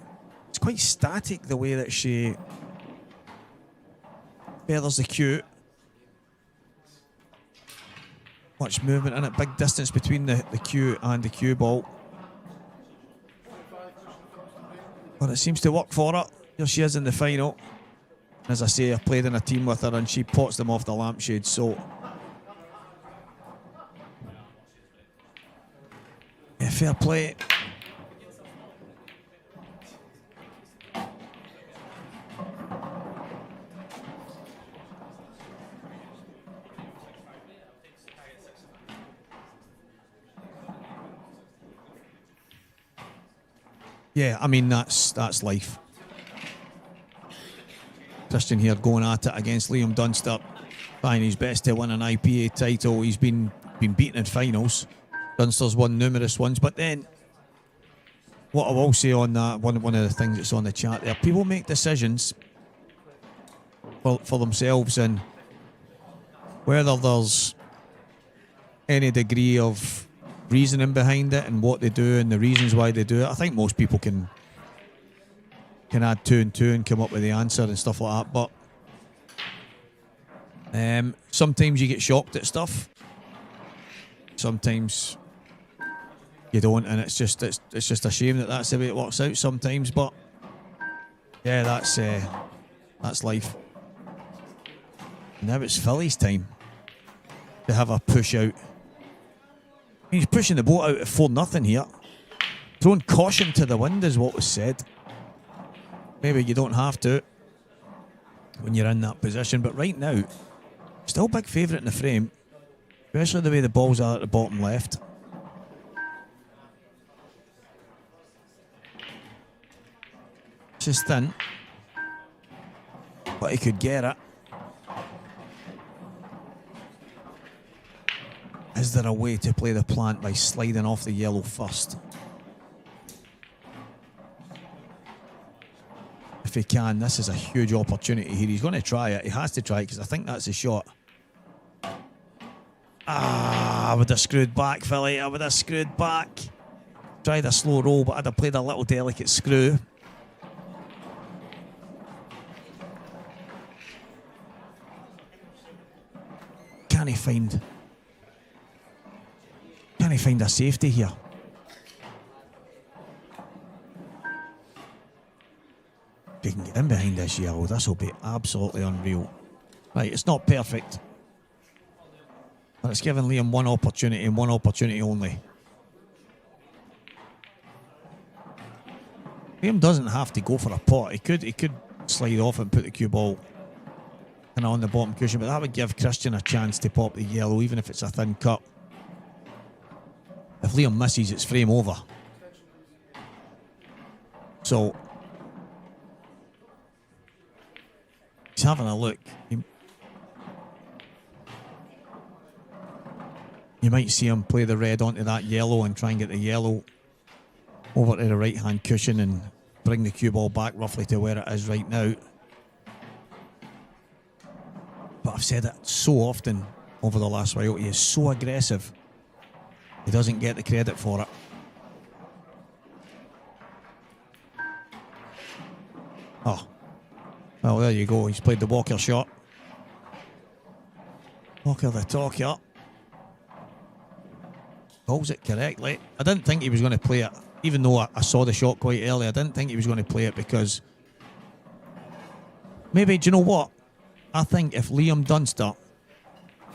it's quite static the way that she feathers the cue. Much movement in it, big distance between the cue and the cue ball. But it seems to work for her. Here she is in the final. As I say, I played in a team with her and she pots them off the lampshade, so yeah, fair play. Yeah, I mean that's life. Christian here going at it against Liam Dunster, trying his best to win an IPA title. He's been beaten in finals. Dunster's won numerous ones, but then what I will say on that, one of the things that's on the chat there, people make decisions for themselves, and whether there's any degree of reasoning behind it and what they do and the reasons why they do it, I think most people can add 2 and 2 and come up with the answer and stuff like that. But sometimes you get shocked at stuff, sometimes you don't, and it's just a shame that that's the way it works out sometimes. But yeah, that's life. Now it's Philly's time to have a push out. He's pushing the boat out at 4-0 here. Throwing caution to the wind is what was said. Maybe you don't have to when you're in that position, but right now, still big favourite in the frame, especially the way the balls are at the bottom left. It's thin, but he could get it. Is there a way to play the plant by sliding off the yellow first? If he can, this is a huge opportunity here. He's going to try it. He has to try it because I think that's a shot. I would have screwed back, Philly. I would have screwed back. Tried a slow roll, but I'd have played a little delicate screw. Can he find a safety here? If he can get in behind this yellow, this will be absolutely unreal. Right, it's not perfect, but it's given Liam one opportunity and one opportunity only. Liam doesn't have to go for a pot. He could slide off and put the cue ball on the bottom cushion, but that would give Christian a chance to pop the yellow, even if it's a thin cut. If Liam misses, it's frame over. So he's having a look. You might see him play the red onto that yellow and try and get the yellow over to the right hand cushion and bring the cue ball back roughly to where it is right now. But I've said it so often over the last while, he is so aggressive. He doesn't get the credit for it. Oh, well, there you go. He's played the Walker shot. Walker the talker. Calls it correctly. I didn't think he was going to play it, even though I saw the shot quite early. I didn't think he was going to play it because maybe, do you know what? I think if Liam Dunster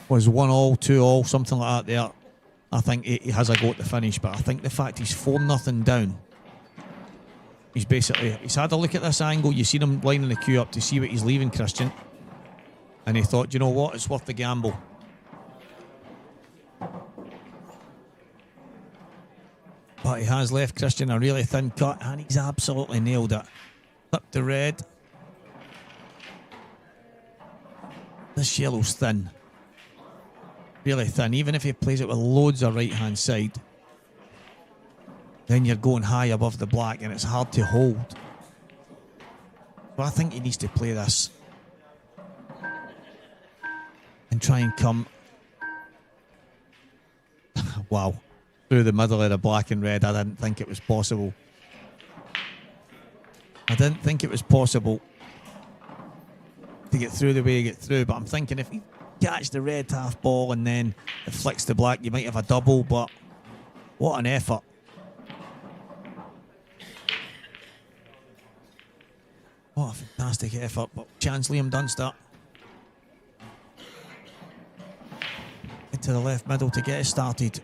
was 1-all, 2-all, something like that there, I think he has a go at the finish. But I think the fact he's 4-0 down, he's had a look at this angle. You see him lining the cue up to see what he's leaving Christian. And he thought, you know what, it's worth the gamble. But he has left Christian a really thin cut, and he's absolutely nailed it. Up the red. This yellow's thin. Really thin. Even if he plays it with loads of right-hand side, then you're going high above the black, and it's hard to hold. So I think he needs to play this and try and come, wow, through the middle of the black and red. I didn't think it was possible. I didn't think it was possible to get through the way you get through, but I'm thinking if you catch the red half ball and then it flicks the black, you might have a double, but what an effort. What a fantastic effort, but chance Liam Dunster into the left middle to get it started.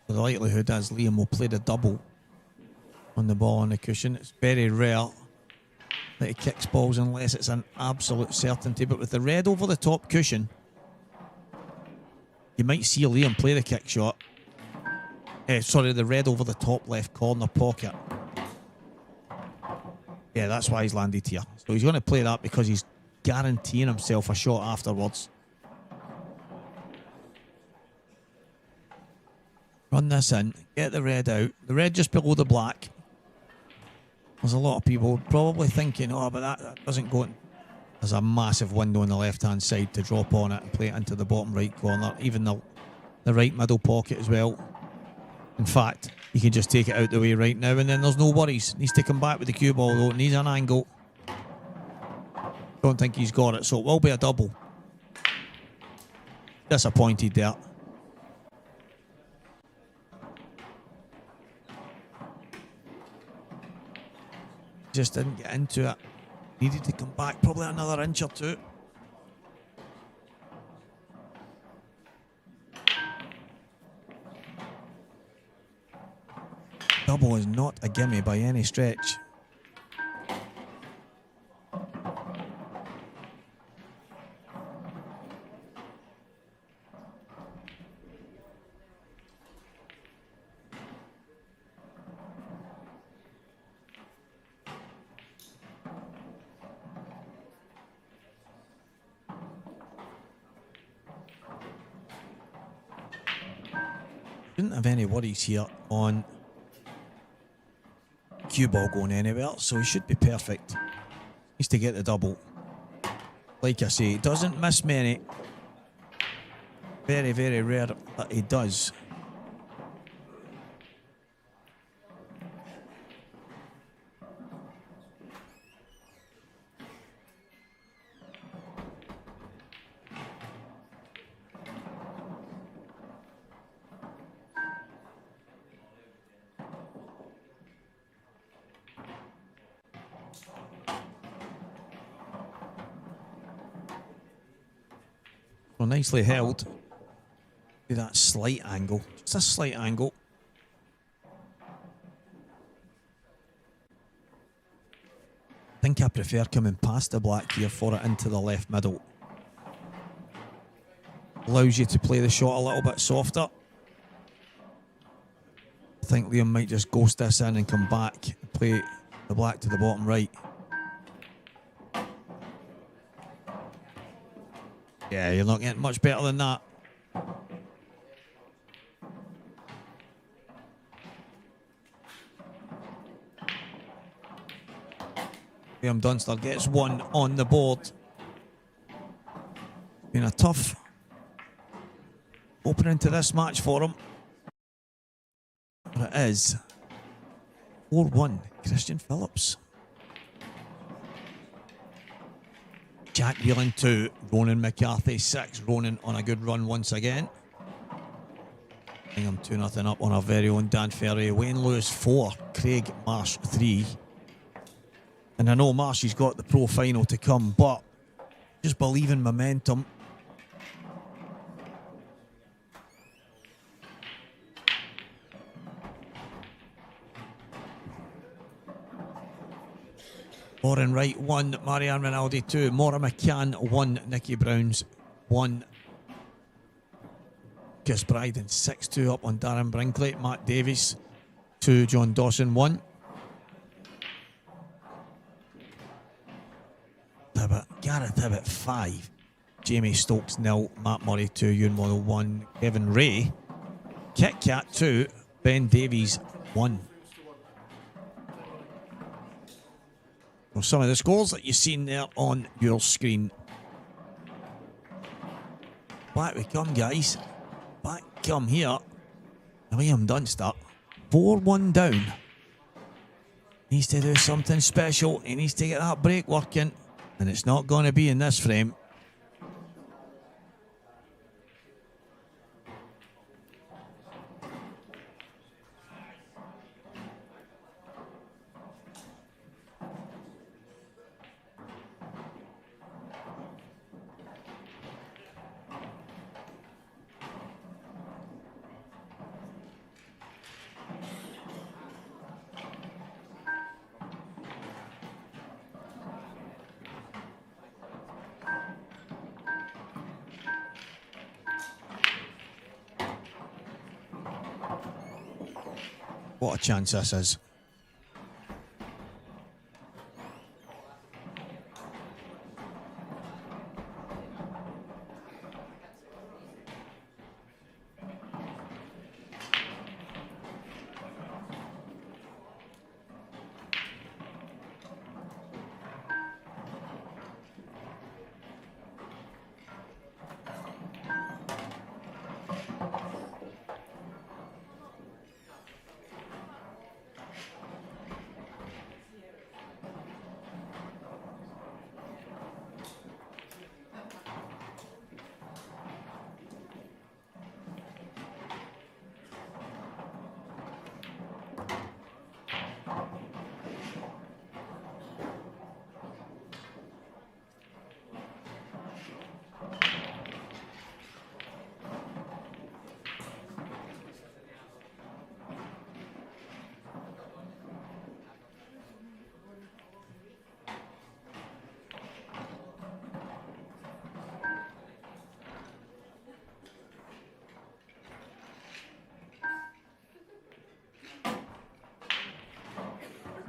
The likelihood is Liam will play the double on the ball on the cushion. It's very rare that he kicks balls unless it's an absolute certainty, but with the red over the top cushion, you might see Liam play the kick shot. The red over the top left corner pocket. Yeah, that's why he's landed here. So he's going to play that because he's guaranteeing himself a shot afterwards. Run this in, get the red out. The red just below the black. There's a lot of people probably thinking, oh, but that doesn't go in. There's a massive window on the left-hand side to drop on it and play it into the bottom right corner. Even the right middle pocket as well. In fact, you can just take it out the way right now and then there's no worries. Needs to come back with the cue ball though. Needs an angle. Don't think he's got it, so it will be a double. Disappointed there. Just didn't get into it. Needed to come back probably another inch or two. Double is not a gimme by any stretch. Didn't have any worries here on cue ball going anywhere, so he should be perfect. Needs to get the double. Like I say, he doesn't miss many. Very, very rare that he does. Well, nicely held. Do that slight angle. Just a slight angle. I think I prefer coming past the black here for it into the left middle. Allows you to play the shot a little bit softer. I think Liam might just ghost this in and come back and play The black to the bottom right. Yeah, you're not getting much better than that. Graham Dunster gets one on the board. Been a tough opening to this match for him. But it is 4-1, Christian Phillips. Jack Whelan 2, Ronan McCarthy 6. Ronan on a good run once again. I'm 2-0 up on our very own Dan Ferry. Wayne Lewis 4, Craig Marsh 3. And I know Marshy's got the pro final to come, but just believe in momentum. Lauren Wright 1, Marianne Rinaldi 2, Maura McCann 1, Nikki Browns 1. Kiss Bryden 6-2 up on Darren Brinkley. Matt Davies 2, John Dawson 1. Gareth Hibbett 5, Jamie Stokes 0, Matt Murray 2, Ewan Model 1, Kevin Ray, Kit Kat 2, Ben Davies 1. Well, some of the scores that you've seen there on your screen. Back we come, guys. Back come here. Liam Dunster, 4-1 down. Needs to do something special. He needs to get that break working. And it's not going to be in this frame. What a chance this is.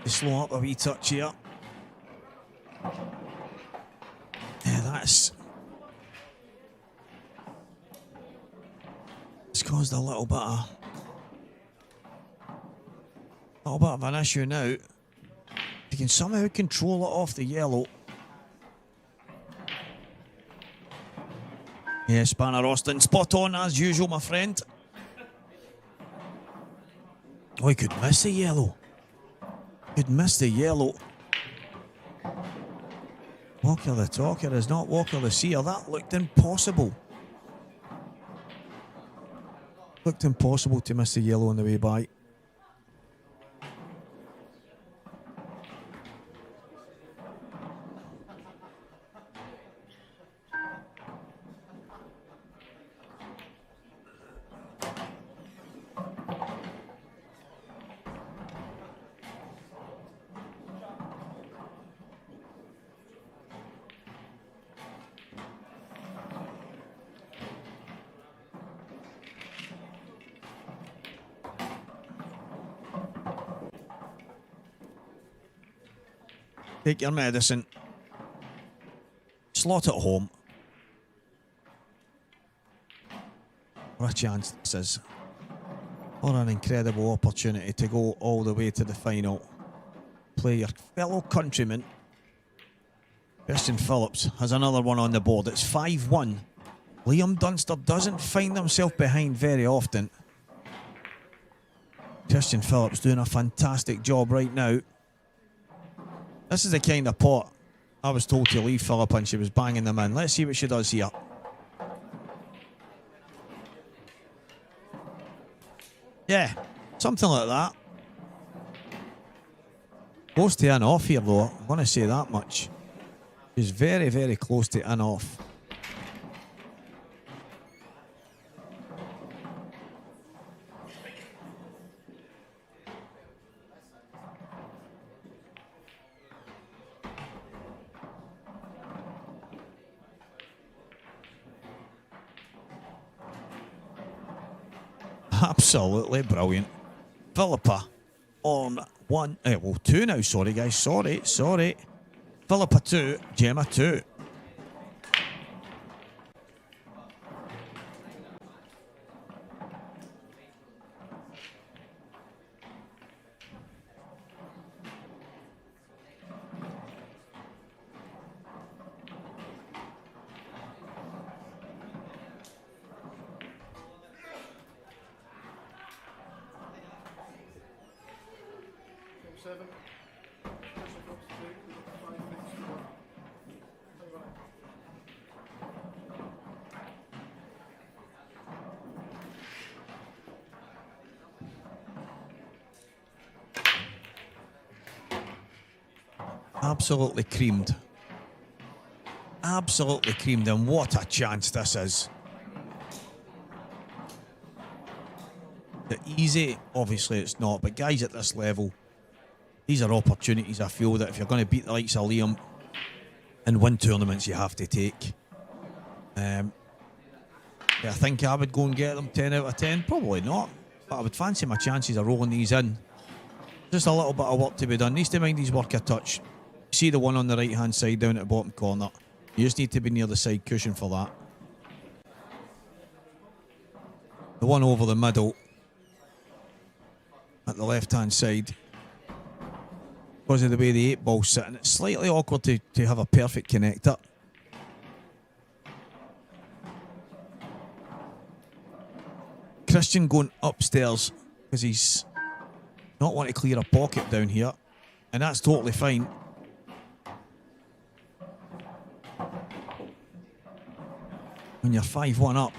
Slow up a wee touch here. Yeah, it's caused a little bit of an issue now. You can somehow control it off the yellow. Yeah, Spanner Austin, spot on as usual, my friend. Oh, he could miss the yellow. Could miss the yellow. Walker the talker is not Walker the seer. That looked impossible. Looked impossible to miss the yellow on the way by. Take your medicine. Slot it home. What a chance this is. What an incredible opportunity to go all the way to the final. Play your fellow countryman. Christian Phillips has another one on the board. It's 5-1. Liam Dunster doesn't find himself behind very often. Christian Phillips doing a fantastic job right now. This is the kind of pot I was told to leave Philippa and she was banging them in. Let's see what she does here. Yeah, something like that. Close to an off here though, I'm going to say that much. She's very, very close to an off. Absolutely brilliant. Philippa on one, well, two now, sorry guys, sorry. Philippa 2, Gemma 2. Seven. Absolutely creamed. Absolutely creamed, and what a chance this is. The easy, obviously it's not, but guys at this level, these are opportunities I feel that if you're going to beat the likes of Liam and win tournaments, you have to take. Yeah, I think I would go and get them 10 out of 10. Probably not, but I would fancy my chances of rolling these in. Just a little bit of work to be done. Needs to mind these work a touch. See the one on the right hand side down at the bottom corner. You just need to be near the side cushion for that. The one over the middle at the left hand side, because of the way the 8 ball's sitting, it's slightly awkward to have a perfect connector. Christian going upstairs because he's not want to clear a pocket down here, and that's totally fine. When you're 5-1 up,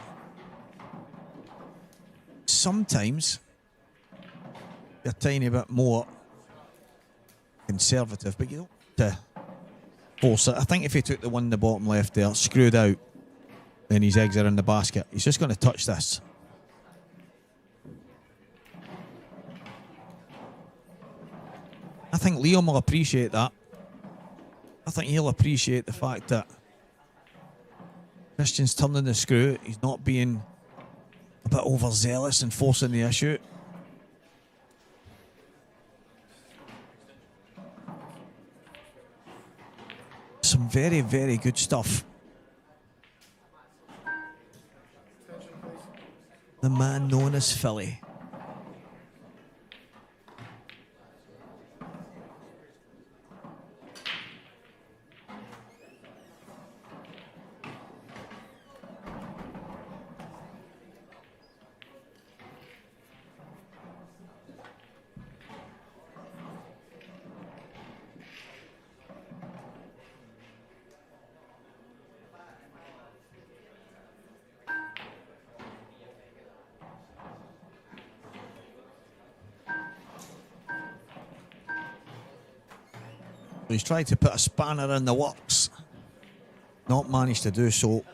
sometimes you're a tiny bit more conservative, but you don't have to force it. I think if he took the one in the bottom left there, screwed out, then his eggs are in the basket. He's just going to touch this. I think Liam will appreciate that. I think he'll appreciate the fact that Christian's turning the screw. He's not being a bit overzealous and forcing the issue. Some very, very good stuff. The man known as Philly. He's tried to put a spanner in the works. Not managed to do so.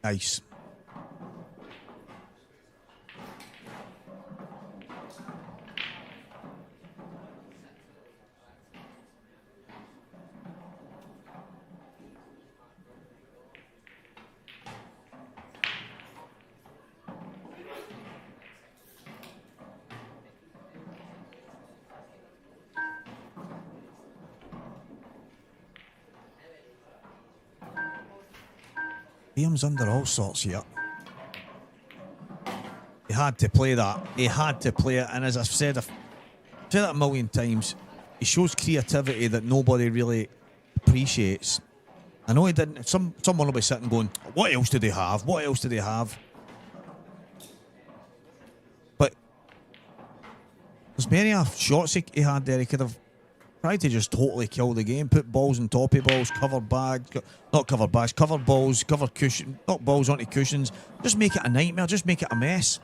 Nice. Liam's under all sorts here. He had to play that. He had to play it. And as I've said that a million times, he shows creativity that nobody really appreciates. I know he didn't. Someone will be sitting going, what else did he have? What else did he have? But there's many shots he had there. He could have tried to just totally kill the game, put balls on top of balls, cover bags, not cover bags, cover balls, cover cushion, knock balls onto cushions. Just make it a nightmare, just make it a mess.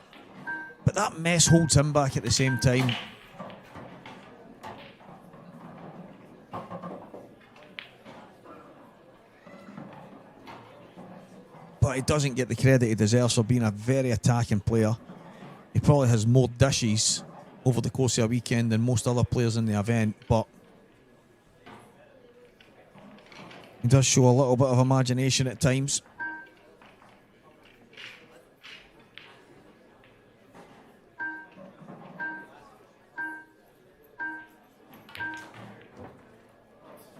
But that mess holds him back at the same time. But he doesn't get the credit he deserves for being a very attacking player. He probably has more dishes over the course of a weekend than most other players in the event, but he does show a little bit of imagination at times.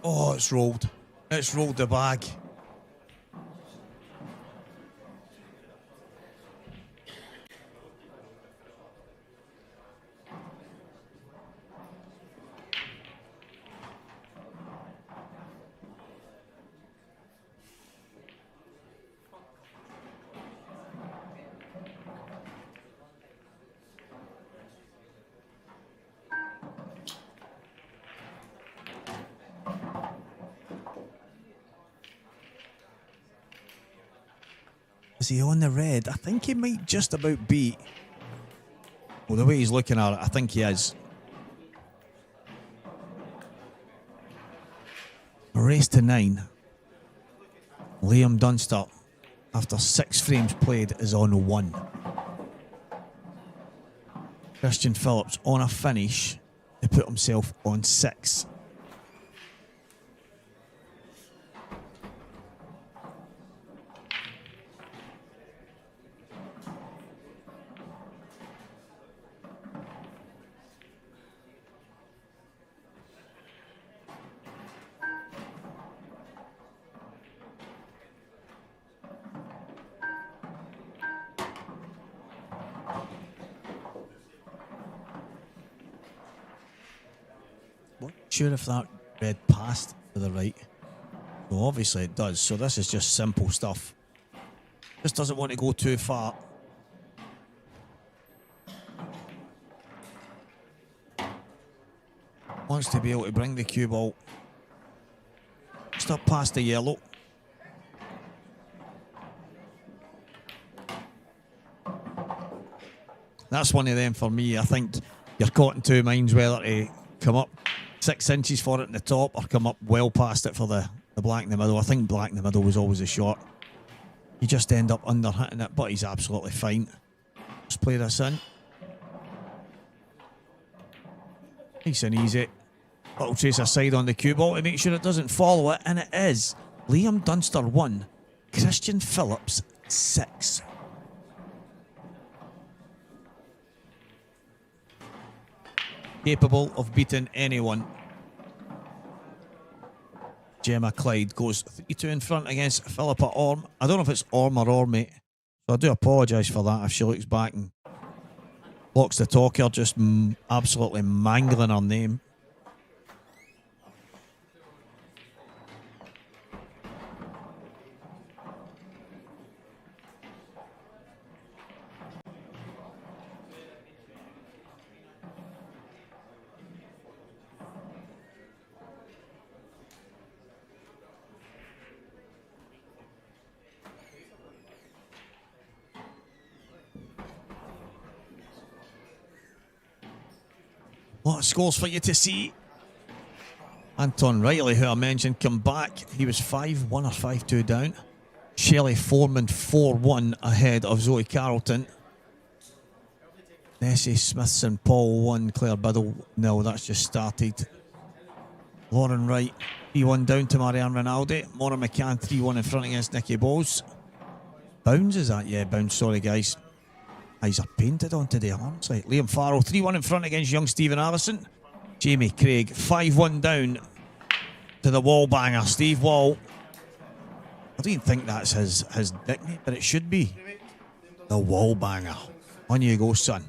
Oh, it's rolled. It's rolled the bag. Is he on the red? I think he might just about be. Well, the way he's looking at it, I think he is. A race to 9. Liam Dunster, after 6 frames played, is on 1. Christian Phillips on a finish to put himself on 6. Sure if that red passed to the right. Well, obviously it does. So this is just simple stuff. Just doesn't want to go too far. Wants to be able to bring the cue ball just up past the yellow. That's one of them for me. I think you're caught in two minds whether to come up 6 inches for it in the top or come up well past it for the black in the middle. I think black in the middle was always a shot. You just end up under hitting it, but he's absolutely fine. Let's play this in. Nice and easy. Little trace aside on the cue ball to make sure it doesn't follow it, and it is. Liam Dunster 1, Christian Phillips 6. Capable of beating anyone. Gemma Clyde goes 3-2 in front against Philippa Orm. I don't know if it's Orm or Ormy, so I do apologise for that if she looks back and blocks the talker, just absolutely mangling her name. A lot of scores for you to see. Anton Riley, who I mentioned, come back. He was 5-1 or 5-2 down. Shelley Foreman 4-1 ahead of Zoe Carrollton. Nessie Smithson, Paul 1, Claire Biddle 0. That's just started. Lauren Wright 3-1 down to Marianne Rinaldi. Maura McCann 3-1 in front against Nikki Bowles. Bounds is that? Yeah, Bounds. Sorry, guys. Eyes are painted on today, honestly. Liam Farrell 3-1 in front against young Stephen Allison. Jamie Craig 5-1 down to the wall banger, Steve Wall. I don't even think that's his nickname, but it should be. The wall banger. On you go, son.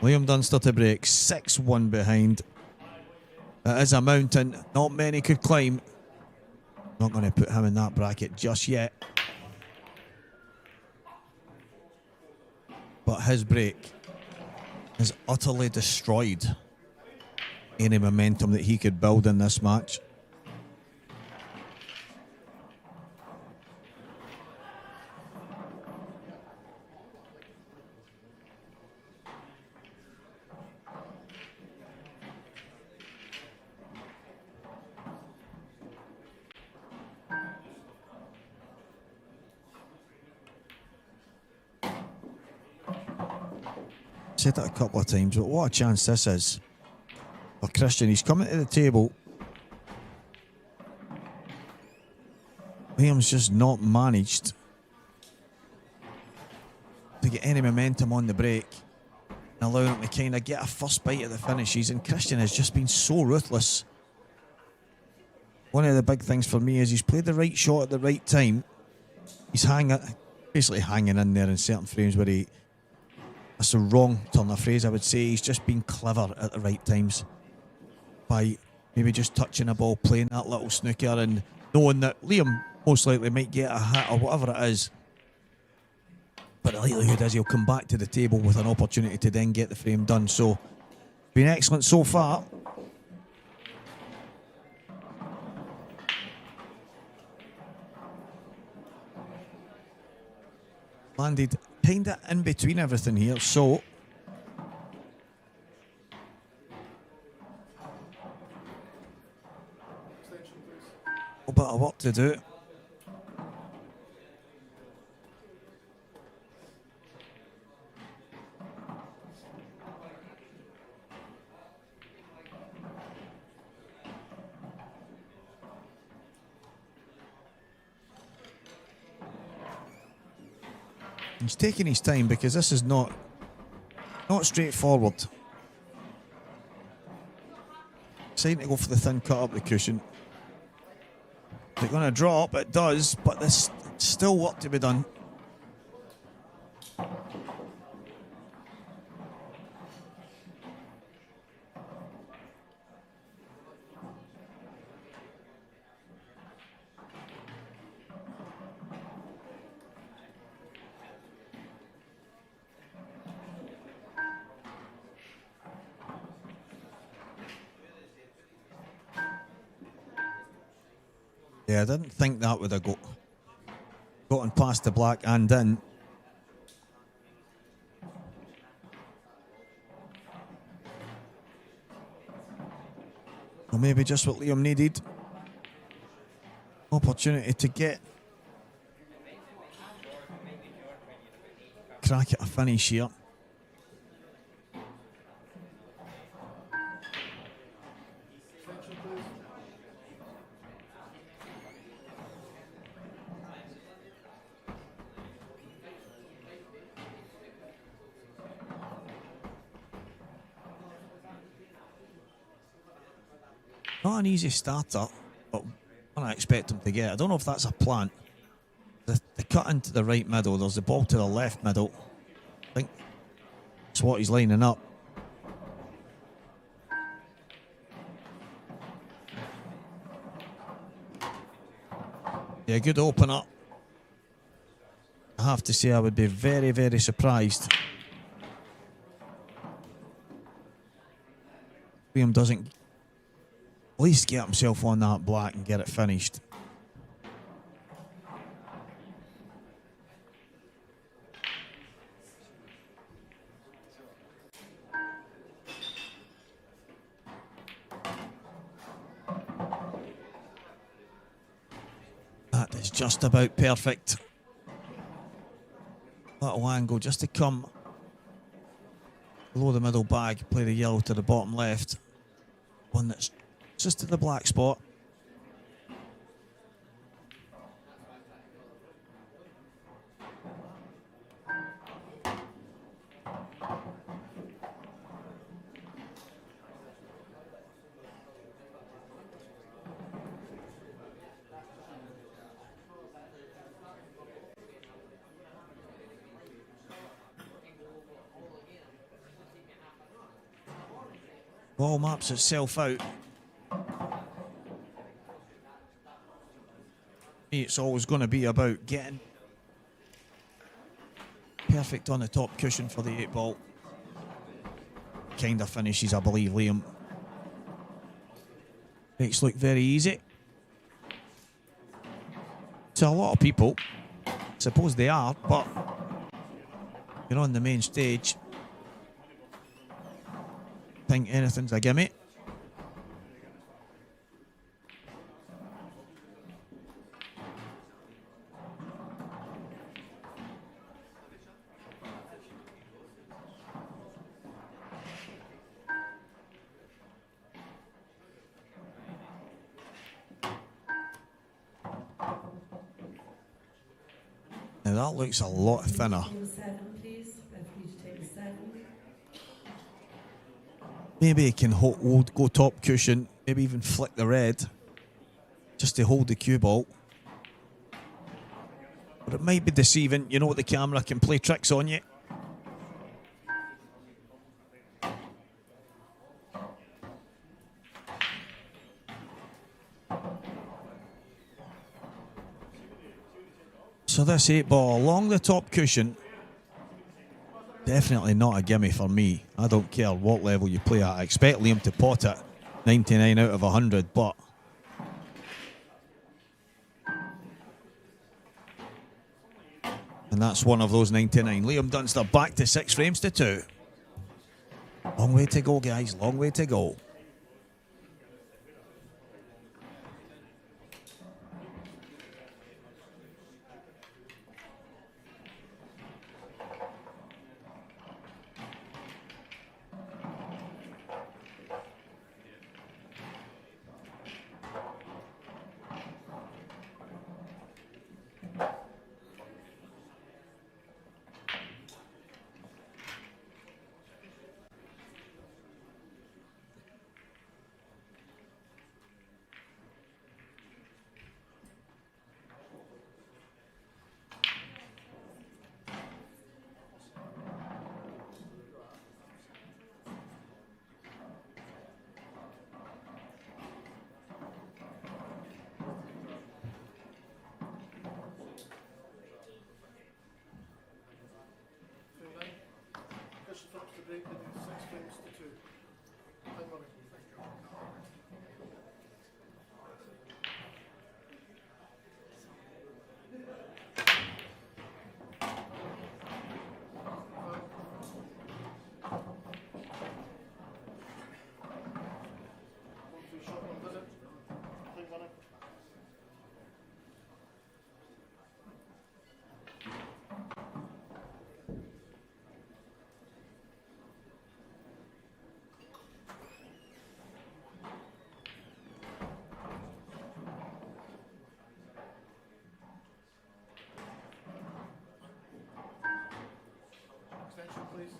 Liam Dunster to break, 6-1 behind. It is a mountain not many could climb. Not going to put him in that bracket just yet. But his break has utterly destroyed any momentum that he could build in this match. Said that a couple of times, but what a chance this is for Christian. He's coming to the table. Liam's just not managed to get any momentum on the break and allow him to kind of get a first bite at the finishes, and Christian has just been so ruthless. One of the big things for me is he's played the right shot at the right time. He's basically hanging in there in certain frames where that's the wrong turn of phrase, I would say. He's just been clever at the right times by maybe just touching a ball, playing that little snooker, and knowing that Liam most likely might get a hit or whatever it is. But the likelihood is he'll come back to the table with an opportunity to then get the frame done. So, been excellent so far. Landed kind of in between everything here, so a bit of work to do. He's taking his time because this is not straightforward. Deciding to go for the thin cut up the cushion. Is it going to drop? It does, but there's still work to be done. Yeah, I didn't think that would have gotten past the black and in. Or maybe just what Liam needed. Opportunity to get crack at a finish here. Not an easy starter, but one I expect him to get. I don't know if that's a plan. The cut into the right middle, there's the ball to the left middle. I think that's what he's lining up. Yeah, good opener. I have to say I would be very, very surprised Liam doesn't at least get himself on that black and get it finished. That is just about perfect. Little angle just to come below the middle bag, play the yellow to the bottom left. One that's just to the black spot. Ball maps itself out. It's always going to be about getting perfect on the top cushion for the 8-ball. Kind of finishes, I believe, Liam. Makes look very easy. To a lot of people, I suppose they are, but you're on the main stage. Think anything's a gimme. Now that looks a lot thinner. Table 7, please. Referee to table 7. Maybe he can go top cushion, maybe even flick the red, just to hold the cue ball. But it might be deceiving. You know what, the camera can play tricks on you. So this 8-ball along the top cushion, definitely not a gimme for me. I don't care what level you play at. I expect Liam to pot it 99 out of 100, but and that's one of those 99. Liam Dunster back to 6 frames to 2. Long way to go, guys. Long way to go. This stops the break in 6 frames to 2. Time running. Extension, please.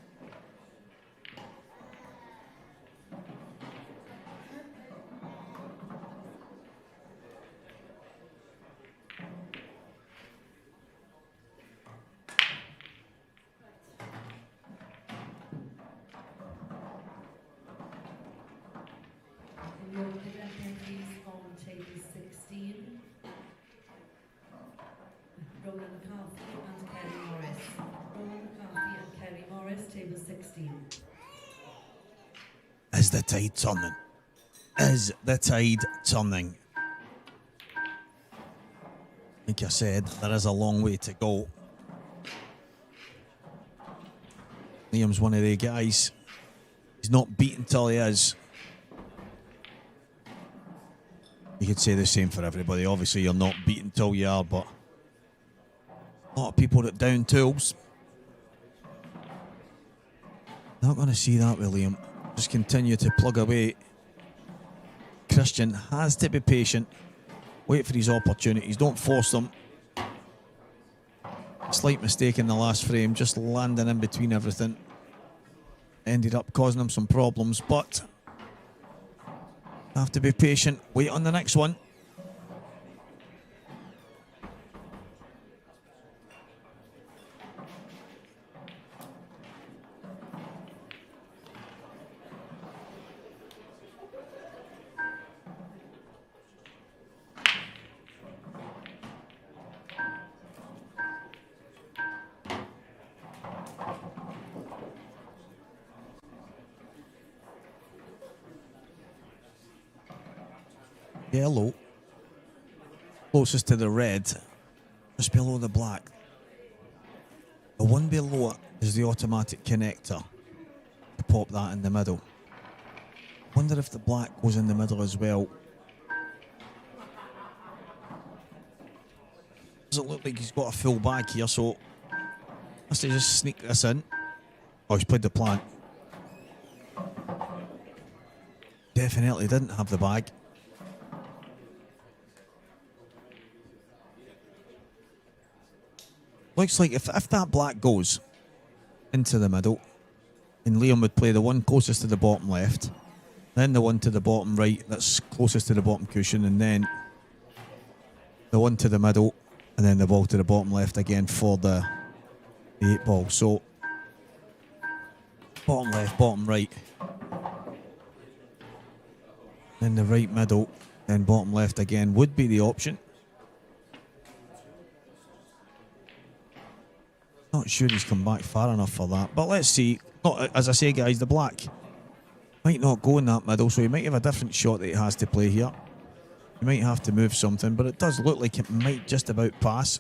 Your referees on table 16. Roland McCarthy and Kerry Morris. Roland McCarthy and Kerry Morris, table 16. Is the tide turning? Is the tide turning? Like I said, there is a long way to go. Liam's one of the guys. He's not beaten till he is. You could say the same for everybody. Obviously, you're not beaten till you are, but a lot of people that down tools. Not going to see that with Liam. Just continue to plug away. Christian has to be patient. Wait for his opportunities. Don't force them. Slight mistake in the last frame, just landing in between everything. Ended up causing him some problems, but have to be patient. Wait on the next one. yellow, closest to the red, just below the black. The one below it is the automatic connector to pop that in the middle. Wonder if the black goes in the middle as well. Doesn't look like he's got a full bag here, so must he just sneak this in? Oh, he's played the plant. Definitely didn't have the bag. Looks like if that black goes into the middle, then Liam would play the one closest to the bottom left, then the one to the bottom right that's closest to the bottom cushion, and then the one to the middle, and then the ball to the bottom left again for the 8 ball. So bottom left, bottom right, then the right middle, then bottom left again would be the option. Not sure he's come back far enough for that, but let's see. As I say, guys, the black might not go in that middle, so he might have a different shot that he has to play here. He might have to move something, but it does look like it might just about pass.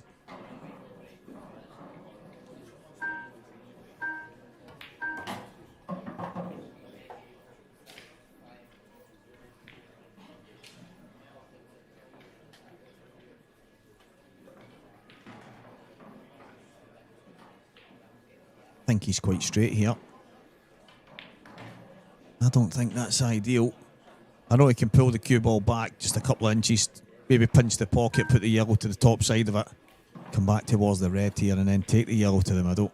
I think he's quite straight here. I don't think that's ideal. I know he can pull the cue ball back just a couple of inches, maybe pinch the pocket, put the yellow to the top side of it, come back towards the red here, and then take the yellow to the middle.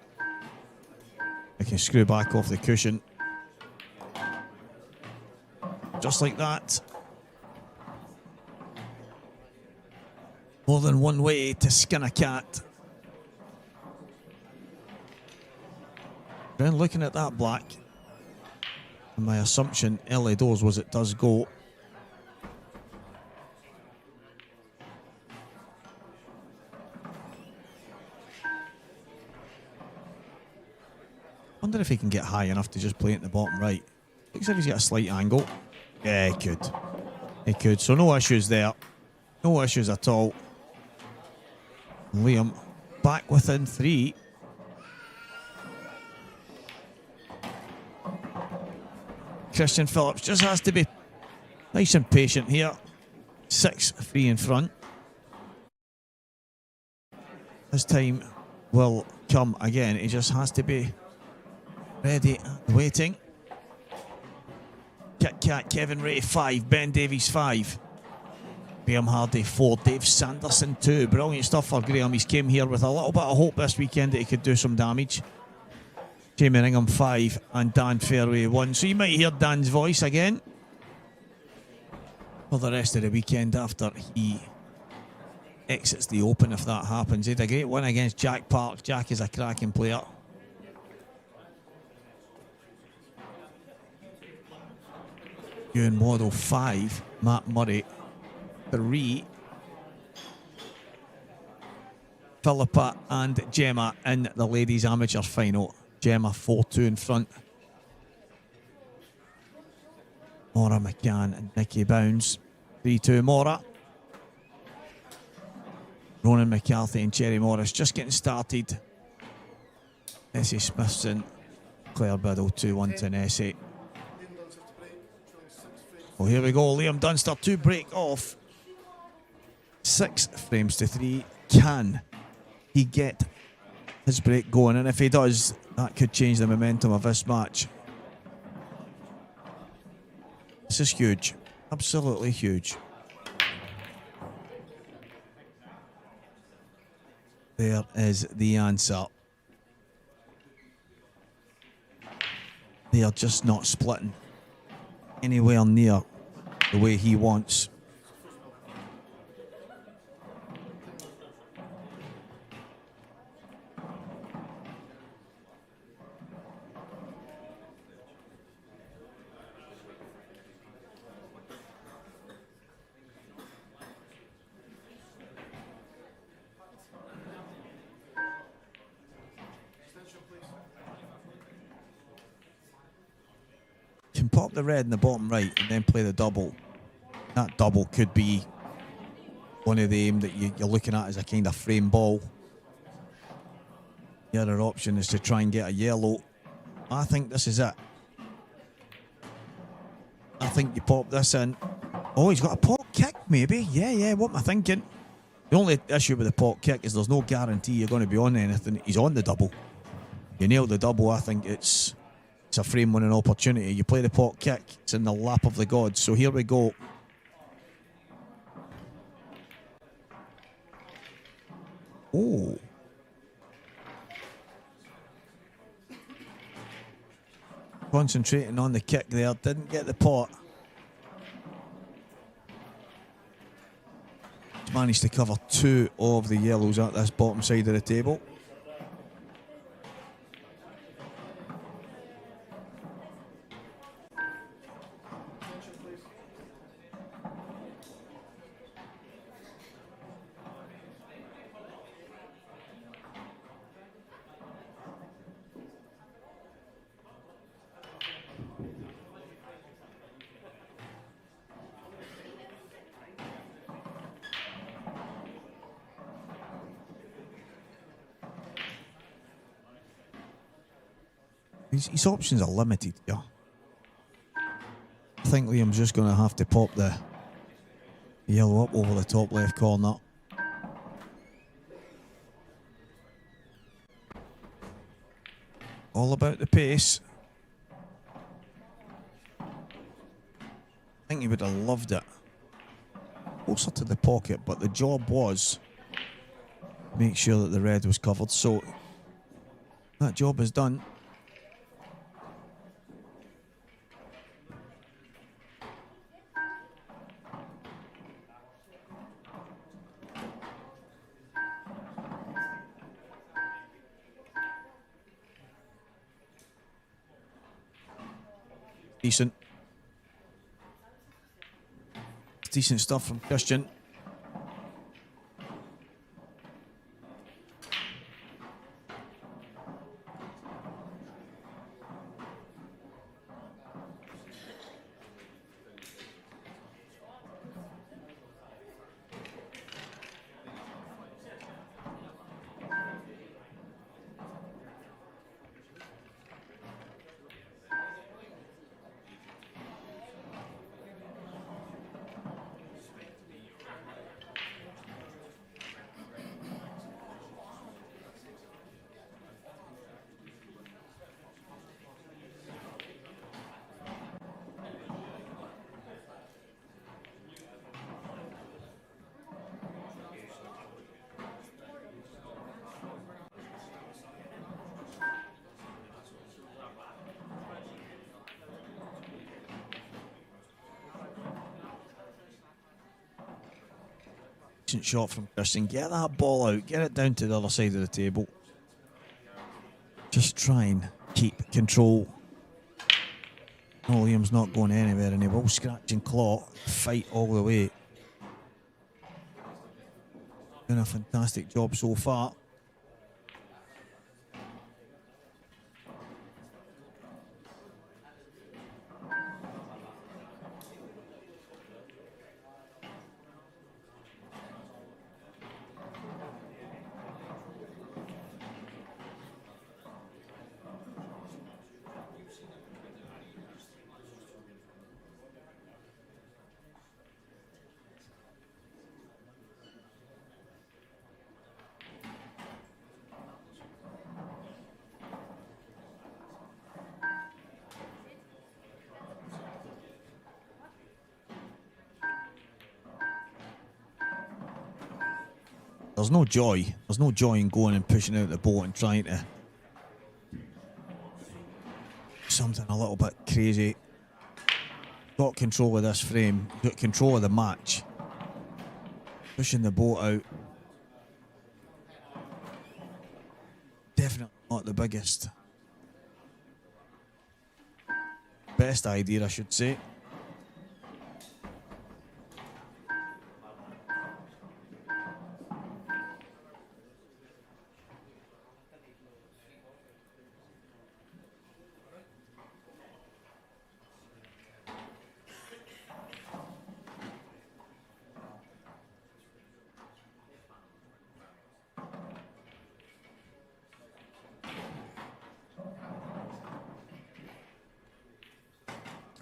I can screw back off the cushion. Just like that. More than one way to skin a cat. Then looking at that black, and my assumption early doors was it does go. Wonder if he can get high enough to just play it in the bottom right. Looks like he's got a slight angle. Yeah, he could. He could. So no issues there. No issues at all. Liam back within 3. Christian Phillips just has to be nice and patient here. 6-3 in front. His time will come again. He just has to be ready and waiting. Kit Kat, Kevin Ray 5, Ben Davies 5. Graham Hardy 4, Dave Sanderson 2. Brilliant stuff for Graham. He's came here with a little bit of hope this weekend that he could do some damage. Jamie Ingham 5 and Dan Fairway 1. So you might hear Dan's voice again for the rest of the weekend after he exits the Open, if that happens. He had a great win against Jack Park. Jack is a cracking player. Ewan Waddle 5, Matt Murray 3. Philippa and Gemma in the ladies amateur final. Gemma 4-2 in front. Maura McCann and Nikki Bounds 3-2 Maura. Ronan McCarthy and Cherry Morris just getting started. Essie Smithson, Claire Biddle 2-1 to Nessie. Well, here we go. Liam Dunster to break off. 6 frames to 3. Can he get his break going? And if he does, that could change the momentum of this match. This is huge. Absolutely huge. There is the answer. They are just not splitting anywhere near the way he wants. Can pop the red in the bottom right and then play the double. that double could be one of them that you're looking at as a kind of frame ball. The other option is to try and get a yellow. I think this is it. I think you pop this in. Oh, he's got a pot kick, maybe. Yeah, what am I thinking? The only issue with the pot kick is there's no guarantee you're going to be on anything. He's on the double. You nail the double, I think it's a frame-winning opportunity. You play the pot kick, it's in the lap of the gods. So here we go. Oh. Concentrating on the kick there, didn't get the pot. Managed to cover 2 of the yellows at this bottom side of the table. His options are limited here. I think Liam's just going to have to pop the yellow up over the top left corner. All about the pace. I think he would have loved it closer to the pocket, but the job was make sure that the red was covered. So that job is done. Decent stuff from Christian. Decent shot from Christian. Get that ball out. Get it down to the other side of the table. Just try and keep control. No, Liam's not going anywhere, and he will scratch and claw. Fight all the way. Doing a fantastic job so far. There's no joy. There's no joy in going and pushing out the boat and trying to something a little bit crazy. Got control of this frame. Got control of the match. Pushing the boat out. Definitely not the best idea, I should say.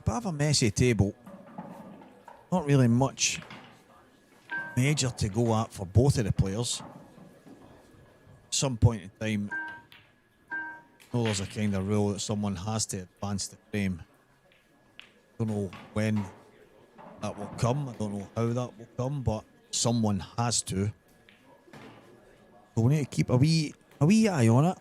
bit of a messy table. Not really much major to go at for both of the players. Some point in time, I know there's a kind of rule that someone has to advance the frame. Don't know when that will come. I don't know how that will come, but someone has to. So we need to keep a wee eye on it.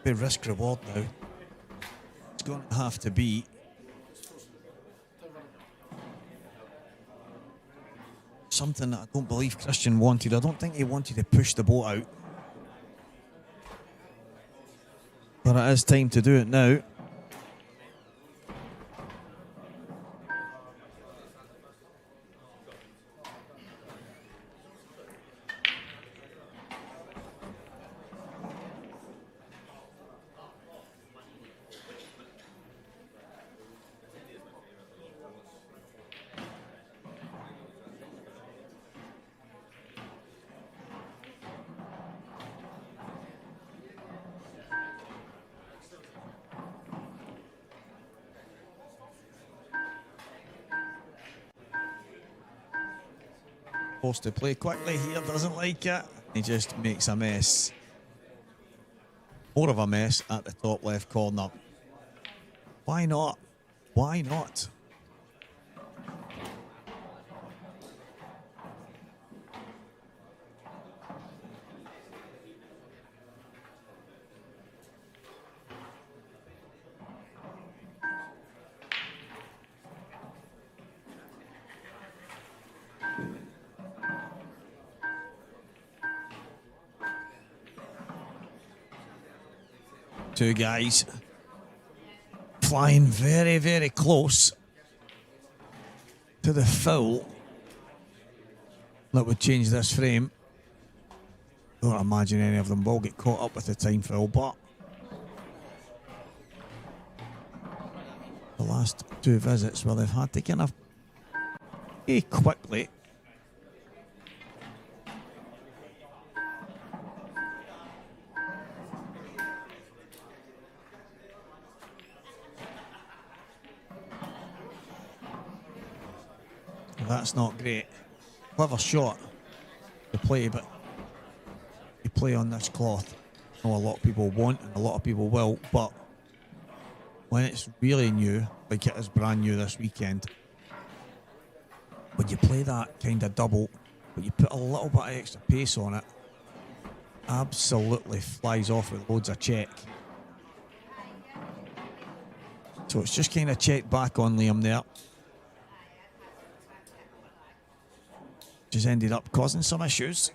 Big risk reward now. It's going to have to be something that I don't believe Christian wanted. I don't think he wanted to push the boat out. But it is time to do it now. Supposed to play quickly here, doesn't like it. He just makes a mess. More of a mess at the top left corner. Why not? Why not? Two guys flying very, very close to the foul that would change this frame. Don't imagine any of them will get caught up with the time foul, but the last two visits where they've had to kind of play quickly. That's not great. Clever shot to play, but you play on this cloth. I know a lot of people won't and a lot of people will, but when it's really new, like it is brand new this weekend, when you play that kind of double, but you put a little bit of extra pace on it, absolutely flies off with loads of check. So it's just kind of checked back on Liam there. Just ended up causing some issues.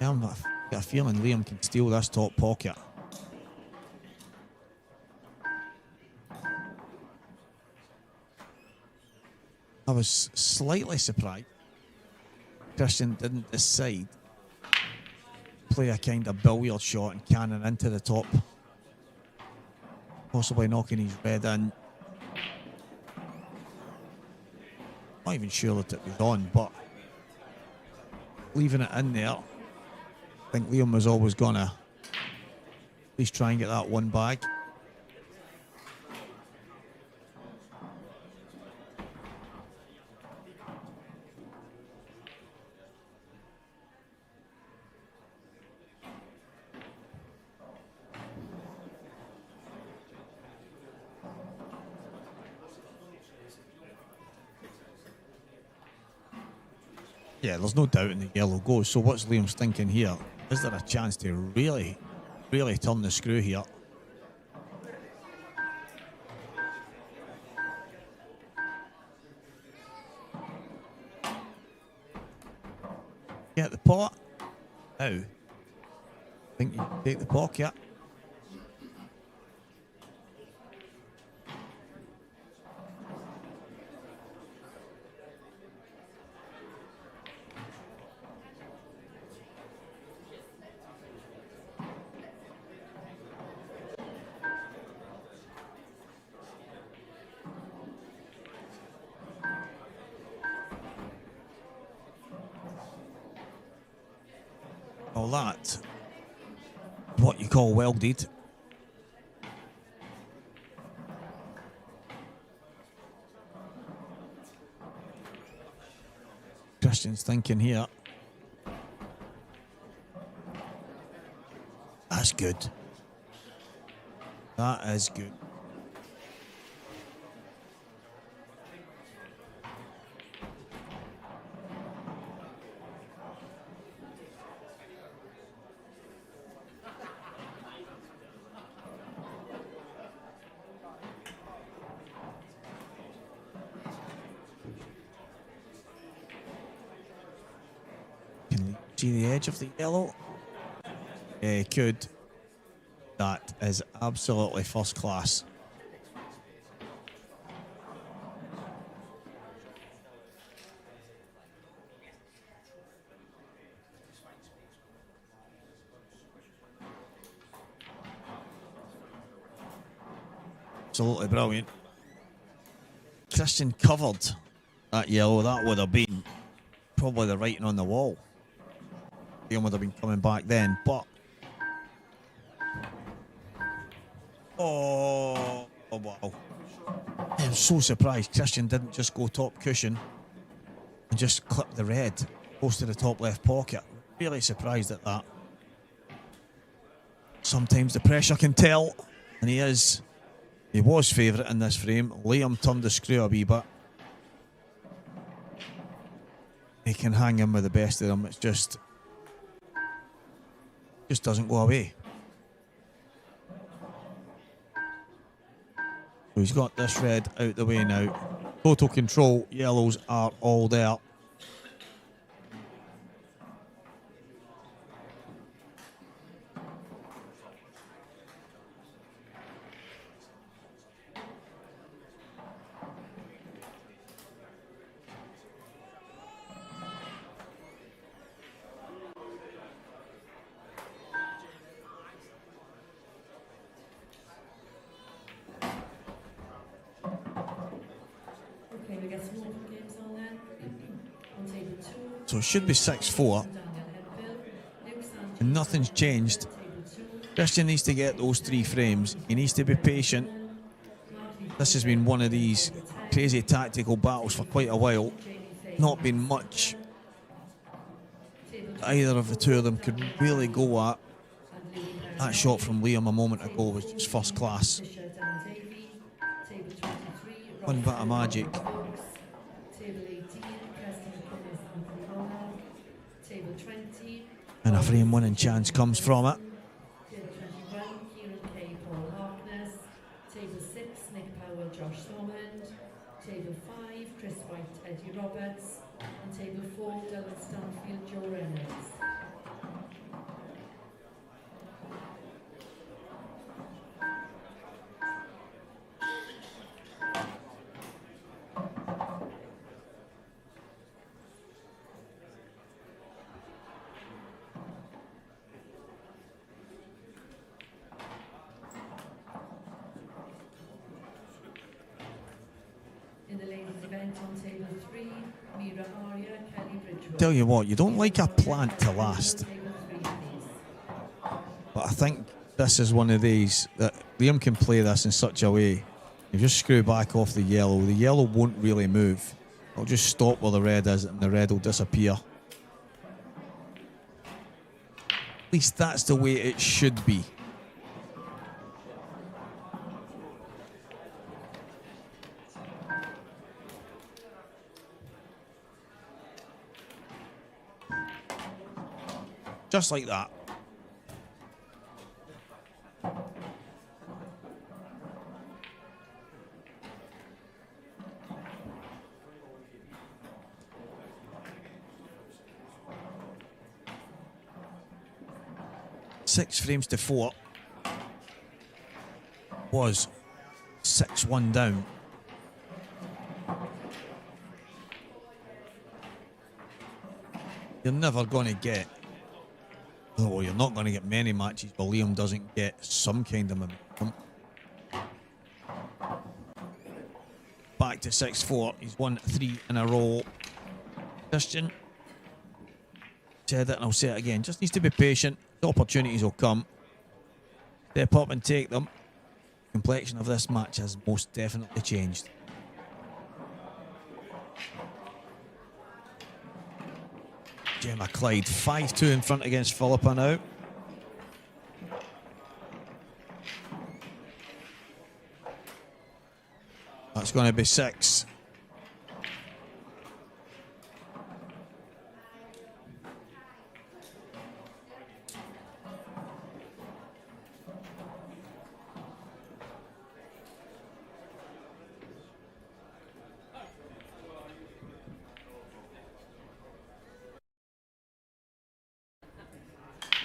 Yeah, I've got a feeling Liam can steal this top pocket. I was slightly surprised Christian didn't decide play a kind of billiard shot and cannon into the top, possibly knocking his red in. Not even sure that it was on, but leaving it in there, I think Liam was always gonna at least try and get that one bag. Yeah, there's no doubt in the yellow goes. So what's Liam's thinking here? Is there a chance to really, really turn the screw here? Get the pot. Now, I think you can take the pocket. All that, what you call welded. Christian's thinking here. That's good. That is good. See the edge of the yellow? Yeah, he could. That is absolutely first class. Absolutely brilliant. Christian covered that yellow. That would have been probably the writing on the wall. Liam would have been coming back then, but oh wow. I'm so surprised Christian didn't just go top cushion and just clip the red close to the top left pocket. Really surprised at that. Sometimes the pressure can tell, and he was favourite in this frame. Liam turned the screw a wee bit. He can hang in with the best of them. It's just doesn't go away. So he's got this red out the way now. Total control. Yellows are all there. Okay, we get some open games on then. On table 2. So it should be 6-4. And nothing's changed. Christian needs to get those 3 frames. He needs to be patient. This has been one of these crazy tactical battles for quite a while. Not been much either of the two of them could really go at. That shot from Liam a moment ago was just first class. One bit of magic. And a frame winning chance comes from it. Table 6, Nick Powell, Josh Thormond. Table 5, Chris White, Eddie Roberts. And table 4, Dylan Stanfield, Joe Reynolds. In the ladies' event on table 3, Mira Arya, Kelly Bridgewater. Tell you what, you don't like a plant to last. But I think this is one of these that Liam can play this in such a way. You just screw back off the yellow won't really move. It'll just stop where the red is and the red will disappear. At least that's the way it should be. Just like that. Six frames to 4 was 6-1 down. You're never going to get, well, you're not going to get many matches where Liam doesn't get some kind of momentum. Back to 6-4. He's won 3 in a row. Christian said it and I'll say it again. Just needs to be patient. The opportunities will come. Step up and take them. The complexion of this match has most definitely changed. Gemma Clyde 5-2 in front against Philippa now. That's going to be 6.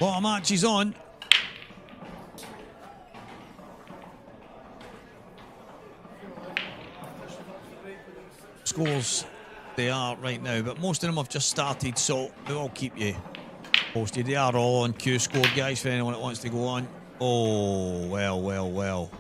Lot of matches on. Scores they are right now, but most of them have just started, so we'll keep you posted. They are all on Cuesports, guys, for anyone that wants to go on. Oh, well.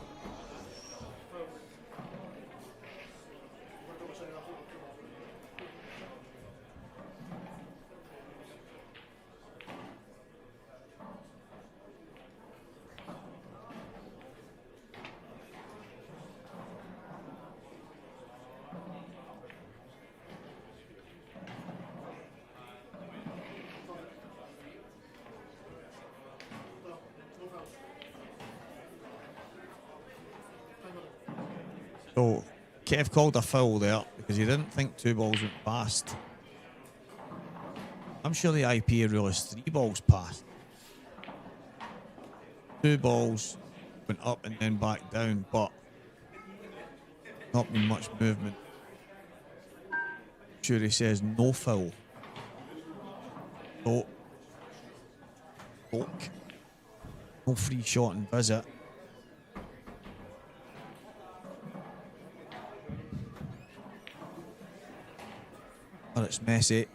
So, Kev called a foul there because he didn't think 2 balls went past. I'm sure the IPA rule is 3 balls past. 2 balls went up and then back down, but not been much movement. Sure, he says no foul. So, no free shot and visit. But it's messy.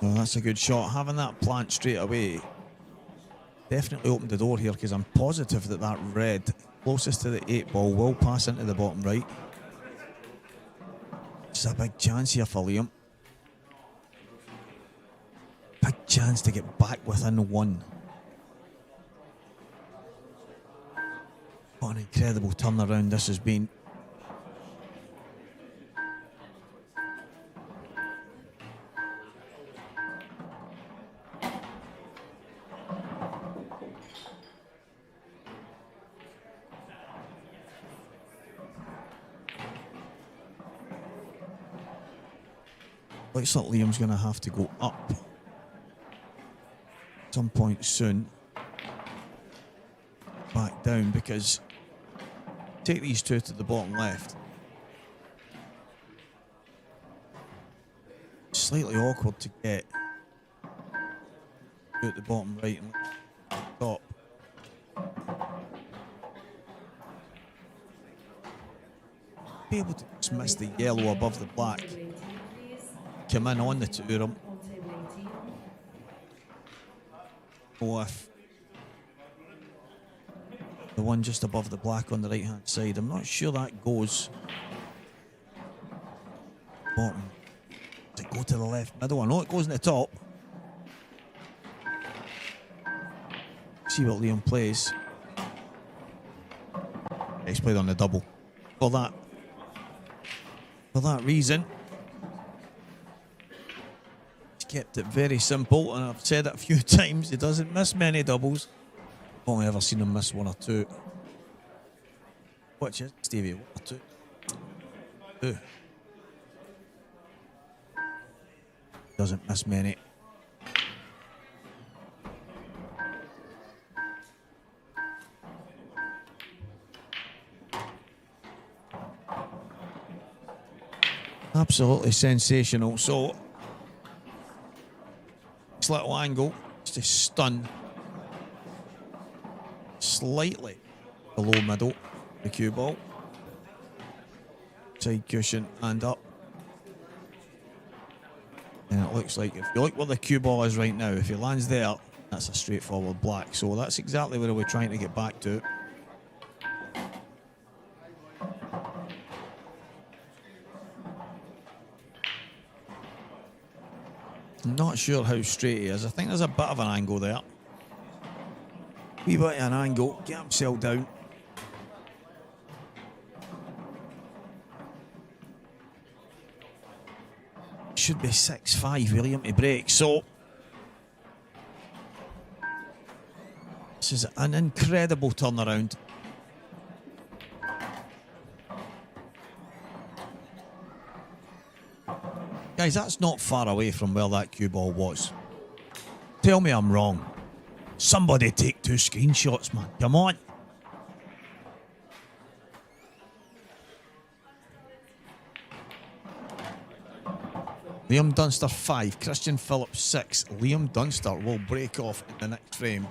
Oh, that's a good shot. Having that plant straight away definitely opened the door here, because I'm positive that that red closest to the 8 ball will pass into the bottom right. It's a big chance here for Liam. Big chance to get back within 1. What an incredible turnaround this has been. Looks like Liam's going to have to go up at some point soon. Back down, because take these 2 to the bottom left. Slightly awkward to get at the bottom right and top. Be able to just miss the yellow above the black. Come in on the 2 of them. Oh, if the one just above the black on the right hand side, I'm not sure that goes bottom. Does it go to the left middle? I know it goes in the top. See what Liam plays. He's played on the double. for that reason. He's kept it very simple, and I've said it a few times. He doesn't miss many doubles. I've only ever seen him miss one or two. Watch it, Stevie. 1 or 2. 2. Doesn't miss many. Absolutely sensational. So, this little angle just to stun slightly below middle the cue ball. Side cushion and up. And it looks like, if you look where the cue ball is right now, if he lands there, that's a straightforward black. So that's exactly where we're trying to get back to. I'm not sure how straight he is. I think there's a bit of an angle there. Wee bit of an angle. Get himself down. Should be 6-5 William to break. So this is an incredible turnaround. Guys, that's not far away from where that cue ball was. Tell me I'm wrong. Somebody take 2 screenshots, man. Come on. Liam Dunster 5, Christian Phillips 6. Liam Dunster will break off in the next frame.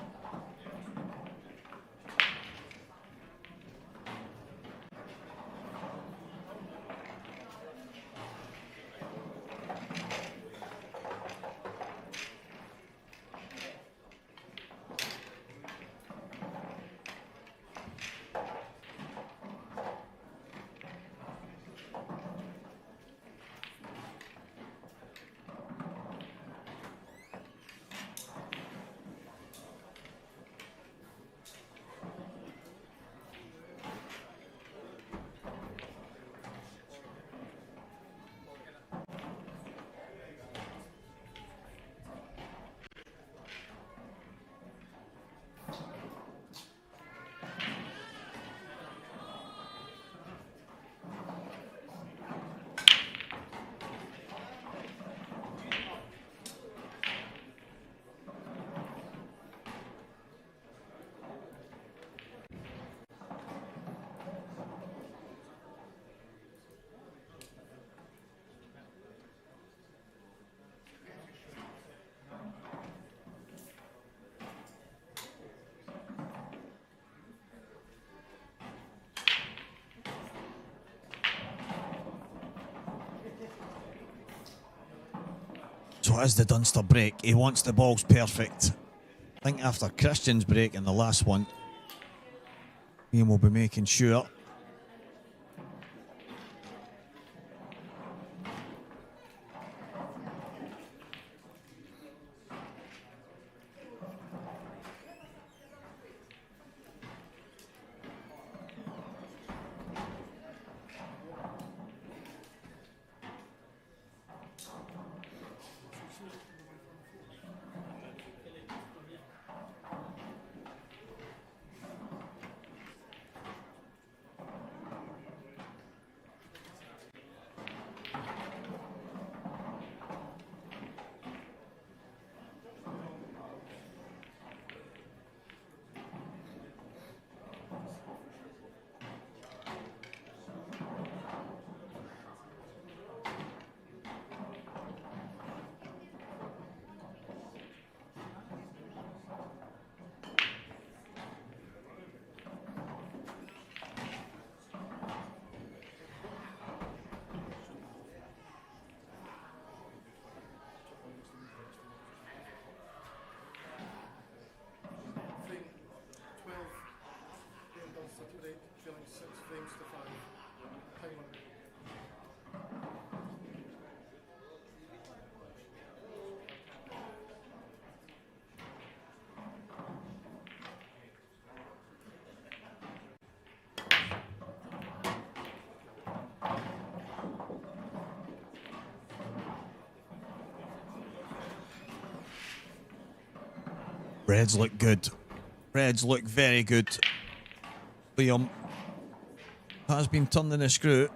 So as the Dunster break, he wants the balls perfect. I think after Christian's break and the last one, Ian will be making sure. Reds look good. Reds look very good. Liam has been turning the screw.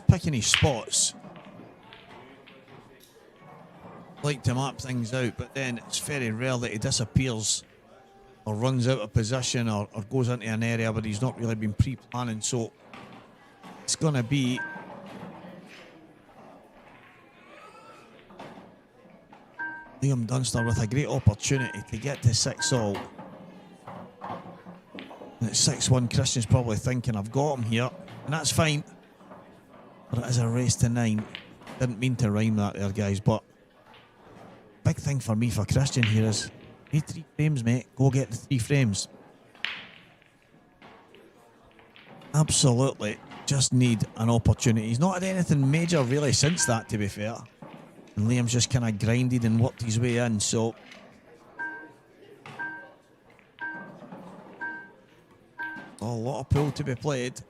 Picking his spots. Like to map things out, but then it's very rare that he disappears or runs out of position or goes into an area where he's not really been pre-planning. So it's going to be Liam Dunster with a great opportunity to get to 6-all. And at 6-1, Christian's probably thinking, I've got him here, and that's fine. But it is a race to 9. Didn't mean to rhyme that there, guys, but big thing for me for Christian here is need 3 frames, mate. Go get the 3 frames. Absolutely. Just need an opportunity. He's not had anything major really since that, to be fair. And Liam's just kind of grinded and worked his way in, so a lot of pool to be played.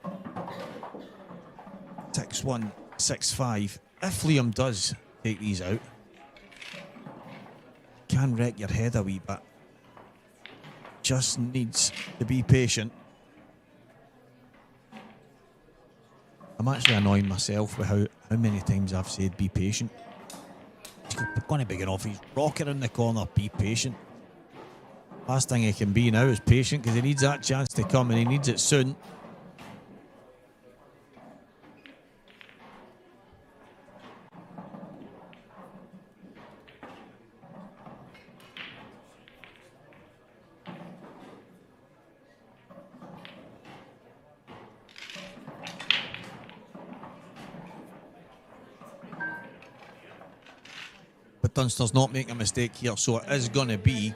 6-1, 6-5. If Liam does take these out, can wreck your head a wee bit. Just needs to be patient. I'm actually annoying myself with how many times I've said be patient. He's going to be good off. He's rocking in the corner, be patient. Last thing he can be now is patient because he needs that chance to come and he needs it soon. Dunster's not making a mistake here, so it is going to be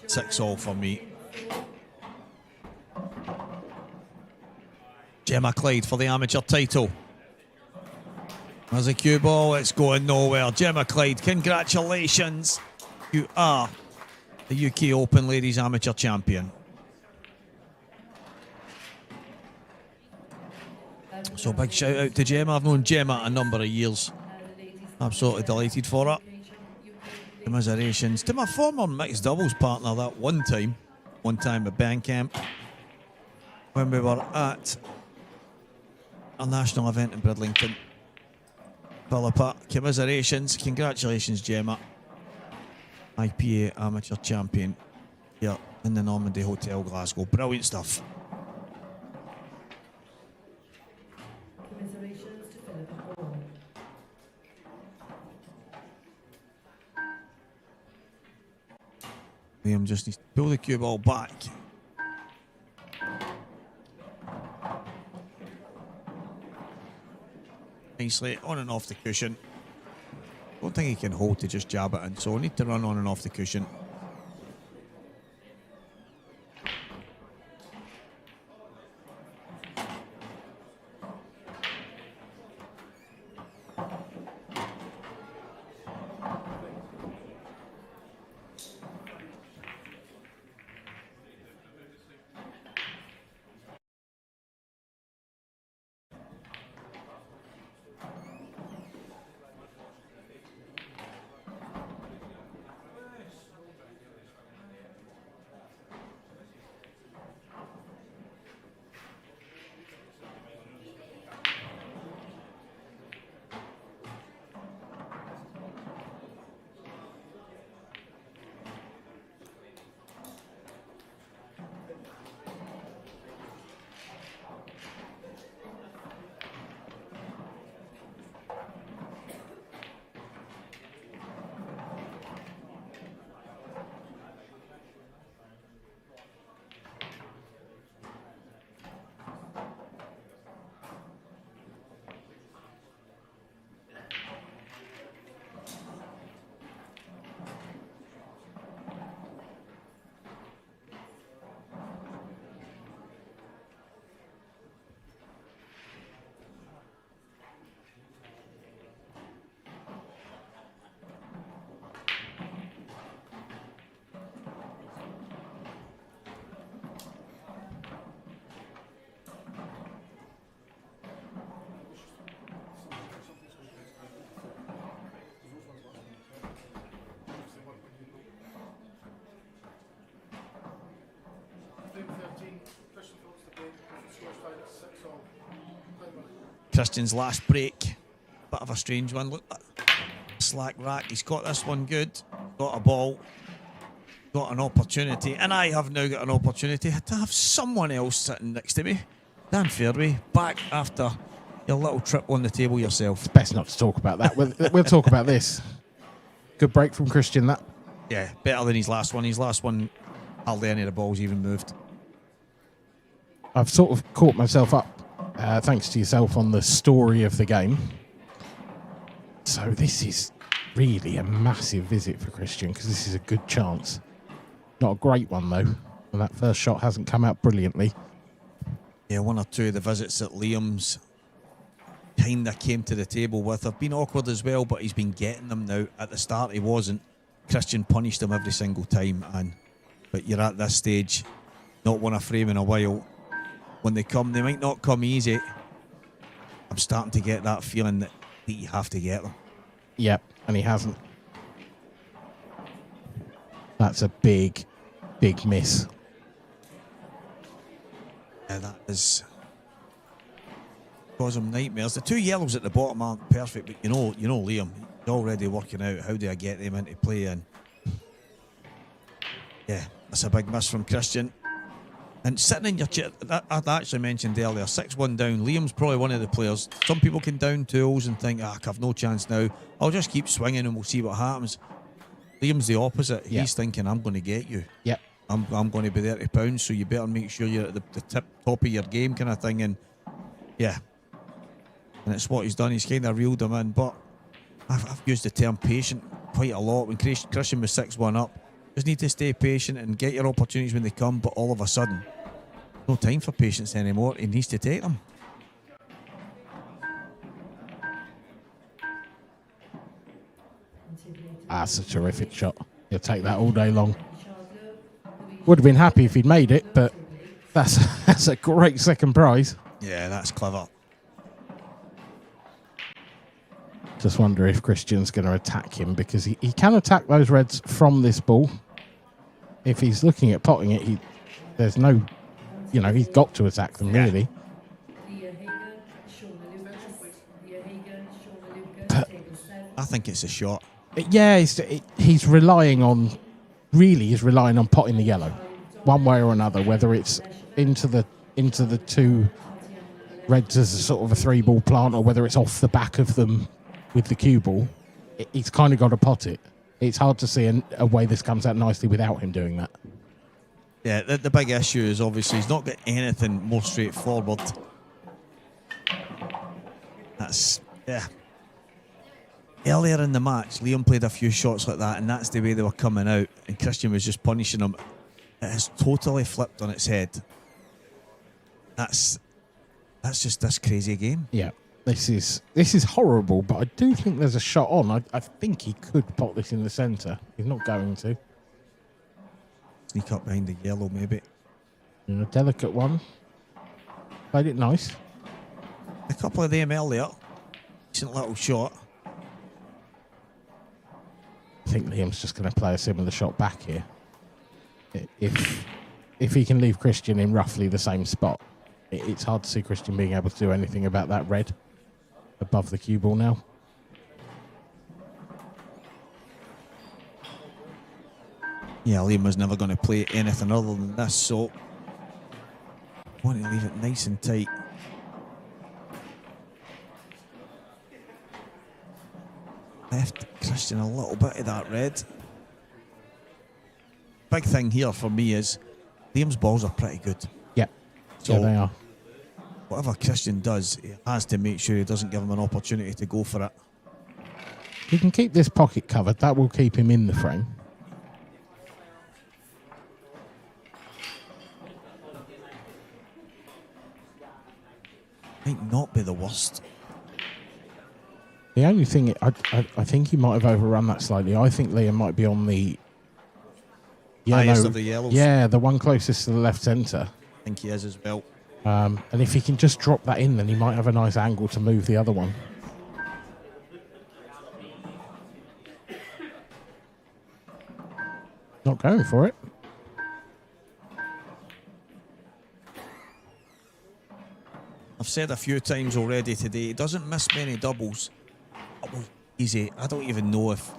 6-all for me. Gemma Clyde for the amateur title. There's a cue ball, it's going nowhere. Gemma Clyde, congratulations. You are the UK Open Ladies Amateur Champion. So big shout out to Gemma. I've known Gemma a number of years. Absolutely delighted for her. Commiserations to my former mixed doubles partner that one time at Bandcamp when we were at a national event in Bridlington. Philippa, commiserations, congratulations Gemma. IPA amateur champion here in the Normandy Hotel, Glasgow. Brilliant stuff. Liam just needs to pull the cue ball back. Nicely on and off the cushion. Don't think he can hold to just jab it in, so we need to run on and off the cushion. Christian's last break. Bit of a strange one. Look, slack rack. He's got this one good. Got a ball. Got an opportunity. And I have now got an opportunity to have someone else sitting next to me. Dan Fairway, back after your little trip on the table yourself. It's best not to talk about that. We'll talk about this. Good break from Christian, that. Yeah, better than his last one. His last one, hardly any of the balls even moved. I've sort of caught myself up, thanks to yourself, on the story of the game. So this is really a massive visit for Christian, because this is a good chance. Not a great one, though. And that first shot hasn't come out brilliantly. Yeah, one or two of the visits that Liam's kind of came to the table with have been awkward as well, but he's been getting them now. At the start, he wasn't. Christian punished him every single time. But you're at this stage, not won a frame in a while. When they come, they might not come easy. I'm starting to get that feeling that you have to get them. Yep, and he hasn't. That's a big, big miss. Yeah, that is cause him nightmares. The two yellows at the bottom aren't perfect, but you know Liam, he's already working out how do I get them into play, and yeah, that's a big miss from Christian. And sitting in your chair, I'd actually mentioned earlier, 6-1 down. Liam's probably one of the players. Some people can down tools and think, I've no chance now. I'll just keep swinging and we'll see what happens. Liam's the opposite. Yep. He's thinking, I'm going to get you. Yep. I'm going to be there to pound, so you better make sure you're at the top of your game kind of thing. And yeah, and it's what he's done. He's kind of reeled him in. But I've used the term patient quite a lot. When Christian was 6-1 up, just need to stay patient and get your opportunities when they come, but all of a sudden, no time for patience anymore. He needs to take them. That's a terrific shot. He'll take that all day long. Would have been happy if he'd made it, but that's a great second prize. Yeah, that's clever. Just wonder if Christian's going to attack him, because he can attack those reds from this ball. If he's looking at potting it, there's no, he's got to attack them, really. I think it's a shot. Yeah, he's relying on potting the yellow, one way or another, whether it's into the two reds as a sort of a 3-ball plant, or whether it's off the back of them with the cue ball. He's kind of got to pot it. It's hard to see a way this comes out nicely without him doing that. Yeah, the big issue is obviously he's not got anything more straightforward. Yeah. Earlier in the match, Liam played a few shots like that, and that's the way they were coming out, and Christian was just punishing him. It has totally flipped on its head. That's just this crazy game. Yeah. This is horrible, but I do think there's a shot on. I think he could pot this in the centre. He's not going to. Sneak up behind the yellow, maybe. A delicate one. Played it nice. A couple of them earlier. Decent little shot. I think Liam's just going to play a similar shot back here. If he can leave Christian in roughly the same spot, it's hard to see Christian being able to do anything about that red above the cue ball now. Yeah, Liam was never going to play anything other than this, so I want to leave it nice and tight. Left Christian a little bit of that red. Big thing here for me is Liam's balls are pretty good. Yeah, so yeah, they are. Whatever Christian does, he has to make sure he doesn't give him an opportunity to go for it. He can keep this pocket covered. That will keep him in the frame. Might not be the worst. The only thing, I think he might have overrun that slightly. I think Liam might be on the highest of the yellows. Yeah, the one closest to the left centre. I think he is as well. And if he can just drop that in, then he might have a nice angle to move the other one. Not going for it. I've said a few times already today, he doesn't miss many doubles. Easy. I don't even know if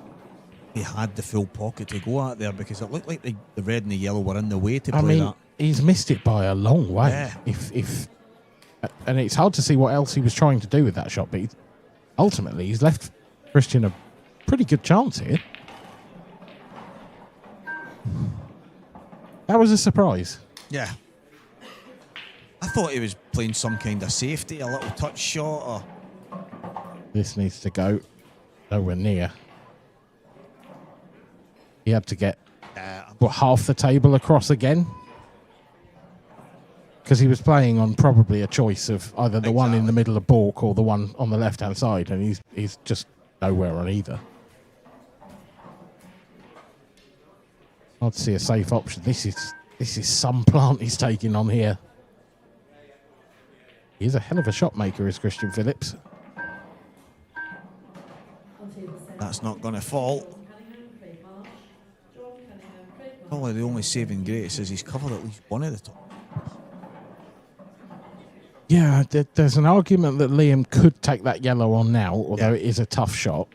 he had the full pocket to go at there, because it looked like the red and the yellow were in the way to play that. He's missed it by a long way. Yeah. And it's hard to see what else he was trying to do with that shot, but ultimately he's left Christian a pretty good chance here. That was a surprise. Yeah. I thought he was playing some kind of safety, a little touch shot, or... This needs to go nowhere near. He had to get half the table across again, because he was playing on probably a choice of either the one in the middle of balk or the one on the left-hand side, and he's just nowhere on either. I'd see a safe option. This is some plant he's taking on here. He's a hell of a shot maker, is Christian Phillips. That's not going to fall. Probably the only saving grace is he's covered at least one of the top. Yeah, there's an argument that Liam could take that yellow on now, although it is a tough shot.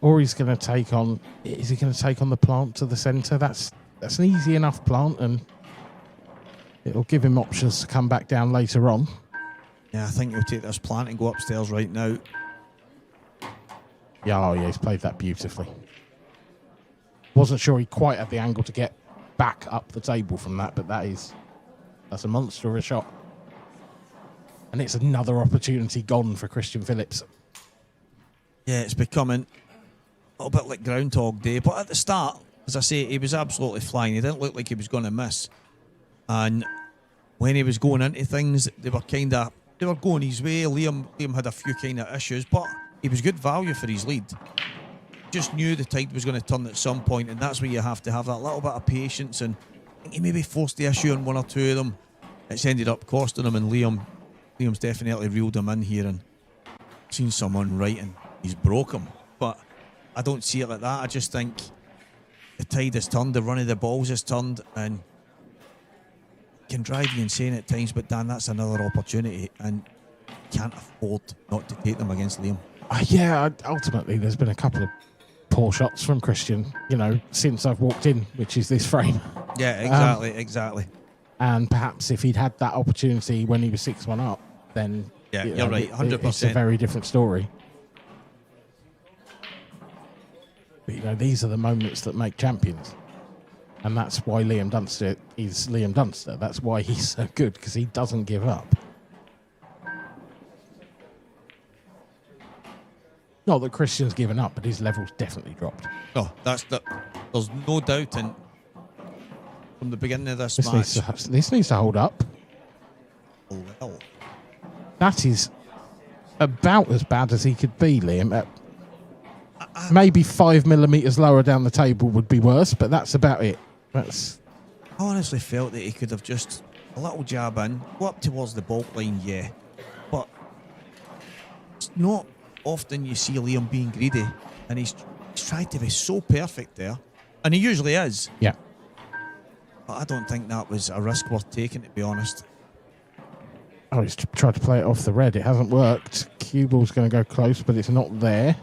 Or he's going to take on... Is he going to take on the plant to the centre? That's an easy enough plant, and it'll give him options to come back down later on. Yeah, I think he'll take this plant and go upstairs right now. Yeah, he's played that beautifully. Wasn't sure he quite had the angle to get back up the table from that, but that's a monster of a shot. And it's another opportunity gone for Christian Phillips. Yeah, it's becoming a little bit like Groundhog Day. But at the start, as I say, he was absolutely flying. He didn't look like he was going to miss. And when he was going into things, they were going his way. Liam had a few kind of issues, but he was good value for his lead. Just knew the tide was going to turn at some point, and that's where you have to have that little bit of patience. And I think he maybe forced the issue on one or two of them. It's ended up costing him, and Liam's definitely reeled him in here and seen someone right, and he's broke him. But I don't see it like that. I just think the tide has turned, the run of the balls has turned, and can drive you insane at times. But Dan, that's another opportunity, and can't afford not to take them against Liam. Ultimately, there's been a couple of poor shots from Christian, since I've walked in, which is this frame. Yeah, exactly. And perhaps if he'd had that opportunity when he was 6-1 up, then you're right, 100%. It's a very different story. But these are the moments that make champions, and that's why Liam Dunster is Liam Dunster. That's why he's so good, because he doesn't give up. Not that Christian's given up, but his level's definitely dropped. Oh, there's no doubt from the beginning of this match. This needs to hold up. Oh, well. That is about as bad as he could be, Liam. Maybe 5 millimetres lower down the table would be worse, but that's about it. I honestly felt that he could have just a little jab in, go up towards the balk line, but it's not often you see Liam being greedy, and he's tried to be so perfect there, and he usually is. Yeah. But I don't think that was a risk worth taking, to be honest. Oh, he's tried to play it off the red. It hasn't worked. Cue ball's going to go close, but it's not there.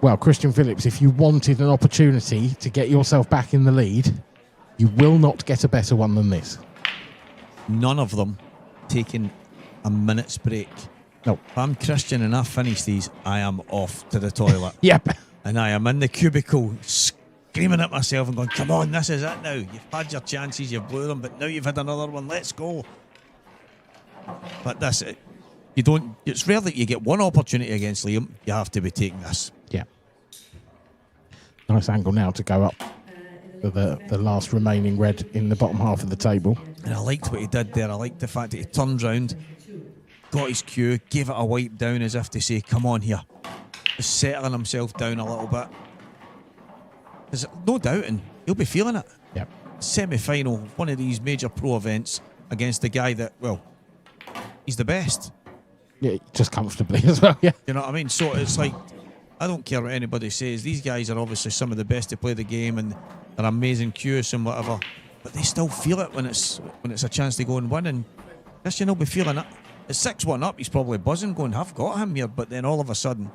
Well, Christian Phillips, if you wanted an opportunity to get yourself back in the lead, you will not get a better one than this. None of them taking a minute's break. No. If I'm Christian and I've finished these, I am off to the toilet. Yep. And I am in the cubicle screaming at myself and going, come on, this is it now. You've had your chances, you've blew them, but now you've had another one, let's go. But that's it. It's rare that you get one opportunity against Liam. You have to be taking this. Yeah. Nice angle now to go up for the last remaining red in the bottom half of the table. And I liked what he did there. I liked the fact that he turned round, got his cue, gave it a wipe down as if to say, come on here. Just settling himself down a little bit. There's no doubting, he'll be feeling it. Yep. Semi-final, one of these major pro events against the guy that, well, he's the best. Yeah, just comfortably as well, yeah. You know what I mean? So it's like, I don't care what anybody says. These guys are obviously some of the best to play the game, and they're amazing cues and whatever. But they still feel it when it's a chance to go and win. And Christian will be feeling it. At 6-1 up, he's probably buzzing, going, I've got him here. But then all of a sudden,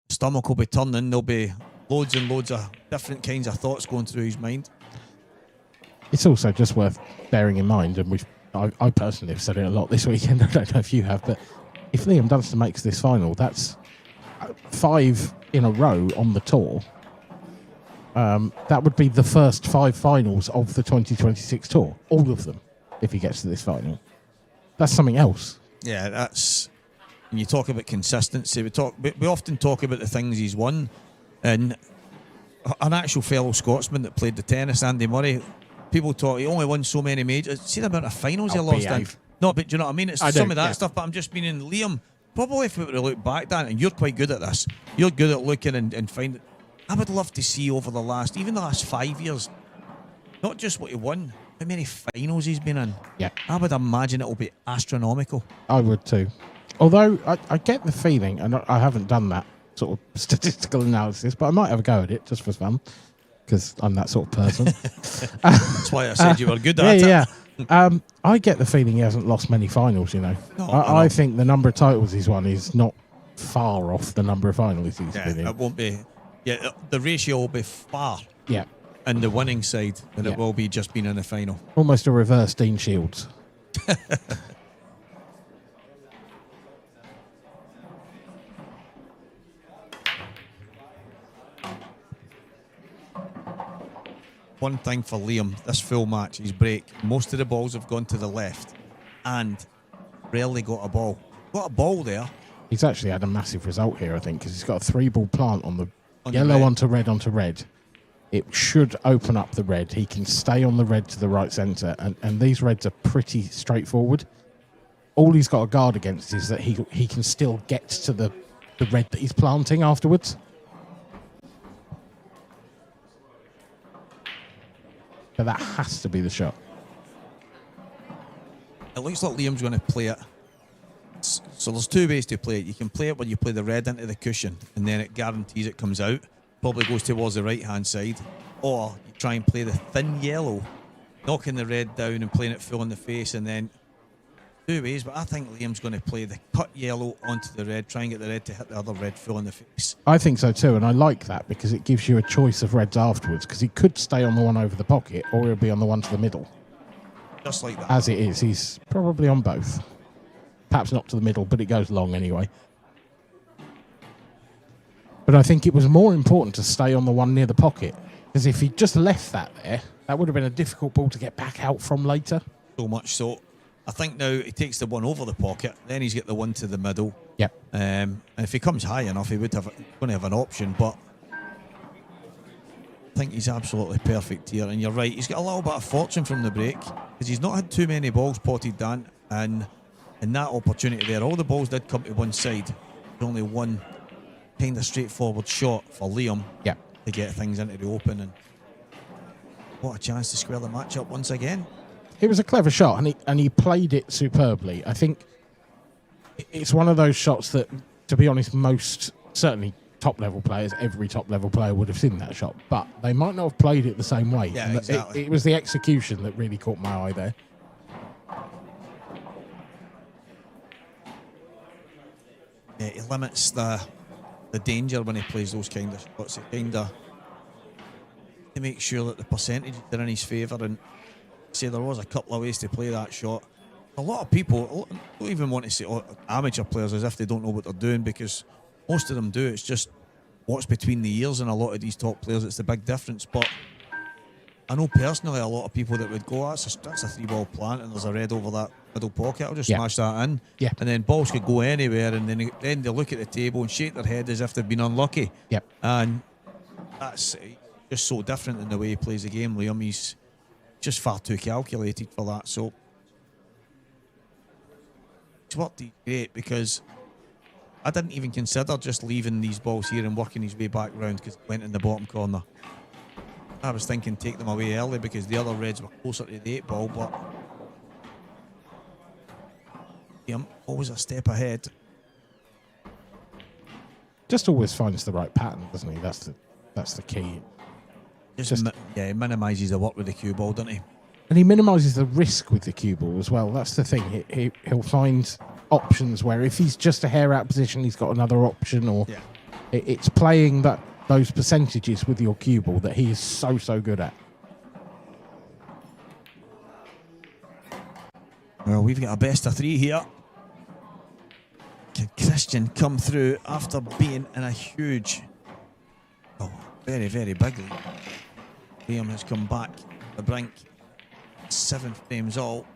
stomach will be turning. There'll be loads and loads of different kinds of thoughts going through his mind. It's also just worth bearing in mind, and I personally have said it a lot this weekend, I don't know if you have, but if Liam Dunster makes this final, that's 5 in a row on the tour. That would be the first 5 finals of the 2026 tour. All of them, if he gets to this final. That's something else. Yeah, that's... When you talk about consistency, we often talk about the things he's won. And an actual fellow Scotsman that played the tennis, Andy Murray, people talk, he only won so many majors. See the amount of finals he lost in. No, but do you know what I mean? It's some of that stuff, but I'm just meaning Liam, probably if we were to look back, Dan, and you're quite good at this, you're good at looking and finding... I would love to see over the last 5 years, not just what he won, how many finals he's been in. Yeah. I would imagine it'll be astronomical. I would too. Although I get the feeling, and I haven't done that sort of statistical analysis, but I might have a go at it just for fun, because I'm that sort of person. That's why I said you were good at it. Yeah. I get the feeling he hasn't lost many finals, you know. No, I think the number of titles he's won is not far off the number of finals he's been in. It won't be... Yeah, the ratio will be far in the winning side than it will be just being in the final. Almost a reverse Dean Shields. One thing for Liam, this full match, his break, most of the balls have gone to the left and rarely got a ball. Got a ball there. He's actually had a massive result here, I think, because he's got a 3-ball plant on the On yellow the red. onto red. It should open up the red. He can stay on the red to the right centre, and these reds are pretty straightforward. All he's got to guard against is that he can still get to the red that he's planting afterwards. But that has to be the shot. It looks like Liam's going to play it. So there's 2 ways to play it. You can play it when you play the red into the cushion, and then it guarantees it comes out. Probably goes towards the right-hand side. Or you try and play the thin yellow, knocking the red down and playing it full in the face, and then 2 ways. But I think Liam's going to play the cut yellow onto the red, try and get the red to hit the other red full in the face. I think so too, and I like that because it gives you a choice of reds afterwards, because he could stay on the one over the pocket or he'll be on the one to the middle. Just like that. As it is, he's probably on both. Perhaps not to the middle, but it goes long anyway. But I think it was more important to stay on the one near the pocket, because if he just left that there, that would have been a difficult ball to get back out from later. So much so. I think now he takes the one over the pocket, then he's got the one to the middle. Yeah. And if he comes high enough, he would have going to have an option. But I think he's absolutely perfect here. And you're right, he's got a little bit of fortune from the break, because he's not had too many balls potted down. And in that opportunity there, all the balls did come to one side. There's only one kind of straightforward shot for Liam to get things into the open. And what a chance to square the match up once again. It was a clever shot, and he played it superbly. I think it's one of those shots that, to be honest, most, certainly top-level players, every top-level player would have seen that shot, but they might not have played it the same way. Yeah, And exactly. It was the execution that really caught my eye there. Yeah, he limits the danger when he plays those kind of shots. He kind of to make sure that the percentages are in his favour. And say there was a couple of ways to play that shot. A lot of people don't even want to say amateur players as if they don't know what they're doing, because most of them do. It's just what's between the ears, and a lot of these top players, it's the big difference. But I know personally a lot of people that would go, that's a 3-ball plant and there's a red over that middle pocket, I'll just smash that in. Yeah. And then balls could go anywhere, and then they look at the table and shake their head as if they've been unlucky. Yep. And that's just so different in the way he plays the game, Liam. He's just far too calculated for that. So it's worked great, because I didn't even consider just leaving these balls here and working his way back round, because he went in the bottom corner. I was thinking take them away early because the other reds were closer to the 8-ball, but always a step ahead. Just always finds the right pattern, doesn't he? That's the key. He minimises the work with the cue ball, doesn't he? And he minimises the risk with the cue ball as well. That's the thing. He'll find options where if he's just a hair out position, he's got another option, or it's playing those percentages with your cue ball that he is so good at. Well, we've got a best of 3 here. Can Christian come through after being in a huge, very, very big lead? Liam has come back the brink. 7 frames all.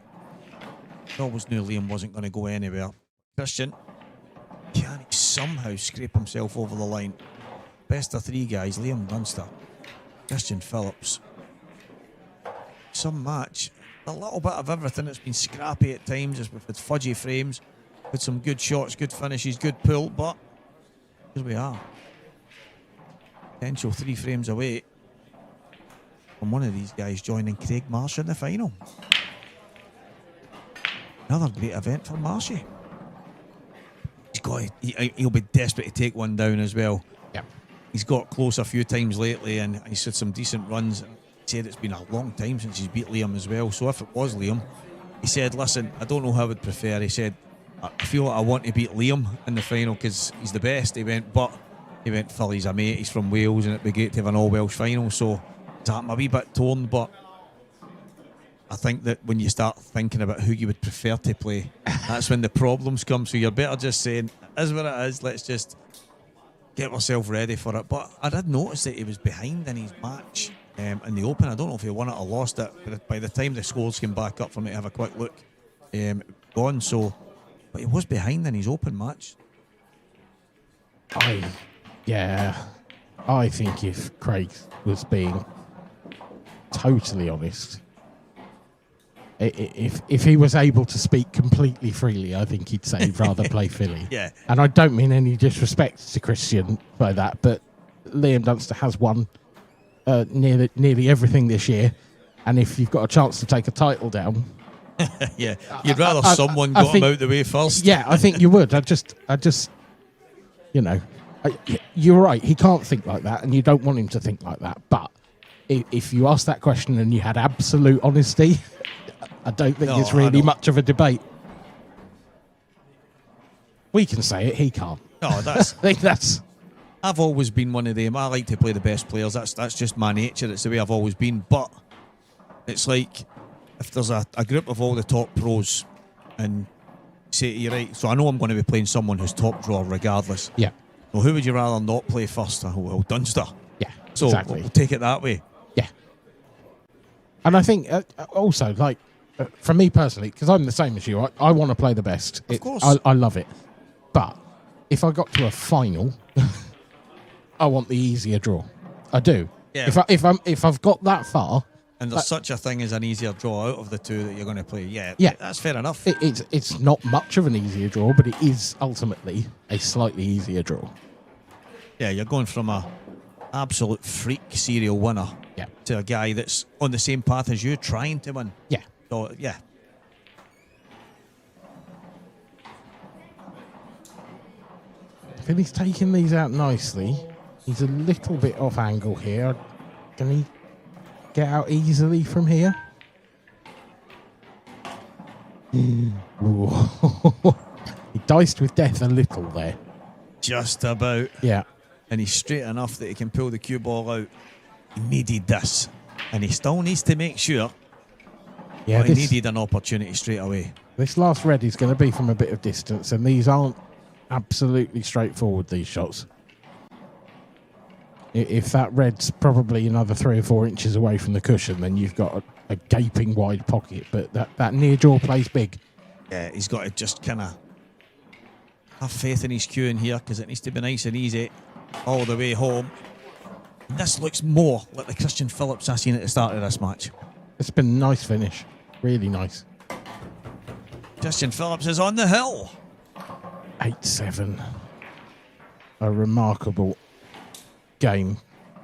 I always knew Liam wasn't going to go anywhere. Christian, can he somehow scrape himself over the line? Best of 3 guys, Liam Dunster, Christian Phillips. Some match, a little bit of everything. It's been scrappy at times, as we've had fudgy frames, with some good shots, good finishes, good pull, but here we are. Potential 3 frames away from one of these guys joining Craig Marsh in the final. Another great event for Marshy. He'll be desperate to take one down as well. Yep. He's got close a few times lately, and he's had some decent runs. He said it's been a long time since he's beat Liam as well. So if it was Liam, he said, listen, I don't know who I would prefer. He said, I feel like I want to beat Liam in the final because he's the best. He went, Phil, he's a mate, he's from Wales, and it'd be great to have an all-Welsh final. So I'm a wee bit torn, but I think that when you start thinking about who you would prefer to play, that's when the problems come. So you're better just saying, it is what it is, let's just get ourselves ready for it. But I did notice that he was behind in his match in the Open. I don't know if he won it or lost it, but by the time the scores came back up for me to have a quick look, gone. So, but he was behind in his Open match. I think if Craig was being totally honest, if he was able to speak completely freely, I think he'd say he'd rather play Philly. Yeah. And I don't mean any disrespect to Christian by that, but Liam Dunster has won nearly everything this year, and if you've got a chance to take a title down, yeah, you'd rather someone got him out the way first. Yeah, I think you would. I just, you're right. He can't think like that, and you don't want him to think like that. But if you asked that question and you had absolute honesty, I don't think it's really much of a debate. We can say it, he can't. No, that's. I think that's. I've always been one of them. I like to play the best players. That's just my nature. It's the way I've always been. But it's like if there's a group of all the top pros, and say to you, right, so I know I'm going to be playing someone who's top draw regardless. Yeah. Well, who would you rather not play first? Well, Dunster. Yeah. So exactly. we'll take it that way. Yeah. And I think also, like, for me personally, because I'm the same as you, I want to play the best. Of course. I love it. But if I got to a final, I want the easier draw. I do. Yeah. If I've got that far, and there's such a thing as an easier draw out of the two that you're going to play. Yeah, that's fair enough. It's not much of an easier draw, but it is ultimately a slightly easier draw. Yeah, you're going from a absolute freak serial winner to a guy that's on the same path as you, trying to win. Yeah. So yeah. I think he's taking these out nicely. He's a little bit off angle here. Can he get out easily from here? Ooh. He diced with death a little there. Just about. Yeah. And he's straight enough that he can pull the cue ball out. He needed this. And he still needs to make sure. Yeah, he needed an opportunity straight away. This last red is going to be from a bit of distance, and these aren't absolutely straightforward, these shots. If that red's probably another 3 or 4 inches away from the cushion, then you've got a gaping wide pocket. But that near draw plays big. Yeah, he's got to just kind of have faith in his cue in here, because it needs to be nice and easy all the way home. And this looks more like the Christian Phillips I seen at the start of this match. It's been a nice finish. Really nice. Christian Phillips is on the hill. 8-7. A remarkable game,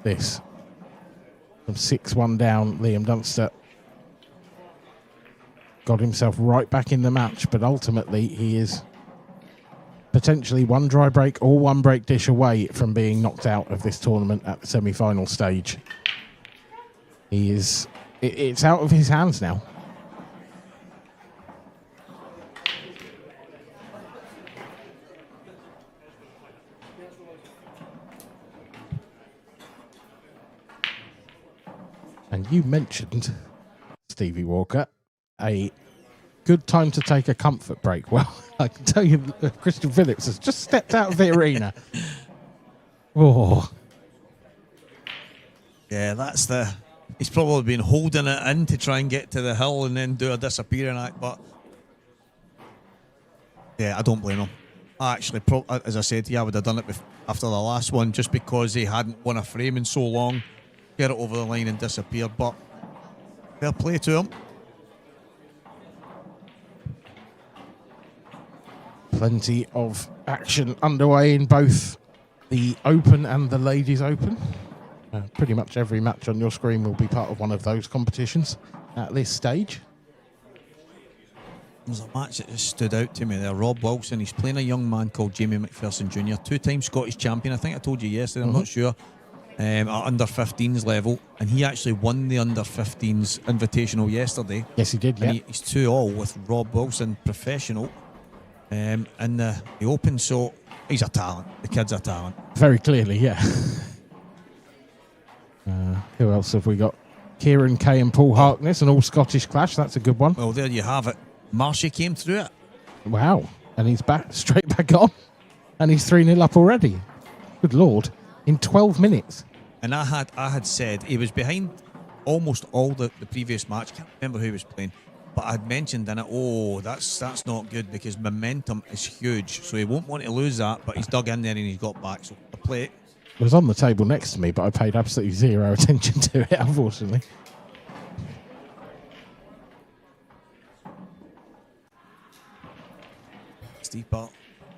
this. From 6-1 down, Liam Dunster got himself right back in the match, but ultimately he is potentially one dry break or one break dish away from being knocked out of this tournament at the semi-final stage. He is It's out of his hands now. And you mentioned, Stevie Walker, a good time to take a comfort break. Well, I can tell you, Christian Phillips has just stepped out of the arena. Oh. Yeah, that's the... He's probably been holding it in to try and get to the hill and then do a disappearing act, but... Yeah, I don't blame him. I actually, as I said, I would have done it after the last one, just because he hadn't won a frame in so long. Get it over the line and disappear, but fair play to him. Plenty of action underway in both the Open and the Ladies Open. Pretty much every match on your screen will be part of one of those competitions at this stage. There's a match that just stood out to me there. Rob Wilson, he's playing a young man called Jamie McPherson Jr., two-time Scottish champion. I think I told you yesterday, I'm not sure. At under 15s level, and he actually won the under 15s invitational yesterday. Yes, he did. Yeah, he's 2-all with Rob Wilson, professional, in the Open. So he's a talent. The kid's a talent. Very clearly, yeah. Who else have we got? Kieran Kay and Paul Harkness, an all-Scottish clash. That's a good one. Well, there you have it. Marshy came through it. Wow, and he's straight back on, and he's 3-0 up already. Good Lord. In 12 minutes. And I had said he was behind almost all the previous match. Can't remember who he was playing, but I had mentioned in it, that's not good because momentum is huge. So he won't want to lose that, but he's dug in there and he's got back. So the play. It was on the table next to me, but I paid absolutely zero attention to it, unfortunately. Steve Bart.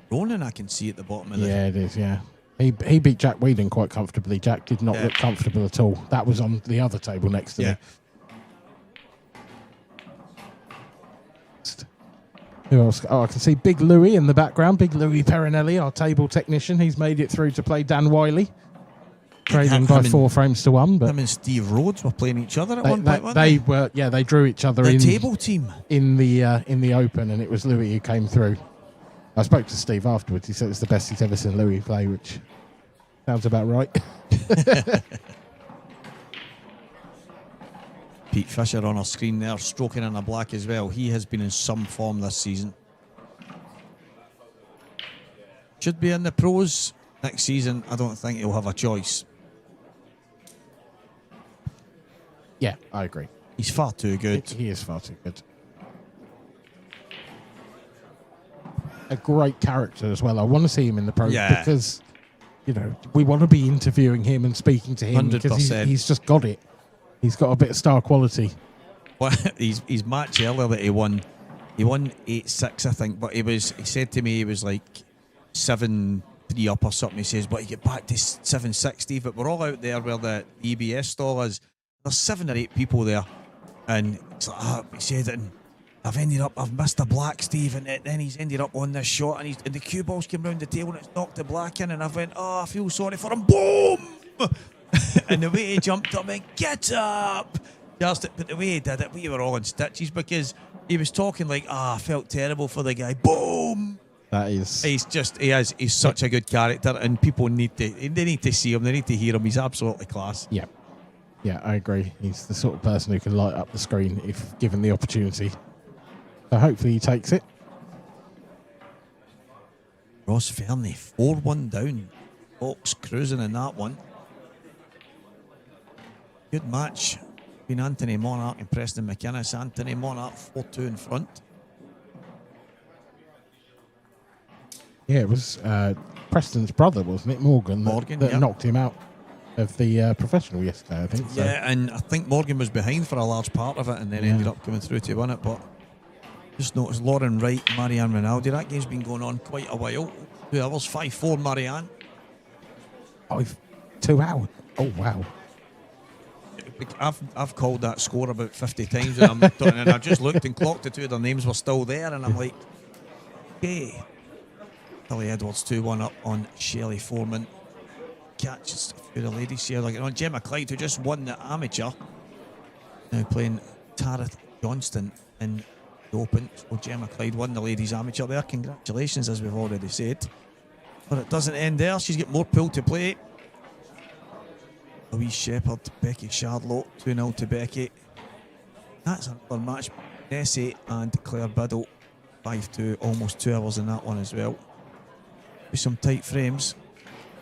Ronan I can see at the bottom of the... Yeah, it is, yeah. He beat Jack Whelan quite comfortably. Jack did not look comfortable at all. That was on the other table next to me. Who else? Oh, I can see Big Louie in the background. Big Louie Perinelli, our table technician. He's made it through to play Dan Wiley. Trading by 4 frames to 1. But him and Steve Rhodes were playing each other at one point, weren't they? Were, yeah, they drew each other in table team in the Open, and it was Louis who came through. I spoke to Steve afterwards. He said it's the best he's ever seen Louis play, which sounds about right. Pete Fisher on our screen there, stroking in the black as well. He has been in some form this season. Should be in the pros next season. I don't think he'll have a choice. Yeah, I agree. He's far too good. He is far too good. A great character as well. I want to see him in the pros because, you know, we want to be interviewing him and speaking to him 100%. because he's just got it. He's got a bit of star quality. Well, his match earlier that he won 8-6, I think, but he said to me he was like 7-3 up or something. He says, but he get back to 7-6, Steve. But we're all out there where the EBS stall is. There's 7 or 8 people there, and it's like, he said, and I've missed a black, Steve, and then he's ended up on this shot, and the cue balls came round the table and it's knocked the black in, and I went, I feel sorry for him. Boom! And the way he jumped up and get up, but the way he did it, we were all in stitches because he was talking like, I felt terrible for the guy. Boom! That is. He's such a good character, and people need to see him. They need to hear him. He's absolutely class. Yeah, yeah, I agree. He's the sort of person who can light up the screen if given the opportunity. So hopefully he takes it. Ross Fernie, 4-1 down. Fox cruising in that one. Good match between Anthony Monarch and Preston McInnes. Anthony Monarch 4-2 in front. Yeah, it was Preston's brother, wasn't it? Morgan that knocked him out of the professional yesterday, I think. So. Yeah, and I think Morgan was behind for a large part of it and then ended up coming through to win it. But just noticed Lauren Wright, Marianne Rinaldi. That game's been going on quite a while. 2 hours, 5-4 Marianne. 2 hours? Oh, wow. I've called that score about 50 times and I just looked and clocked the 2 of their names were still there and I'm like, okay. Tilly Edwards 2-1 up on Shelley Foreman. Catches a few of the ladies here. Like on Gemma Clyde, who just won the amateur. now playing Tara Johnston in the Open. So Gemma Clyde won the ladies amateur there. Congratulations, as we've already said. But it doesn't end there. She's got more pool to play. Louise Shepherd, Becky Shardlow, 2-0 to Becky. That's another match. Nessie and Claire Biddle, 5-2, almost 2 hours in that one as well. With some tight frames.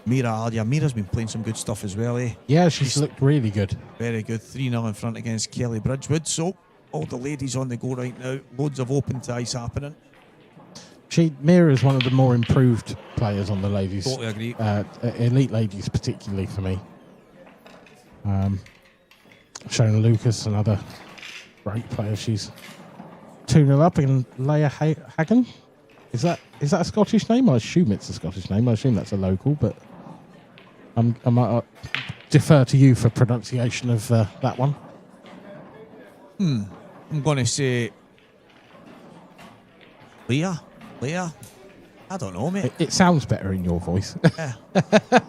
Mira's been playing some good stuff as well, eh? Yeah, she's looked really good. Very good. 3-0 in front against Kelly Bridgewood. So, all the ladies on the go right now. Loads of open ties happening. Mira is one of the more improved players on the ladies. Totally agree. Elite ladies, particularly for me. Shona Lucas, another great player. She's 2-0 up in Leia Hagen. Is that a Scottish name? I assume it's a Scottish name. I assume that's a local, but I might defer to you for pronunciation of that one. I'm going to say Leah. I don't know, mate. It sounds better in your voice. Yeah.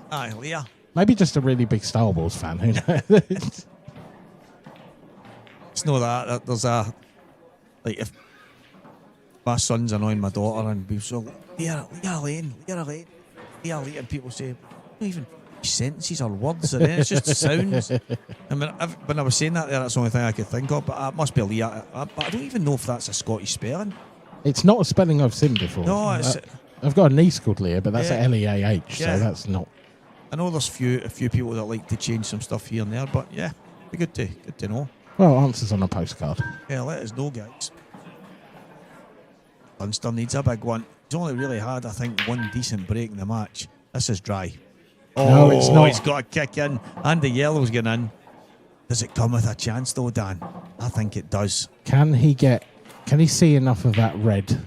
Aye, Leah. Maybe just a really big Star Wars fan. Who knows? It's not that. There's a... Like, if my son's annoying my daughter and we so Leah Lane, and people say, not even sentences or words or anything, it's just sounds. I mean, when I was saying that there, that's the only thing I could think of, but it must be Leah. But I don't even know if that's a Scottish spelling. It's not a spelling I've seen before. No, it's... I've got a niece called Leah, but that's Yeah. a Leah, Yeah. so that's not. I know there's a few people that like to change some stuff here and there, but yeah, be good to know. Well, answers on a postcard. Yeah, let us know, guys. Dunster needs a big one. He's only really had, I think, one decent break in the match. This is dry. No, it's not. He's got a kick in, and the yellow's going in. Does it come with a chance, though, Dan? I think it does. Can he see enough of that red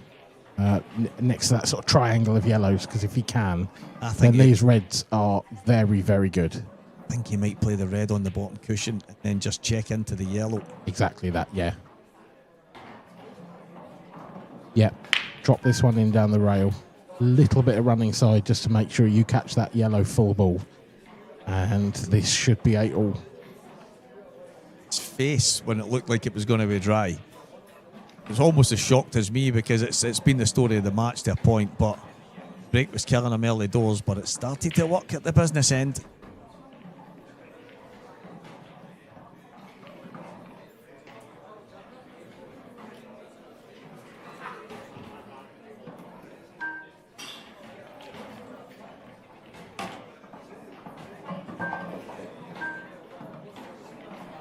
next to that sort of triangle of yellows? Because if he can, then these reds are very, very good. I think he might play the red on the bottom cushion and then just check into the yellow. Exactly that, yeah. Yeah, drop this one in down the rail. Little bit of running side just to make sure you catch that yellow full ball. And this should be 8-all. His face, when it looked like it was going to be dry, it was almost as shocked as me, because it's been the story of the match to a point, but break was killing him early doors, but it started to work at the business end.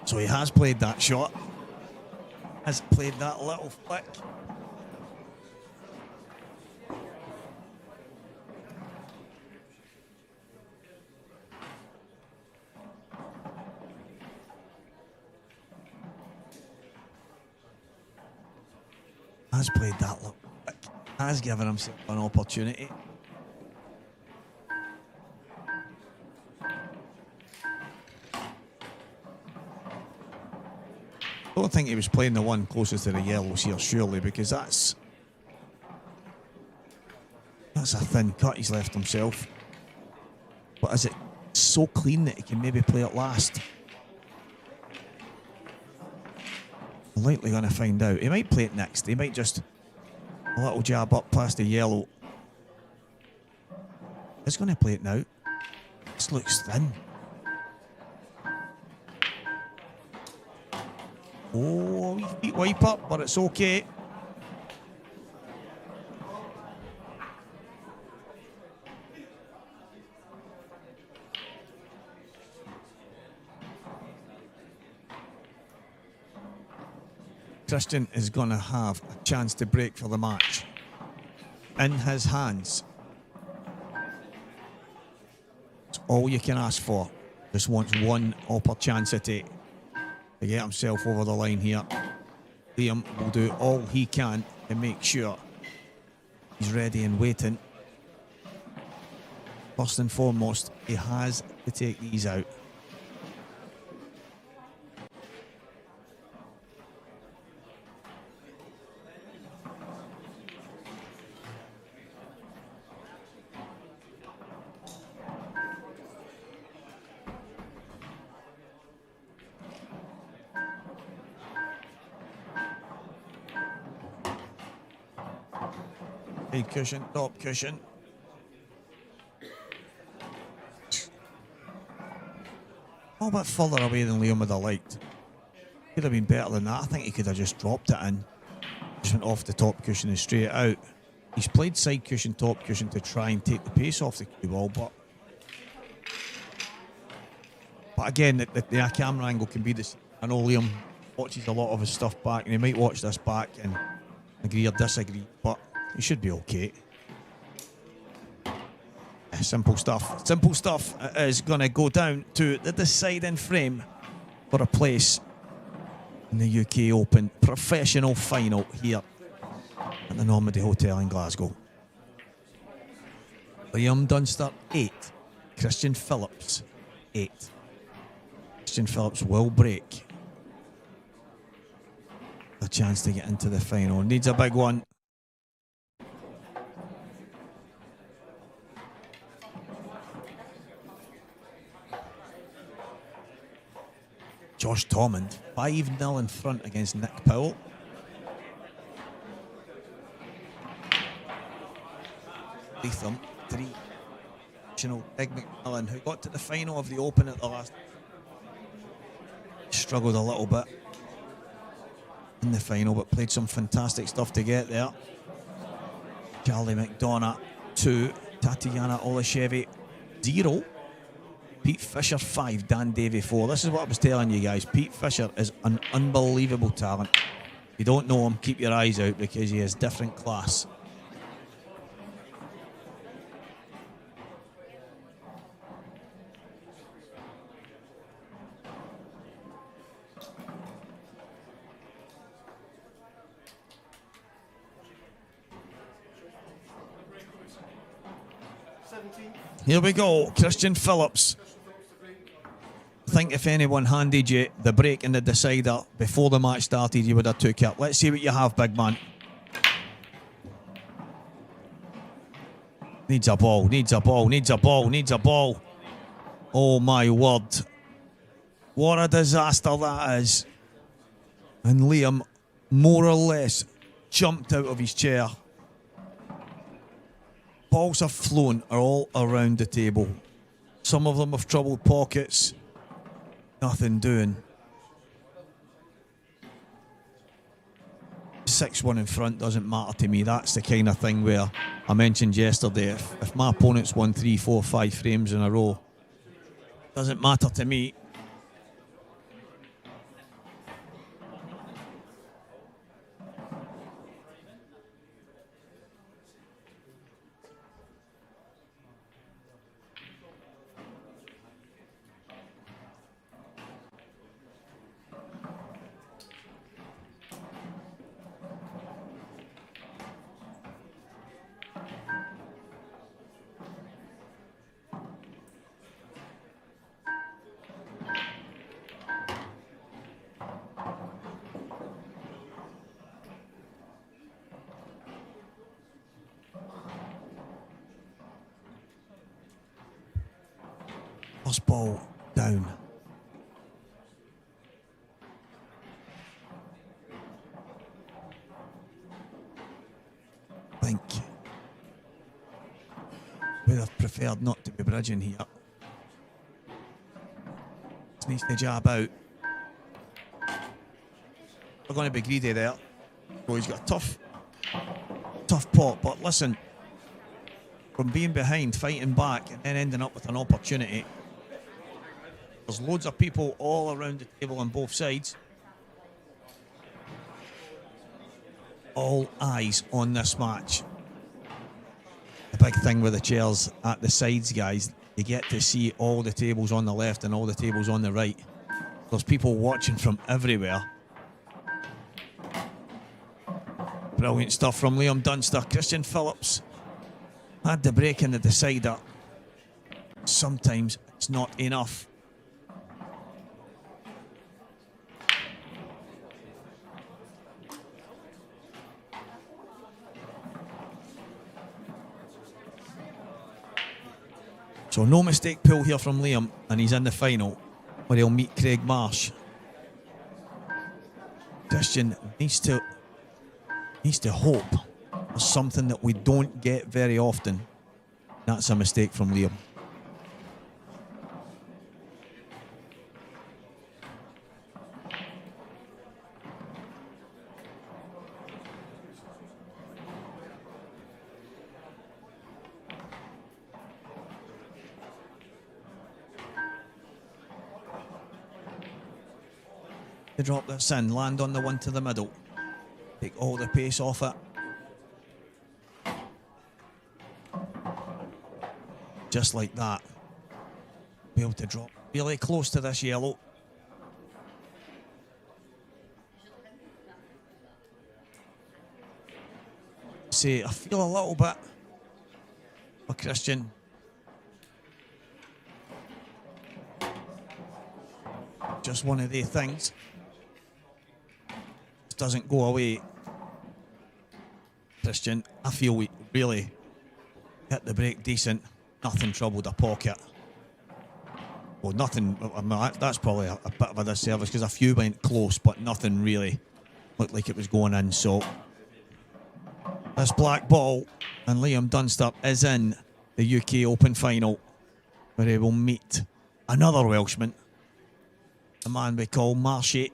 So he has played that shot, has played that little flick. Has played that little flick, has given himself an opportunity. I don't think he was playing the one closest to the yellows here, surely, because that's a thin cut he's left himself. But is it so clean that he can maybe play it last? I'm likely going to find out. He might play it next. He might just a little jab up past the yellow. He's going to play it now. This looks thin. Oh, feet wipe up, but it's okay. Christian is going to have a chance to break for the match. In his hands. It's all you can ask for. Just wants one opportunity to get himself over the line here. Liam will do all he can to make sure he's ready and waiting. First and foremost, he has to take these out. Side cushion, top cushion. A little bit further away than Liam would have liked. Could have been better than that. I think he could have just dropped it in. Just went off the top cushion and straight out. He's played side cushion, top cushion to try and take the pace off the cue ball, but again, the camera angle can be the same. I know Liam watches a lot of his stuff back, and he might watch this back and agree or disagree, but he should be okay. Simple stuff. Simple stuff is going to go down to the deciding frame for a place in the UK Open professional final here at the Normandy Hotel in Glasgow. Liam Dunster 8, Christian Phillips 8. Christian Phillips will break a chance to get into the final. Needs a big one. Josh Thomond, 5-0 in front against Nick Powell. Latham, 3. Big McMillan, who got to the final of the Open at the last. Struggled a little bit in the final, but played some fantastic stuff to get there. Charlie McDonough, 2. Tatiana Olashevy, 0. Pete Fisher 5, Dan Davey 4. This is what I was telling you guys. Pete Fisher is an unbelievable talent. If you don't know him, keep your eyes out because he has different class. Here we go, Christian Phillips. I think if anyone handed you the break and the decider before the match started, you would have took it. Let's see what you have, big man. Needs a ball, needs a ball, needs a ball, needs a ball. Oh my word. What a disaster that is. And Liam more or less jumped out of his chair. Balls have flown all around the table. Some of them have troubled pockets. Nothing doing. 6-1 in front doesn't matter to me. That's the kind of thing where I mentioned yesterday, if my opponent's won 3, 4, 5 frames in a row, doesn't matter to me. First ball down. I think would have preferred not to be bridging here. Needs to jab out. We're going to be greedy there. Oh, he's got a tough pot, but listen, from being behind, fighting back, and then ending up with an opportunity. There's loads of people all around the table on both sides. All eyes on this match. The big thing with the chairs at the sides, guys, you get to see all the tables on the left and all the tables on the right. There's people watching from everywhere. Brilliant stuff from Liam Dunster. Christian Phillips had the break in the decider. Sometimes it's not enough. So no mistake pull here from Liam, and he's in the final where he'll meet Craig Marsh. Christian needs to hope was something that we don't get very often. That's a mistake from Liam. To drop this in, land on the one to the middle, take all the pace off it. Just like that. Be able to drop really close to this yellow. See, I feel a little bit for Christian. Just one of the things. Doesn't go away. Christian, I feel we really hit the break decent. Nothing troubled the pocket. Well, nothing. I mean, that's probably a bit of a disservice because a few went close, but nothing really looked like it was going in. So this black ball, and Liam Dunstop is in the UK Open final, where he will meet another Welshman, a man we call Marshy,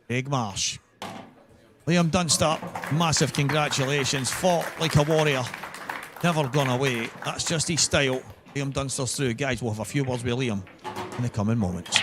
Big Marsh. Liam Dunstop, massive congratulations. Fought like a warrior. Never gone away. That's just his style. Liam Dunstop's through. Guys, we'll have a few words with Liam in the coming moments.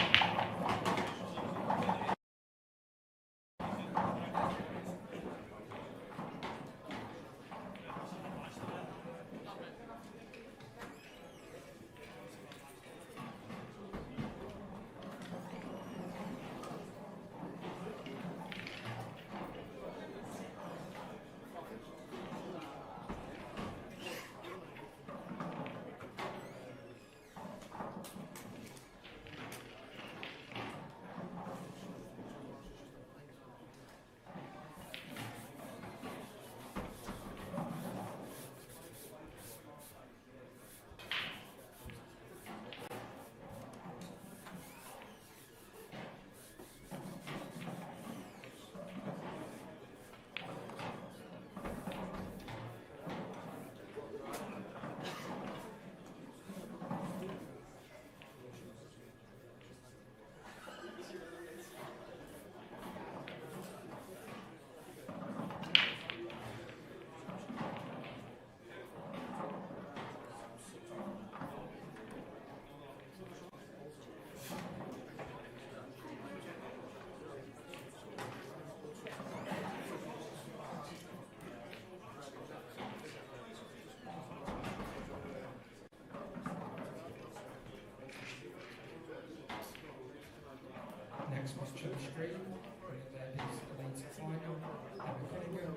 Next was Church Street, where there is the later final, and we're going to go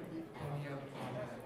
on the other final.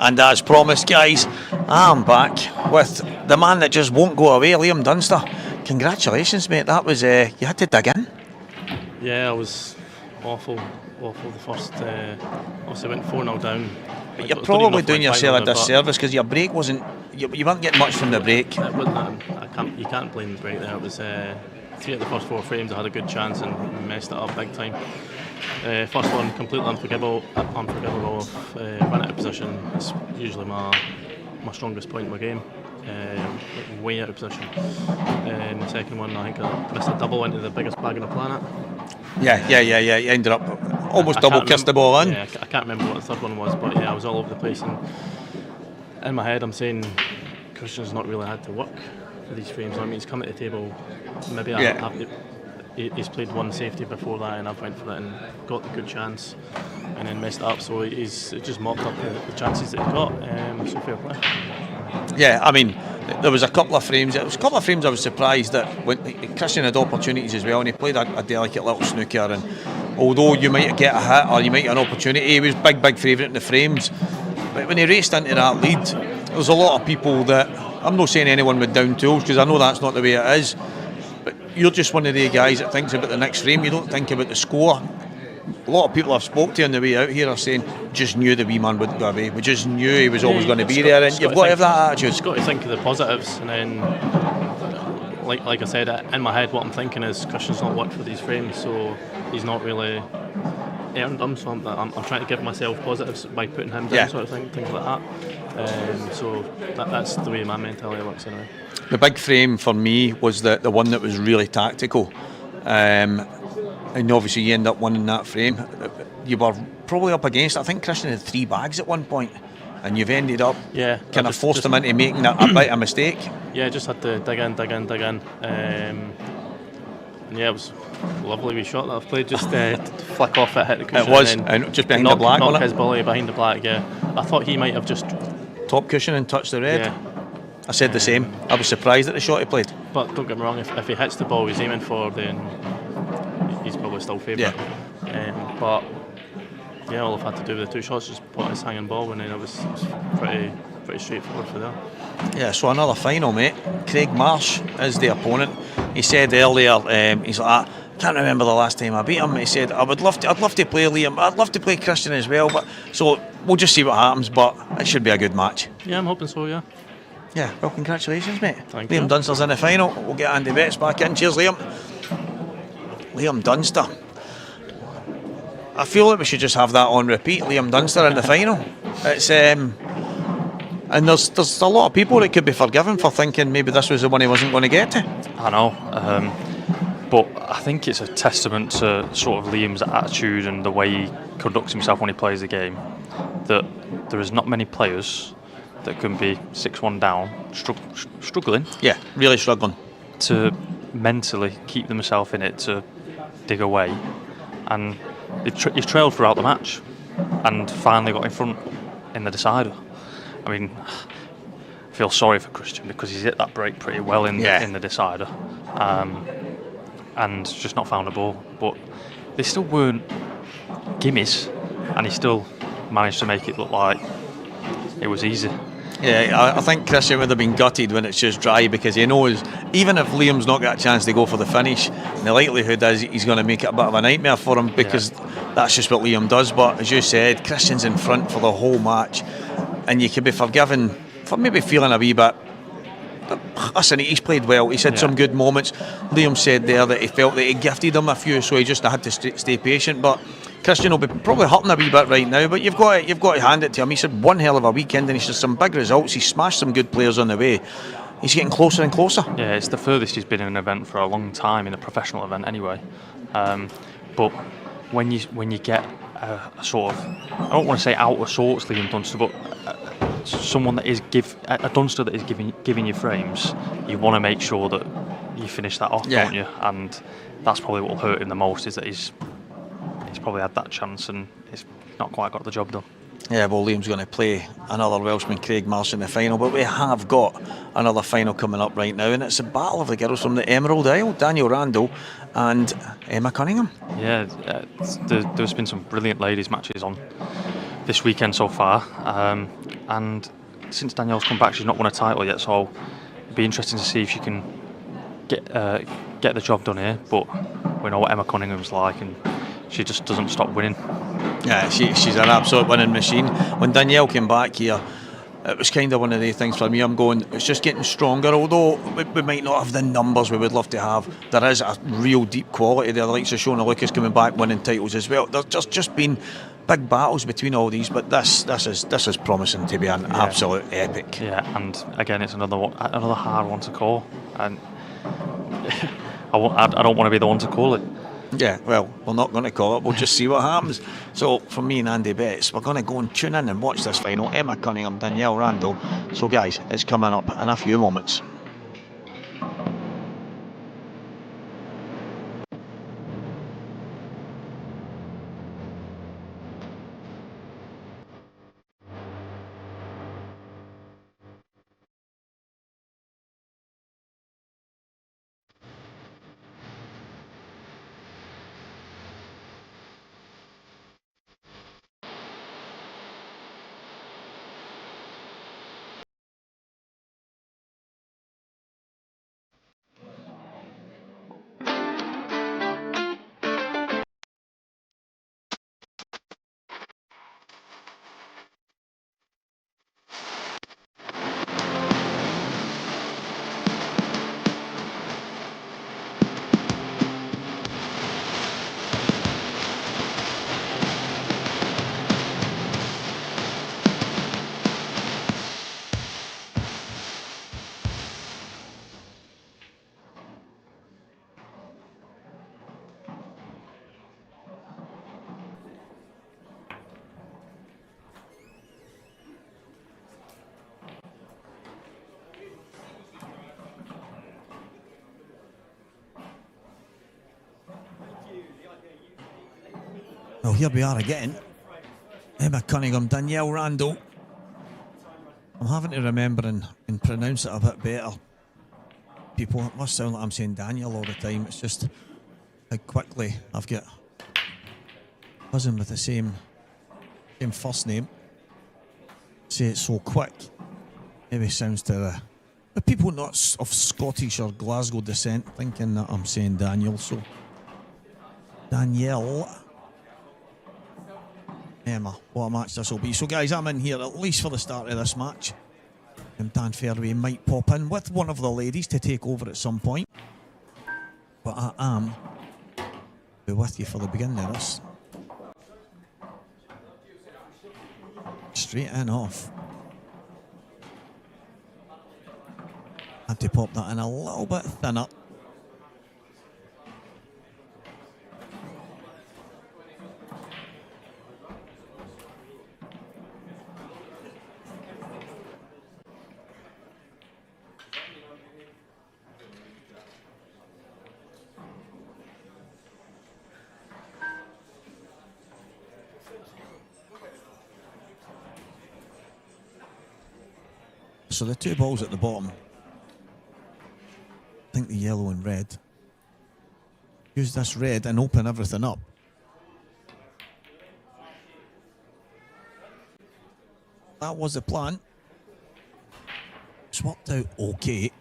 And as promised, guys, I'm back with the man that just won't go away, Liam Dunster. Congratulations, mate. That was, you had to dig in. Yeah, it was awful the first, obviously went 4-0 down. But you're probably doing yourself a disservice because your break wasn't, you weren't getting much from the break. You can't blame the break there. It was 3 of the first 4 frames. I had a good chance and messed it up big time. First one, completely unforgivable of run out of position. It's usually my strongest point in my game. Way out of position. The second one, I think I missed a double into the biggest bag on the planet. Yeah. You ended up almost double kissed the ball in. Yeah, I can't remember what the third one was, but yeah, I was all over the place. And in my head, I'm saying Christian's not really had to work for these frames. I mean, he's come at the table. Maybe he's played one safety before that, and I've went for it and got the good chance, and then messed it up. So he's just mopped up the chances that he got. So fair play. Yeah, I mean, there was a couple of frames. It was a couple of frames I was surprised that when Christian had opportunities as well, and he played a delicate little snooker. And although you might get a hit or you might get an opportunity, he was big favourite in the frames. But when he raced into that lead, there was a lot of people that, I'm not saying anyone with down tools because I know that's not the way it is, but you're just one of the guys that thinks about the next frame. You don't think about the score. A lot of people I've spoke to on the way out here are saying, just knew the wee man wouldn't go away. We just knew he was always going to be there, and you've got to have that attitude. You've got to think of the positives, and then, like I said, in my head, what I'm thinking is Christian's not worked for these frames, so he's not really earned them. So I'm trying to give myself positives by putting him down, sort of thing, things like that. So that's the way my mentality works anyway. The big frame for me was the one that was really tactical. And obviously you end up winning that frame. You were probably up against, I think Christian had 3 bags at one point, and you've ended up kind of forced him into making a bit of a mistake. Yeah, just had to dig in. And yeah, it was a lovely wee shot that I've played, just flick off it, hit the cushion. It was, and just behind the black, knock his volley behind the black, yeah. I thought he might have just top cushion and touched the red. Yeah. I said the same. I was surprised at the shot he played. But don't get me wrong, if he hits the ball he's aiming for, then he's probably still favourite. Yeah. But yeah, all I've had to do with the 2 shots is put his hanging ball, and then it was pretty straightforward for that. Yeah, so another final, mate. Craig Marsh is the opponent. He said earlier, he's like, I can't remember the last time I beat him. He said, I'd love to play Liam. I'd love to play Christian as well. But so we'll just see what happens. But it should be a good match. Yeah, I'm hoping so. Yeah. Yeah. Well, congratulations, mate. Thank Liam you. Dunster's in the final. We'll get Andy Betts back in. Cheers, Liam. Liam Dunster. I feel like we should just have that on repeat. Liam Dunster in the final. It's and there's a lot of people that could be forgiven for thinking maybe this was the one he wasn't going to get to. I know, but I think it's a testament to sort of Liam's attitude and the way he conducts himself when he plays the game, that there is not many players that can be 6-1 down, struggling. Yeah, really struggling. To mentally keep themselves in it, to dig away, and you've trailed throughout the match and finally got in front in the decider. I mean, I feel sorry for Christian because he's hit that break pretty well in the decider, and just not found a ball. But they still weren't gimmies, and he still managed to make it look like it was easy. Yeah, I think Christian would have been gutted when it's just dry, because he knows even if Liam's not got a chance to go for the finish, the likelihood is he's going to make it a bit of a nightmare for him, because that's just what Liam does. But as you said, Christian's in front for the whole match, and you could be forgiven for maybe feeling a wee bit. But listen, he's played well. He's had some good moments. Liam said there that he felt that he gifted him a few, so he just had to stay patient. But Christian will be probably hurting a wee bit right now, but you've got to hand it to him. He's had one hell of a weekend, and he's had some big results. He's smashed some good players on the way. He's getting closer and closer. Yeah, it's the furthest he's been in an event for a long time, in a professional event anyway. But when you get a sort of, I don't want to say out of sorts Liam Dunster, but someone that is a Dunster that is giving you frames, you want to make sure that you finish that off, don't you? And that's probably what will hurt him the most, is that he's probably had that chance and he's not quite got the job done. Yeah, well, Liam's going to play another Welshman, Craig Marsh, in the final, but we have got another final coming up right now, and it's a battle of the girls from the Emerald Isle, Daniel Randall and Emma Cunningham. Yeah, there's been some brilliant ladies matches on this weekend so far. And since Danielle's come back, she's not won a title yet, so it'd be interesting to see if she can get the job done here. But we know what Emma Cunningham's like, and she just doesn't stop winning. Yeah, she's an absolute winning machine. When Danielle came back here, it was kind of one of the things for me. I'm going, it's just getting stronger. Although we might not have the numbers we would love to have, there is a real deep quality there. The likes of Shona Lucas coming back, winning titles as well. There's just been big battles between all these, but this is promising to be an absolute epic. Yeah, and again, it's another hard one to call, and I don't want to be the one to call it. Yeah, well, we're not going to call it. We'll just see what happens. So, for me and Andy Betts, we're going to go and tune in and watch this final. Emma Cunningham, Danielle Randall. So, guys, it's coming up in a few moments. Well, here we are again. Emma Cunningham, Danielle Randall. I'm having to remember and pronounce it a bit better. People, it must sound like I'm saying Daniel all the time. It's just how quickly I've got cousin with the same first name. Say it so quick. Maybe sounds to the people not of Scottish or Glasgow descent thinking that I'm saying Daniel. So Danielle. Emma, what a match this will be. So guys, I'm in here at least for the start of this match. And Dan Fairway might pop in with one of the ladies to take over at some point. But I am with you for the beginning of this. Straight in off. Had to pop that in a little bit thinner. So the two balls at the bottom, I think the yellow and red. Use this red and open everything up. That was the plan. It's worked out okay.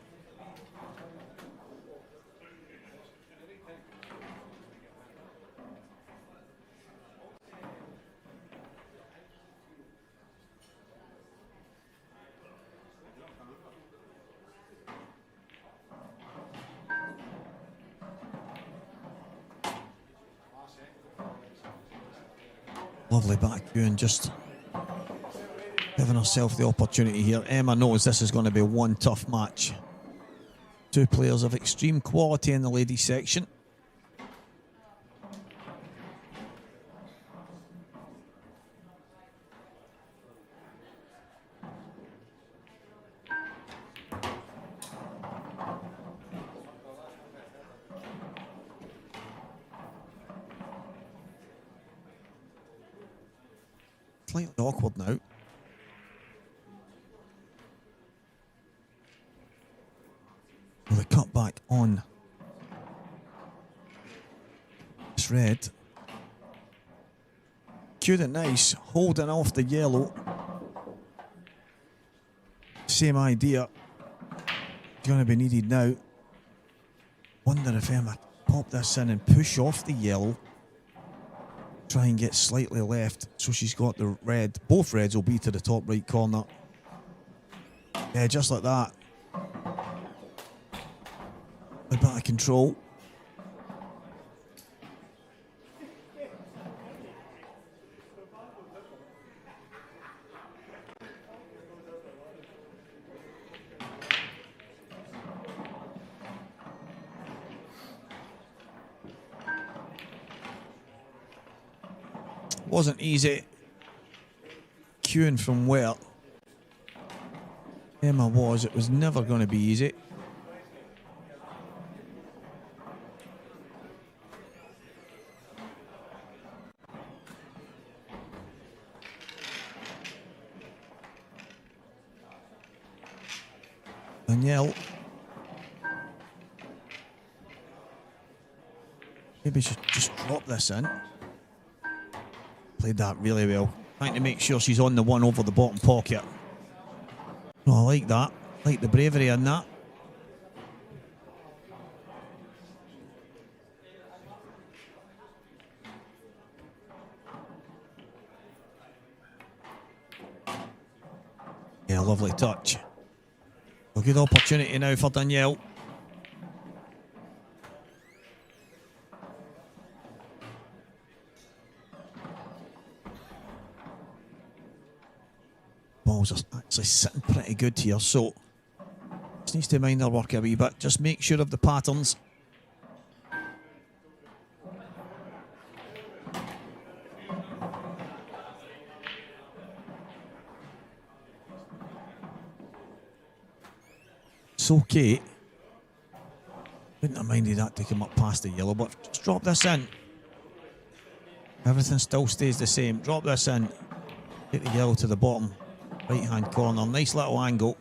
Lovely back view and just giving herself the opportunity here. Emma knows this is going to be one tough match. Two players of extreme quality in the ladies section. Slightly awkward now. Well, the cut back on this red. cued it nice, holding off the yellow. Same idea. It's going to be needed now. Wonder if Emma pop this in and push off the yellow. Try and get slightly left so she's got the red. Both reds will be to the top right corner. Yeah, just like that. A bit of control. Wasn't easy queuing from where Emma was. It was never going to be easy. Danielle. Maybe she should just drop this in. Played that really well. Trying to make sure she's on the one over the bottom pocket. Oh, I like that. Like the bravery in that. Yeah, lovely touch. A good opportunity now for Danielle. Balls are actually sitting pretty good here, so just needs to mind her work a wee bit. Just make sure of the patterns. It's okay. Wouldn't have minded that to come up past the yellow, but just drop this in. Everything still stays the same. Drop this in. Get the yellow to the bottom right hand corner. Nice little angle.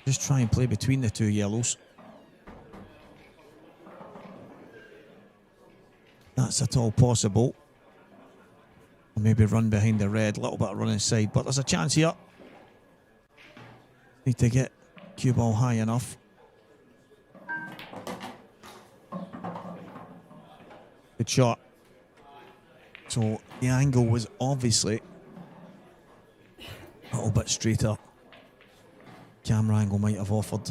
Just try and play between the two yellows. That's at all possible. Or maybe run behind the red. A little bit of run inside, but there's a chance here. Need to get cue ball high enough. Good shot. So the angle was obviously a little bit straighter. Camera angle might have offered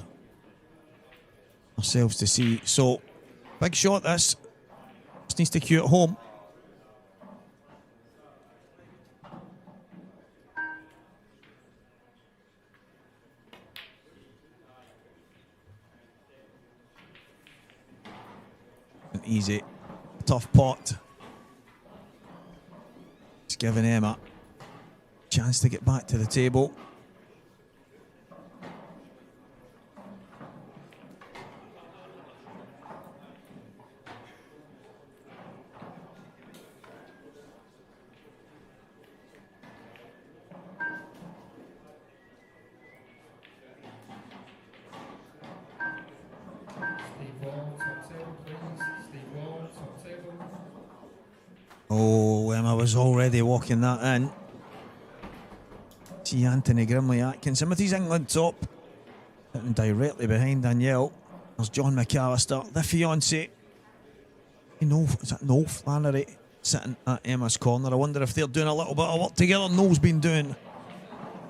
ourselves to see. So big shot this. Just needs to cue it home. An easy, tough pot. It's giving Emma a chance to get back to the table. Oh, Emma was already walking that in. See Anthony Grimley-Atkins. Timothy's England top. Sitting directly behind Danielle. There's John McAllister, the fiance. Is that Noel Flannery sitting at Emma's corner? I wonder if they're doing a little bit of work together. Noel's been doing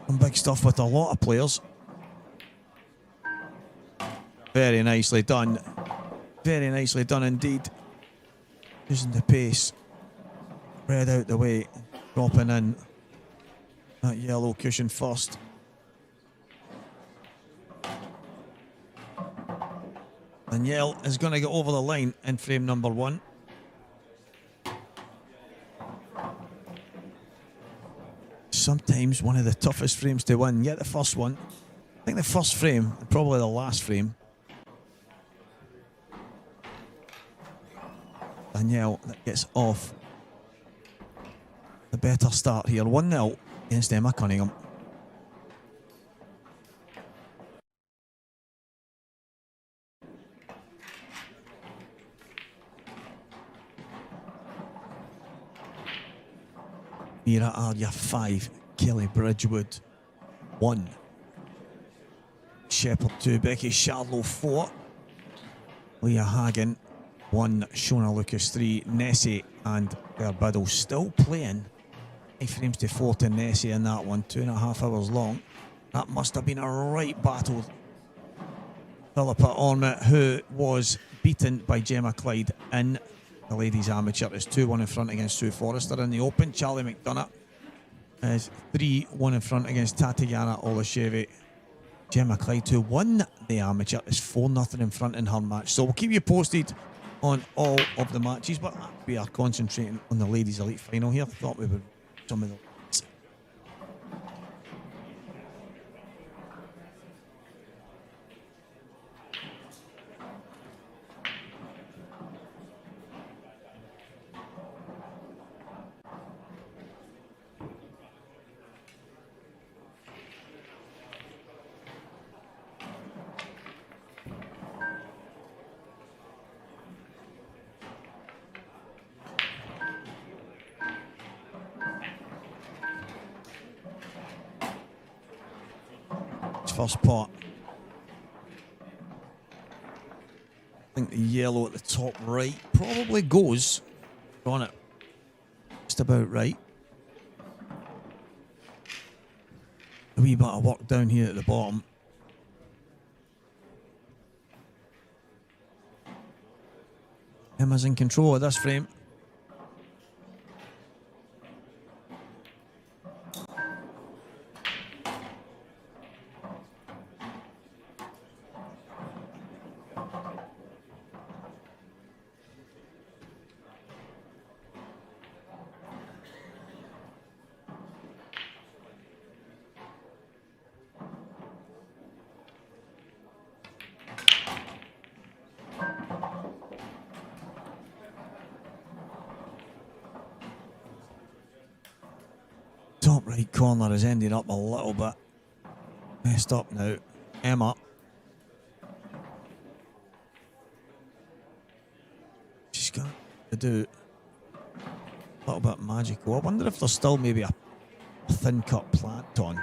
some big stuff with a lot of players. Very nicely done. Very nicely done indeed. Using the pace. Red out the way. Dropping in that yellow cushion first. Danielle is going to get over the line in frame number 1. Sometimes one of the toughest frames to win. Get the first one. I think the first frame, probably the last frame. Danielle that gets off the better start here. 1-0 against Emma Cunningham. Mira Arya 5, Kelly Bridgewood 1, Shepherd 2, Becky Charlow 4, Leah Hagen 1, Shona Lucas 3, Nessie and Biddle still playing. 5 frames to 4 to Nessie in that one, 2.5 hours long. That must have been a right battle. Philippa Ormond, who was beaten by Gemma Clyde in the ladies amateur, is 2-1 in front against Sue Forrester in the open. Charlie McDonough is 3-1 in front against Tatiana Olashevich. Gemma Clyde, who won the amateur, is 4-0 in front in her match. So we'll keep you posted on all of the matches, but we are concentrating on the ladies elite final here. Thought we would some of the first pot. I think the yellow at the top right probably goes on it. Just about right. A wee bit of work down here at the bottom. Emma's in control of this frame. Top right corner has ended up a little bit messed up now. Emma. She's got to do a little bit magical. I wonder if there's still maybe a thin cut plant on.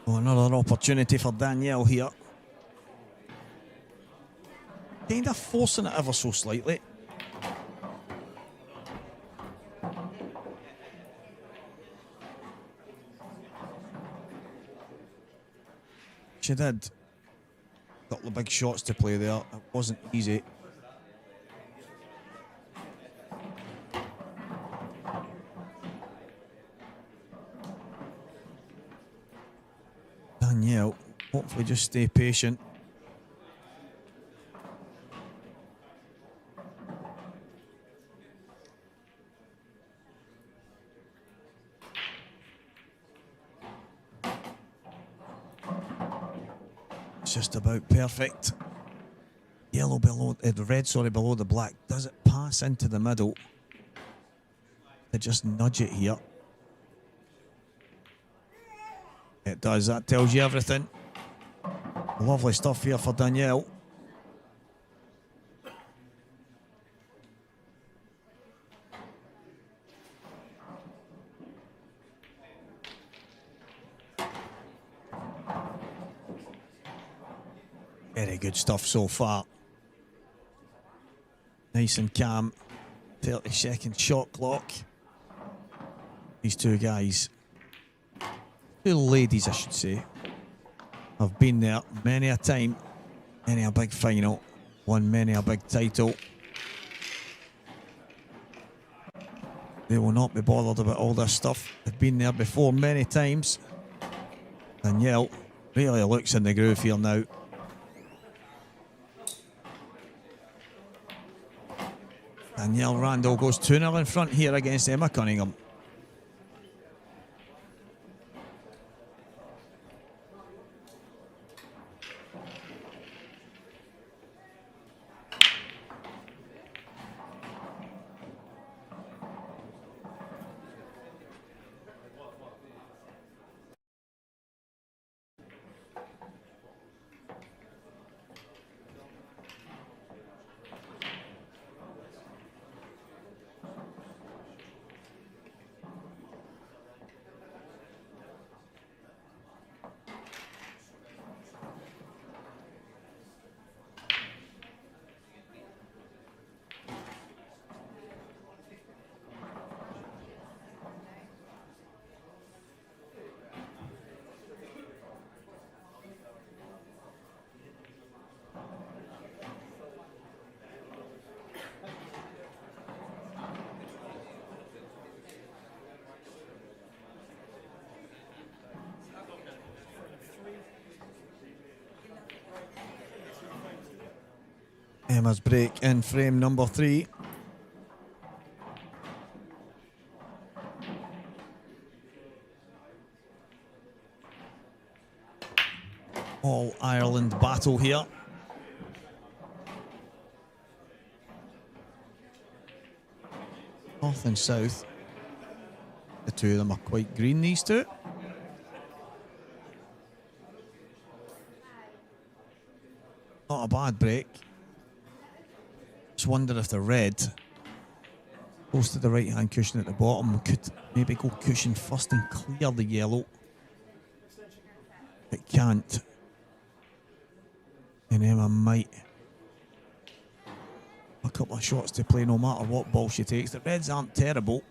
Oh, another opportunity for Danielle here. Kind of forcing it ever so slightly. She did. Got the big shots to play there. It wasn't easy. Danielle, hopefully just stay patient. It's just about perfect. Yellow below, the red, sorry, below the black. Does it pass into the middle? They just nudge it here. It does, that tells you everything. Lovely stuff here for Danielle. Very good stuff so far. Nice and calm. 30-second shot clock. These two guys two ladies, I should say, have been there many a time, many a big final, won many a big title. They will not be bothered about all this stuff. They've been there before many times. Danielle really looks in the groove here now. Danielle Randall goes 2-0 in front here against Emma Cunningham. Emma's break in frame number 3. All Ireland battle here. North and south. The two of them are quite green, these two. Not a bad break. Just wonder if the red goes to the right hand cushion at the bottom. Could maybe go cushion first and clear the yellow. It can't. And Emma might a couple of shots to play no matter what ball she takes. The reds aren't terrible.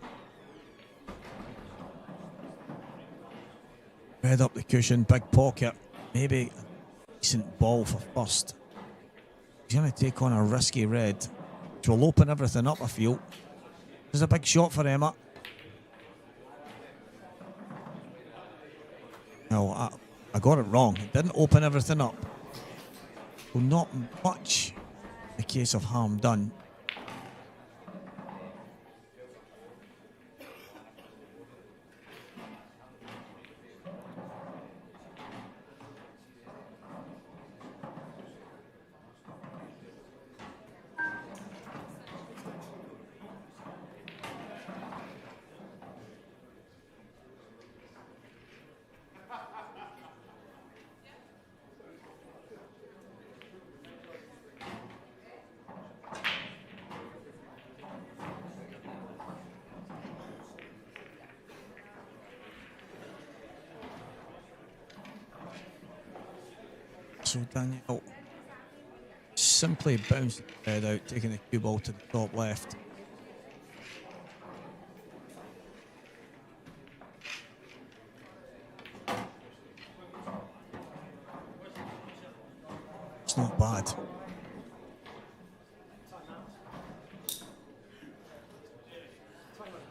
Red up the cushion, big pocket. Maybe a decent ball for first. He's going to take on a risky red, which will open everything up, I feel. There's a big shot for Emma. No, I got it wrong. It didn't open everything up. Well, not much in the case of harm done. So Danielle simply bounced the head out, taking the cue ball to the top left. It's not bad.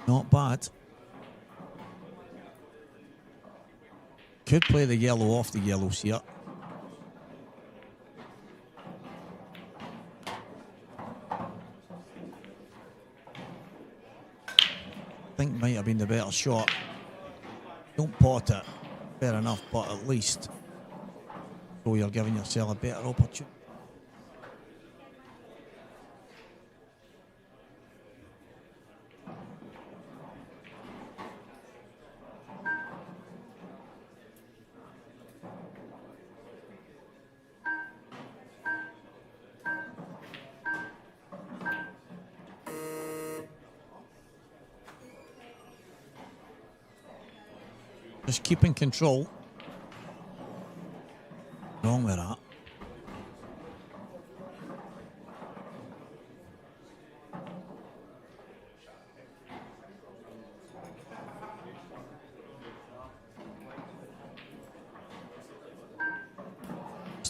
Not bad. Could play the yellow off the yellows here. Think might have been the better shot. Don't pot it, fair enough, but at least so you're giving yourself a better opportunity. Just keeping control. Wrong with that.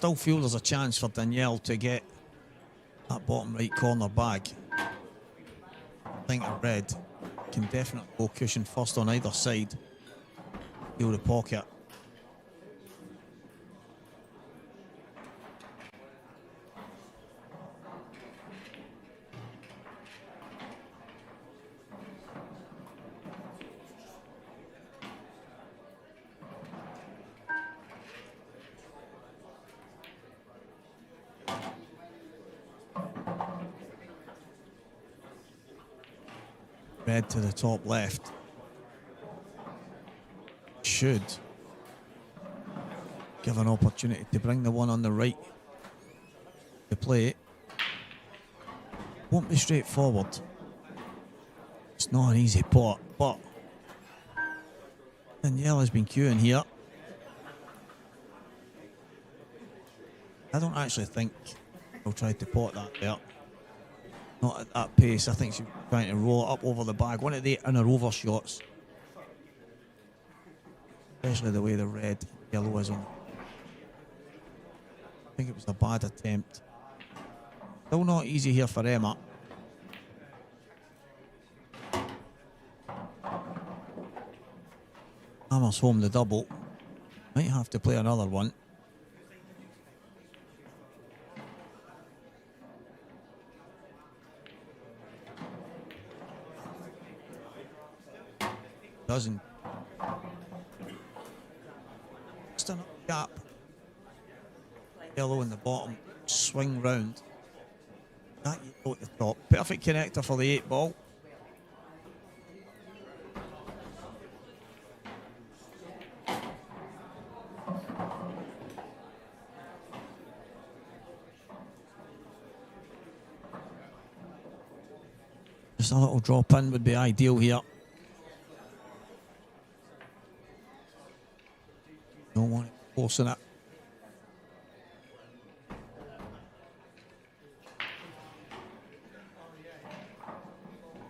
still feel there's a chance for Danielle to get that bottom right corner bag. I think a red can definitely go cushion first on either side. Feel the pocket. Red to the top left. Should give an opportunity to bring the one on the right to play. Won't be straightforward. It's not an easy pot, but Danielle has been queuing here. I don't actually think he'll try to pot that there. Not at that pace. I think she's trying to roll it up over the bag. One of the inner over shots. Especially the way the red yellow is on. I think it was a bad attempt. Still not easy here for Emma. Hammers home the double. Might have to play another one. Doesn't. Just enough gap. Yellow in the bottom. Swing round. That yellow at the top. Perfect connector for the 8 ball. Just a little drop in would be ideal here. Don't want it forcing it.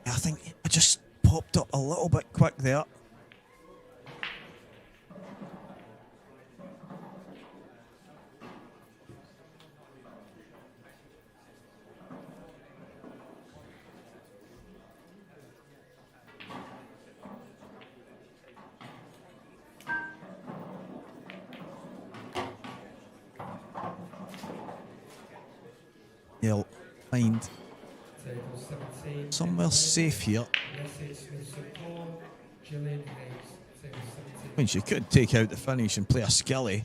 I think I just popped up a little bit quick there. They'll find somewhere safe here. I mean, she could take out the finish and play a skilly.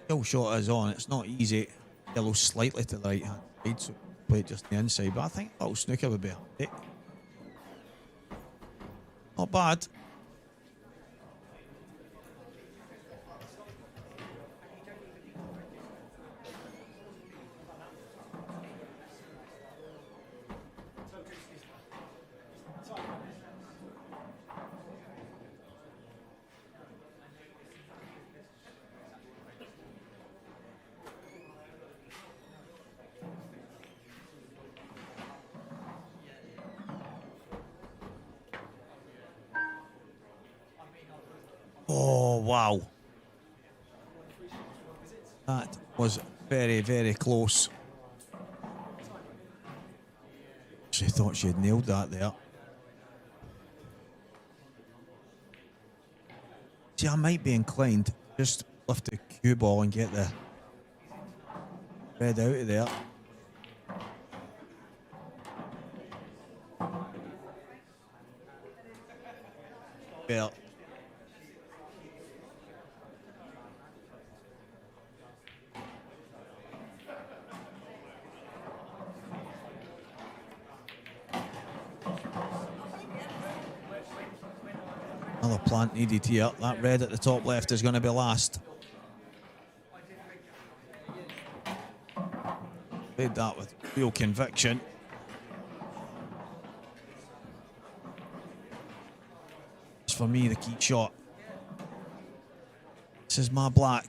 Skill shot is on. It's not easy. Yellow slightly to the right hand side, so play it just the inside. But I think a little snooker would be handy. Not bad. Oh, wow. That was very, very close. She thought she had nailed that there. See, I might be inclined to just lift the cue ball and get the red out of there. Well, another plant needed here. That red at the top left is going to be last. Played that with real conviction. It's for me the key shot. This is my black.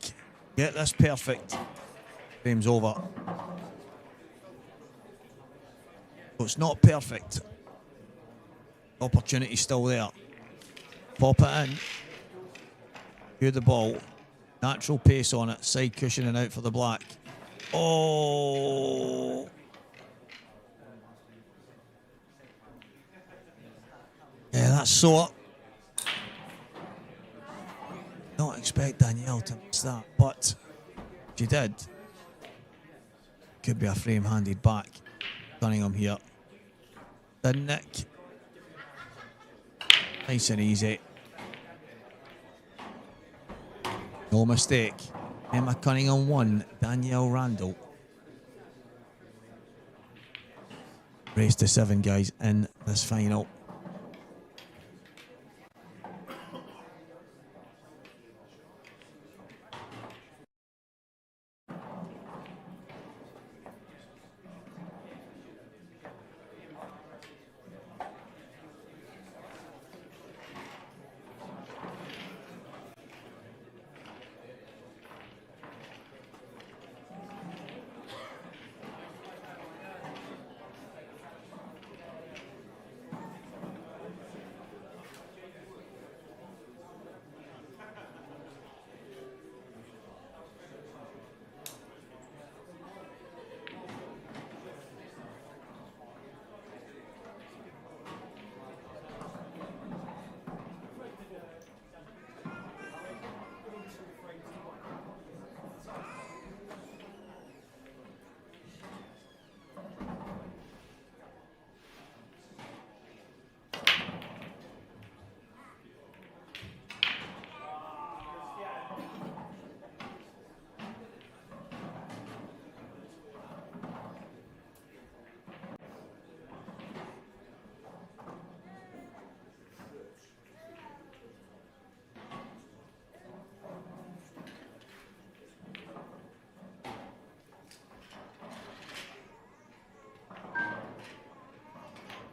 Get this perfect. Game's over. So it's not perfect. Opportunity still there. Pop it in. Cue the ball. Natural pace on it. Side cushioning out for the black. Oh. Yeah, that's sore. Don't expect Danielle to miss that, but she did. Could be a frame handed back. Cunningham here. The nick. Nice and easy. No mistake. Emma Cunningham 1, Danielle Randall. Race to 7, guys, in this final.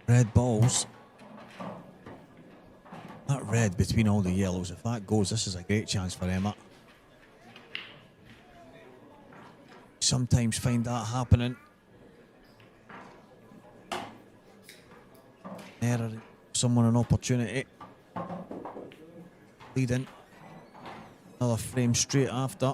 Red balls. That red between all the yellows. If that goes, this is a great chance for Emma. Sometimes find that happening. Error, someone an opportunity. Leading. Another frame straight after.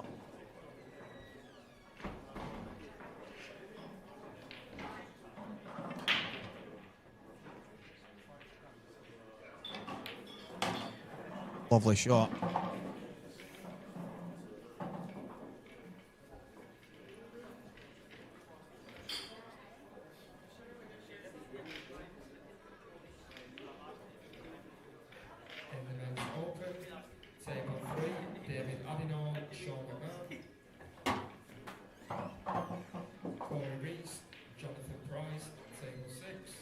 Lovely shot. In the men's open, table 3, David Adinor, Sean McMahon. Corey Rees, Jonathan Price, table 6.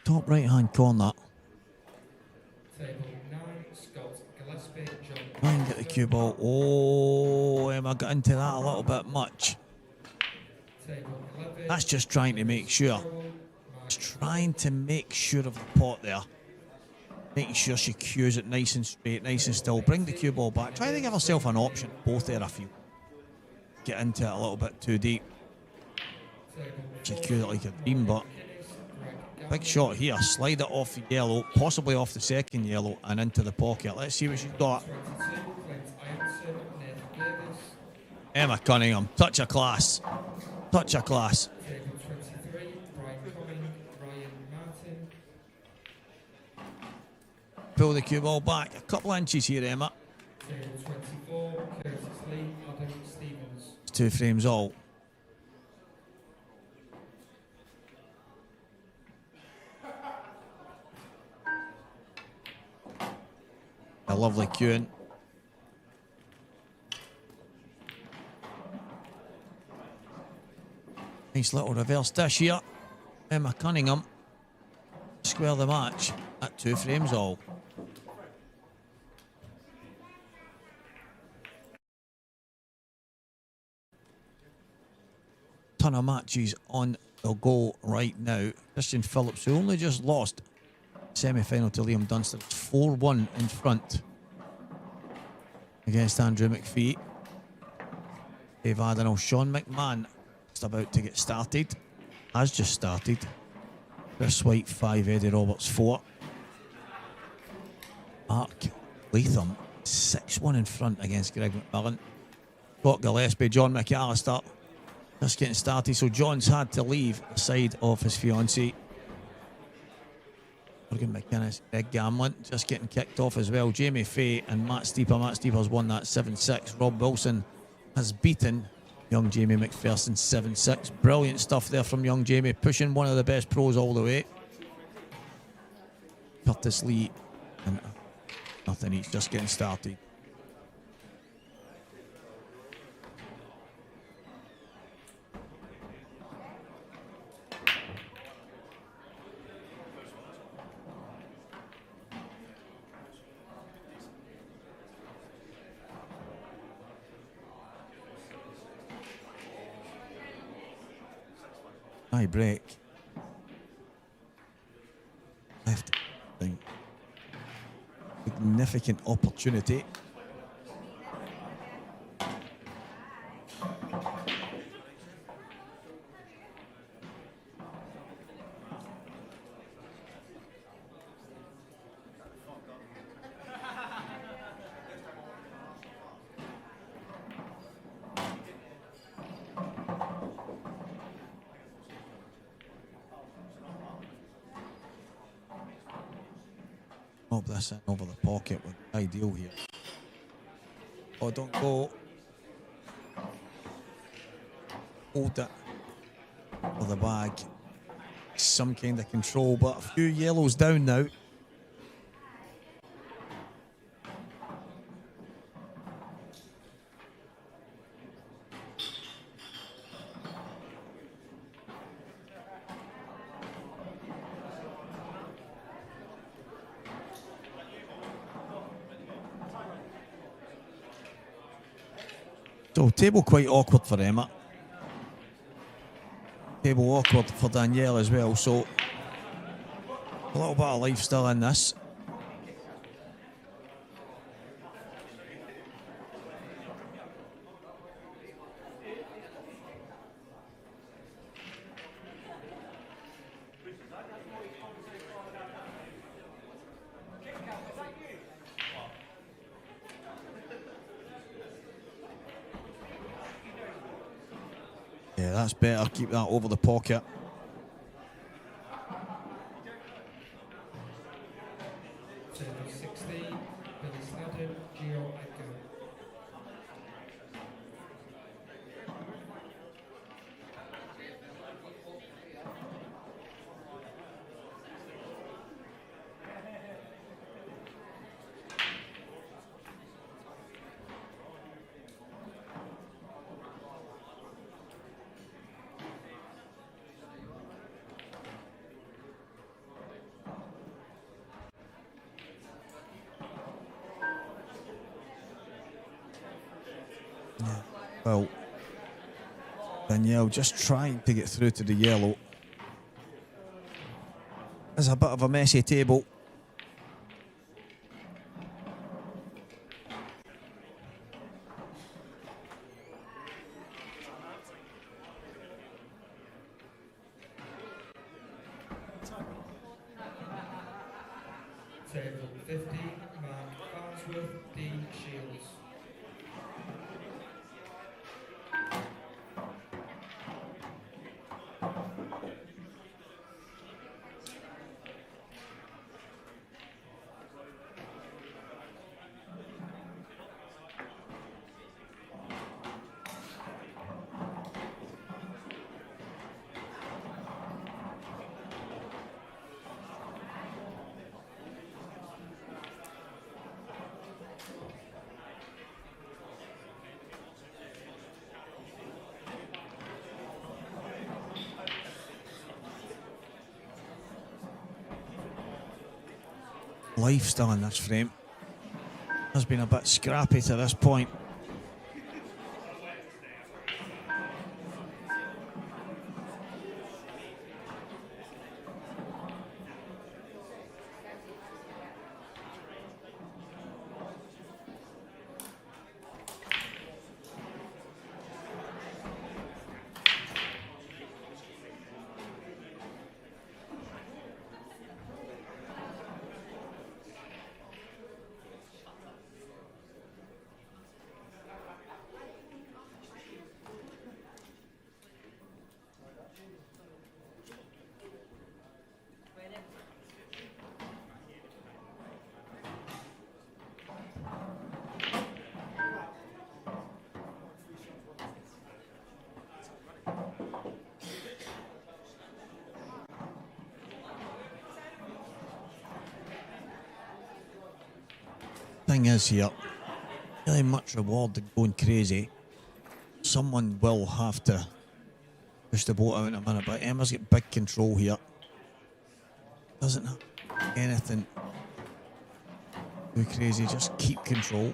Top right hand corner. Table 9, Scott Gillespie, John. Try and get the cue ball. Oh, Emma got into that a little bit much. Table 11. That's just trying to make sure. It's trying to make sure of the pot there. Making sure she cues it nice and straight, nice and still. Bring the cue ball back. Try to give herself an option. Both there, I feel. Get into it a little bit too deep. She cued it like a dream, but big shot here. Slide it off the yellow, possibly off the second yellow, and into the pocket. Let's see what she's got. Emma Cunningham, touch of class. Touch of class. Table 23, Brian Cumming, Ryan Martin. Pull the cue ball back. A couple of inches here, Emma. Table 24, Curtis Lee, Adam Stevens. It's 2 frames all. A lovely cueing. Nice little reverse dish here. Emma Cunningham. Square the match at 2 frames all. Ton of matches on the go right now. Christian Phillips, who only just lost semi-final to Liam Dunster, 4-1 in front against Andrew McPhee. Dave Adenall, Sean McMahon just about to get started, has just started. Chris White 5, Eddie Roberts 4. Mark Latham 6-1 in front against Greg McMillan. Scott Gillespie, John McAllister, just getting started. So John's had to leave the side of his fiancée. Morgan McInnes, Greg Gamlin, just getting kicked off as well. Jamie Fay and Matt Steeper. Matt Steeper's won that 7-6. Rob Wilson has beaten young Jamie McPherson 7-6. Brilliant stuff there from young Jamie, pushing one of the best pros all the way. Curtis Lee and nothing each, just getting started. High break. Left thing. Significant opportunity. Lob this in over the pocket with ideal here. Oh, don't go. Hold it for the bag. Some kind of control, but a few yellows down now. So table quite awkward for Emma. Table awkward for Danielle as well, so a little bit of life still in this. Yeah, that's better. Keep that over the pocket. Table 16, Billy Snadden, Gio Edgar. Well, Danielle just trying to get through to the yellow. It's a bit of a messy table. Table 50, Mark Farnsworth, Dean Shields. Life still in this frame. Has been a bit scrappy to this point. thing is here, really much reward than going crazy. Someone will have to push the boat out in a minute, but Emma's got big control here. Doesn't have anything too crazy, just keep control.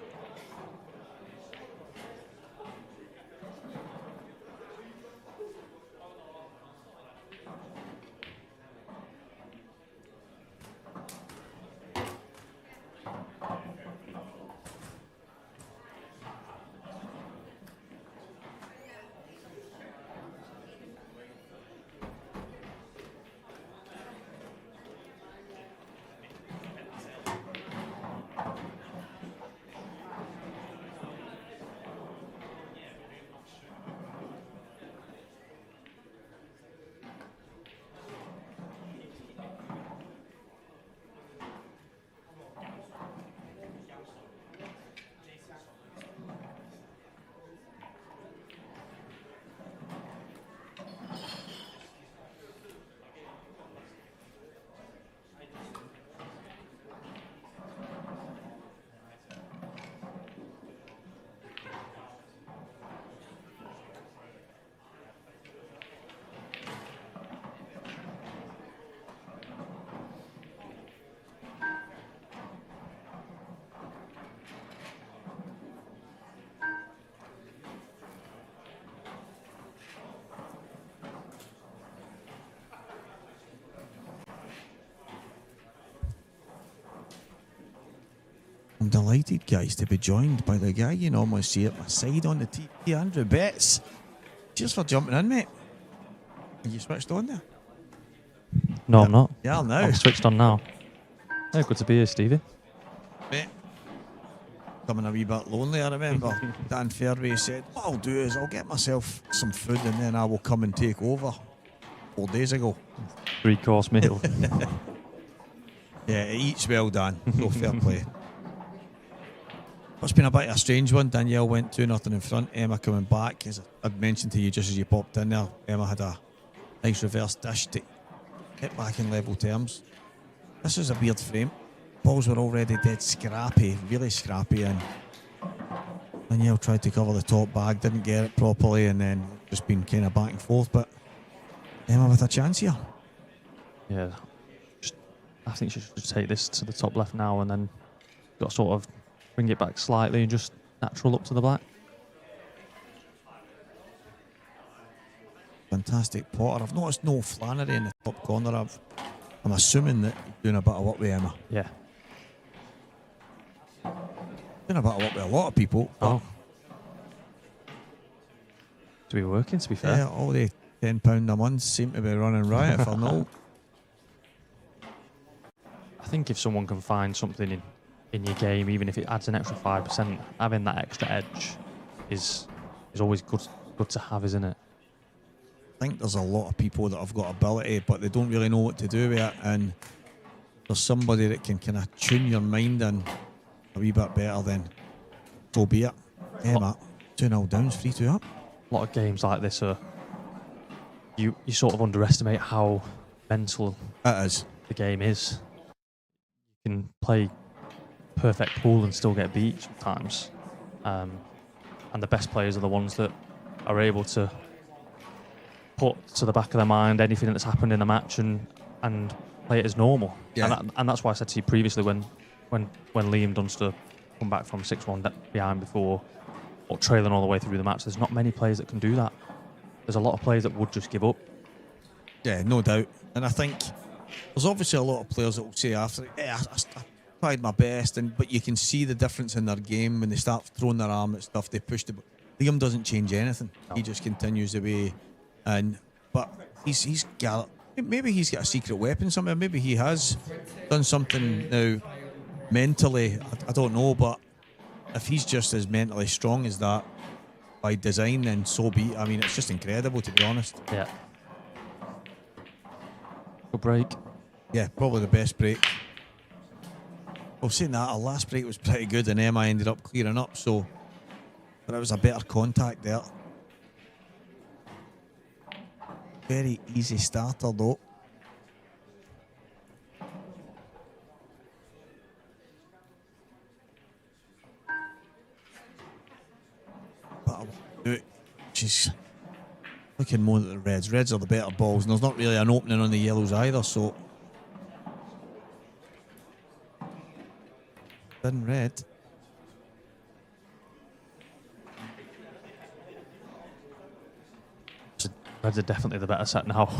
I'm delighted, guys, to be joined by the guy you normally see at my side on the TV, Andrew Betts. Cheers for jumping in, mate. Are you switched on there? No, I'm not. Yeah, now. I'm switched on now. Yeah, good to be here, Stevie. Mate, coming a wee bit lonely, I remember. Dan Fairway said, what I'll do is I'll get myself some food and then I will come and take over. 4 days ago. 3-course meal. Yeah, it eats well, Dan. So fair play. It's been a bit of a strange one. Danielle went 2-0 in front. Emma coming back. As I'd mentioned to you just as you popped in there, Emma had a nice reverse dish to hit back in level terms. This was a weird frame. Balls were already dead scrappy, really scrappy, and Danielle tried to cover the top bag, didn't get it properly, and then just been kind of back and forth. But Emma with a chance here. Yeah, I think she should take this to the top left now and then got to sort of bring it back slightly and just natural up to the black. Fantastic Potter. I've noticed no Flannery in the top corner. I'm assuming that you're doing a bit of work with Emma. Yeah. Doing a bit of work with a lot of people. Oh. To be working, to be fair. Yeah, all the £10 a month seem to be running riot for no. I think if someone can find something in your game, even if it adds an extra 5%, having that extra edge is always good to have, isn't it? I think there's a lot of people that have got ability, but they don't really know what to do with it. And there's somebody that can kind of tune your mind in a wee bit better, then so be it. Emma, 2-0 downs, 3-2 up. A lot of games like this are you sort of underestimate how mental it is. The game is. You can play perfect pool and still get beat sometimes, and the best players are the ones that are able to put to the back of their mind anything that's happened in a match and play it as normal. Yeah. And that's why I said to you previously when Liam Dunster come back from 6-1 behind before or trailing all the way through the match, there's not many players that can do that. There's a lot of players that would just give up. Yeah, no doubt. And I think there's obviously a lot of players that will say after, I tried my best, but you can see the difference in their game when they start throwing their arm at stuff. They push the. Liam doesn't change anything. No. He just continues the way, but he's got, maybe he's got a secret weapon somewhere. Maybe he has done something now mentally. I don't know, but if he's just as mentally strong as that by design, then so be it. I mean, it's just incredible, to be honest. Yeah. Good break. Yeah, probably the best break. Well, saying that, our last break was pretty good and Emma ended up clearing up, so but it was a better contact there. Very easy starter though. she's looking more at the Reds. Reds are the better balls, and there's not really an opening on the yellows either, so. Done red. Reds are definitely the better set now.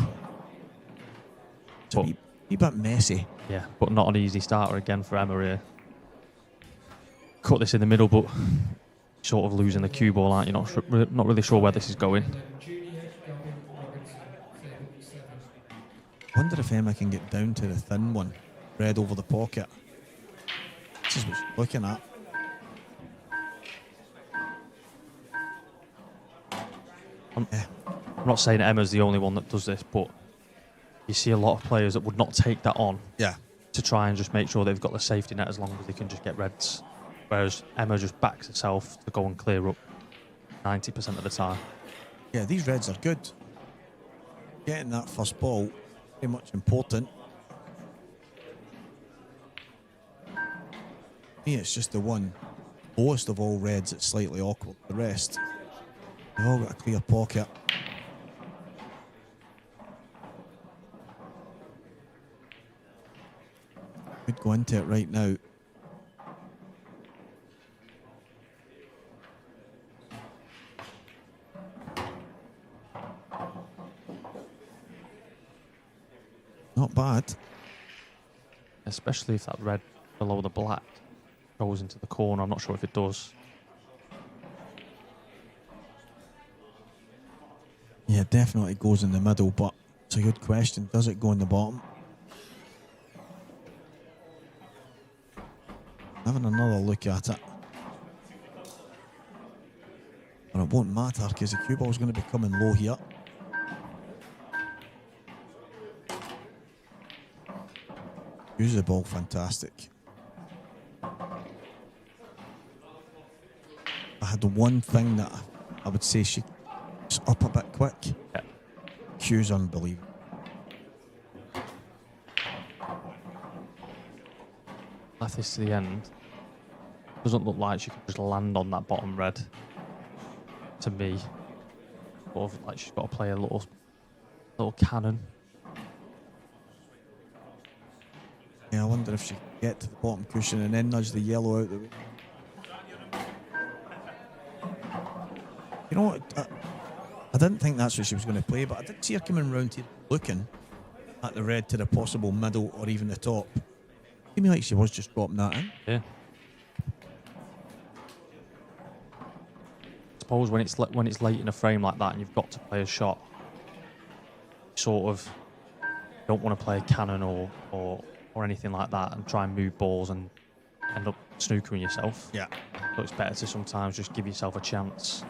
It's a wee bit messy. Yeah, but not an easy starter again for Emma here. Cut this in the middle, but sort of losing the cue ball, aren't you? Not really sure where this is going. Wonder if Emma can get down to the thin one. Red over the pocket. This is what she's looking at. I'm not saying Emma's the only one that does this, but you see a lot of players that would not take that on. Yeah. To try and just make sure they've got the safety net as long as they can just get reds. Whereas Emma just backs herself to go and clear up 90% of the time. Yeah, these reds are good. Getting that first ball, very much important. Me, it's just the one lowest of all reds that's slightly awkward. The rest, they've all got a clear pocket. Could go into it right now. Not bad. Especially if that red below the black goes into the corner. I'm not sure if it does. Yeah, definitely goes in the middle, but it's a good question. Does it go in the bottom? Having another look at it. But it won't matter because the cue ball is going to be coming low here. Use the ball fantastic. I had one thing that I would say she's up a bit quick. Yeah. Cue's unbelievable. Path is to the end. Doesn't look like she can just land on that bottom red. To me, sort of like she's got to play a little cannon. Yeah, I wonder if she can get to the bottom cushion and then nudge the yellow out the way. You know what? I didn't think that's what she was going to play, but I did see her coming round here looking at the red to the possible middle or even the top. Seemed like she was just dropping that in. Yeah. I suppose when it's late in a frame like that and you've got to play a shot, you sort of don't want to play a cannon or anything like that and try and move balls and end up snookering yourself. Yeah. So it's better to sometimes just give yourself a chance.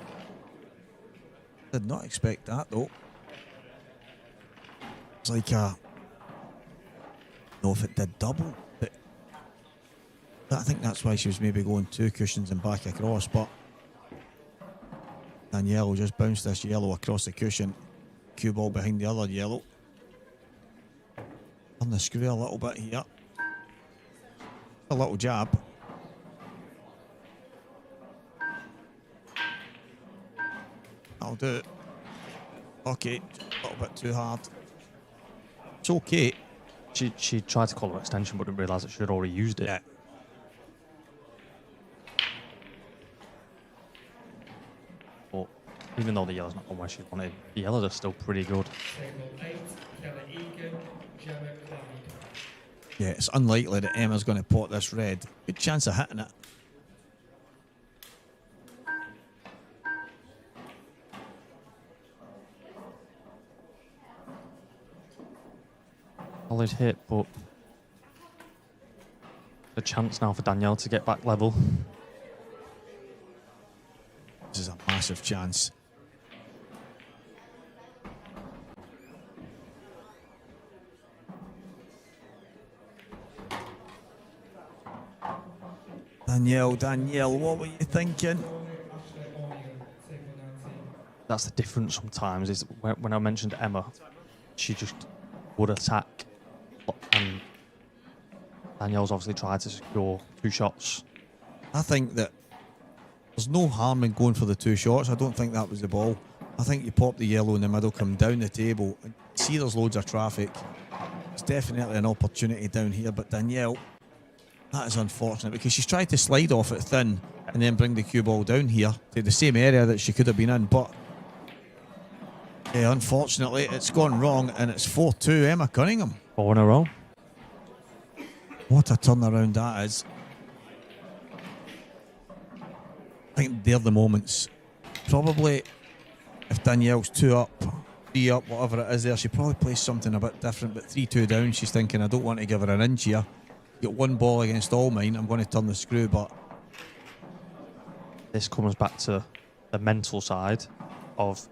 Did not expect that though. It's like I don't know if it did double, but I think that's why she was maybe going 2 cushions and back across, but Danielle just bounced this yellow across the cushion, cue ball behind the other yellow. On the screw a little bit here. A little jab. I'll do it. Okay, a little bit too hard. It's okay. She tried to call her extension but didn't realise that she had already used it. Yeah. But even though the yellow's not gone where she wanted, the yellows are still pretty good. Yeah, it's unlikely that Emma's going to pot this red. Good chance of hitting it. Solid hit, but a chance now for Danielle to get back level. This is a massive chance. Danielle, what were you thinking? That's the difference sometimes, is when I mentioned Emma, she just would attack. And Danielle's obviously tried to secure 2 shots. I think that there's no harm in going for the 2 shots. I don't think that was the ball. I think you pop the yellow in the middle, come down the table, and see there's loads of traffic. It's definitely an opportunity down here, but Danielle, that is unfortunate because she's tried to slide off it thin and then bring the cue ball down here to the same area that she could have been in, but yeah, unfortunately it's gone wrong and it's 4-2 Emma Cunningham. 4 in a row. What a turnaround that is. I think they're the moments. Probably if Danielle's 2 up, 3 up, whatever it is there, she probably plays something a bit different, but 3-2 down, she's thinking, I don't want to give her an inch here. Get one ball against all mine, I'm going to turn the screw, but This comes back to the mental side of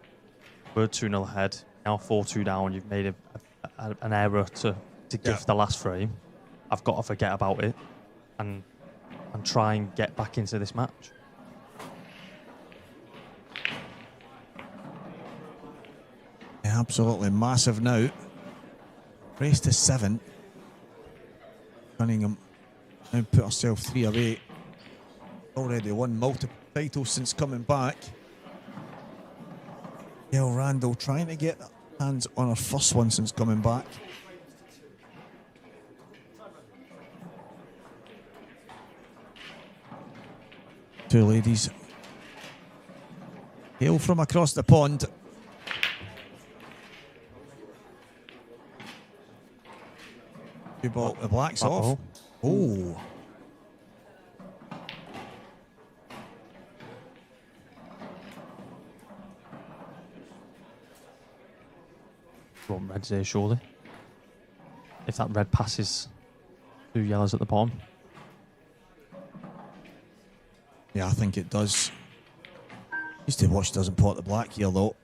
we're 2-0 ahead, now 4-2 down, you've made an error to give the last frame. I've got to forget about it and try and get back into this match. yeah, absolutely massive now. Race to 7. Cunningham now put herself 3 away. Already won multiple titles since coming back. Gail Randall trying to get hands on her first one since coming back. Two ladies. Hail from across the pond. Cue ball, the black's off. Oh. Want reds here, surely. If that red passes 2 yellows at the bottom. Yeah, I think it does. Just to watch doesn't pot the black here though.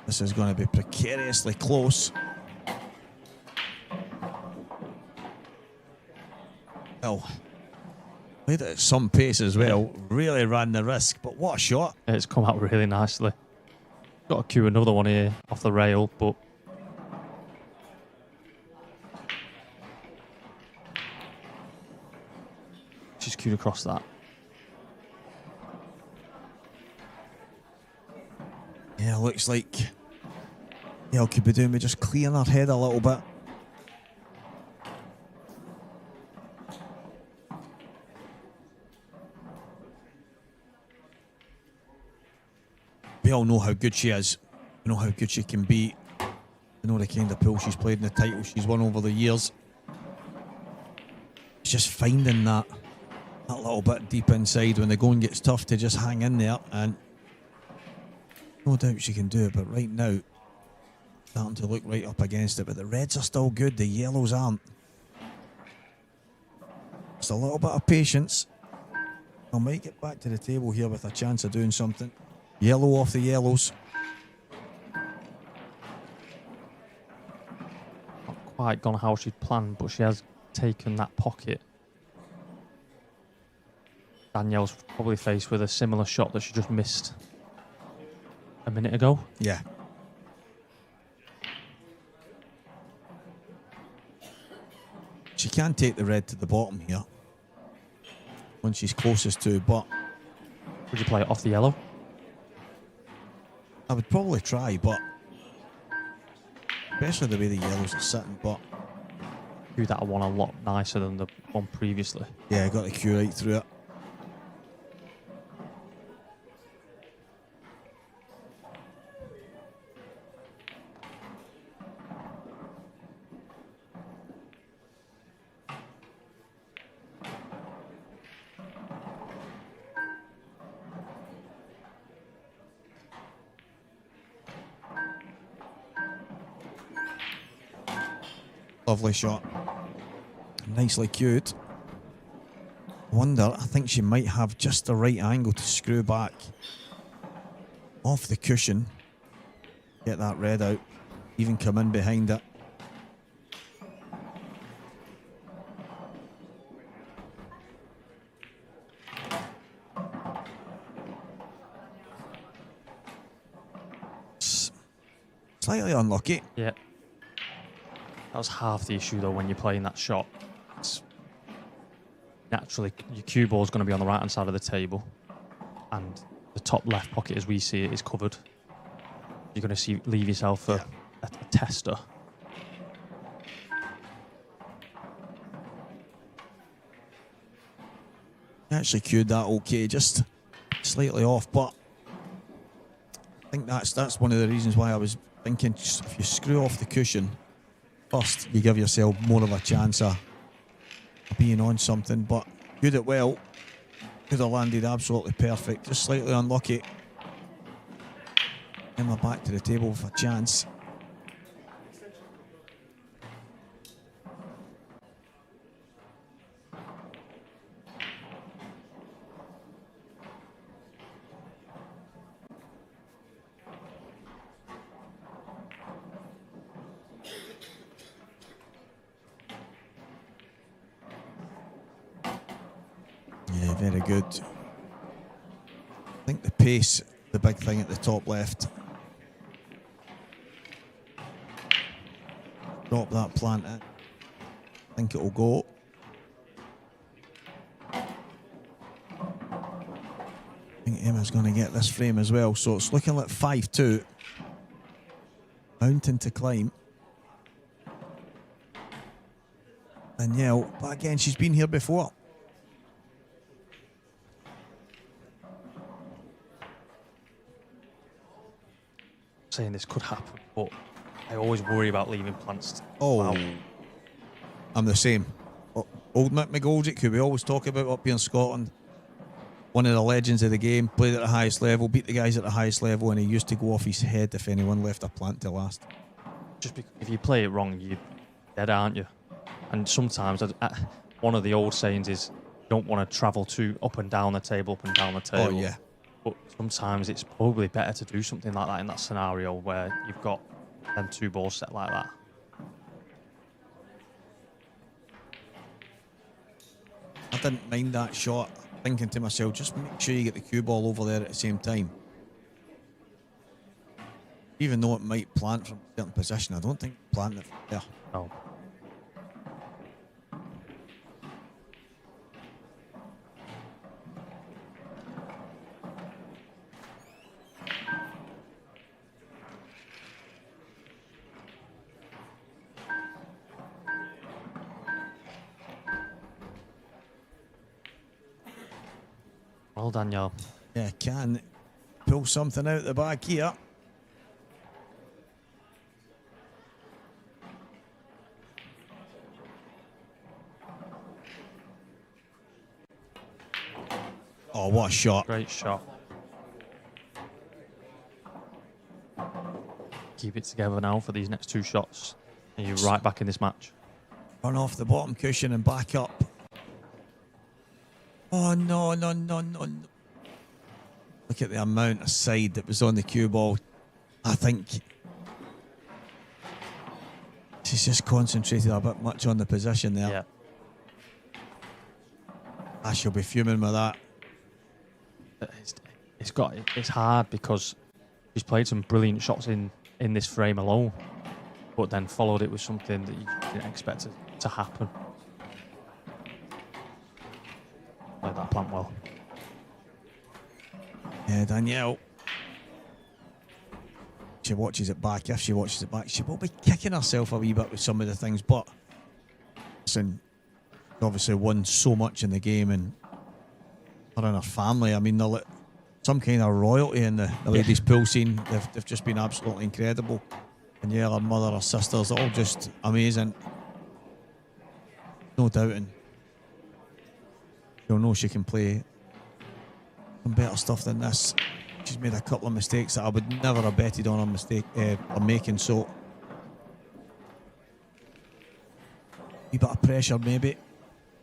This is going to be precariously close. Well, played it at some pace as well. Really ran the risk, but what a shot. It's come out really nicely. Got to cue another one here off the rail, but she's cued across that. Yeah, looks like Yael could be doing with just clearing her head a little bit. We all know how good she is. We know how good she can be. We know the kind of pool she's played in the title she's won over the years. It's just finding that little bit deep inside when the going gets tough to just hang in there, and no doubt she can do it, but right now starting to look right up against it, but the reds are still good, the yellows aren't. Just a little bit of patience. I might get back to the table here with a chance of doing something. Yellow off the yellows. Not quite gone how she'd planned, but she has taken that pocket. Danielle's probably faced with a similar shot that she just missed a minute ago. Yeah. She can take the red to the bottom here when she's closest to, but would you play it off the yellow? I would probably try, but especially the way the yellows are sitting, but Do that one a lot nicer than the one previously. yeah, I got the cue right through it. Lovely shot. Nicely cued. Wonder, I think she might have just the right angle to screw back off the cushion. Get that red out. Even come in behind it. Slightly unlucky. Yeah. That was half the issue though when you're playing that shot. It's naturally, your cue ball is going to be on the right hand side of the table, and the top left pocket, as we see it, is covered. You're going to leave yourself a tester. Actually cued that okay, just slightly off, but I think that's one of the reasons why I was thinking, just if you screw off the cushion first, you give yourself more of a chance of being on something. But cued it well, could have landed absolutely perfect, just slightly unlucky. Emma back to the table with a chance. Yeah, very good. I think the pace, the big thing at the top left. Drop that plant in. I think it'll go. I think Emma's going to get this frame as well. So it's looking like 5-2. Mountain to climb. Danielle, but again, she's been here before. Saying this could happen, but I always worry about leaving plants. Oh, Wow. I'm the same. Old Mick McGoldrick, who we always talk about up here in Scotland, one of the legends of the game, played at the highest level, beat the guys at the highest level, and he used to go off his head if anyone left a plant to last. Just because if you play it wrong, you're dead, aren't you? And sometimes, one of the old sayings is, you don't want to travel too up and down the table, up and down the table. Oh, yeah. But sometimes it's probably better to do something like that in that scenario where you've got them two balls set like that. I didn't mind that shot, thinking to myself, just make sure you get the cue ball over there at the same time. Even though it might plant from a certain position, I don't think plant it from there. No. Well done, y'all. Yeah, can pull something out the back here. Oh, what a shot. Great shot. Keep it together now for these next two shots. And you're right back in this match. Run off the bottom cushion and back up. Oh, no. Look at the amount of side that was on the cue ball. I think she's just concentrated a bit much on the position there. Yeah. She'll be fuming with that. It's hard because she's played some brilliant shots in this frame alone, but then followed it with something that you didn't expect to happen. Played that plant well. Yeah, Danielle. She watches it back. If she watches it back, she will be kicking herself a wee bit with some of the things, but listen, obviously won so much in the game, and her and her family, I mean, they're like some kind of royalty in the ladies' pool scene. They've just been absolutely incredible. And yeah, her mother, her sisters, all just amazing. No doubting. She'll know she can play some better stuff than this. She's made a couple of mistakes that I would never have betted on her making, so a wee bit of pressure maybe.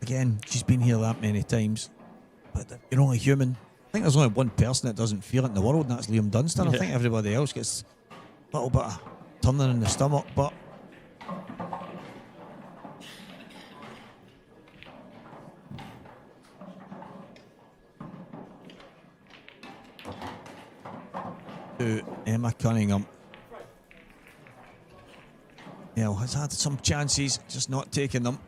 Again, she's been here that many times, but you're only human. I think there's only one person that doesn't feel it in the world, and that's Liam Dunstan. I think everybody else gets a little bit of turning in the stomach, but to Emma Cunningham. Yeah, has had some chances, just not taking them.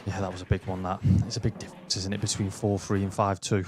Yeah, that was a big one, that. It's a big difference, isn't it, between 4-3 and 5-2.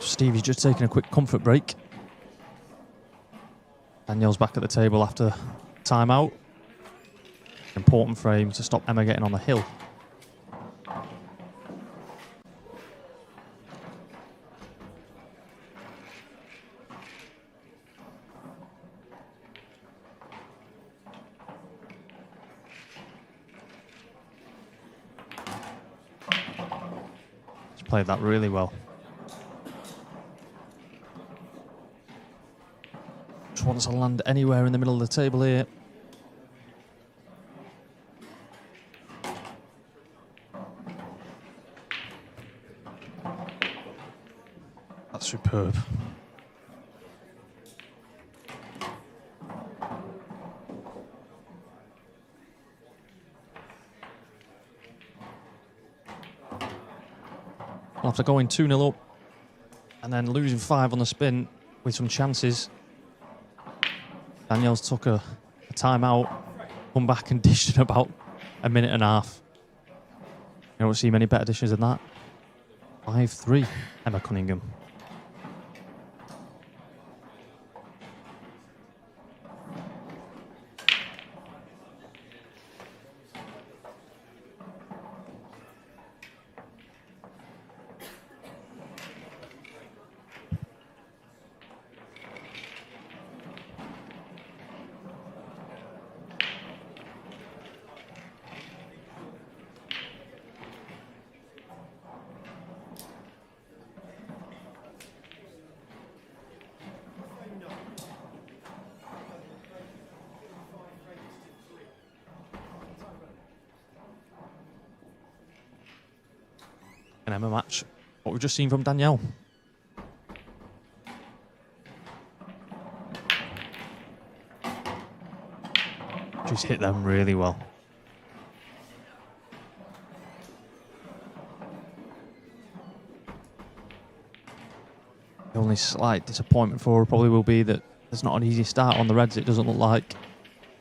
Stevie's just taking a quick comfort break. Danielle's back at the table after timeout. Important frame to stop Emma getting on the hill. She's played that really well. Just wants to land anywhere in the middle of the table here. That's superb. After going 2-0 up and then losing 5 on the spin with some chances, Danielle's took a timeout, come back and dished in about a minute and a half. You don't see many better dishes than that. 5-3, Emma Cunningham. An Emma match, what we've just seen from Danielle. She's hit them really well. The only slight disappointment for her probably will be that there's not an easy start on the reds, it doesn't look like,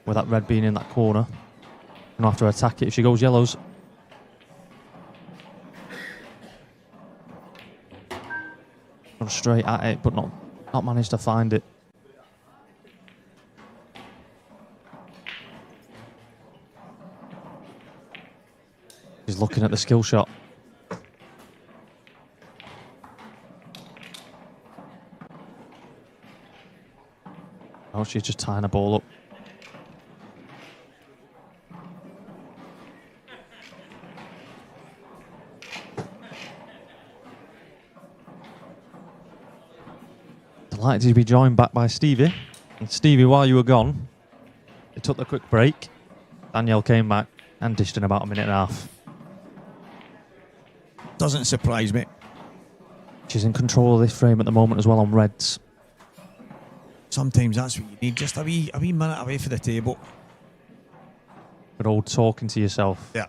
with that red being in that corner. Gonna have to attack it if she goes yellows. Gone straight at it, but not managed to find it. She's looking at the skill shot. she's just tying the ball up. Delighted to be joined back by Stevie. And Stevie, while you were gone, they took the quick break. Danielle came back and dished in about a minute and a half. Doesn't surprise me. She's in control of this frame at the moment as well on reds. Sometimes that's what you need, just a wee minute away for the table. Good old talking to yourself. Yeah.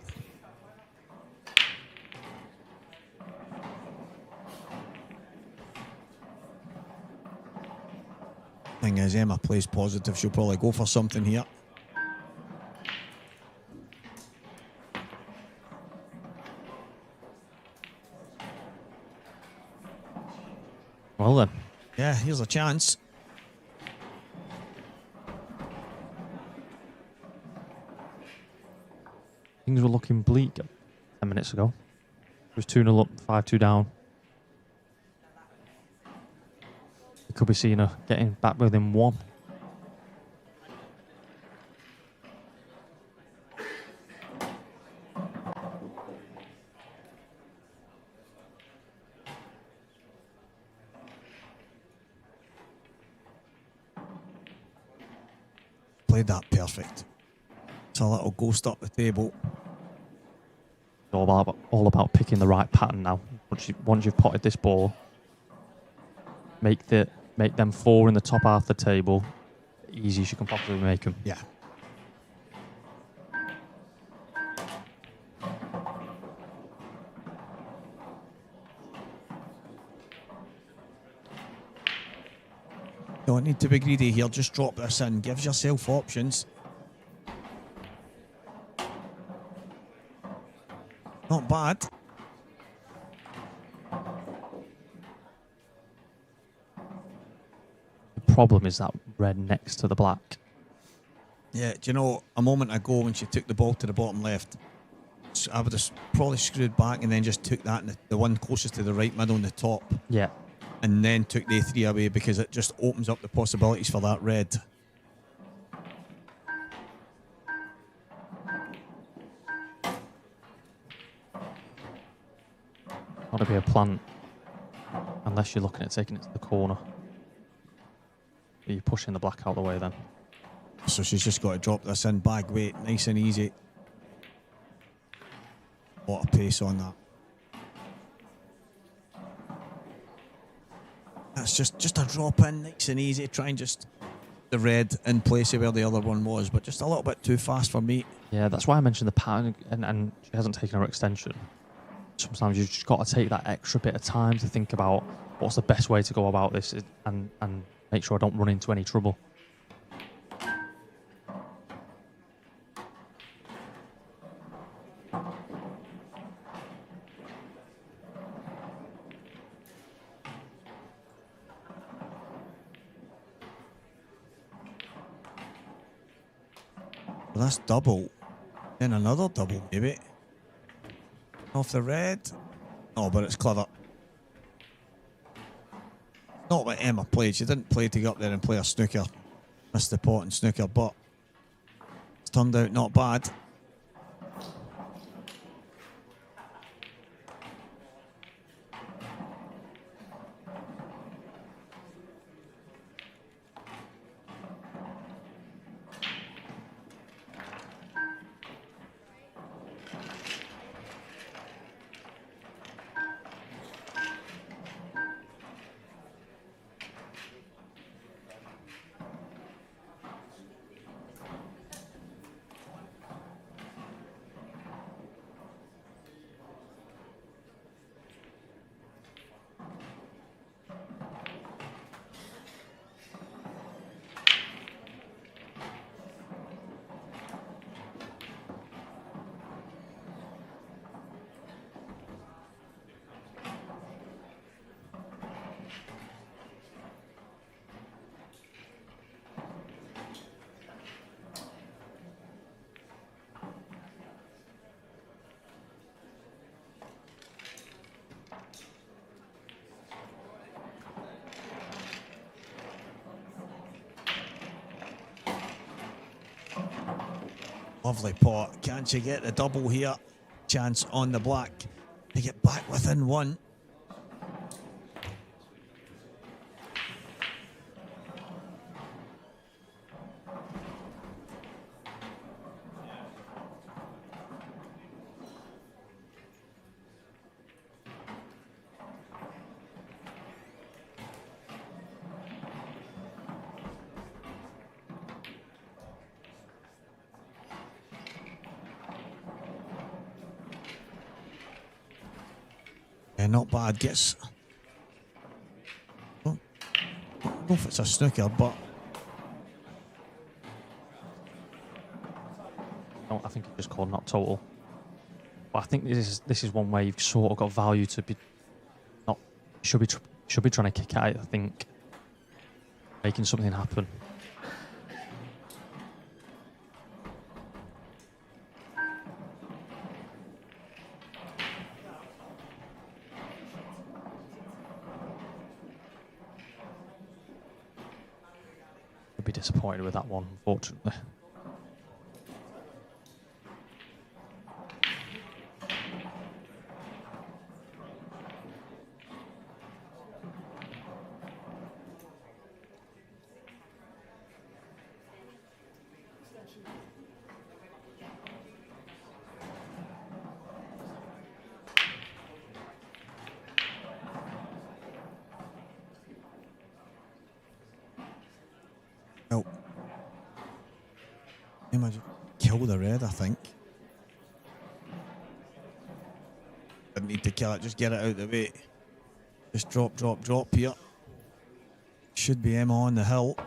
Thing is, Emma plays positive. She'll probably go for something here. Well then. Yeah, here's a chance. Things were looking bleak 10 minutes ago. It was 2-0 up, 5-2 down. We could be seeing her getting back within one. Played that perfect. It's a little ghost up the table. It's all about picking the right pattern now. Once you've potted this ball, make them four in the top half of the table easy as you can possibly make them. Yeah. Don't need to be greedy here, just drop this in, gives yourself options. Not bad. The problem is that red next to the black. Yeah, do you know, a moment ago when she took the ball to the bottom left, I would have probably screwed back and then just took that, and the one closest to the right middle on the top. Yeah. And then took the A3 away because it just opens up the possibilities for that red. Got to be a plan, unless you're looking at taking it to the corner. But you're pushing the black out of the way then. So she's just got to drop this in, bag weight, nice and easy. A lot of pace on that. That's just a drop in, nice and easy. Try and just the red in place of where the other one was, but just a little bit too fast for me. Yeah, that's why I mentioned the pattern, and she hasn't taken her extension. Sometimes you've just got to take that extra bit of time to think about what's the best way to go about this and make sure I don't run into any trouble. Well, that's double. Then another double, maybe. Off the red. Oh, but it's clever. Not what Emma played. She didn't play to get up there and play a snooker. Missed the pot in snooker, but it's turned out not bad. Lovely pot. Can't you get the double here? Chance on the black to get back within one. Yeah, not bad. Gets. Don't know if it's a snooker, but No, I think it's just called not total. But I think this is one where you've sort of got value to be not should be trying to kick at it. I think making something happen. I'd be disappointed with that one, unfortunately. nope. He might just kill the red, I think. Didn't need to kill it, just get it out of the way. Just drop here. Should be Emma on the hill.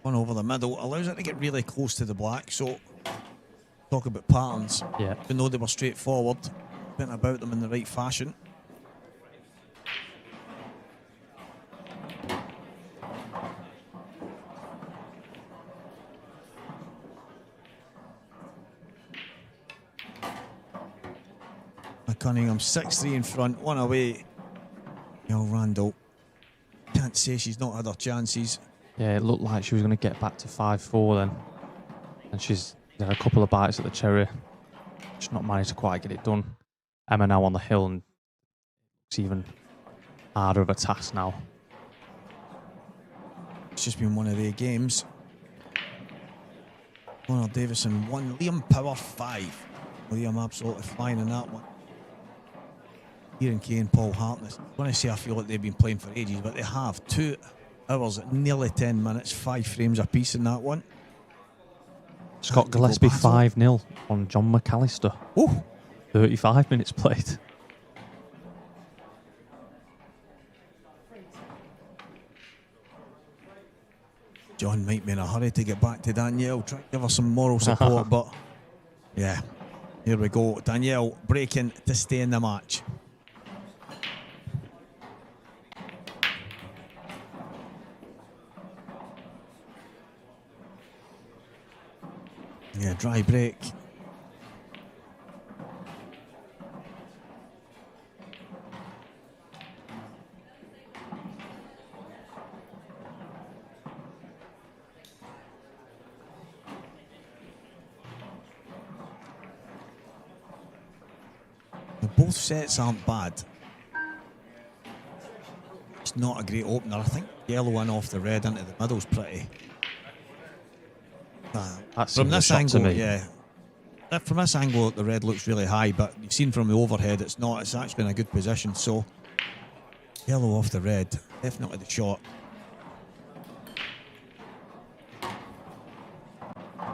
One over the middle allows it to get really close to the black. So talk about patterns. Yeah. Even though they were straightforward, went about them in the right fashion. Cunningham 6-3 in front, one away. Neil Randall. Can't say she's not had her chances. Yeah, it looked like she was going to get back to 5-4 then. And she's had a couple of bites at the cherry. Just not managed to quite get it done. Emma now on the hill, and it's even harder of a task now. It's just been one of their games. Connor Davison 1, Liam Power 5. Liam absolutely flying in that one. Kieran Kay and Paul Hartness. I want to say I feel like they've been playing for ages, but they have. 2 hours, nearly 10 minutes, 5 frames apiece in that one. Scott Gillespie 5-0 on John McAllister. Oh, 35 minutes played. John might be in a hurry to get back to Danielle, try to give her some moral support, but yeah, here we go. Danielle breaking to stay in the match. Yeah, dry break. Both sets aren't bad. It's not a great opener. I think yellow in off the red into the middle's pretty. From this angle, yeah. From this angle, the red looks really high, but you've seen from the overhead, it's not. It's actually in a good position. So, yellow off the red, definitely the shot.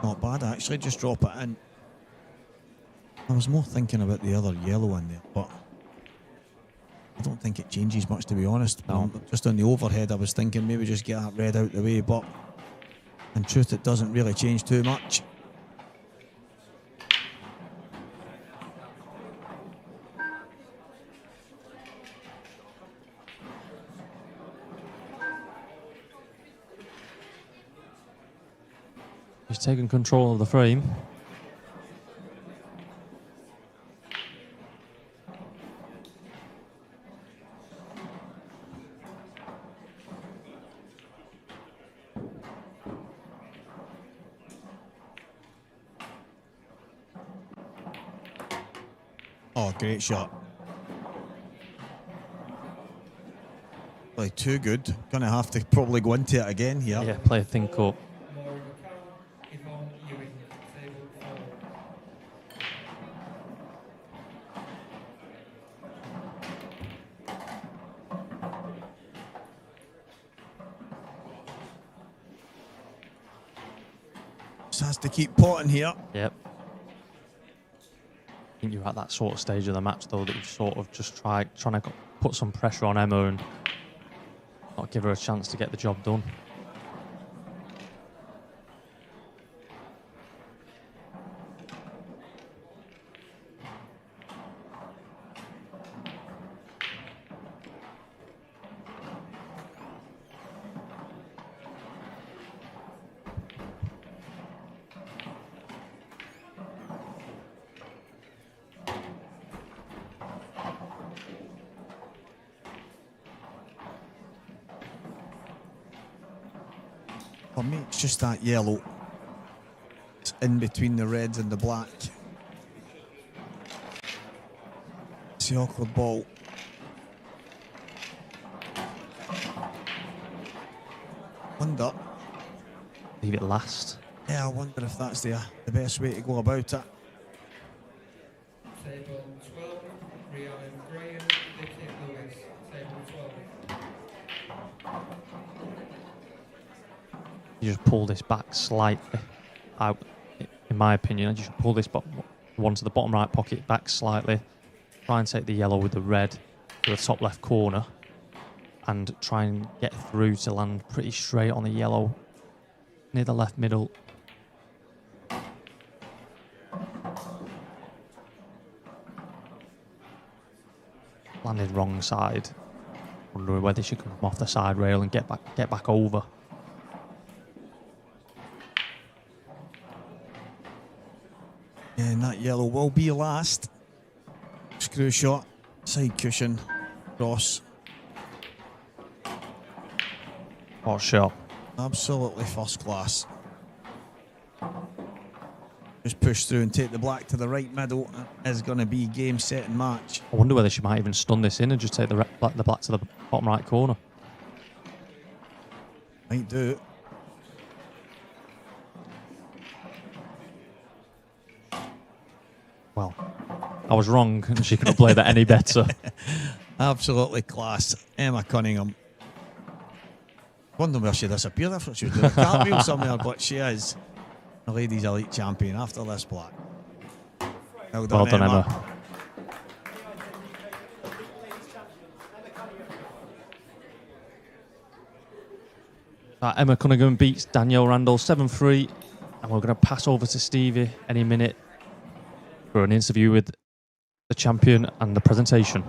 Not bad actually. Just drop it in. I was more thinking about the other yellow in there, but I don't think it changes much, to be honest. No. Just on the overhead, I was thinking maybe just get that red out the way, but In truth, it doesn't really change too much. He's taking control of the frame. Oh, great shot. Really too good. Gonna have to probably go into it again here. Yeah, play a think up. Just has to keep potting here. Yep. I think you're at that sort of stage of the match, though, that you've sort of just trying to put some pressure on Emma and not give her a chance to get the job done. For me, it's just that yellow. It's in between the reds and the black. It's the awkward ball. Wonder. Leave it last. Yeah, I wonder if that's the best way to go about it. Table 12, Rhiannon Graham, Vicky Lewis. Table 12. You just pull this back slightly. In my opinion, you should pull this one to the bottom right pocket back slightly. Try and take the yellow with the red to the top left corner. And try and get through to land pretty straight on the yellow near the left middle. Landed wrong side. Wondering whether she could come off the side rail and get back over. Yeah, and that yellow will be last. Screw shot, side cushion, cross. What shot? Absolutely first class. Just push through and take the black to the right middle. Is going to be game, set and match. I wonder whether she might even stun this in and just take the black to the bottom right corner. Might do. Well, I was wrong. She could have played that any better. Absolutely class. Emma Cunningham. Wonder where she disappeared. I thought she was doing a cartwheel somewhere, but she is the ladies' elite champion after this black. Well done, Emma. Emma Cunningham beats Danielle Randall 7-3, and we're going to pass over to Stevie any minute for an interview with the champion and the presentation.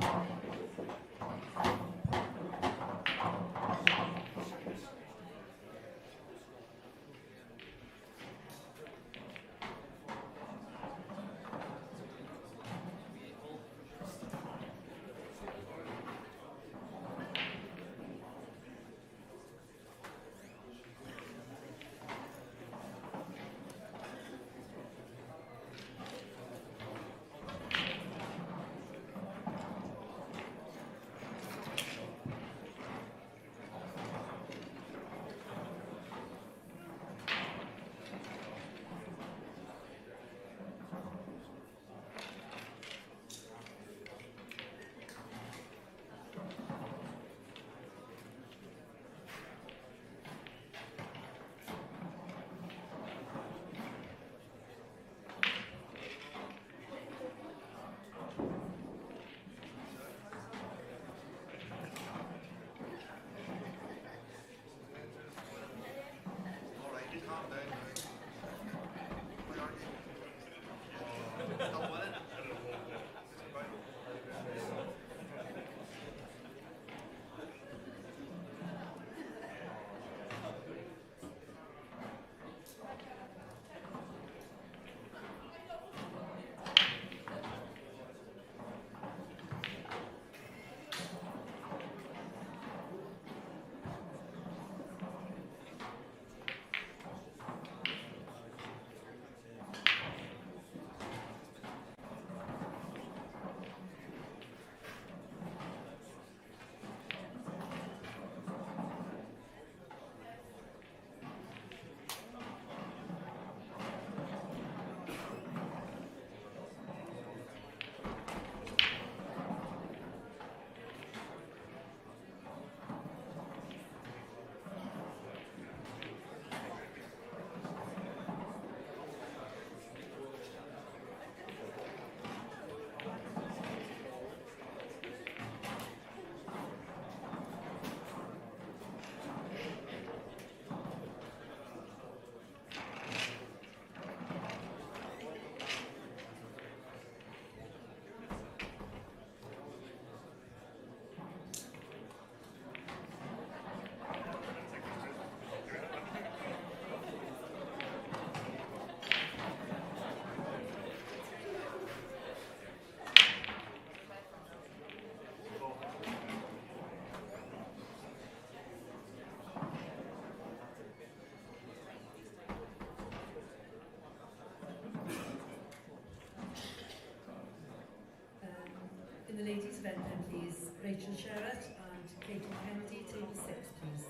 the ladies event then please, Rachel Sherratt and Caitlin Kennedy, table 6 please.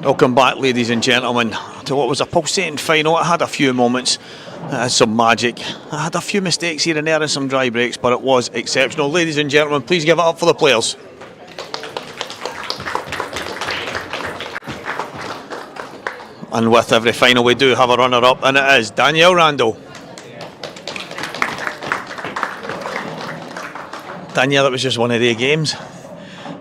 Welcome back, ladies and gentlemen, to what was a pulsating final. It had a few moments, it had some magic, it had a few mistakes here and there and some dry breaks, but it was exceptional. Ladies and gentlemen, please give it up for the players. And with every final we do have a runner-up, and it is Danielle Randall. Danielle, it was just one of their games.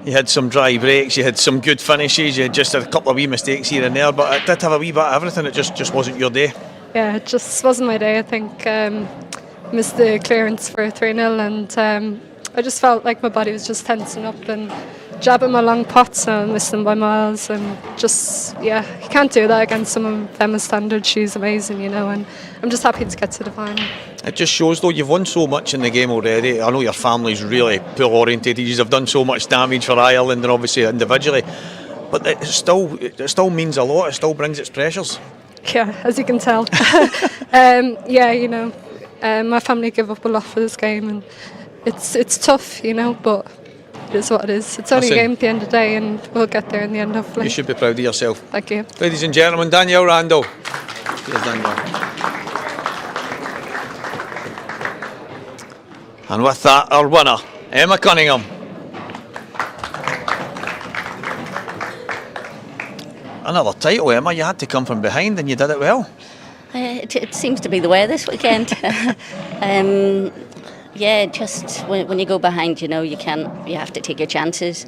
You had some dry breaks, you had some good finishes, you had just had a couple of wee mistakes here and there, but it did have a wee bit of everything. It just wasn't your day. Yeah, it just wasn't my day. I think missed the clearance for 3-0, and I just felt like my body was just tensing up and jabbing my long pots, and I missed them by miles. And just, yeah, you can't do that against someone of Emma's standard. She's amazing, you know, and I'm just happy to get to the final. It just shows, though, you've won so much in the game already. I know your family's really pool orientated. You've done so much damage for Ireland and obviously individually, but it still means a lot. It still brings its pressures. Yeah, as you can tell. Yeah, you know, my family give up a lot for this game, and it's tough, you know, but it is what it is. It's only a game at the end of the day, and we'll get there in the end, hopefully. You should be proud of yourself. Thank you. Ladies and gentlemen, Danielle Randall. Here's Danielle. And with that, our winner, Emma Cunningham. Another title, Emma. You had to come from behind and you did it well. It seems to be the way this weekend. Yeah, just when you go behind, you know, you have to take your chances,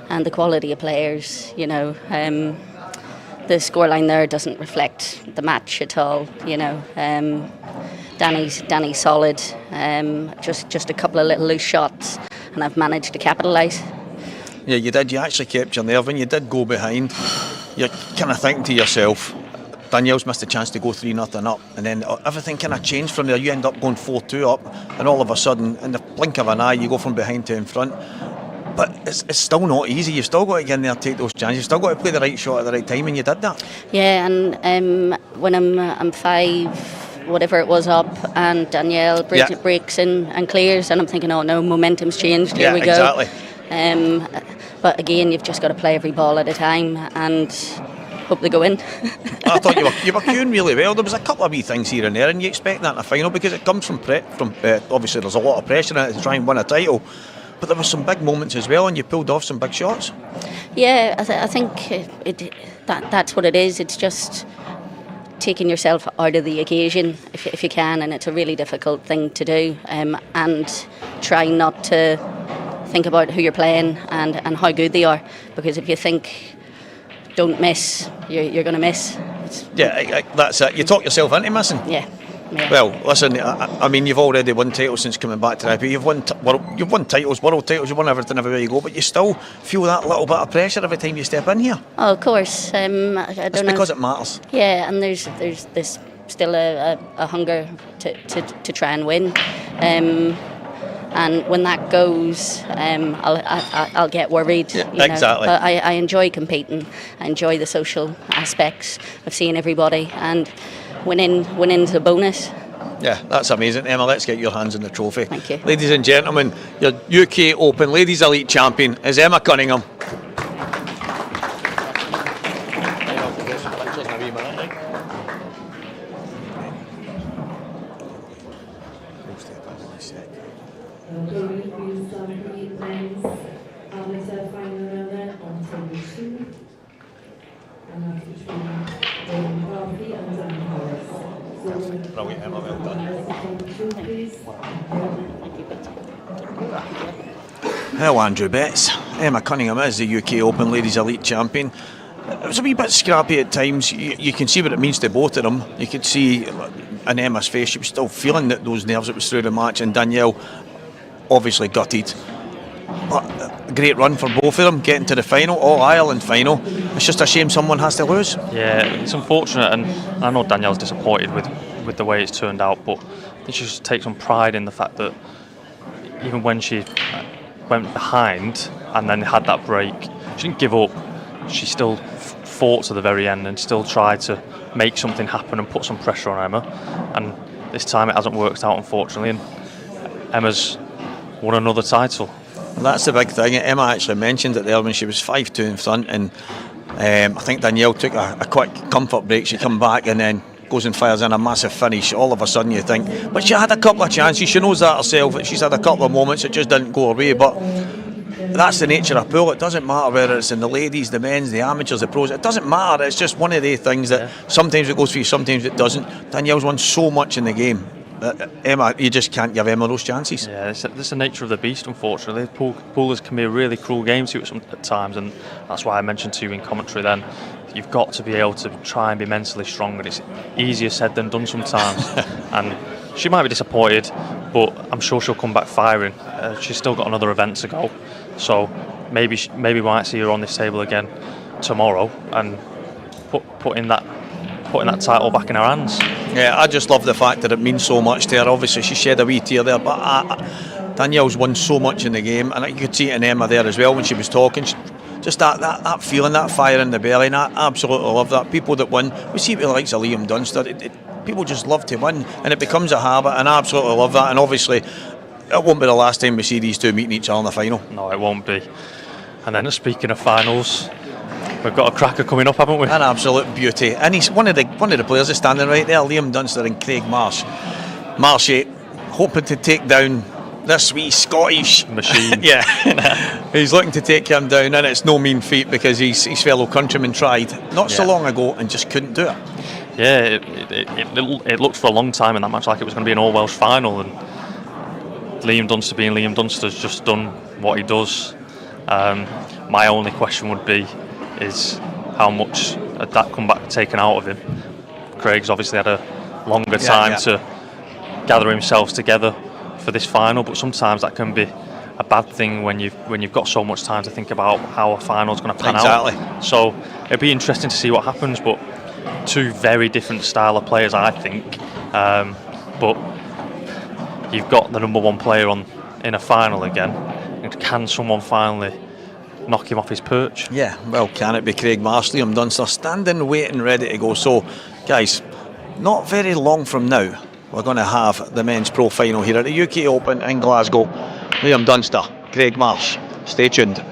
and the quality of players, you know, the scoreline there doesn't reflect the match at all, you know. Danny's solid, just a couple of little loose shots, and I've managed to capitalise. Yeah, you did. You actually kept your nerve. When you did go behind, you're kind of thinking to yourself, Danielle's missed a chance to go 3-0 up, and then everything kind of changed from there. You end up going 4-2 up, and all of a sudden, in the blink of an eye, you go from behind to in front. But it's still not easy. You've still got to get in there and take those chances. You've still got to play the right shot at the right time, and you did that. Yeah, and when I'm 5, whatever it was, up, and Danielle breaks in and clears, and I'm thinking, oh no, momentum's changed. Here we go. Exactly. But again, you've just got to play every ball at a time and hope they go in. I thought you were queuing really well. There was a couple of wee things here and there, and you expect that in a final because it comes from obviously there's a lot of pressure in it to try and win a title. But there were some big moments as well, and you pulled off some big shots. Yeah, I think that's what it is. It's just taking yourself out of the occasion if you can, and it's a really difficult thing to do. And trying not to think about who you're playing and how good they are, because if you think don't miss, you're going to miss. That's it. You talk yourself into missing. Yeah. Well, listen, I mean, you've already won titles since coming back to the IPA. You've won titles, world titles, you've won everything everywhere you go, but you still feel that little bit of pressure every time you step in here. Oh, of course. I don't know. Because it matters. Yeah, and there's still a hunger to try and win. And when that goes, I'll get worried. Yeah, you know. exactly. But I enjoy competing. I enjoy the social aspects of seeing everybody, and winning's a bonus. Yeah, that's amazing. Emma, let's get your hands on the trophy. Thank you. Ladies and gentlemen, your UK Open Ladies Elite Champion is Emma Cunningham. David will start the men's amateur final runner on table 2. And that's between David McCarthy and Dan Harris. So, Brilliant, Emma, well done. Table 2, please. Hello, Andrew Betts. Emma Cunningham is the UK Open Ladies Elite Champion. It was a wee bit scrappy at times. You can see what it means to both of them. You could see in Emma's face she was still feeling those nerves that was through the match, and Danielle obviously gutted. But a great run for both of them, getting to the final, All-Ireland final. It's just a shame someone has to lose. Yeah, it's unfortunate, and I know Danielle's disappointed with the way it's turned out, but I think she just takes some pride in the fact that even when she went behind and then had that break, she didn't give up. She still fought to the very end and still tried to make something happen and put some pressure on Emma. And this time it hasn't worked out, unfortunately, and Emma's won another title. Well, that's the big thing. Emma actually mentioned it there when she was 5-2 in front, and I think Danielle took a quick comfort break. She come back and then goes and fires in a massive finish. All of a sudden you think, but she had a couple of chances. She knows that herself. She's had a couple of moments. It just didn't go her way. But that's the nature of pool. It doesn't matter whether it's in the ladies, the men's, the amateurs, the pros. It doesn't matter. It's just one of the things that sometimes it goes for you, sometimes it doesn't. Danielle's won so much in the game. Emma, you just can't give Emma those chances. Yeah, it's the nature of the beast, unfortunately. Poolers can be a really cruel game to it at times, and that's why I mentioned to you in commentary then, you've got to be able to try and be mentally strong, and it's easier said than done sometimes. And she might be disappointed, but I'm sure she'll come back firing. She's still got another event to go, so maybe we might see her on this table again tomorrow and putting that title back in her hands. Yeah, I just love the fact that it means so much to her. Obviously she shed a wee tear there, but Danielle's won so much in the game, and you could see it in Emma there as well when she was talking. Just that feeling, that fire in the belly, and I absolutely love that. People that win, we see it with the likes of Liam Dunster, people just love to win, and it becomes a habit, and I absolutely love that. And obviously it won't be the last time we see these two meeting each other in the final. No, it won't be. And then speaking of finals, we've got a cracker coming up, haven't we? An absolute beauty, and he's one of the players is standing right there, Liam Dunster and Craig Marsh. Marshy hoping to take down this wee Scottish machine. Yeah, he's looking to take him down, and it's no mean feat because his fellow countrymen tried not so long ago and just couldn't do it. Yeah, it looked for a long time in that match like it was going to be an all-Welsh final, and Liam Dunster being Liam Dunster's just done what he does. My only question would be is how much had that comeback taken out of him. Craig's obviously had a longer time to gather himself together for this final, but sometimes that can be a bad thing when you've got so much time to think about how a final's going to pan out. So it'd be interesting to see what happens, but two very different style of players, I think. But you've got the number one player in a final again, and can someone finally knock him off his perch? Yeah, well, can it be Craig Marsh, Liam Dunster standing, waiting, ready to go. So, guys, not very long from now, we're going to have the men's pro final here at the UK Open in Glasgow. Liam Dunster, Craig Marsh. Stay tuned.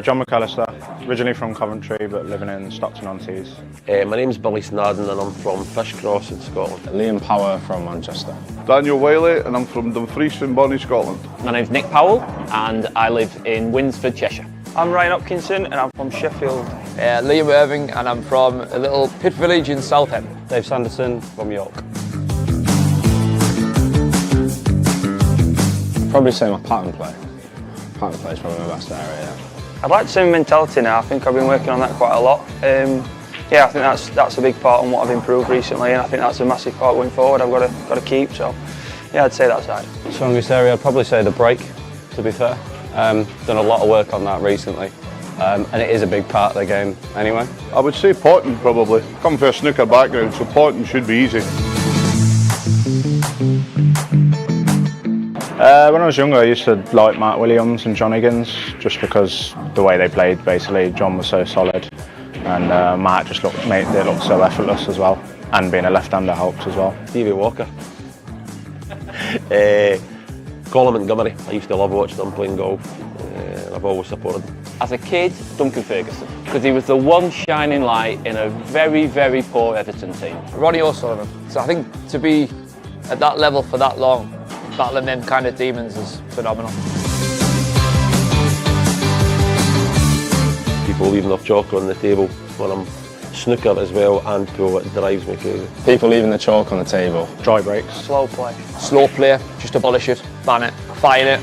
John McAllister, originally from Coventry but living in Stockton-on-Tees. My name's Billy Snarden and I'm from Fishcross in Scotland. Liam Power from Manchester. Daniel Wiley and I'm from Dumfries in Bonnie, Scotland. My name's Nick Powell and I live in Winsford, Cheshire. I'm Ryan Hopkinson and I'm from Sheffield. Liam Irving and I'm from a little pit village in Southend. Dave Sanderson from York. Probably say my pattern play. Pattern play is probably my best area. Yeah. I'd like to say mentality now. I think I've been working on that quite a lot. Yeah, I think that's a big part on what I've improved recently, and I think that's a massive part going forward. I've got to keep. So, yeah, I'd say that's right. Strongest area, I'd probably say the break. To be fair, done a lot of work on that recently, and it is a big part of the game anyway. I would say potting probably. Come from a snooker background, so potting should be easy. When I was younger, I used to like Matt Williams and John Higgins, just because the way they played. Basically, John was so solid, and Matt just made it look so effortless as well, and being a left-hander helps as well. Stevie Walker. Colin Montgomery. I used to love watching them playing golf. I've always supported them. As a kid, Duncan Ferguson, because he was the one shining light in a very, very poor Everton team. Ronnie O'Sullivan. So I think to be at that level for that long, battling them kind of demons is phenomenal. People leaving off chalk on the table when I'm snooker as well and pool, it drives me crazy. People leaving the chalk on the table. Dry breaks. Slow play. Slow play, just abolish it, ban it, fine it.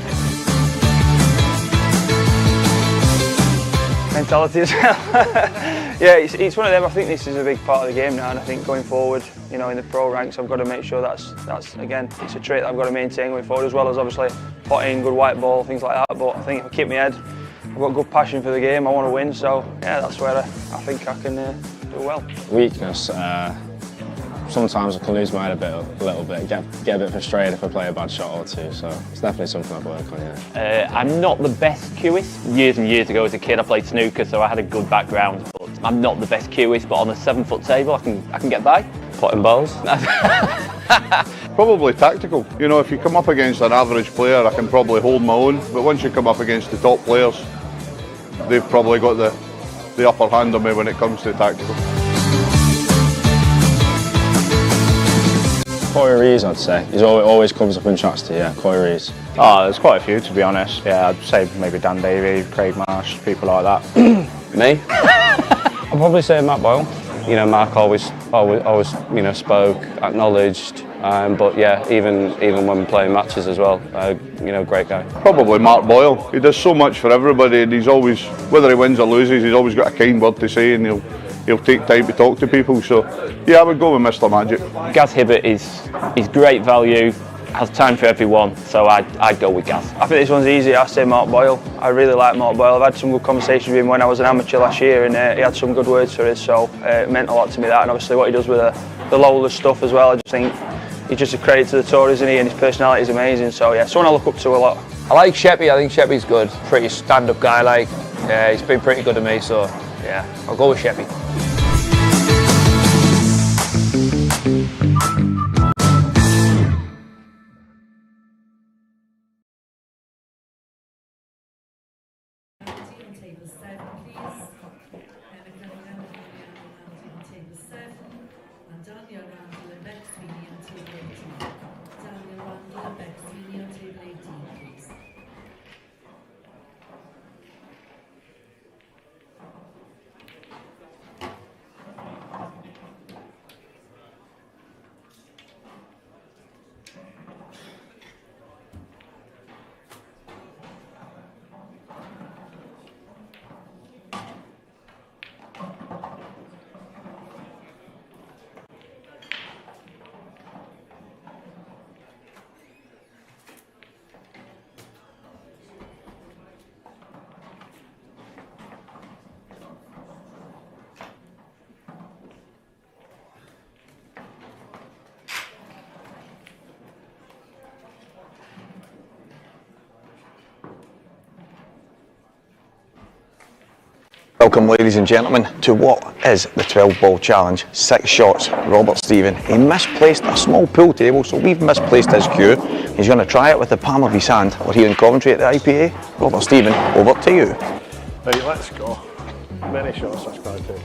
Mentality as well. Yeah, it's one of them. I think this is a big part of the game now, and I think going forward, you know, in the pro ranks, I've got to make sure that's again, it's a trait that I've got to maintain going forward, as well as obviously potting, good white ball, things like that. But I think if I keep my head, I've got good passion for the game. I want to win, so yeah, that's where I think I can do well. Weakness. Sometimes I can lose my head a little bit, get a bit frustrated if I play a bad shot or two. So it's definitely something I've worked on. Yeah. I'm not the best cueist. Years and years ago as a kid, I played snooker, so I had a good background. But I'm not the best cueist. But on a 7-foot table, I can get by. Potting balls. Probably tactical. You know, if you come up against an average player, I can probably hold my own. But once you come up against the top players, they've probably got the upper hand on me when it comes to tactical. Corey Rees, I'd say. He always comes up in chats to you, Corey Rees. Oh, there's quite a few, to be honest. Yeah, I'd say maybe Dan Davey, Craig Marsh, people like that. Me? I'd probably say Matt Boyle. You know, Mark always you know, spoke, acknowledged, but yeah, even when playing matches as well, you know, great guy. Probably Mark Boyle. He does so much for everybody, and he's always, whether he wins or loses, he's always got a kind word to say, and he'll take time to talk to people. So yeah, I would go with Mr. Magic. Gaz Hibbert is great value, has time for everyone, so I'd go with Gaz. I think this one's easy. I say Mark Boyle. I really like Mark Boyle. I've had some good conversations with him when I was an amateur last year, and he had some good words for us, so it meant a lot to me, that, and obviously what he does with the Lola stuff as well. I just think he's just a credit to the tour, isn't he? And his personality is amazing, so yeah, someone I look up to a lot. I like Sheppy. I think Sheppy's good. Pretty stand-up guy, like. Yeah, he's been pretty good to me, so yeah, I'll go with Sheppy. Welcome, ladies and gentlemen, to what is the 12-ball challenge. 6 shots. Robert Stephen. He misplaced a small pool table, so we've misplaced his cue. He's going to try it with the palm of his hand. We're here in Coventry at the IPA. Robert Stephen, over to you. Right, let's go. Many shots that's going to take.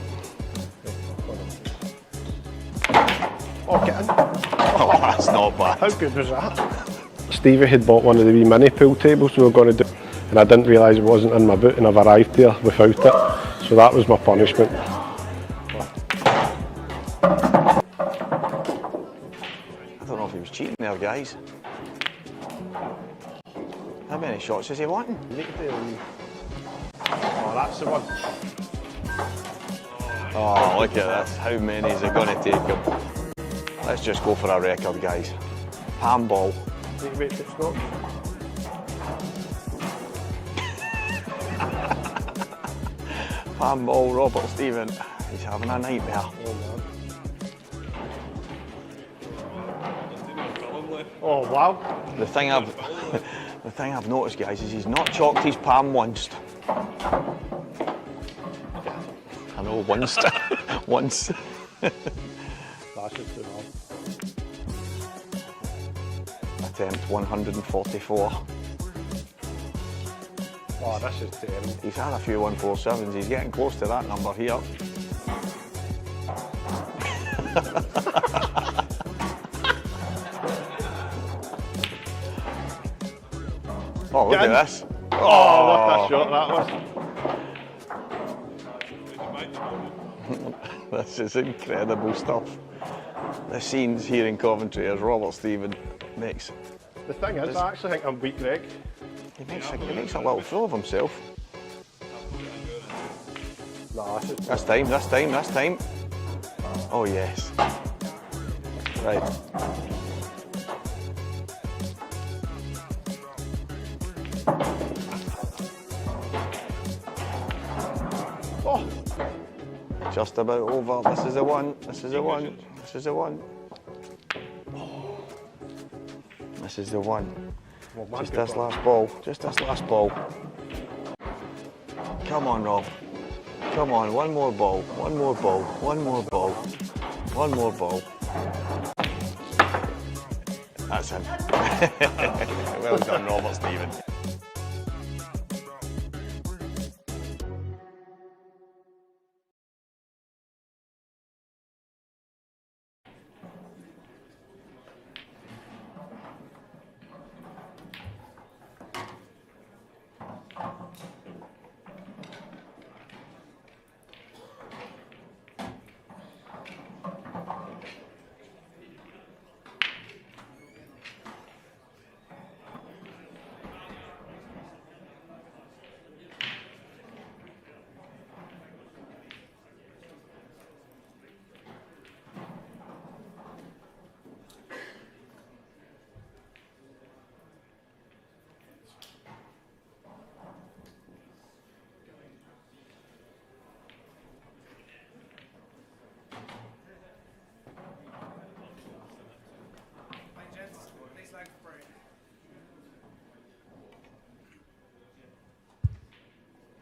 Oh, get in. Oh, that's not bad. How good was that? Stevie had bought one of the wee mini pool tables we were going to do. and I didn't realise it wasn't in my boot, and I've arrived there without it. So that was my punishment. I don't know if he was cheating there, guys. How many shots is he wanting? Oh, that's the one. Oh, look at this. How many is it going to take him? Let's just go for a record, guys. Handball. Wait, it's not. Handball, Robert Stephen. He's having a nightmare. Oh, wow. The thing I've noticed, guys, is he's not chalked his palm once. I know, once. Once. That's just too hard. Attempt 144. Oh, this is terrible. He's had a few 147s. He's getting close to that number here. Oh, look at this. Oh, what a shot that was. This is incredible stuff. The scenes here in Coventry as Robert Stephen makes. The thing is, I actually think I'm weak, Greg. He makes a little fool of himself. Nah, That's time. Oh, yes. Right. Oh. Just about over. This is the one. This is the one. This is the one. This is the one. Just this last ball. Just this last ball. Come on, Rob. Come on, one more ball. One more ball. One more ball. One more ball. That's him. Well done, Robert Stephen.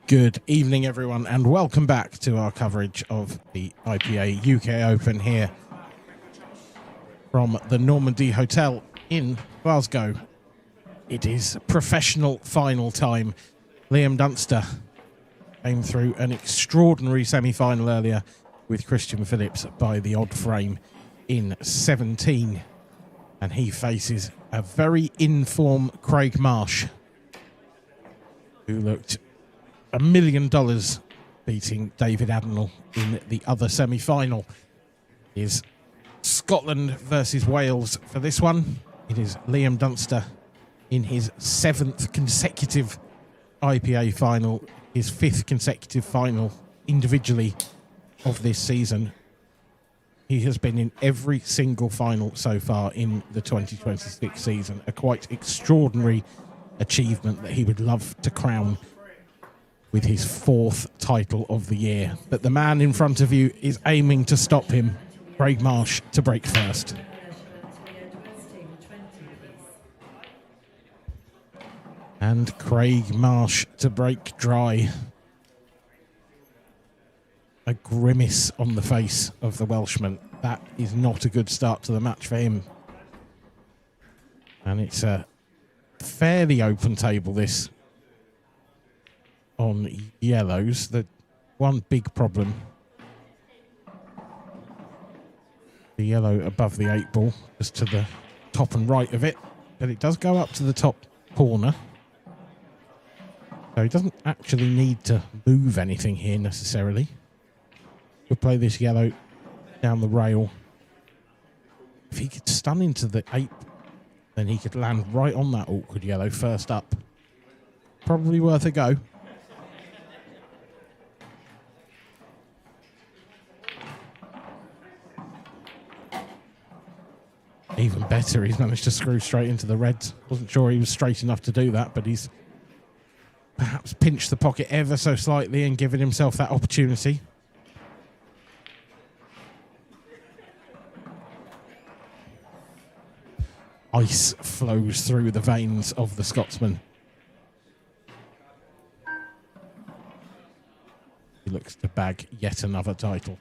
Good evening, everyone, and welcome back to our coverage of the IPA UK Open here from the Normandy Hotel in Glasgow. It is professional final time. Liam Dunster came through an extraordinary semi-final earlier with Christian Phillips by the odd frame in 17. And he faces a very in-form Craig Marsh, who looked $1 million beating David Adenall in the other semi-final. Is Scotland versus Wales for this one. It is Liam Dunster in his 7th consecutive IPA final, his 5th consecutive final individually of this season. He has been in every single final so far in the 2026 season, a quite extraordinary achievement that he would love to crown with his 4th title of the year. But the man in front of you is aiming to stop him. Craig Marsh to break first. And Craig Marsh to break dry. A grimace on the face of the Welshman. That is not a good start to the match for him. And it's a fairly open table, this, on yellows. The one big problem, the yellow above the 8 ball, just to the top and right of it, but it does go up to the top corner. So he doesn't actually need to move anything here necessarily. He'll play this yellow down the rail. If he could stun into the 8, then he could land right on that awkward yellow first up. Probably worth a go. Even better, he's managed to screw straight into the reds. Wasn't sure he was straight enough to do that, but he's perhaps pinched the pocket ever so slightly and given himself that opportunity. Ice flows through the veins of the Scotsman. He looks to bag yet another title.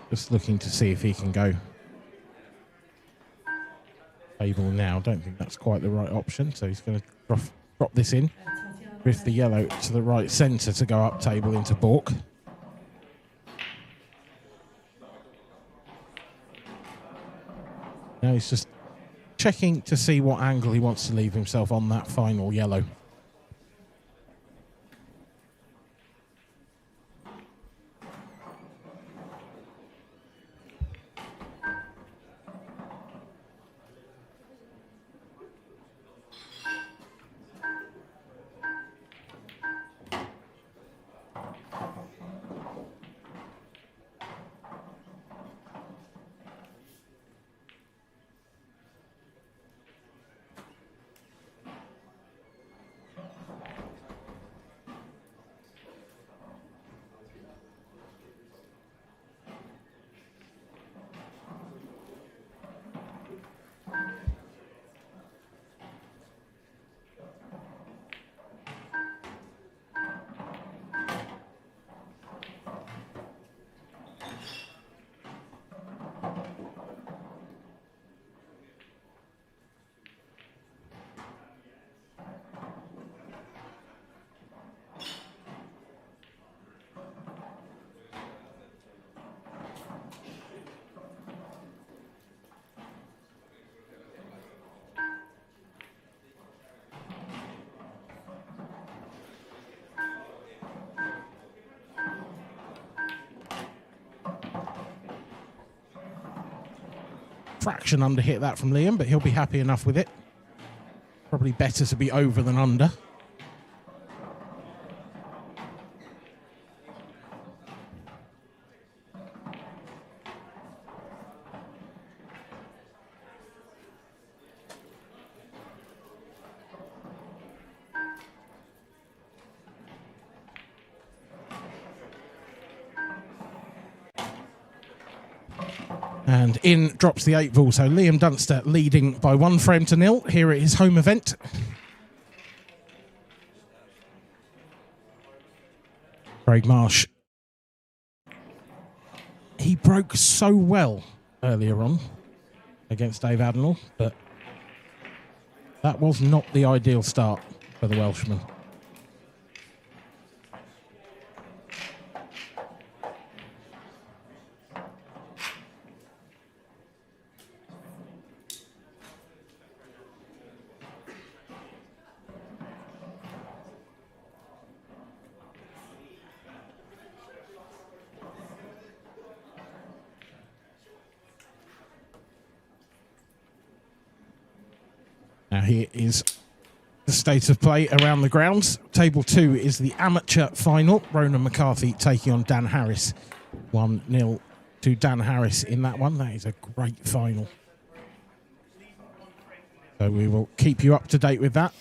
Just looking to see if he can go table now. Don't think that's quite the right option, so he's going to drop this in with the yellow to the right centre to go up table into balk. Now he's just checking to see what angle he wants to leave himself on that final yellow. Fraction under hit that from Liam, but he'll be happy enough with it. Probably better to be over than under. And in drops the 8 ball, so Liam Dunster leading by 1 frame to 0 here at his home event. Craig Marsh. He broke so well earlier on against Dave Adenall, but that was not the ideal start for the Welshman. Now here is the state of play around the grounds. Table 2 is the amateur final. Ronan McCarthy taking on Dan Harris. 1-0 to Dan Harris in that one. That is a great final. So we will keep you up to date with that.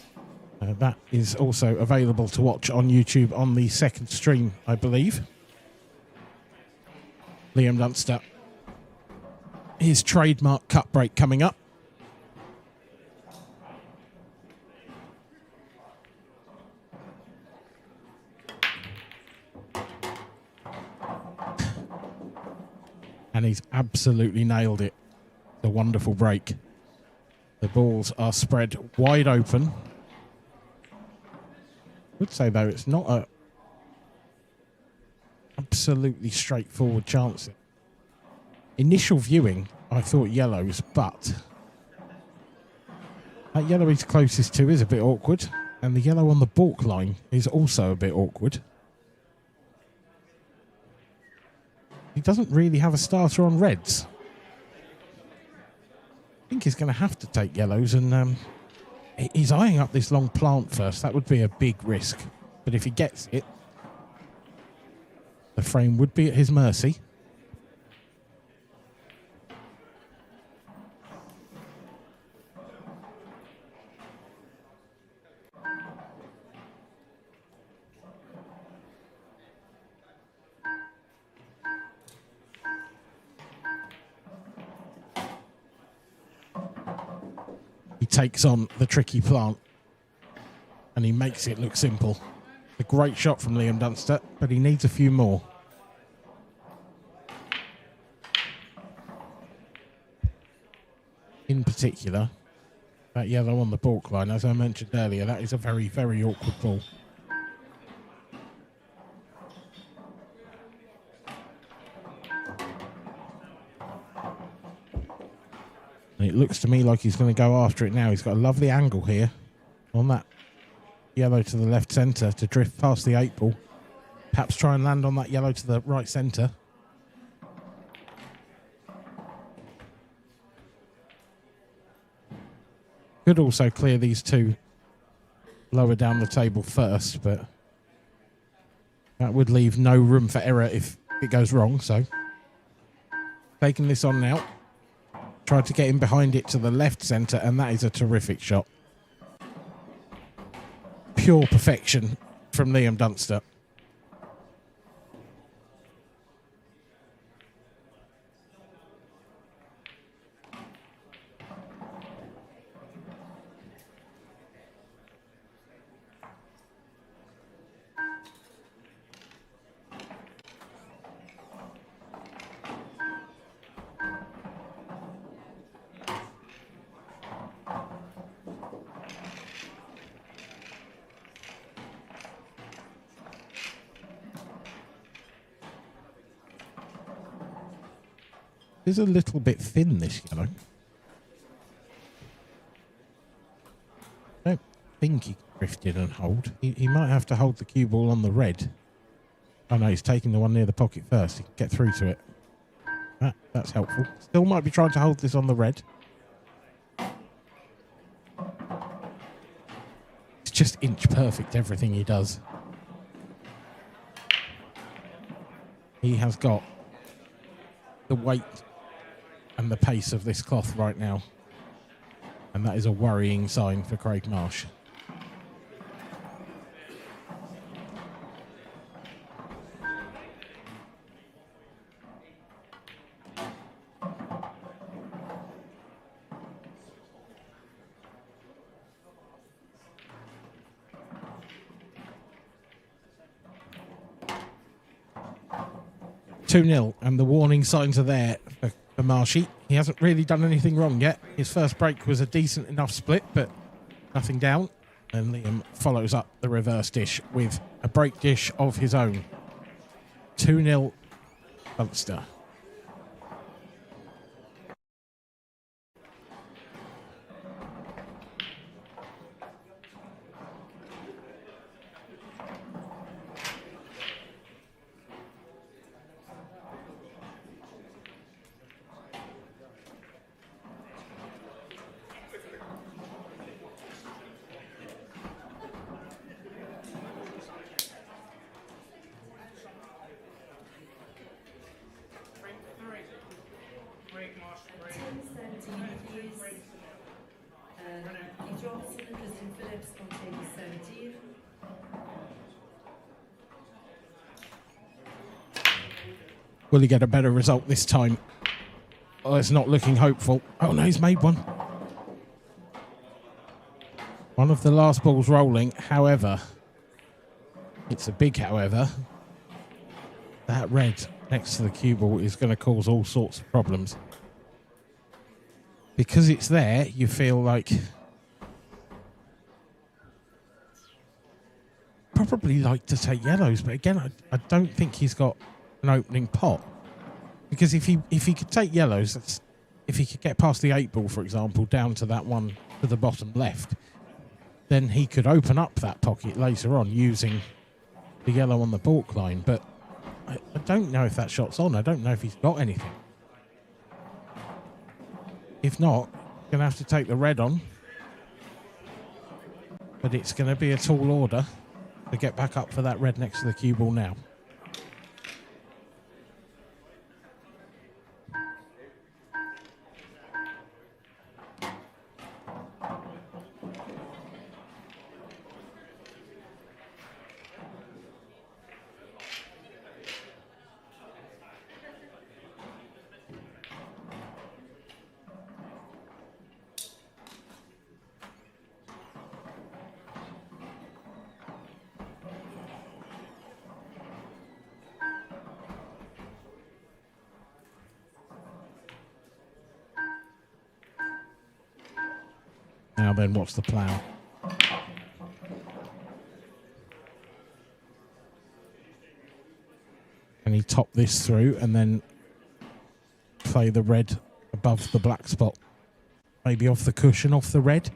That is also available to watch on YouTube on the second stream, I believe. Liam Dunster. His trademark cut break coming up. And he's absolutely nailed it. A wonderful break. The balls are spread wide open. I would say, though, it's not a absolutely straightforward chance. Initial viewing, I thought yellows, but that yellow he's closest to is a bit awkward, and the yellow on the balk line is also a bit awkward. He doesn't really have a starter on reds. I think he's going to have to take yellows, and he's eyeing up this long plant first. That would be a big risk. But if he gets it, the frame would be at his mercy. He takes on the tricky plant and he makes it look simple. A great shot from Liam Dunster, but he needs a few more. In particular, that yellow on the balk line, as I mentioned earlier, that is a very, very awkward ball. And it looks to me like he's going to go after it now. He's got a lovely angle here on that yellow to the left centre to drift past the 8 ball. Perhaps try and land on that yellow to the right centre. Could also clear these two lower down the table first, but that would leave no room for error if it goes wrong. So taking this on now. Tried to get him behind it to the left centre, and that is a terrific shot. Pure perfection from Liam Dunster. Is a little bit thin, this yellow. I don't think he can drift in and hold. He might have to hold the cue ball on the red. Oh no, he's taking the one near the pocket first. He can get through to it. That's helpful. Still might be trying to hold this on the red. It's just inch perfect, everything he does. He has got the weight and the pace of this cloth right now. And that is a worrying sign for Craig Marsh. (2-0), and the warning signs are there for Marshy. He hasn't really done anything wrong yet. His first break was a decent enough split, but nothing down. And Liam follows up the reverse dish with a break dish of his own. 2-0 Dunster. Will he get a better result this time? Oh, it's not looking hopeful. Oh no, he's made one. One of the last balls rolling. However, it's a big however. That red next to the cue ball is going to cause all sorts of problems. Because it's there, you feel like probably like to take yellows, but again, I don't think he's got an opening pot. Because if he could take yellows, if he could get past the 8 ball, for example, down to that one to the bottom left, then he could open up that pocket later on using the yellow on the balk line. But I don't know if that shot's on. I don't know if he's got anything. If not, going to have to take the red on. But it's going to be a tall order to get back up for that red next to the cue ball now. Now then, what's the plan? Can he top this through and then play the red above the black spot? Maybe off the cushion, off the red.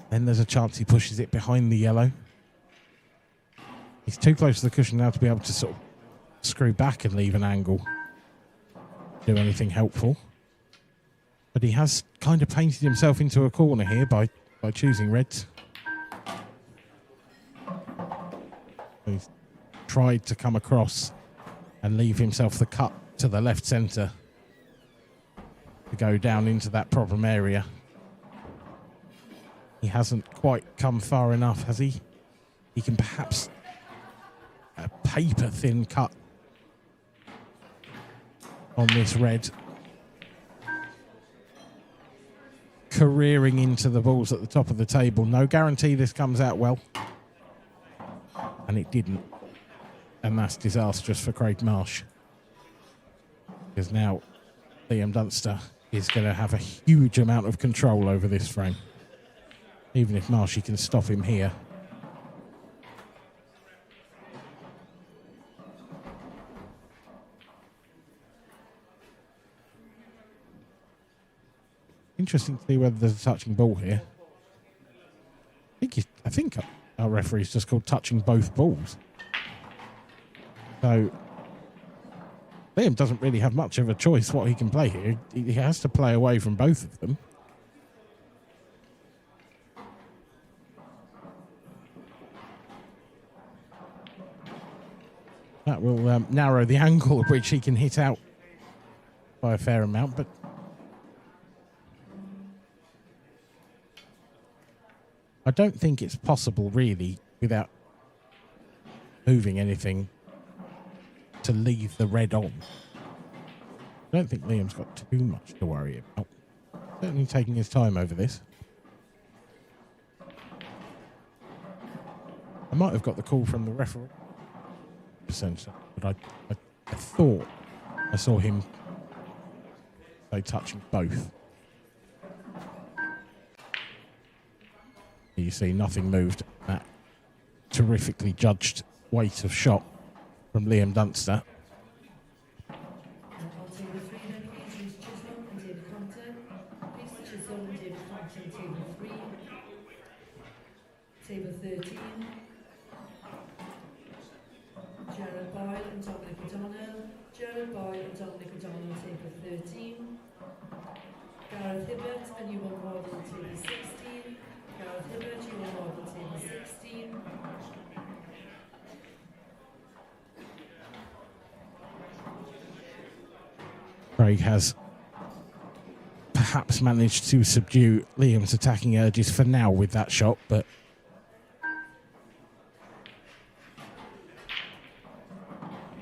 Then there's a chance he pushes it behind the yellow. He's too close to the cushion now to be able to sort of screw back and leave an angle. Do anything helpful. But he has kind of painted himself into a corner here by choosing reds. He's tried to come across and leave himself the cut to the left centre to go down into that problem area. He hasn't quite come far enough, has he? He can perhaps a paper thin cut on this red. Careering into the balls at the top of the table. No guarantee this comes out well. And it didn't. And that's disastrous for Craig Marsh. Because now Liam Dunster is going to have a huge amount of control over this frame. Even if Marshy can stop him here. Interesting to see whether there's a touching ball here. I think our referee's just called touching both balls. So Liam doesn't really have much of a choice what he can play here. He has to play away from both of them. That will narrow the angle at which he can hit out by a fair amount, but I don't think it's possible, really, without moving anything, to leave the red on. I don't think Liam's got too much to worry about. Certainly taking his time over this. I might have got the call from the referee, but I thought I saw him say touching both. You see nothing moved. That terrifically judged weight of shot from Liam Dunster. Table 13, Jared Boyle and Dominic O'Donnell. Jared Boyle and Dominic O'Donnell, table 13. Gareth Hibbert and Ewan Wardle, table 16. Gareth Hibbert, Ewan Wardle, table 16. Craig has perhaps managed to subdue Liam's attacking urges for now with that shot, but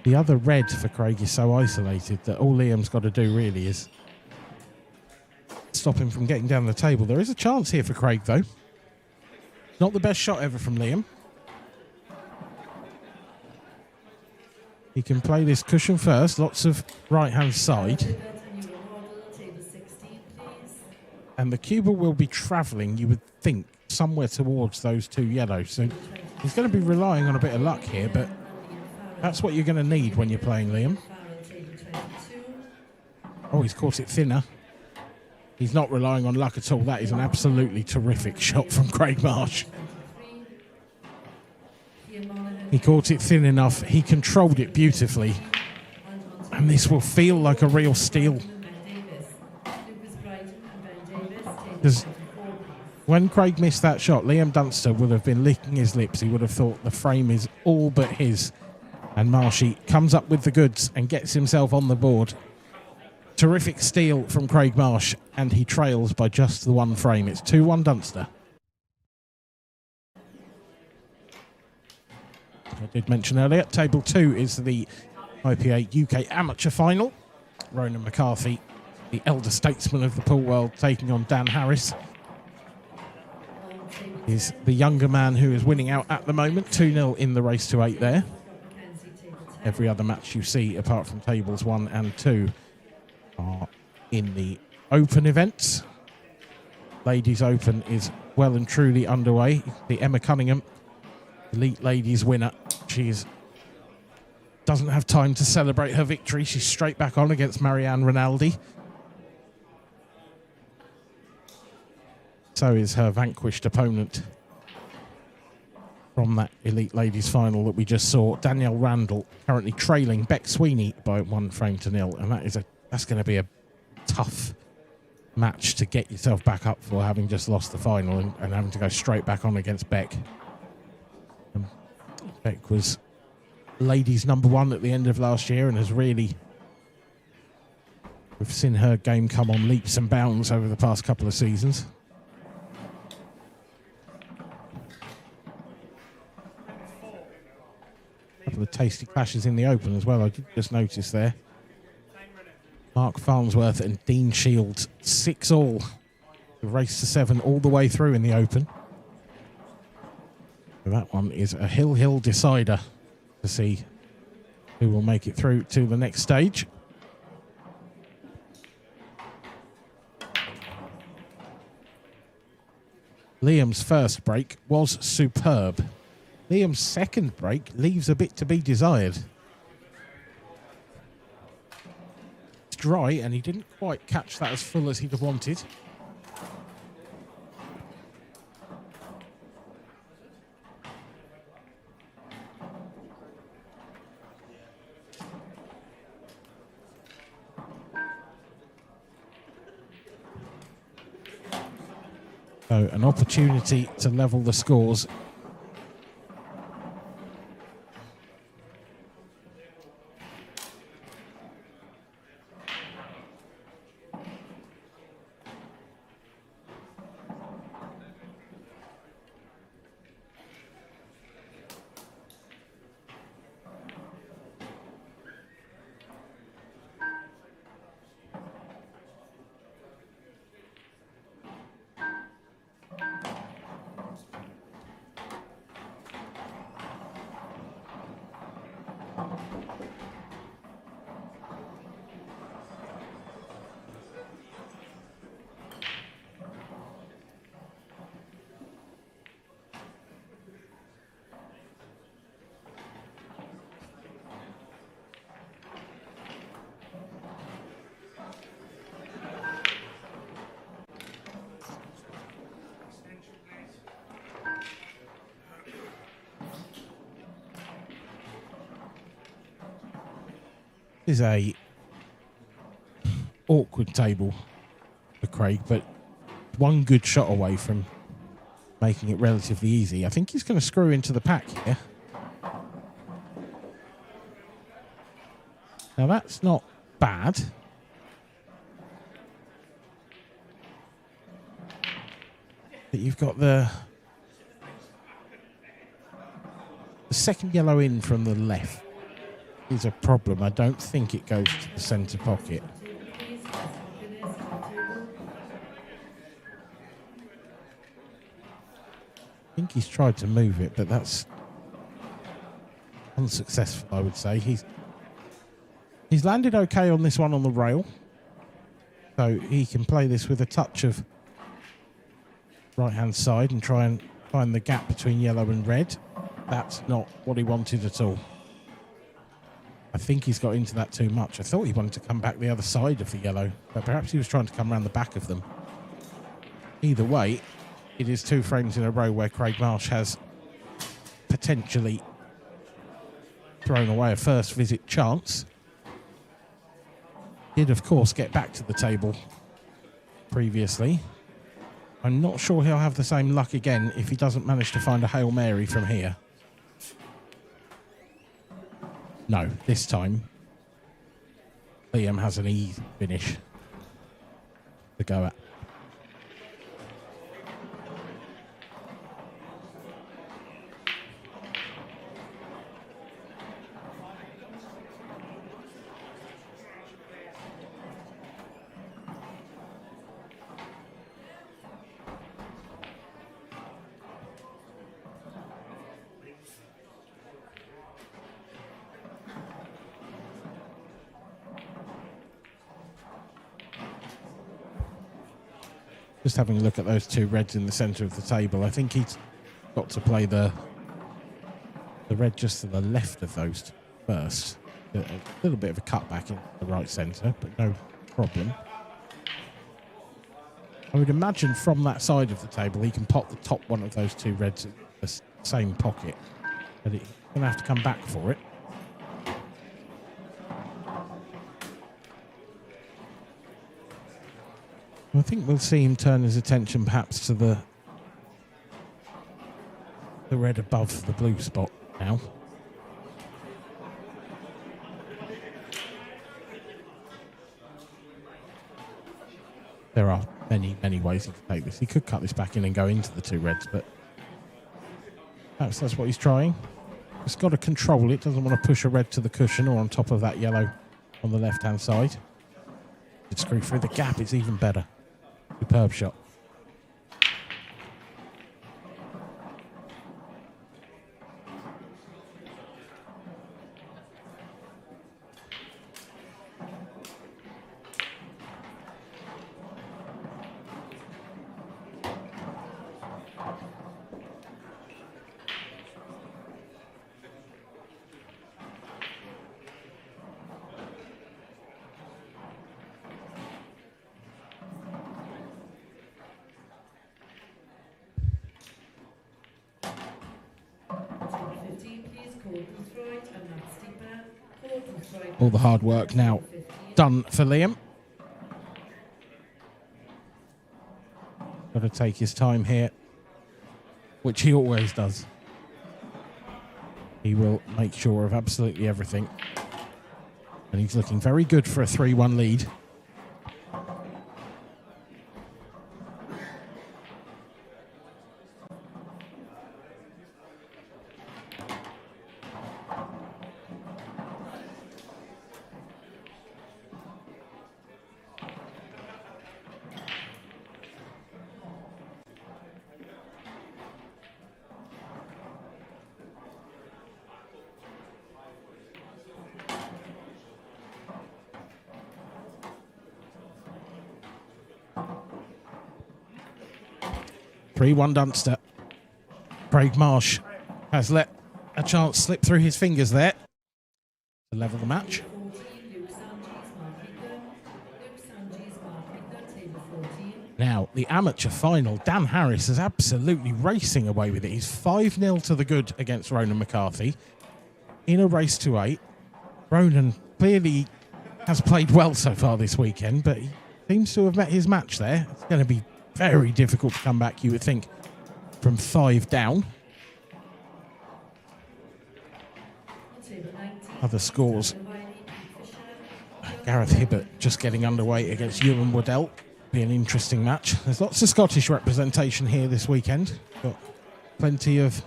The other red for Craig is so isolated that all Liam's got to do really is stop him from getting down the table. There is a chance here for Craig, though. Not the best shot ever from Liam. He can play this cushion first, lots of right-hand side. And the Cuba will be travelling, you would think, somewhere towards those two yellows. So he's going to be relying on a bit of luck here, but that's what you're going to need when you're playing Liam. Oh, he's caught it thinner. He's not relying on luck at all. That is an absolutely terrific shot from Craig Marsh. He caught it thin enough. He controlled it beautifully. And this will feel like a real steal. Because when Craig missed that shot, Liam Dunster would have been licking his lips. He would have thought the frame is all but his. And Marshy comes up with the goods and gets himself on the board. Terrific steal from Craig Marsh, and he trails by just the one frame. It's 2-1 Dunster. I did mention earlier, table 2 is the IPA UK Amateur Final. Ronan McCarthy, the elder statesman of the pool world, taking on Dan Harris. Is the younger man who is winning out at the moment, 2-0 in the race to 8 there. Every other match you see, apart from tables 1 and 2, are in the Open events. Ladies Open is well and truly underway. The Emma Cunningham, Elite Ladies winner. She doesn't have time to celebrate her victory. She's straight back on against Marianne Rinaldi. So is her vanquished opponent from that Elite Ladies final that we just saw. Danielle Randall currently trailing Beck Sweeney by 1-0, and that's going to be a tough match to get yourself back up for, having just lost the final and having to go straight back on against Beck. Beck was ladies #1 at the end of last year and has really, we've seen her game come on leaps and bounds over the past couple of seasons. A couple of tasty clashes in the Open as well, I did just notice there. Mark Farnsworth and Dean Shields, 6-all. The race to 7 all the way through in the Open. So that one is a hill decider to see who will make it through to the next stage. Liam's first break was superb. Liam's second break leaves a bit to be desired. It's dry and he didn't quite catch that as full as he'd have wanted. So an opportunity to level the scores. Is a awkward table for Craig, but one good shot away from making it relatively easy. I think he's going to screw into the pack here. Now that's not bad. But you've got the second yellow in from the left. is a problem. I don't think it goes to the centre pocket. I think he's tried to move it, but that's unsuccessful, I would say. He's landed okay on this one on the rail. So he can play this with a touch of right-hand side and try and find the gap between yellow and red. That's not what he wanted at all. I think he's got into that too much. I thought he wanted to come back the other side of the yellow, but perhaps he was trying to come around the back of them. Either way, it is 2 frames in a row where Craig Marsh has potentially thrown away a first visit chance. Did, of course, get back to the table previously. I'm not sure he'll have the same luck again if he doesn't manage to find a Hail Mary from here. No, this time Liam has an easy finish to go at. Just having a look at those 2 reds in the centre of the table. I think he's got to play the red just to the left of those first. A little bit of a cutback in the right centre, but no problem. I would imagine from that side of the table he can pop the top one of those 2 reds in the same pocket. But he's going to have to come back for it. I think we'll see him turn his attention perhaps to the red above the blue spot now. There are many, many ways he could take this. He could cut this back in and go into the 2 reds, but perhaps that's what he's trying. He's got to control it. Doesn't want to push a red to the cushion or on top of that yellow on the left-hand side. Could screw through the gap. It's even better. Superb shot. All the hard work now done for Liam. Got to take his time here, which he always does. He will make sure of absolutely everything. And he's looking very good for a 3-1 lead. One Dunster. Craig Marsh has let a chance slip through his fingers there to level the match. Now, the amateur final, Dan Harris is absolutely racing away with it. He's 5-0 to the good against Ronan McCarthy in a race to 8. Ronan clearly has played well so far this weekend, but he seems to have met his match there. It's going to be very difficult to come back, you would think, from 5 down. Other scores. Gareth Hibbert just getting underway against Ewan Waddell. Be an interesting match. There's lots of Scottish representation here this weekend. Got plenty of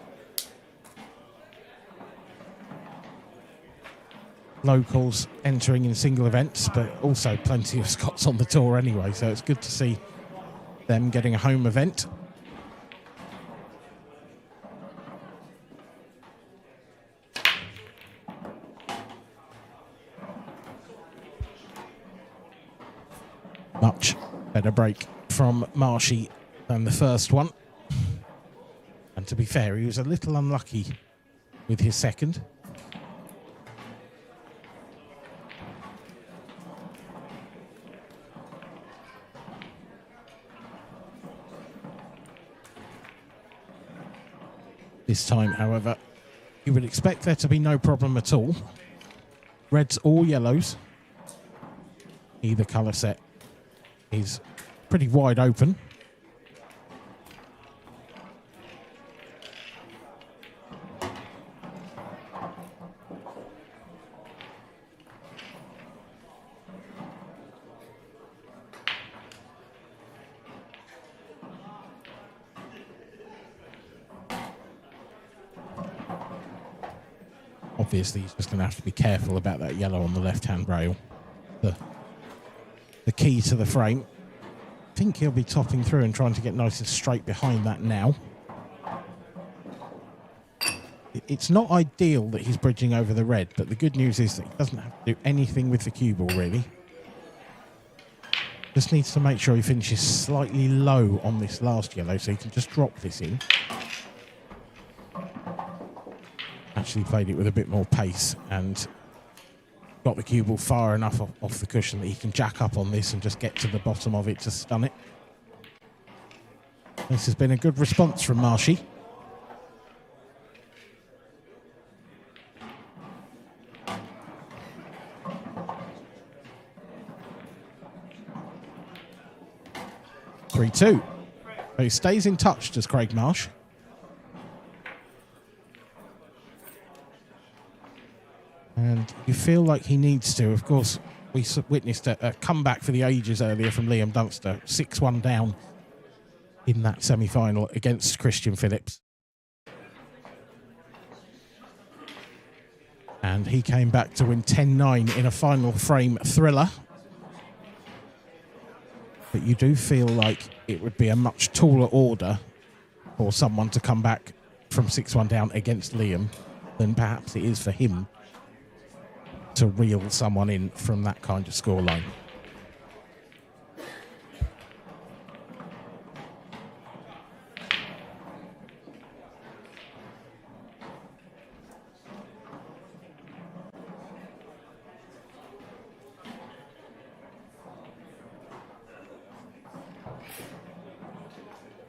locals entering in single events, but also plenty of Scots on the tour anyway, so it's good to see them getting a home event. Much better break from Marshy than the first one. And to be fair, he was a little unlucky with his second. This time, however, you would expect there to be no problem at all. Reds or yellows. Either colour set is pretty wide open. Obviously, he's just going to have to be careful about that yellow on the left-hand rail. The key to the frame. I think he'll be topping through and trying to get nice and straight behind that now. It's not ideal that he's bridging over the red, but the good news is that he doesn't have to do anything with the cue ball, really. Just needs to make sure he finishes slightly low on this last yellow so he can just drop this in. Actually played it with a bit more pace and got the cue ball far enough off the cushion that he can jack up on this and just get to the bottom of it to stun it. This has been a good response from Marshy. Three, 2. So he stays in touch, does Craig Marsh. And you feel like he needs to. Of course, we witnessed a comeback for the ages earlier from Liam Dunster, 6-1 down in that semi-final against Christian Phillips. And he came back to win 10-9 in a final frame thriller. But you do feel like it would be a much taller order for someone to come back from 6-1 down against Liam than perhaps it is for him to reel someone in from that kind of scoreline.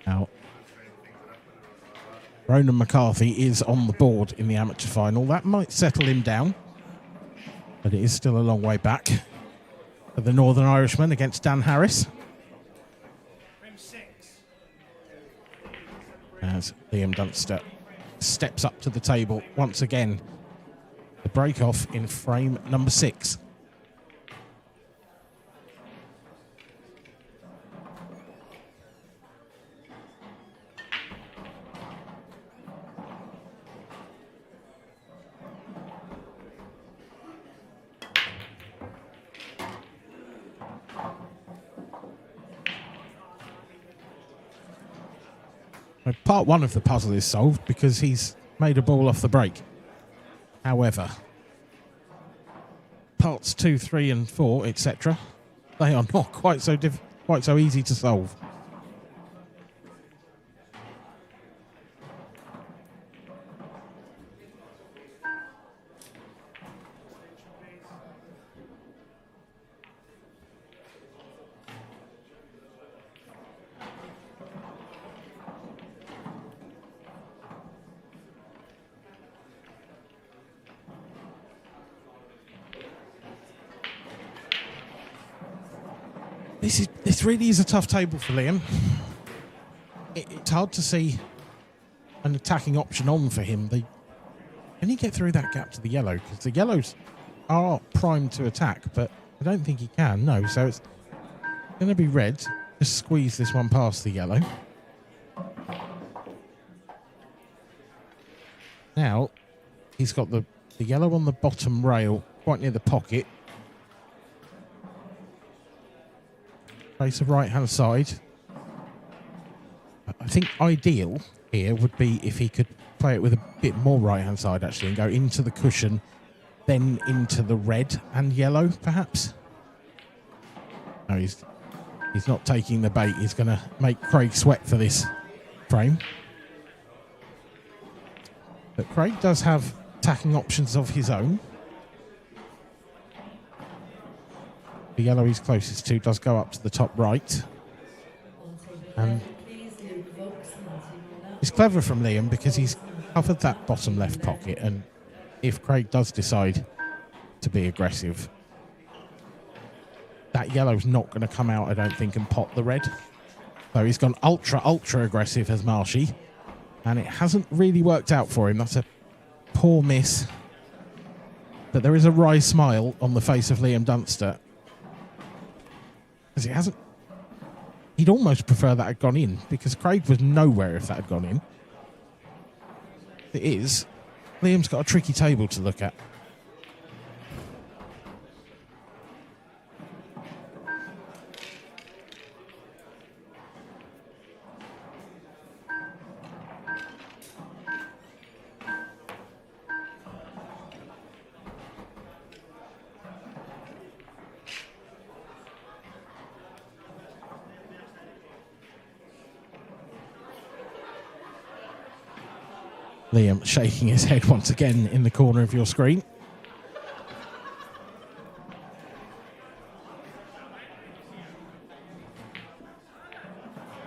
Now, Ronan McCarthy is on the board in the amateur final. That might settle him down, but it is still a long way back for the Northern Irishman against Dan Harris. As Liam Dunster steps up to the table once again. The break-off in frame number 6. Part 1 of the puzzle is solved because he's made a ball off the break. However, parts 2, 3 and 4, etc., they are not quite so easy to solve. This really is a tough table for Liam. It's hard to see an attacking option on for him. Can he get through that gap to the yellow? Because the yellows are primed to attack, but I don't think he can, no. So it's going to be red. Just squeeze this one past the yellow. Now, he's got the yellow on the bottom rail quite near the pocket. Face of right-hand side. I think ideal here would be if he could play it with a bit more right-hand side, actually, and go into the cushion, then into the red and yellow, perhaps. No, he's not taking the bait. He's going to make Craig sweat for this frame. But Craig does have attacking options of his own. The yellow he's closest to does go up to the top right. And it's clever from Liam because he's covered that bottom left pocket, and if Craig does decide to be aggressive, that yellow's not going to come out, I don't think, and pop the red. So he's gone ultra aggressive as Marshy, and it hasn't really worked out for him. That's a poor miss. But there is a wry smile on the face of Liam Dunster, because it hasn't. He'd almost prefer that had gone in, because Craig was nowhere if that had gone in. It is. Liam's got a tricky table to look at. Liam shaking his head once again in the corner of your screen.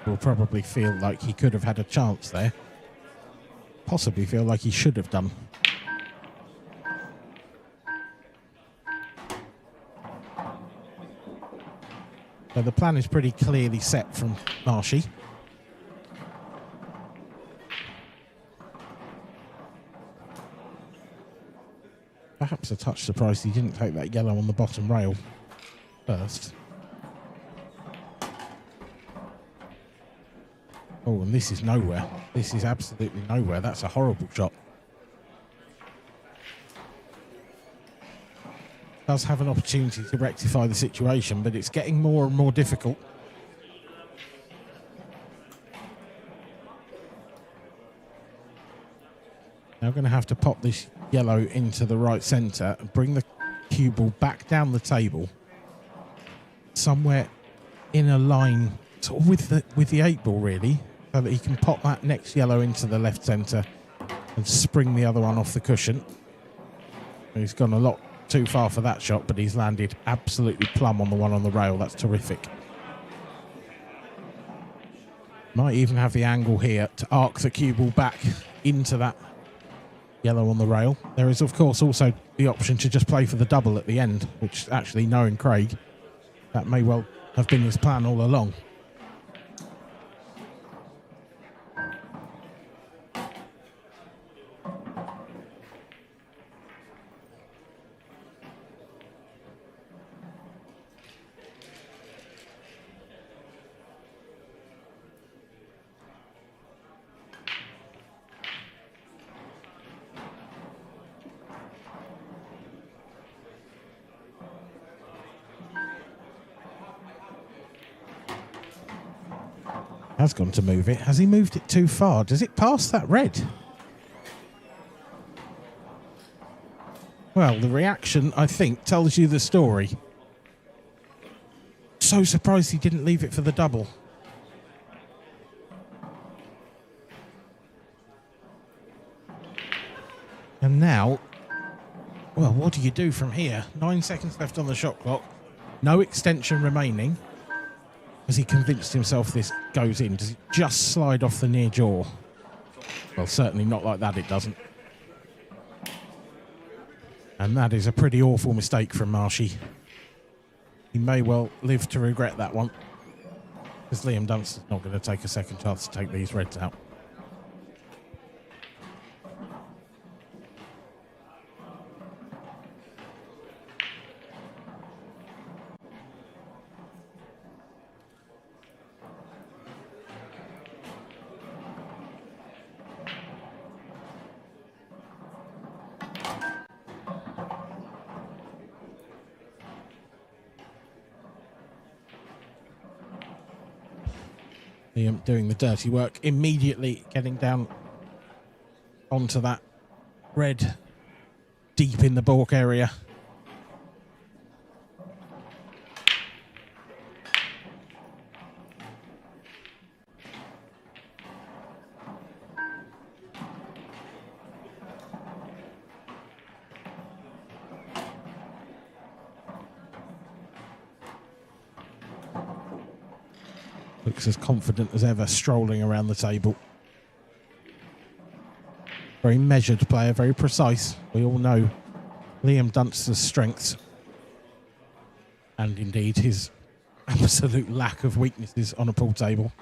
Will probably feel like he could have had a chance there. Possibly feel like he should have done. So the plan is pretty clearly set from Marshy. Perhaps a touch surprised he didn't take that yellow on the bottom rail first. Oh, and this is nowhere. This is absolutely nowhere. That's a horrible shot. Does have an opportunity to rectify the situation, but it's getting more and more difficult. Now going to have to pop this yellow into the right centre and bring the cue ball back down the table, somewhere in a line sort of with the 8 ball really, so that he can pop that next yellow into the left centre and spring the other one off the cushion. He's gone a lot too far for that shot, but he's landed absolutely plumb on the one on the rail. That's terrific. Might even have the angle here to arc the cue ball back into that yellow on the rail. There is, of course, also the option to just play for the double at the end, which actually, knowing Craig, that may well have been his plan all along. Has gone to move it. Has he moved it too far? Does it pass that red? Well, the reaction, I think, tells you the story. So surprised he didn't leave it for the double. And now, well, what do you do from here? 9 seconds left on the shot clock. No extension remaining. Has he convinced himself this goes in? Does it just slide off the near jaw? Well, certainly not like that, it doesn't. And that is a pretty awful mistake from Marshy. He may well live to regret that one, because Liam Dunster's not going to take a second chance to take these reds out. Liam doing the dirty work, immediately getting down onto that red deep in the balk area. Looks as confident as ever, strolling around the table. Very measured player, very precise. We all know Liam Dunster's strengths. And indeed his absolute lack of weaknesses on a pool table.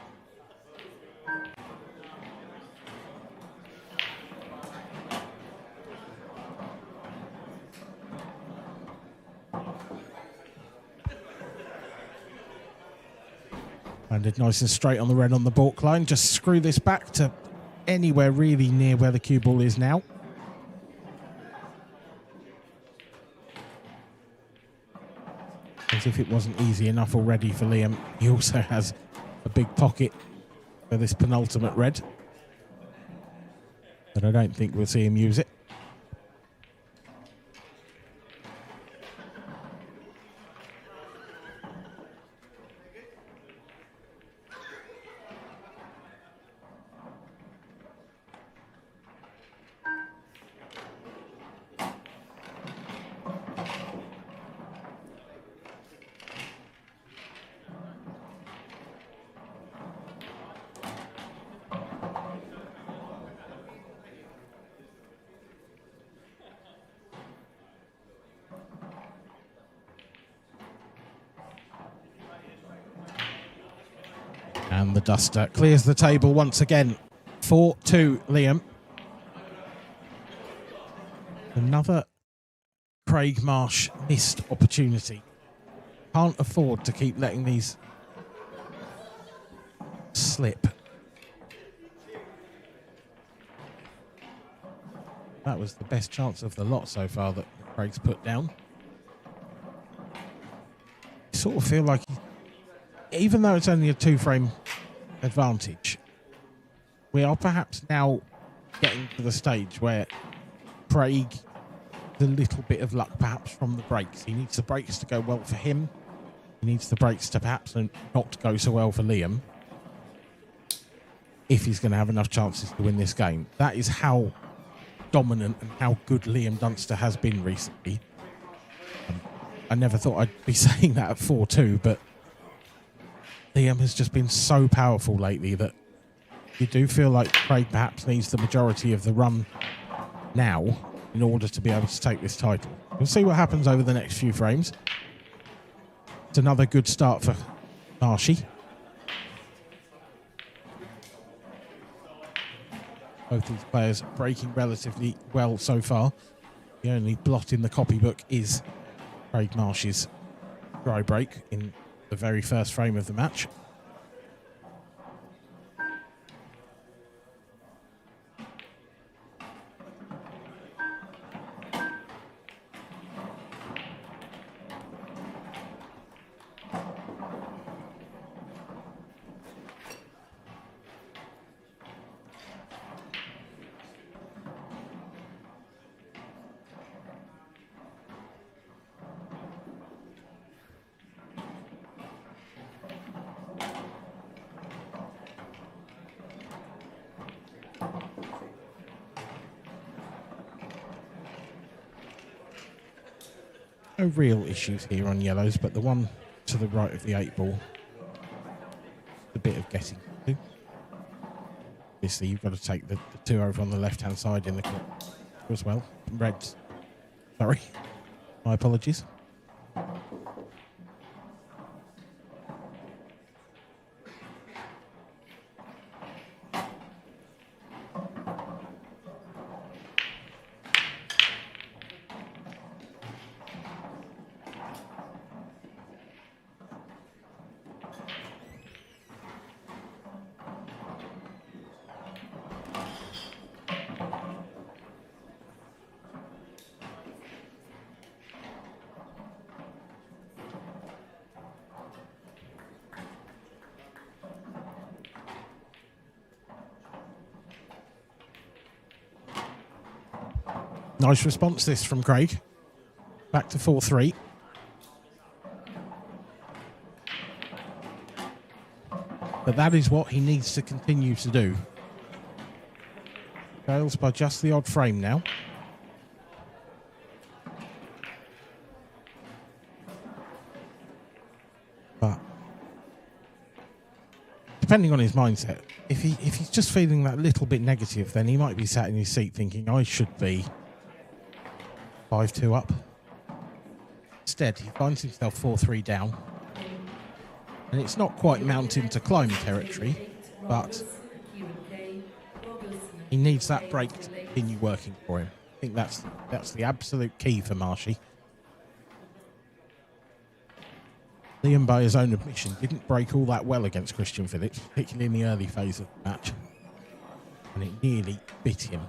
Landed nice and straight on the red on the balk line. Just screw this back to anywhere really near where the cue ball is now. As if it wasn't easy enough already for Liam, he also has a big pocket for this penultimate red. But I don't think we'll see him use it. And the duster clears the table once again. 4-2, Liam. Another Craig Marsh missed opportunity. Can't afford to keep letting these slip. That was the best chance of the lot so far that Craig's put down. You sort of feel like, even though it's only a 2-frame advantage, we are perhaps now getting to the stage where Craig, a little bit of luck perhaps from the breaks. He needs the breaks to go well for him. He needs the breaks to perhaps not go so well for Liam, if he's going to have enough chances to win this game. That is how dominant and how good Liam Dunster has been recently. I never thought I'd be saying that at 4-2, but Liam has just been so powerful lately that you do feel like Craig perhaps needs the majority of the run now in order to be able to take this title. We'll see what happens over the next few frames. It's another good start for Marshy. Both these players breaking relatively well so far. The only blot in the copybook is Craig Marsh's dry break in the very first frame of the match. No real issues here on yellows, but the one to the right of the 8 ball, a bit of getting to. Obviously, you've got to take the 2 over on the left-hand side in the clock as well. Red, sorry, my apologies. Nice response this from Craig. Back to 4-3. But that is what he needs to continue to do. Trails by just the odd frame now. But depending on his mindset, if he's just feeling that little bit negative, then he might be sat in his seat thinking, I should be 5-2 up. Instead, he finds himself 4-3 down. And it's not quite mountain to climb territory, but he needs that break to continue working for him. I think that's the absolute key for Marshy. Liam, by his own admission, didn't break all that well against Christian Phillips, particularly in the early phase of the match. And it nearly bit him.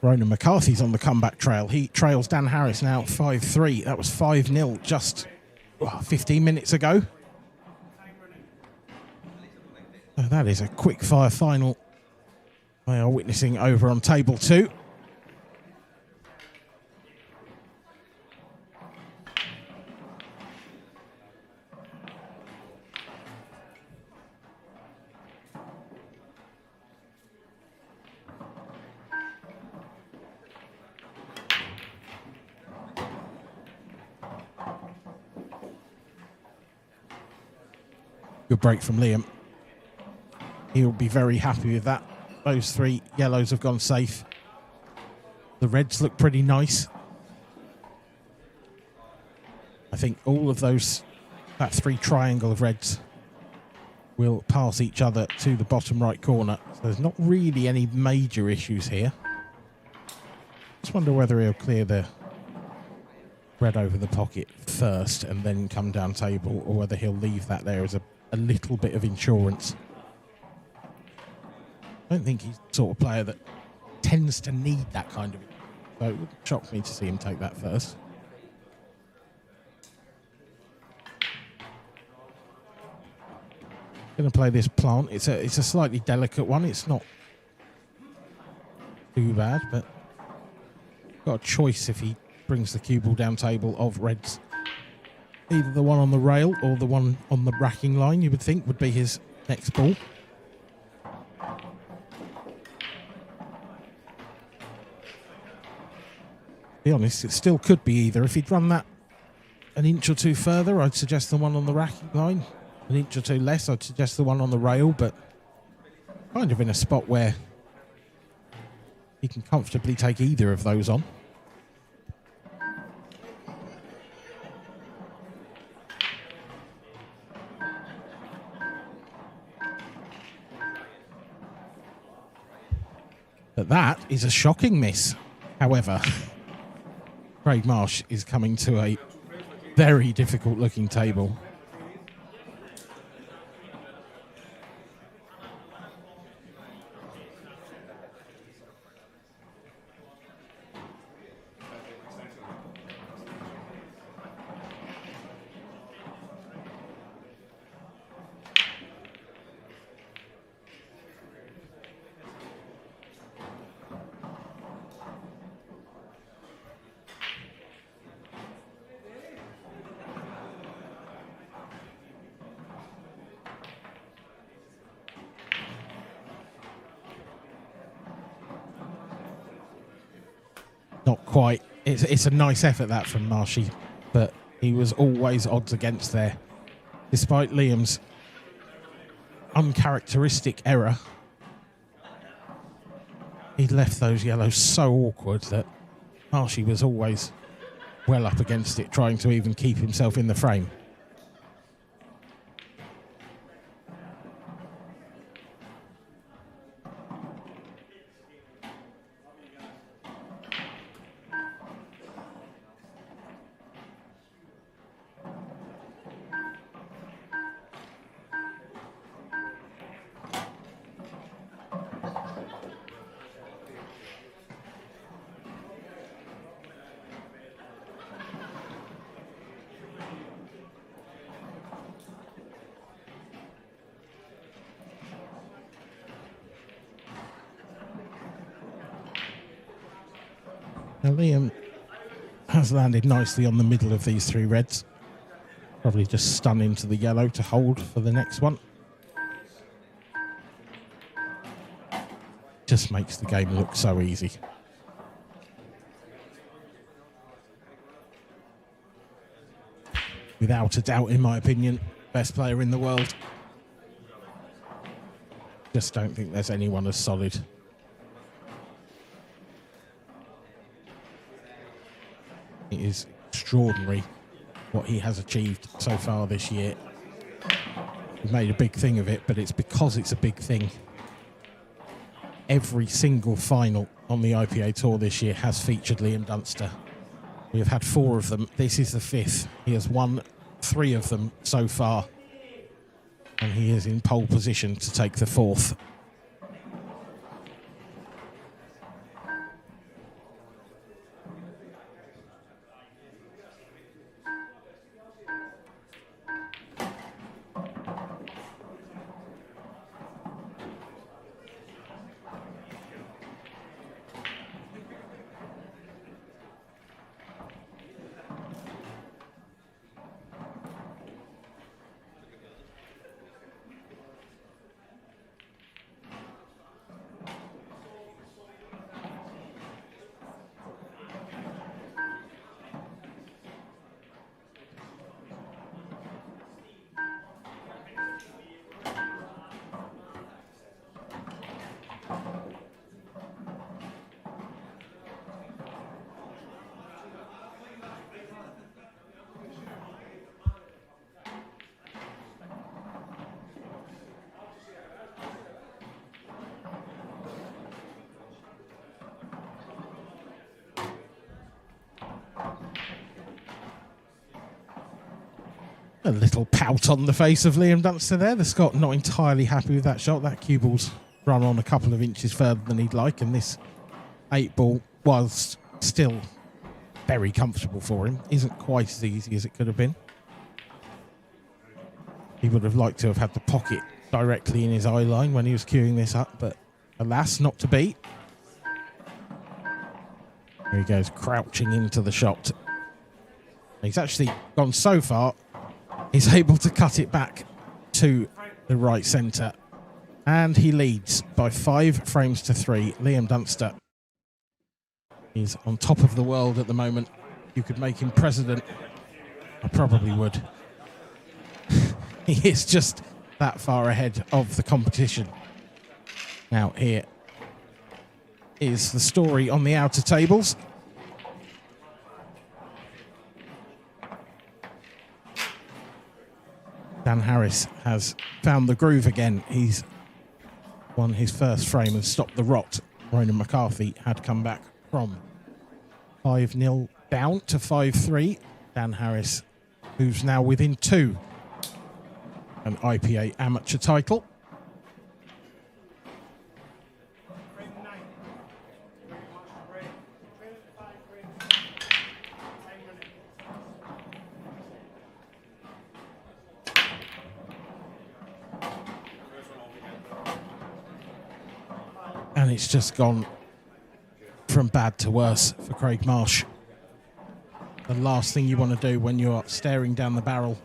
Ronan McCarthy's on the comeback trail. He trails Dan Harris now 5-3. That was 5-0 just 15 minutes ago. So that is a quick fire final we are witnessing over on table 2. Good break from Liam. He'll be very happy with that. Those 3 yellows have gone safe. The reds look pretty nice. I think all of those, that 3 triangle of reds will pass each other to the bottom right corner. So there's not really any major issues here. Just wonder whether he'll clear the red over the pocket first and then come down table, or whether he'll leave that there as a little bit of insurance. I don't think he's the sort of player that tends to need that kind of... So it would shock me to see him take that first. Going to play this plant. It's a slightly delicate one. It's not too bad, but got a choice if he brings the cue ball down table of reds. Either the one on the rail or the one on the racking line, you would think, would be his next ball. To be honest, it still could be either. If he'd run that an inch or 2 further, I'd suggest the one on the racking line. An inch or 2 less, I'd suggest the one on the rail, but kind of in a spot where he can comfortably take either of those on. But that is a shocking miss. However, Craig Marsh is coming to a very difficult looking table. Not quite. It's a nice effort, that, from Marshy, but he was always odds against there. Despite Liam's uncharacteristic error, he left those yellows so awkward that Marshy was always well up against it, trying to even keep himself in the frame. Liam has landed nicely on the middle of these three reds. Probably just stun into the yellow to hold for the next one. Just makes the game look so easy. Without a doubt, in my opinion, best player in the world. Just don't think there's anyone as solid. It is extraordinary what he has achieved so far this year. We've made a big thing of it, but it's because it's a big thing. Every single final on the IPA Tour this year has featured Liam Dunster. We have had 4 of them. This is the 5th. He has won 3 of them so far. And he is in pole position to take the 4th. A little pout on the face of Liam Dunster there. The Scot not entirely happy with that shot. That cue ball's run on a couple of inches further than he'd like, and this 8 ball, whilst still very comfortable for him, isn't quite as easy as it could have been. He would have liked to have had the pocket directly in his eye line when he was queuing this up, but alas, not to be. Here he goes, crouching into the shot. He's actually gone so far, he's able to cut it back to the right centre. And he leads by 5 frames to 3. Liam Dunster is on top of the world at the moment. You could make him president. I probably would. He is just that far ahead of the competition. Now here is the story on the outer tables. Dan Harris has found the groove again. He's won his first frame and stopped the rot. Ronan McCarthy had come back from 5-0 down to 5-3. Dan Harris, who's now within 2 an IPA amateur title. And it's just gone from bad to worse for Craig Marsh. The last thing you want to do when you're staring down the barrel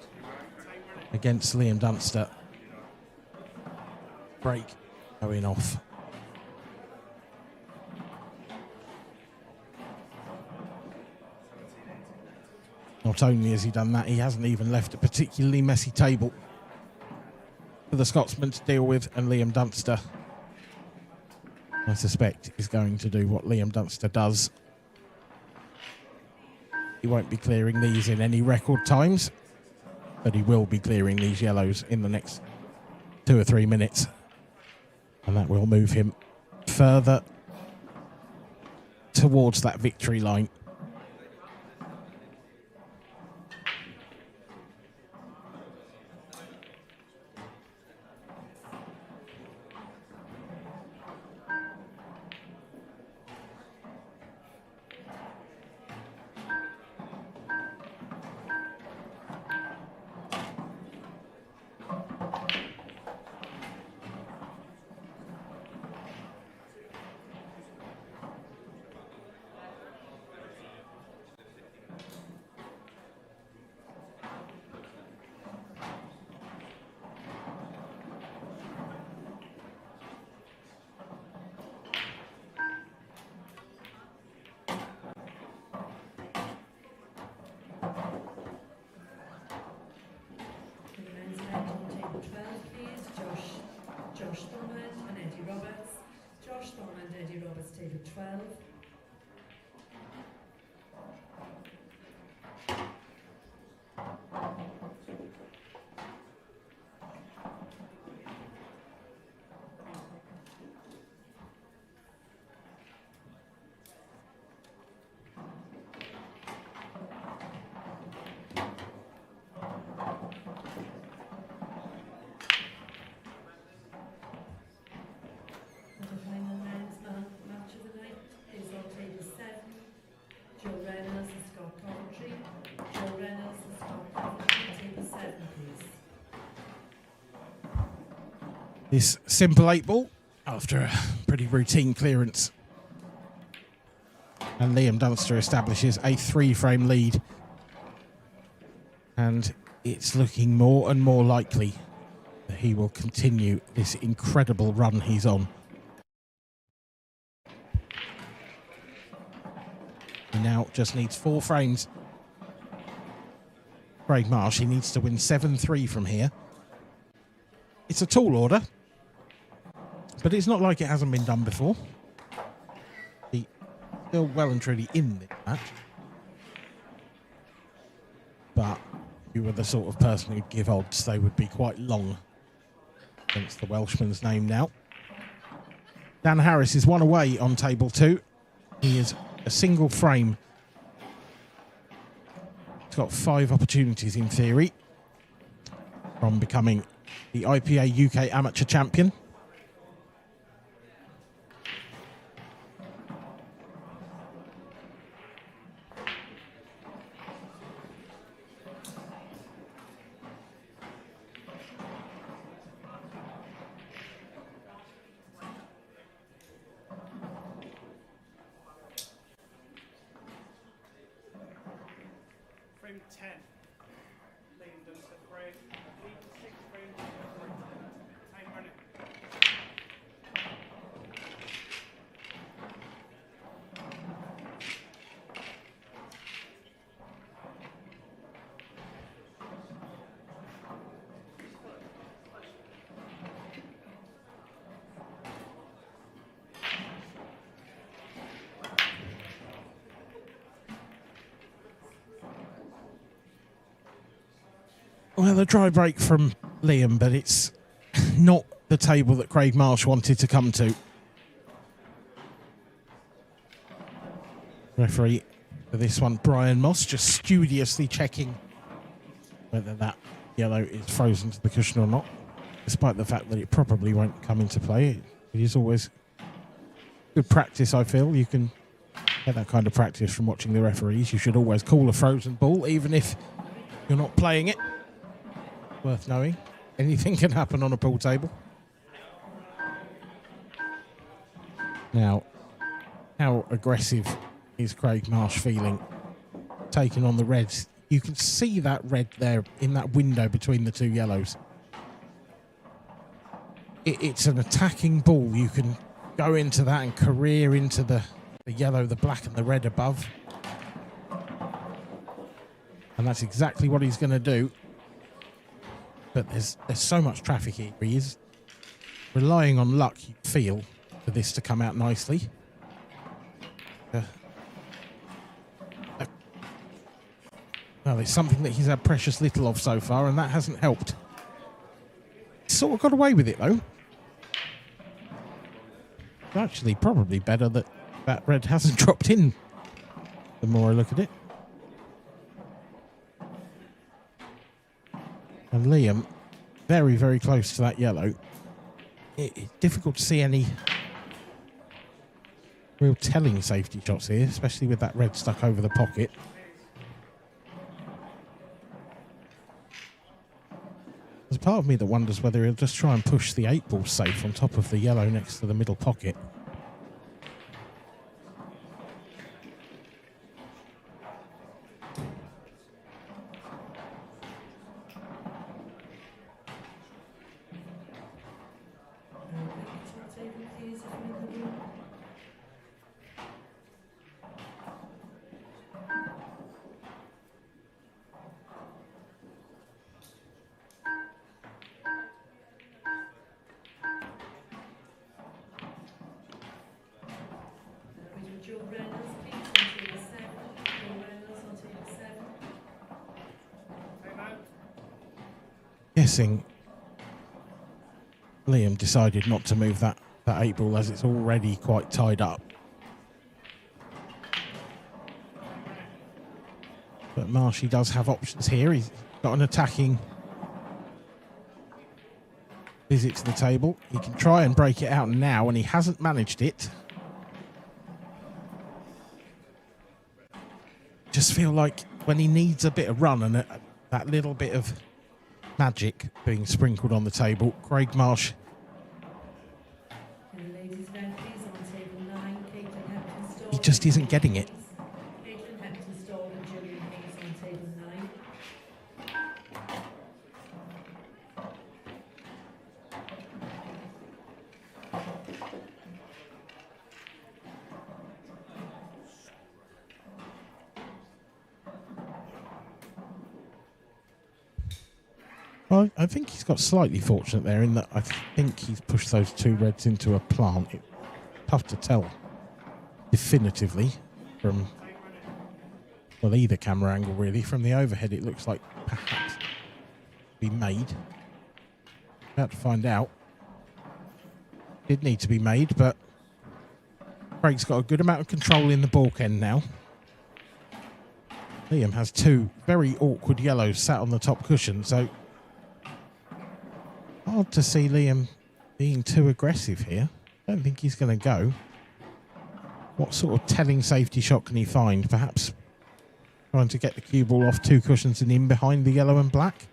against Liam Dunster. Break going off. Not only has he done that, he hasn't even left a particularly messy table for the Scotsman to deal with, and Liam Dunster, I suspect, is going to do what Liam Dunster does. He won't be clearing these in any record times, but he will be clearing these yellows in the next 2 or 3 minutes. And that will move him further towards that victory line. 12, please. Josh Thornland and Eddie Roberts. Josh Thornland, Eddie Roberts, table 12. And the final men's match of the night is on table 7. Joe Reynolds and Scott Coventry. Joe Reynolds and Scott Coventry, table 7, please. This simple 8 ball after a pretty routine clearance. And Liam Dunster establishes a 3-frame lead. And it's looking more and more likely that he will continue this incredible run he's on. He now just needs 4 frames. Craig Marsh, he needs to win 7-3 from here. It's a tall order, but it's not like it hasn't been done before. He's still well and truly in this match. But if you were the sort of person who'd give odds, they would be quite long against the Welshman's name now. Dan Harris is 1 away on table 2. He is a single frame. He's got 5 opportunities in theory from becoming the IPA UK Amateur Champion. Frame 10. Liam Dunster, frame 86, frame 10. Time running. Well, a dry break from Liam, but it's not the table that Craig Marsh wanted to come to. Referee for this one, Brian Moss, just studiously checking whether that yellow is frozen to the cushion or not, despite the fact that it probably won't come into play. It is always good practice, I feel. You can get that kind of practice from watching the referees. You should always call a frozen ball, even if you're not playing it. Worth knowing. Anything can happen on a pool table. Now, how aggressive is Craig Marsh feeling? Taking on the reds. You can see that red there in that window between the 2 yellows. It's an attacking ball. You can go into that and career into the yellow, the black and the red above. And that's exactly what he's going to do. But there's so much traffic here. He is relying on luck, you feel, for this to come out nicely. Well, it's something that he's had precious little of so far, and that hasn't helped. He's sort of got away with it, though. It's actually probably better that that red hasn't dropped in, the more I look at it. And Liam, very, very close to that yellow. It's difficult to see any real telling safety shots here, especially with that red stuck over the pocket. There's a part of me that wonders whether he'll just try and push the 8 ball safe on top of the yellow next to the middle pocket. Joe Reynolds, please, on table 7. Joe Reynolds on table 7. Guessing Liam decided not to move that 8 ball as it's already quite tied up. But Marshy does have options here. He's got an attacking visit to the table. He can try and break it out now, and he hasn't managed it. Just feel like when he needs a bit of run and that little bit of magic being sprinkled on the table, Craig Marsh And the ladies' event, please, on table 9. Caitlin Hepton-Stall. he just isn't getting it. Caitlin Hepton-Stall and Julian Hayes on table 9. Well, I think he's got slightly fortunate there in that I think he's pushed those 2 reds into a plant. It's tough to tell definitively from, well, either camera angle really. From the overhead, it looks like perhaps be made. About to find out. Did need to be made, but Craig's got a good amount of control in the balk end now. Liam has 2 very awkward yellows sat on the top cushion, so hard to see Liam being too aggressive here. Don't think he's going to go. What sort of telling safety shot can he find? Perhaps trying to get the cue ball off 2 cushions and in behind the yellow and black?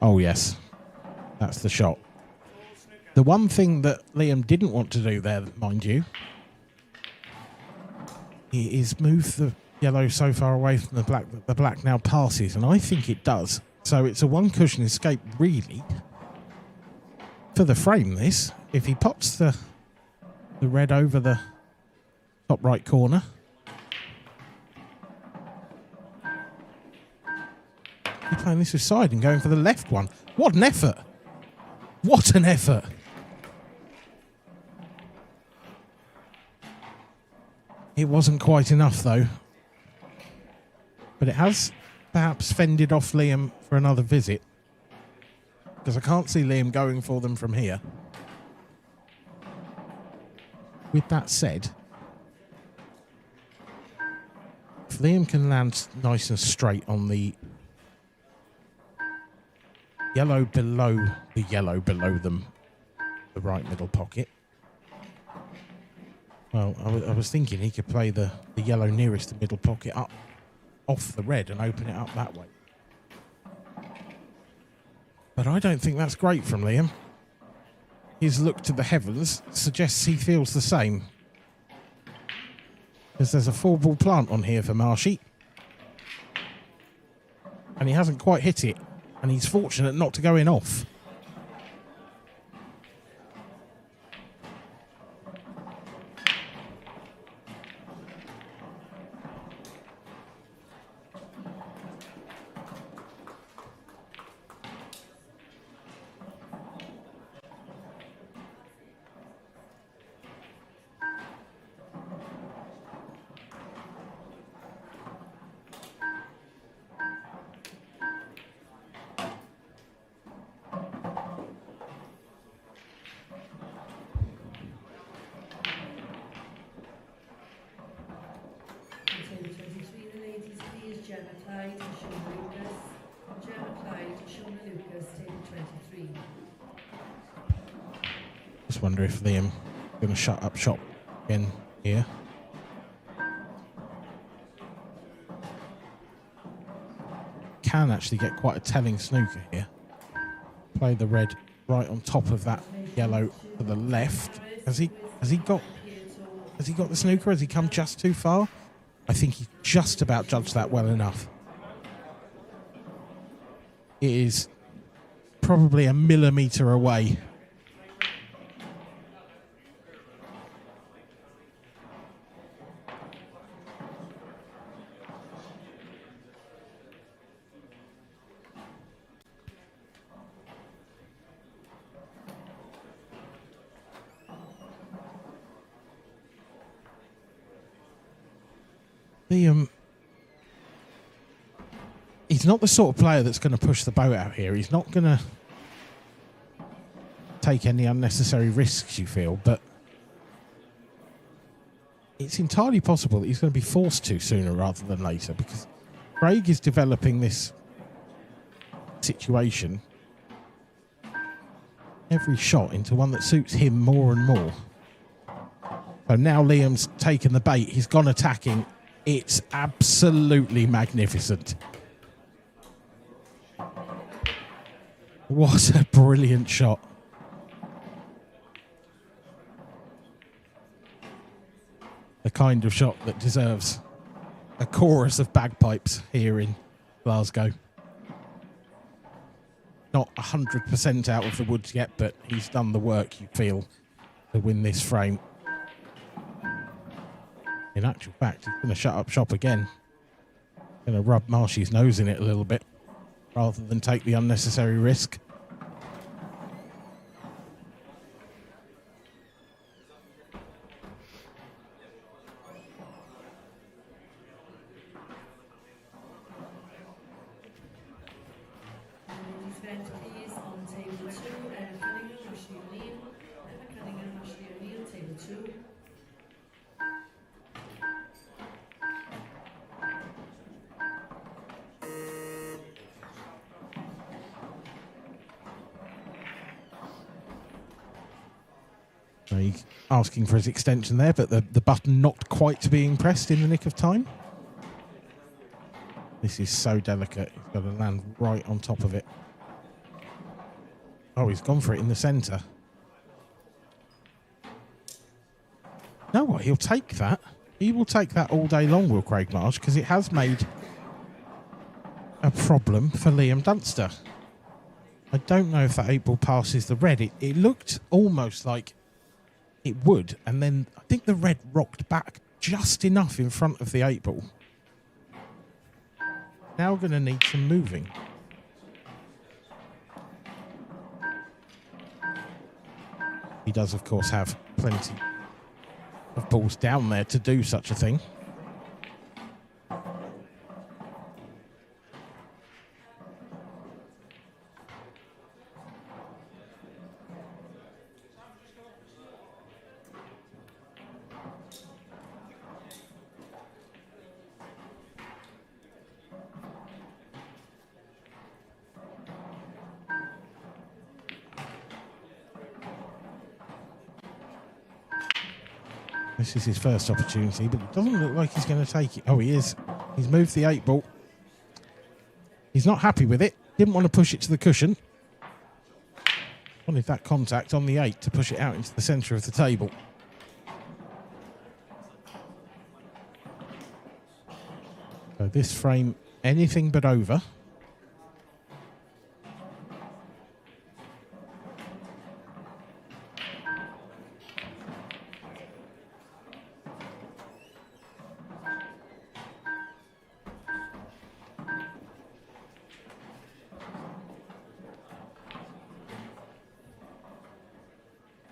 Oh yes, that's the shot. The one thing that Liam didn't want to do there, mind you, is move the yellow so far away from the black that the black now passes, and I think it does. So it's a 1 cushion escape, really, for the frame, this. If he pops the red over the top right corner. He's playing this aside and going for the left one. What an effort! What an effort! It wasn't quite enough, though. But it has perhaps fended off Liam for another visit. Because I can't see Liam going for them from here. With that said, if Liam can land nice and straight on the yellow below them, the right middle pocket. Well, I was thinking he could play the yellow nearest the middle pocket up off the red and open it up that way. But I don't think that's great from Liam. His look to the heavens suggests he feels the same. Because there's a 4-ball plant on here for Marshy. And he hasn't quite hit it. And he's fortunate not to go in off. Just wonder if Liam going to shut up shop again here. Can actually get quite a telling snooker here. Play the red right on top of that yellow to the left. Has he got the snooker? Has he come just too far? I think he just about judged that well enough. It is probably a millimetre away. Liam, he's not the sort of player that's going to push the boat out here. He's not going to take any unnecessary risks, you feel, but it's entirely possible that he's going to be forced to sooner rather than later, because Craig is developing this situation every shot into one that suits him more and more. So now Liam's taken the bait. He's gone attacking. It's absolutely magnificent. What a brilliant shot. The kind of shot that deserves a chorus of bagpipes here in Glasgow. Not 100% out of the woods yet, but he's done the work, you feel, to win this frame. In actual fact, he's going to shut up shop again. Going to rub Marshy's nose in it a little bit, rather than take the unnecessary risk. Asking for his extension there, but the button not quite being pressed in the nick of time. This is so delicate. He's got to land right on top of it. Oh, he's gone for it in the centre. You know what? He'll take that. He will take that all day long, will Craig Marsh, because it has made a problem for Liam Dunster. I don't know if that 8-ball passes the red. It looked almost like it would, and then I think the red rocked back just enough in front of the 8-ball. Now we're going to need some moving. He does, of course, have plenty of balls down there to do such a thing. This is his first opportunity, but it doesn't look like he's going to take it. Oh, he is. He's moved the 8-ball. He's not happy with it. Didn't want to push it to the cushion. Wanted that contact on the 8 to push it out into the centre of the table. So this frame, anything but over.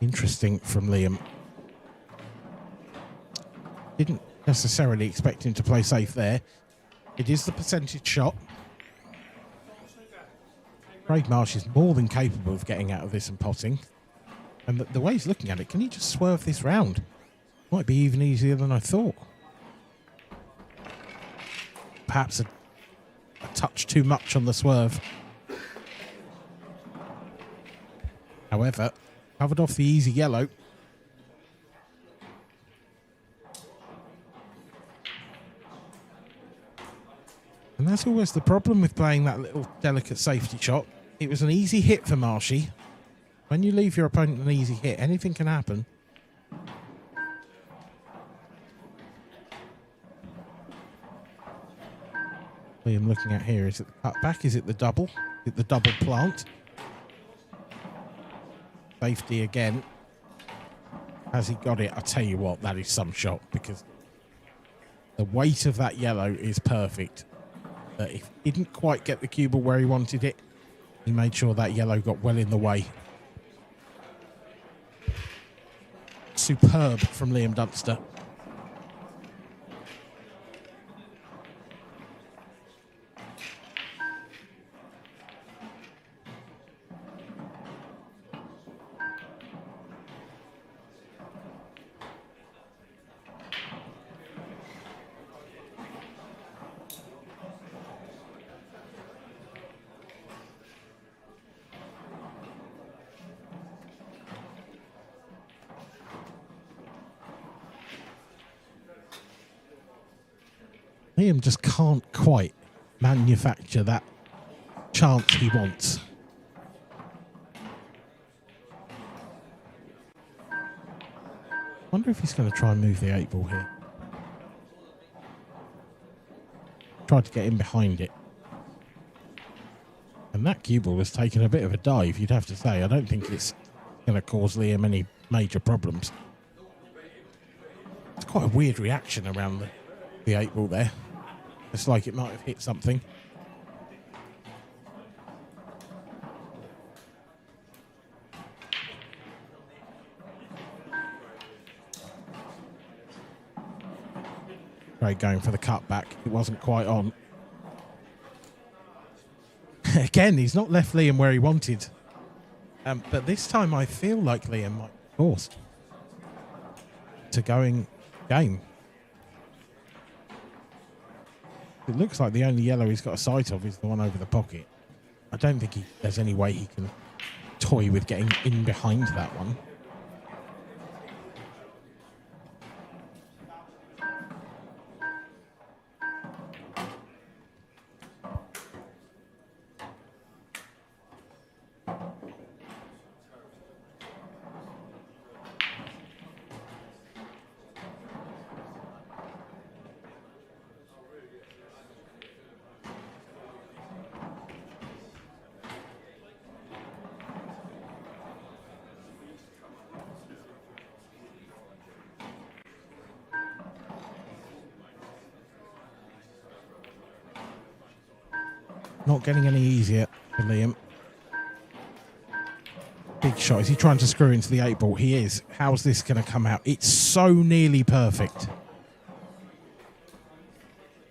Interesting from Liam. Didn't necessarily expect him to play safe there. It is the percentage shot. Craig Marsh is more than capable of getting out of this and potting. And the way he's looking at it, can he just swerve this round? Might be even easier than I thought. Perhaps a touch too much on the swerve. However, covered off the easy yellow. And that's always the problem with playing that little delicate safety shot. It was an easy hit for Marshy. When you leave your opponent an easy hit, anything can happen. Liam looking at here, is it the cutback? Is it the double? Is it the double plant? Safety again. Has he got it? I tell you what, that is some shot, because the weight of that yellow is perfect. If he didn't quite get the cue ball where he wanted it, he made sure that yellow got well in the way. Superb from Liam Dunster. Liam just can't quite manufacture that chance he wants. Wonder if he's going to try and move the 8 ball here. Tried to get in behind it. And that cue ball has taken a bit of a dive, you'd have to say. I don't think it's going to cause Liam any major problems. It's quite a weird reaction around the 8 ball there. It's like it might have hit something. Craig going for the cutback. It wasn't quite on. Again, he's not left Liam where he wanted. But this time I feel like Liam might be forced to going game. It looks like the only yellow he's got a sight of is the one over the pocket. I don't think there's any way he can toy with getting in behind that one. Not getting any easier for Liam. Big shot. Is he trying to screw into the 8 ball? He is. How's this going to come out? It's so nearly perfect.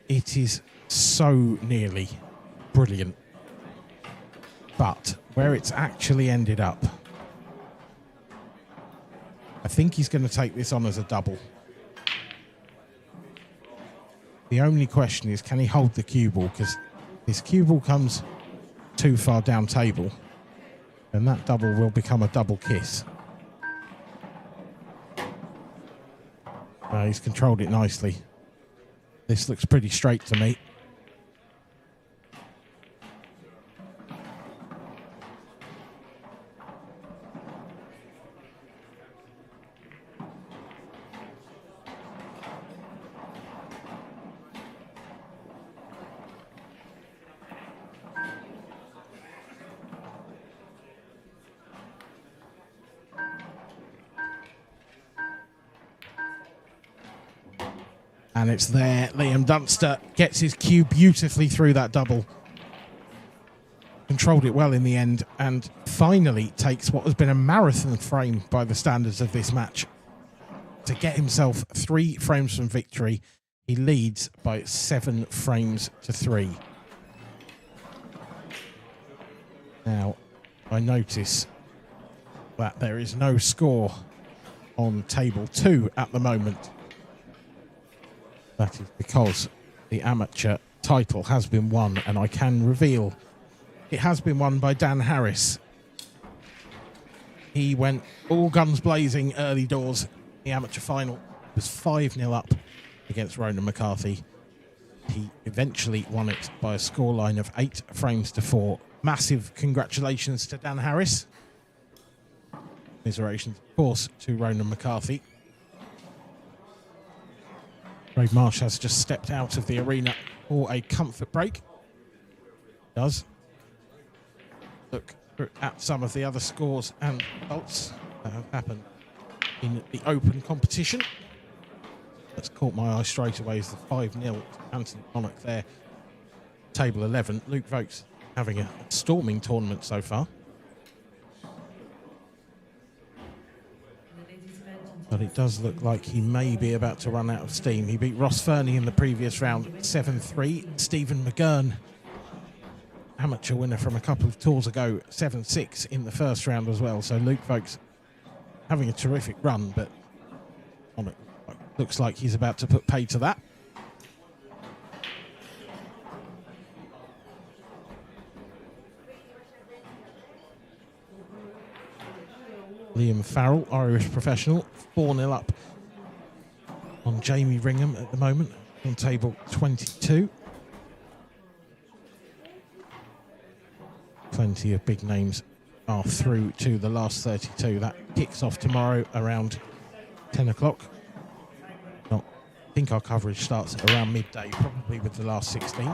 It is so nearly brilliant. But where it's actually ended up, I think he's going to take this on as a double. The only question is, can he hold the cue ball? Because this cue ball comes too far down table, and that double will become a double kiss. He's controlled it nicely. This looks pretty straight to me. And it's there. Liam Dunster gets his cue beautifully through that double. Controlled it well in the end, and finally takes what has been a marathon frame by the standards of this match to get himself 3 frames from victory. He leads by 7 frames to 3. Now, I notice that there is no score on table 2 at the moment. That is because the amateur title has been won, and I can reveal it has been won by Dan Harris. He went all guns blazing early doors. The amateur final was 5-0 up against Ronan McCarthy. He eventually won it by a scoreline of 8 frames to 4. Massive congratulations to Dan Harris. Commiserations, of course, to Ronan McCarthy. Craig Marsh has just stepped out of the arena for a comfort break. Does look at some of the other scores and results that have happened in the open competition. That's caught my eye straight away is the 5-0 to Anthony Monarch there. Table 11, Luke Vokes having a storming tournament so far. But it does look like he may be about to run out of steam. He beat Ross Fernie in the previous round 7-3. Stephen McGurn, amateur winner from a couple of tours ago, 7-6 in the first round as well. So Luke Vokes having a terrific run, but looks like he's about to put pay to that. Liam Farrell, Irish professional, 4-0 up on Jamie Ringham at the moment. on table 22. Plenty of big names are through to the last 32. That kicks off tomorrow around 10 o'clock. I think our coverage starts at around midday, probably with the last 16.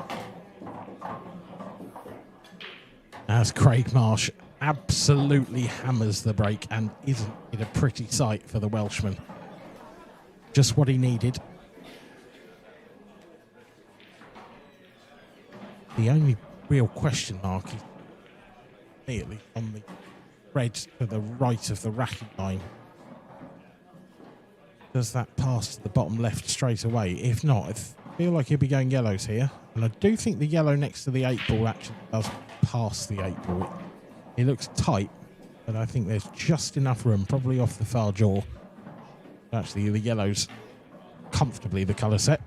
As Craig Marsh absolutely hammers the break, and isn't it a pretty sight for the Welshman? Just what he needed. The only real question mark is immediately on the red to the right of the racking line. Does that pass to the bottom left straight away? If not, I feel like he'll be going yellows here. And I do think the yellow next to the 8 ball actually does pass the 8 ball. It looks tight, but I think there's just enough room, probably off the far jaw. Actually, the yellow's comfortably the colour set.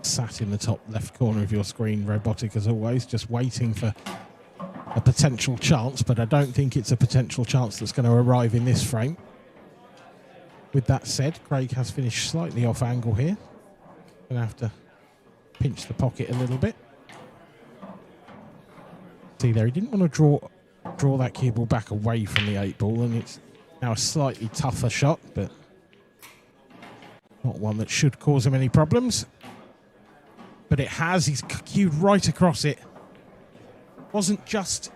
Sat in the top left corner of your screen, Robotic as always, just waiting for a potential chance, but I don't think it's a potential chance that's going to arrive in this frame. With that said, Craig has finished slightly off angle here. Going to have to pinch the pocket a little bit. See there, he didn't want to draw that cue ball back away from the 8 ball, and it's now a slightly tougher shot, but not one that should cause him any problems. But it has. He's cued right across it. Wasn't just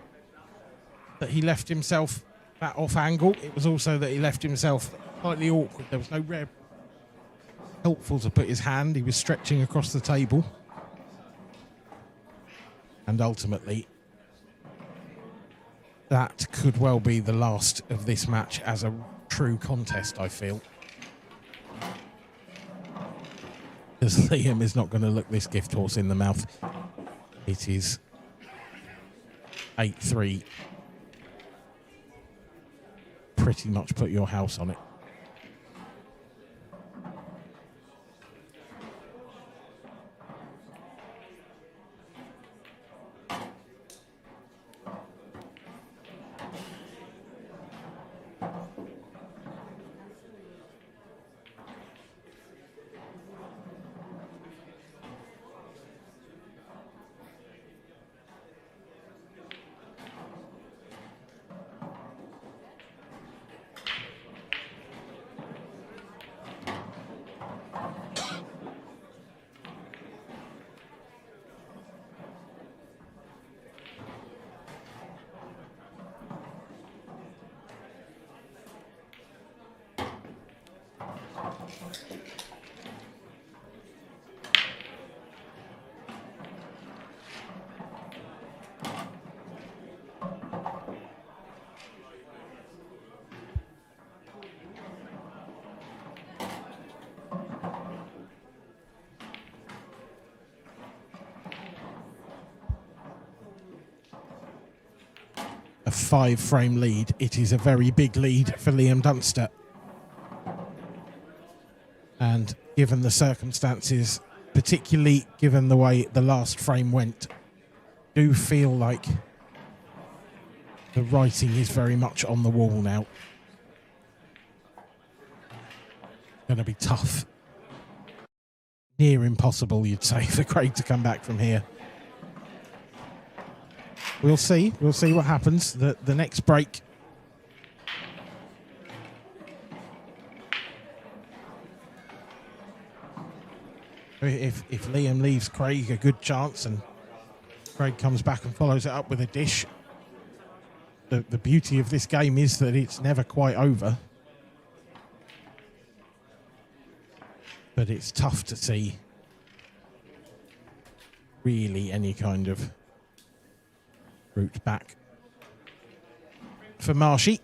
that he left himself that off angle, it was also that he left himself slightly awkward. There was no rare helpful to put his hand. He was stretching across the table. And ultimately, that could well be the last of this match as a true contest, I feel. Because Liam is not going to look this gift horse in the mouth. It is 8-3. Pretty much put your house on it. A 5-frame lead. It is a very big lead for Liam Dunster. And given the circumstances, particularly given the way the last frame went, do feel like the writing is very much on the wall now. Going to be tough. Near impossible, you'd say, for Craig to come back from here. We'll see. We'll see what happens. The next break. If Liam leaves Craig a good chance and Craig comes back and follows it up with a dish, the beauty of this game is that it's never quite over. But it's tough to see really any kind of route back for Marshy.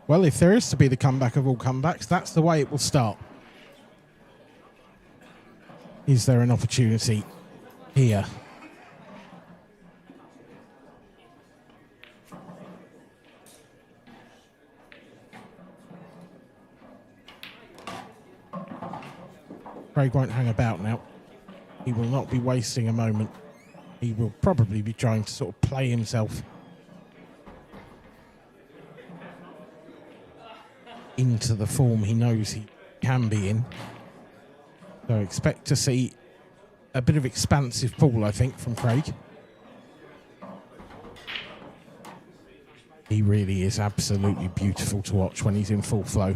Well, if there is to be the comeback of all comebacks, that's the way it will start. Is there an opportunity here? Craig won't hang about now. He will not be wasting a moment. He will probably be trying to sort of play himself into the form he knows he can be in. So expect to see a bit of expansive ball, I think, from Craig. He really is absolutely beautiful to watch when he's in full flow.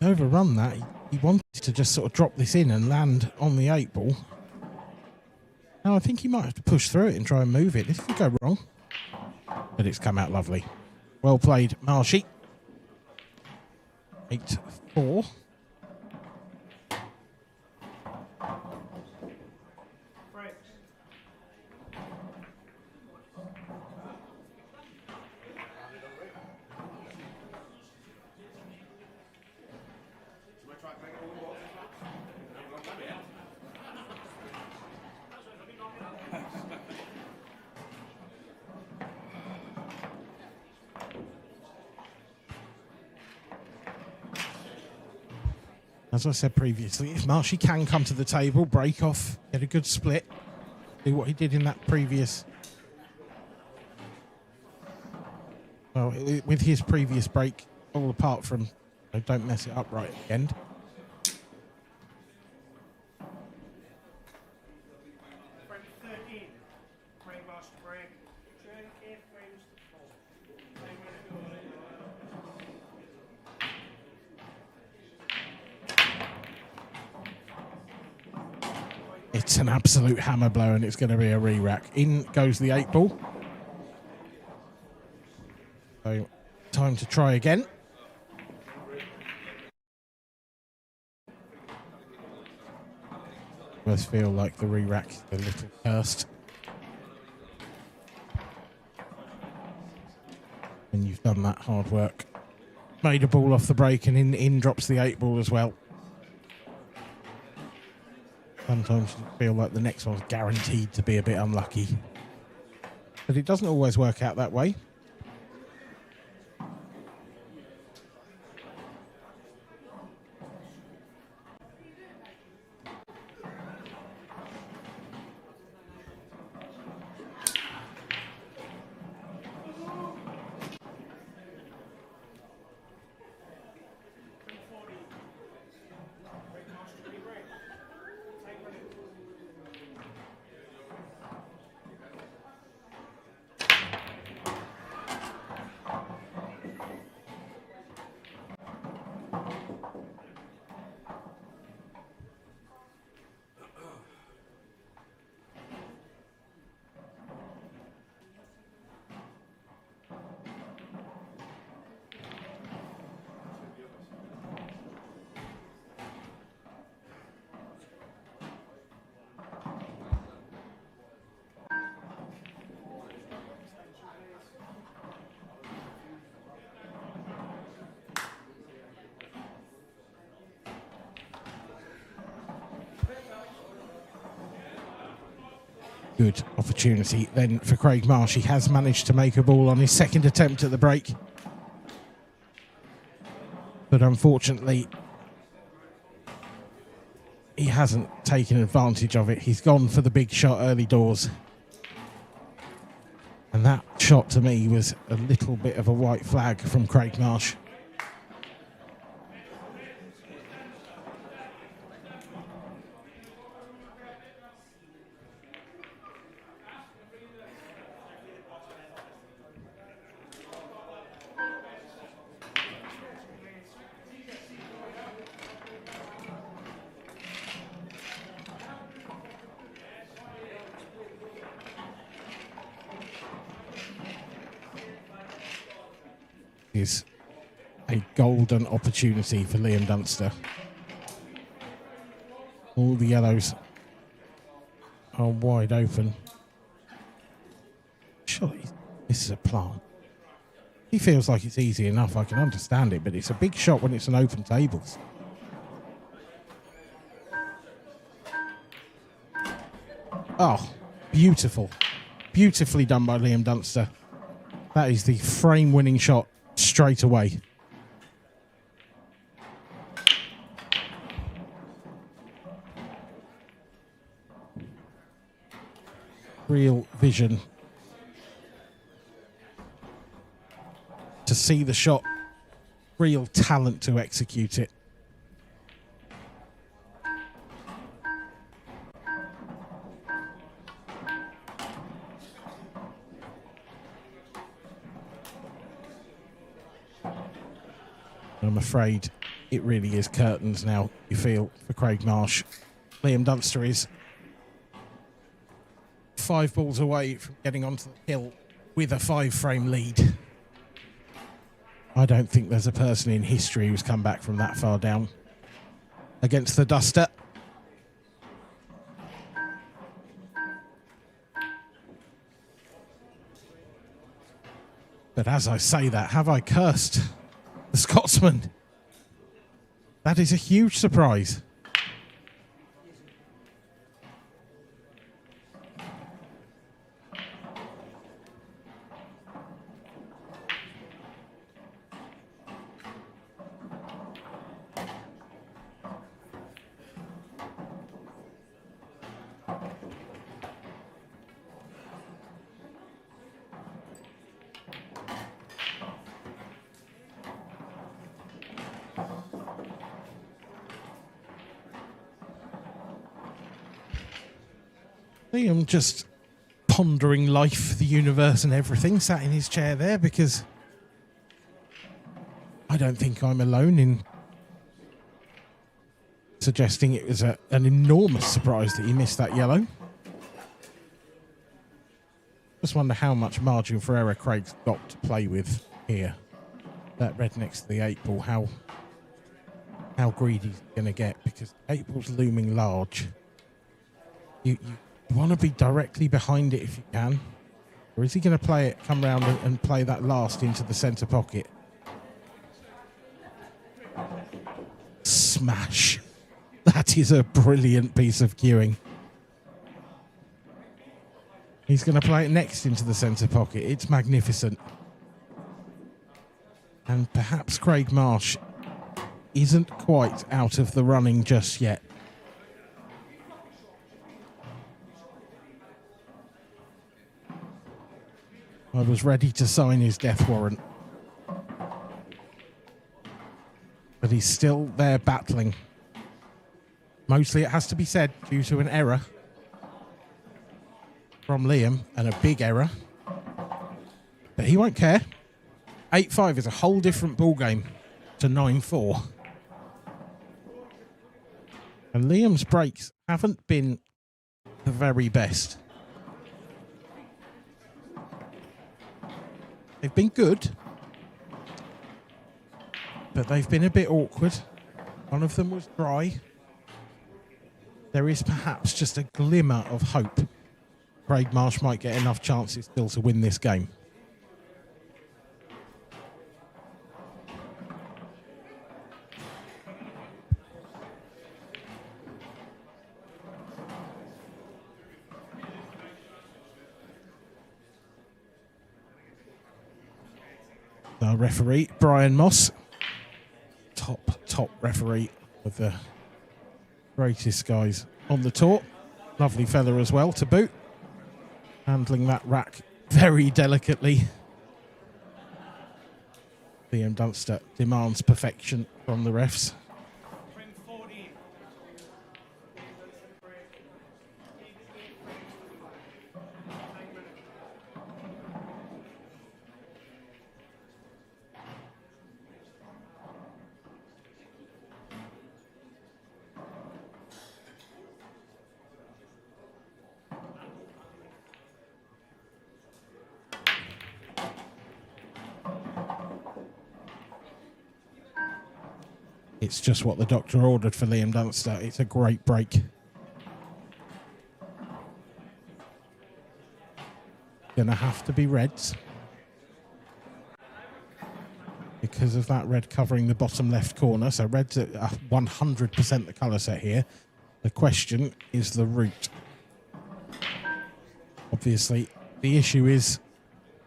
Overrun that. He wanted to just sort of drop this in and land on the 8 ball. Now I think he might have to push through it and try and move it. This could go wrong. But it's come out lovely. Well played, Marshy. 8-4. As I said previously, if Marshy can come to the table, break off, get a good split, do what he did in that previous... Well, with his previous break, all apart from don't mess it up right at the end. It's an absolute hammer blow and it's going to be a re-rack. In goes the 8 ball. So, time to try again. Does feel like the re-rack is a little cursed. And you've done that hard work. Made a ball off the break and in drops the 8 ball as well. Sometimes you feel like the next one's guaranteed to be a bit unlucky. But it doesn't always work out that way. Good opportunity then for Craig Marsh. He has managed to make a ball on his second attempt at the break. But unfortunately, he hasn't taken advantage of it. He's gone for the big shot early doors. And that shot to me was a little bit of a white flag from Craig Marsh. Is a golden opportunity for Liam Dunster. All the yellows are wide open. Surely this is a plant. He feels like it's easy enough. I can understand it, but it's a big shot when it's an open tables. Oh, beautiful. Beautifully done by Liam Dunster. That is the frame-winning shot straight away. Real vision to see the shot, real talent to execute it. I'm afraid it really is curtains now, you feel, for Craig Marsh. Liam Dunster is 5 balls away from getting onto the hill with a 5-frame lead. I don't think there's a person in history who's come back from that far down against the Duster. But as I say that, have I cursed the Scotsman? That is a huge surprise. Liam just pondering life, the universe and everything, sat in his chair there, because I don't think I'm alone in suggesting it was an enormous surprise that he missed that yellow. Just wonder how much margin for error Craig's got to play with here. That red next to the 8 ball, how greedy he's going to get, because 8 ball's looming large. You want to be directly behind it if you can. Or is he going to play it, come round and play that last into the centre pocket? Smash. That is a brilliant piece of cueing. He's going to play it next into the centre pocket. It's magnificent. And perhaps Craig Marsh isn't quite out of the running just yet. I was ready to sign his death warrant. But he's still there battling. Mostly, it has to be said, due to an error from Liam, and a big error. But he won't care. 8-5 is a whole different ballgame to 9-4. And Liam's breaks haven't been the very best. They've been good, but they've been a bit awkward. One of them was dry. There is perhaps just a glimmer of hope. Craig Marsh might get enough chances still to win this game. Our referee, Brian Moss, top referee of the Greatest guys on the tour. Lovely fella as well to boot. Handling that rack very delicately. Liam Dunster demands perfection from the refs. It's just what the doctor ordered for Liam Dunster. It's a great break. Gonna have to be reds because of that red covering the bottom left corner. So red's at 100% the colour set here. The question is the route. Obviously, the issue is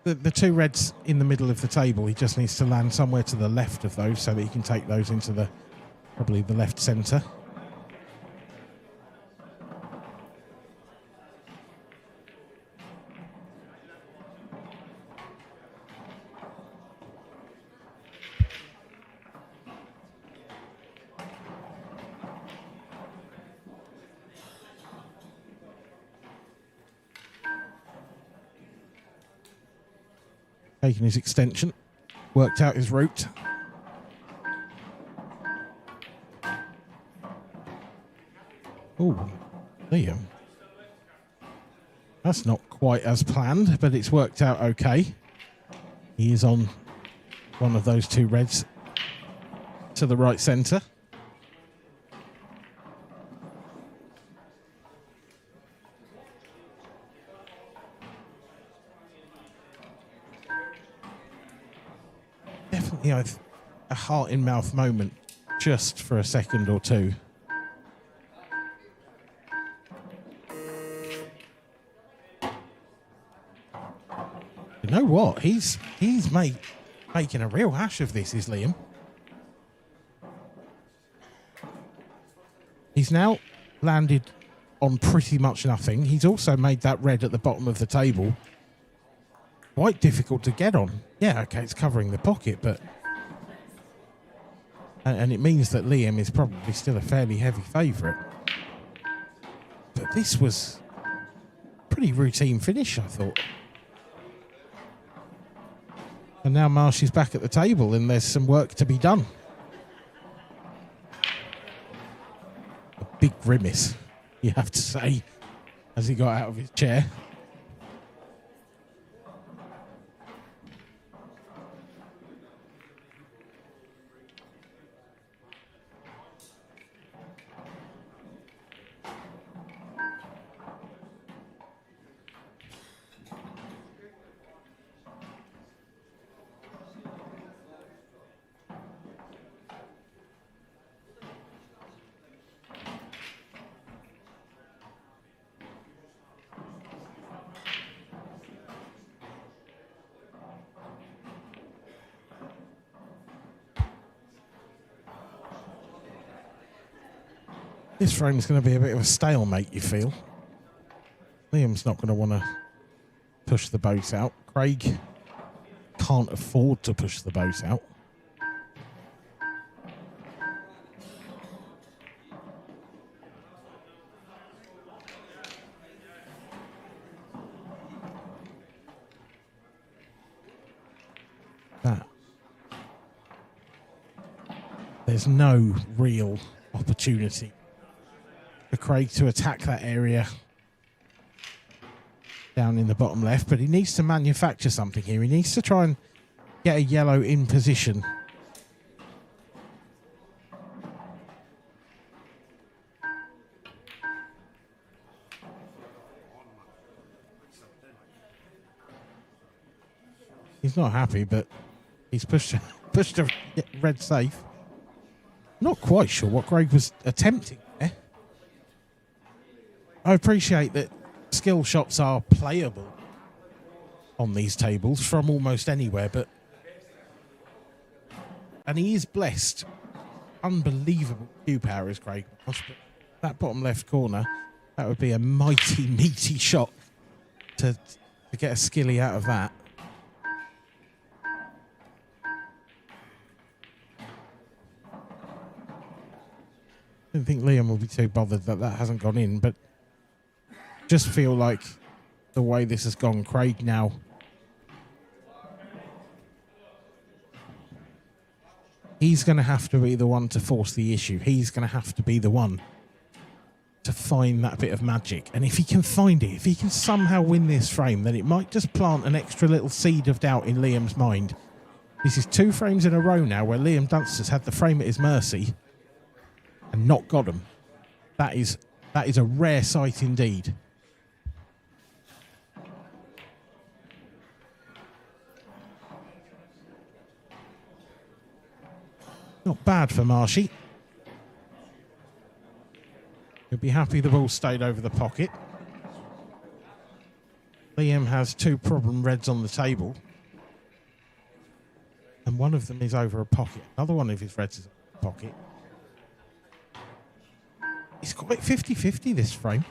the two reds in the middle of the table. He just needs to land somewhere to the left of those so that he can take those into the probably the left centre. Taking his extension, worked out his route. Oh, Liam. That's not quite as planned, but it's worked out okay. He is on one of those two reds to the right centre. Definitely a heart-in-mouth moment just for a second or two. You know what? He's making a real hash of this, is Liam. He's now landed on pretty much nothing. He's also made that red at the bottom of the table quite difficult to get on. Yeah, okay, it's covering the pocket, but... And it means that Liam is probably still a fairly heavy favourite. But this was a pretty routine finish, I thought. And now Marsh is back at the table and there's some work to be done. A big grimace, you have to say, as he got out of his chair. This frame's going to be a bit of a stalemate, you feel. Liam's not going to want to push the boat out. Craig can't afford to push the boat out. There's no real opportunity for Craig to attack that area down in the bottom left, but he needs to manufacture something here. He needs to try and get a yellow in position. He's not happy, but he's pushed a red safe. Not quite sure what Craig was attempting there. I appreciate that skill shots are playable on these tables from almost anywhere, but... And he is blessed. Unbelievable cue power is Craig. that bottom left corner, that would be a mighty, meaty shot to get a skilly out of that. I don't think Liam will be too bothered that hasn't gone in, but just feel like the way this has gone, Craig now he's going to have to be the one to force the issue. He's going to have to be the one to find that bit of magic. And if he can find it, if he can somehow win this frame, then it might just plant an extra little seed of doubt in Liam's mind. This is 2 frames in a row now where Liam Dunster's had the frame at his mercy and not got him. That is a rare sight indeed. Not bad for Marshy. He'll be happy the ball stayed over the pocket. Liam has 2 problem reds on the table. And one of them is over a pocket. Another one of his reds is over a pocket. It's quite 50-50 this frame.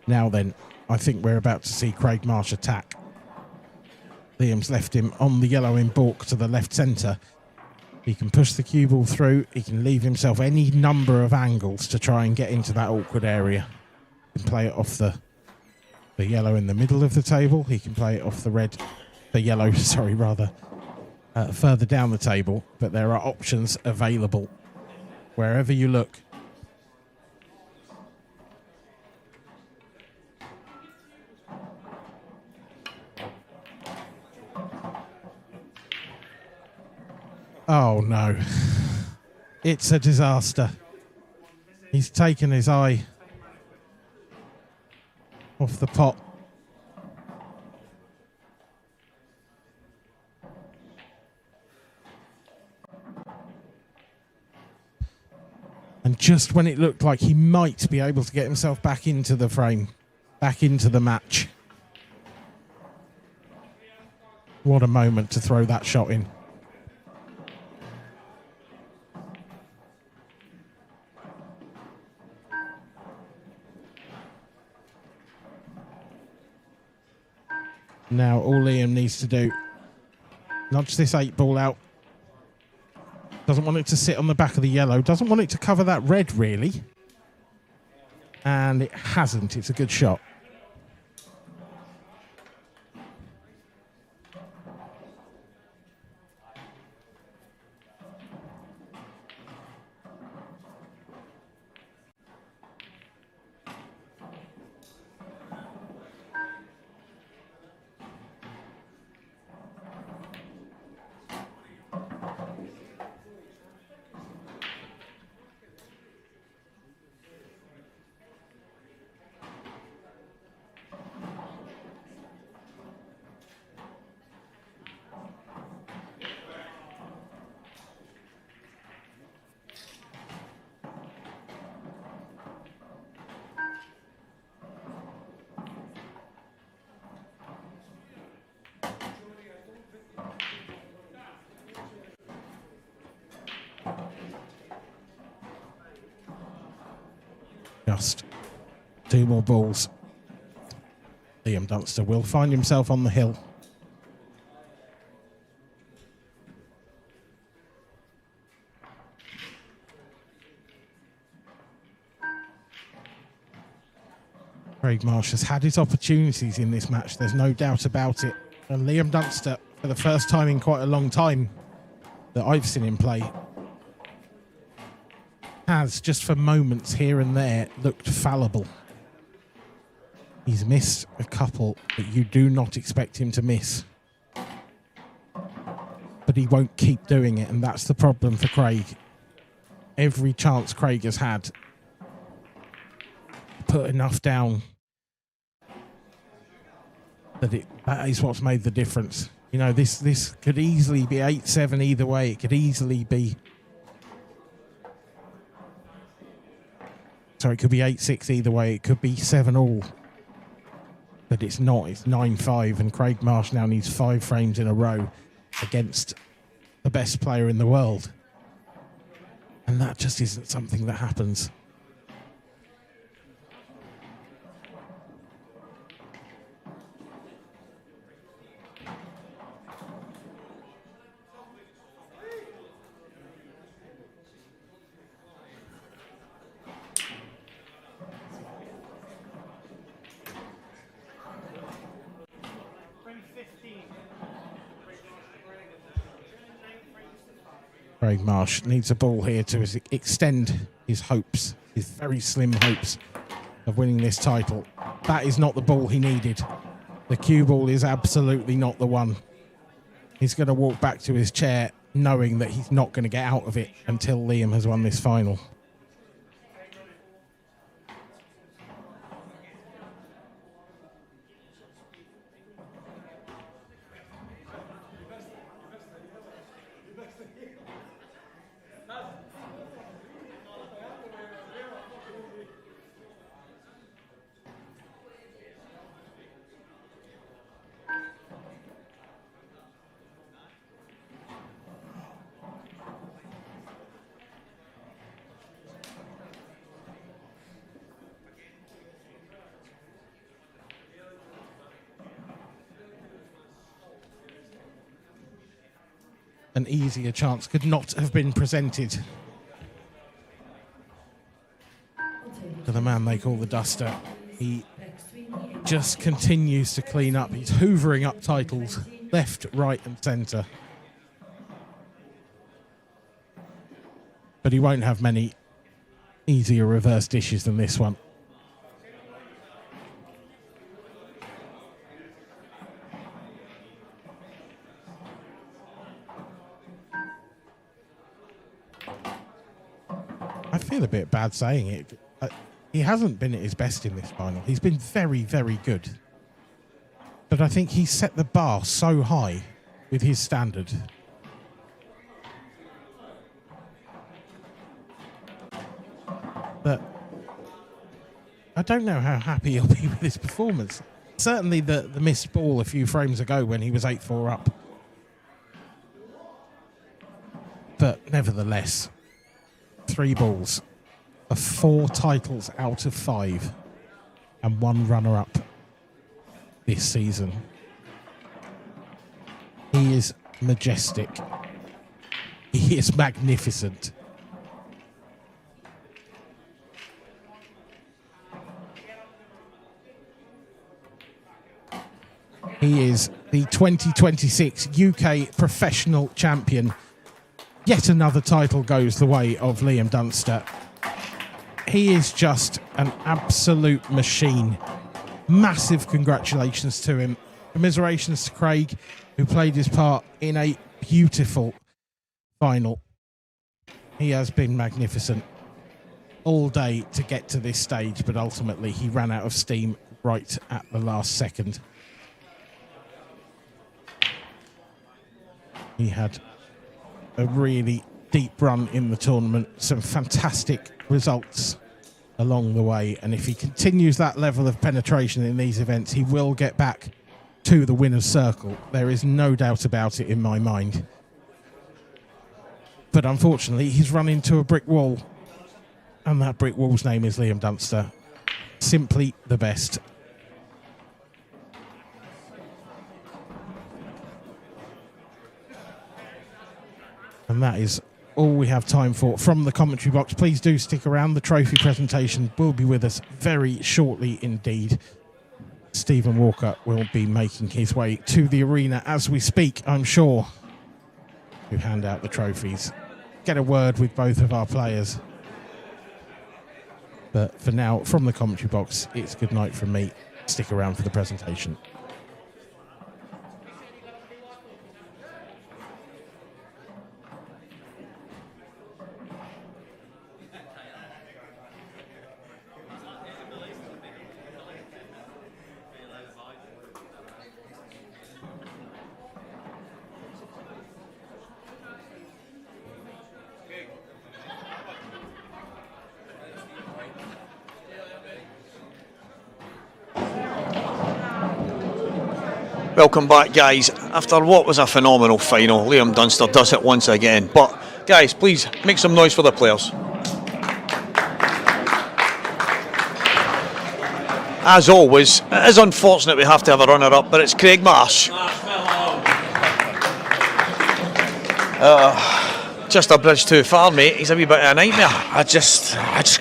Now then, I think we're about to see Craig Marsh attack. Liam's left him on the yellow in baulk to the left centre. He can push the cue ball through. He can leave himself any number of angles to try and get into that awkward area. He can play it off the yellow in the middle of the table. He can play it off the yellow, further down the table. But there are options available wherever you look. Oh no, it's a disaster. He's taken his eye off the pot. And just when it looked like he might be able to get himself back into the frame, back into the match. What a moment to throw that shot in. Now all Liam needs to do, nudge this 8 ball out. Doesn't want it to sit on the back of the yellow. Doesn't want it to cover that red, really. And it hasn't. It's a good shot. Just 2 more balls. Liam Dunster will find himself on the hill. Craig Marsh has had his opportunities in this match, there's no doubt about it. And Liam Dunster, for the first time in quite a long time that I've seen him play, has, just for moments here and there, looked fallible. He's missed a couple that you do not expect him to miss. But he won't keep doing it, and that's the problem for Craig. Every chance Craig has had, put enough down that is what's made the difference. You know, this could easily be 8-7 either way. It could easily be So it could be 8-6 either way. It could be 7-all. But it's not. It's 9-5, and Craig Marsh now needs 5 frames in a row against the best player in the world. And that just isn't something that happens. Craig Marsh needs a ball here to extend his hopes, his very slim hopes of winning this title. That is not the ball he needed. The cue ball is absolutely not the one. He's going to walk back to his chair knowing that he's not going to get out of it until Liam has won this final. An easier chance could not have been presented to the man they call the Duster. He just continues to clean up. He's hoovering up titles left, right and centre. But he won't have many easier reverse dishes than this one. I feel a bit bad saying it. He hasn't been at his best in this final. He's been very, very good. But I think he set the bar so high with his standard. But I don't know how happy he'll be with his performance. Certainly the missed ball a few frames ago when he was 8-4 up. But nevertheless, 3 balls of 4 titles out of 5 and 1 runner-up this season. He is majestic. He is magnificent. He is the 2026 UK Professional Champion. Yet another title goes the way of Liam Dunster. He is just an absolute machine. Massive congratulations to him. Commiserations to Craig, who played his part in a beautiful final. He has been magnificent all day to get to this stage, but ultimately he ran out of steam right at the last second. He had a really deep run in the tournament, some fantastic results along the way, and if he continues that level of penetration in these events, he will get back to the winner's circle. There is no doubt about it in my mind. But unfortunately, he's run into a brick wall, and that brick wall's name is Liam Dunster. Simply the best. And that is all we have time for from the commentary box. Please do stick around. The trophy presentation will be with us very shortly indeed. Stephen Walker will be making his way to the arena as we speak, I'm sure, to hand out the trophies. Get a word with both of our players. But for now, from the commentary box, it's good night from me. Stick around for the presentation. Welcome back, guys. After what was a phenomenal final, Liam Dunster does it once again. But, guys, please make some noise for the players. As always, it is unfortunate we have to have a runner-up, but it's Craig Marsh. Just a bridge too far, mate. He's a wee bit of a nightmare. I just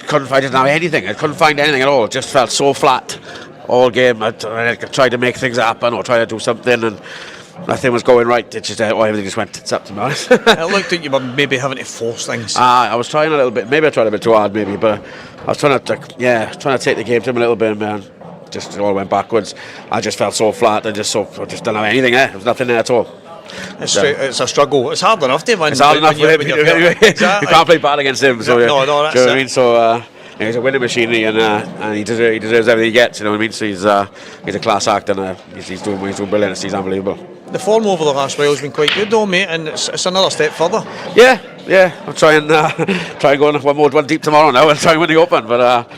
couldn't. I didn't have anything. I couldn't find anything at all. It just felt so flat all game. I tried to make things happen or try to do something, and nothing was going right. It just everything just went tits up, to be honest. It looked like you were maybe having to force things. I was trying a little bit. Maybe I tried a bit too hard, maybe, but I was trying to take the game to him a little bit, man. Just it all went backwards. I just felt so flat. I just didn't have anything there. There was nothing there at all. It's a struggle. It's hard enough to win. It's hard enough with him. Exactly. You can't play bad against him. So no, that's do you know what it. I mean? So he's a winning machine, and he deserves everything he gets. You know what I mean? So he's a class act, and he's doing brilliant. He's unbelievable. The form over the last while has been quite good, though, mate, and it's another step further. Yeah. I'll try and go on one deep tomorrow now and try and win the Open. But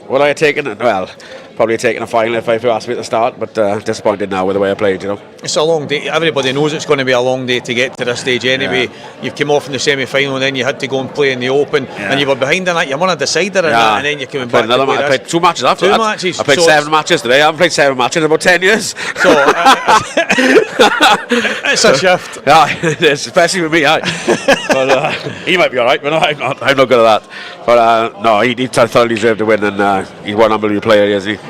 would I have taken it? Well, probably taken a final if you asked me at the start, but disappointed now with the way I played, you know. It's a long day. Everybody knows it's going to be a long day to get to this stage anyway. Yeah. You've come off in the semi-final and then you had to go and play in the Open, and you were behind in that. You won a decider in that, and then you're coming back another to play match. I this. played 2 matches after that. Matches. I played 7 matches today. I haven't played 7 matches in about 10 years. So it's a shift. Yeah, it is, especially with me. But he might be all right, but no, I'm not good at that. But no, he thoroughly deserved to win, and he's one unbelievable player, isn't he?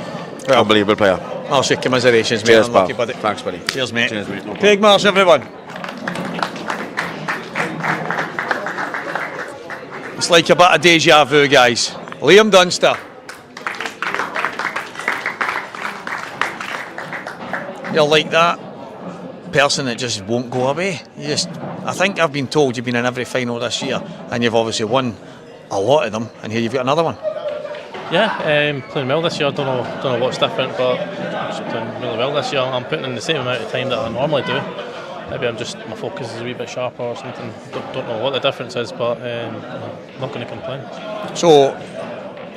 Well, unbelievable player. I'll say commiserations, mate. Cheers, Unlucky, pal. buddy. Thanks, buddy. Cheers, mate. Cheers, mate. No Craig Marsh, everyone. It's like a bit of deja vu, guys. Liam Dunster. You're like that person that just won't go away. I think I've been told you've been in every final this year, and you've obviously won a lot of them, and here you've got another one. Yeah, playing well this year. Don't know what's different, but I'm doing really well this year. I'm putting in the same amount of time that I normally do. Maybe my focus is a wee bit sharper or something. Don't know what the difference is, but I'm not going to complain. So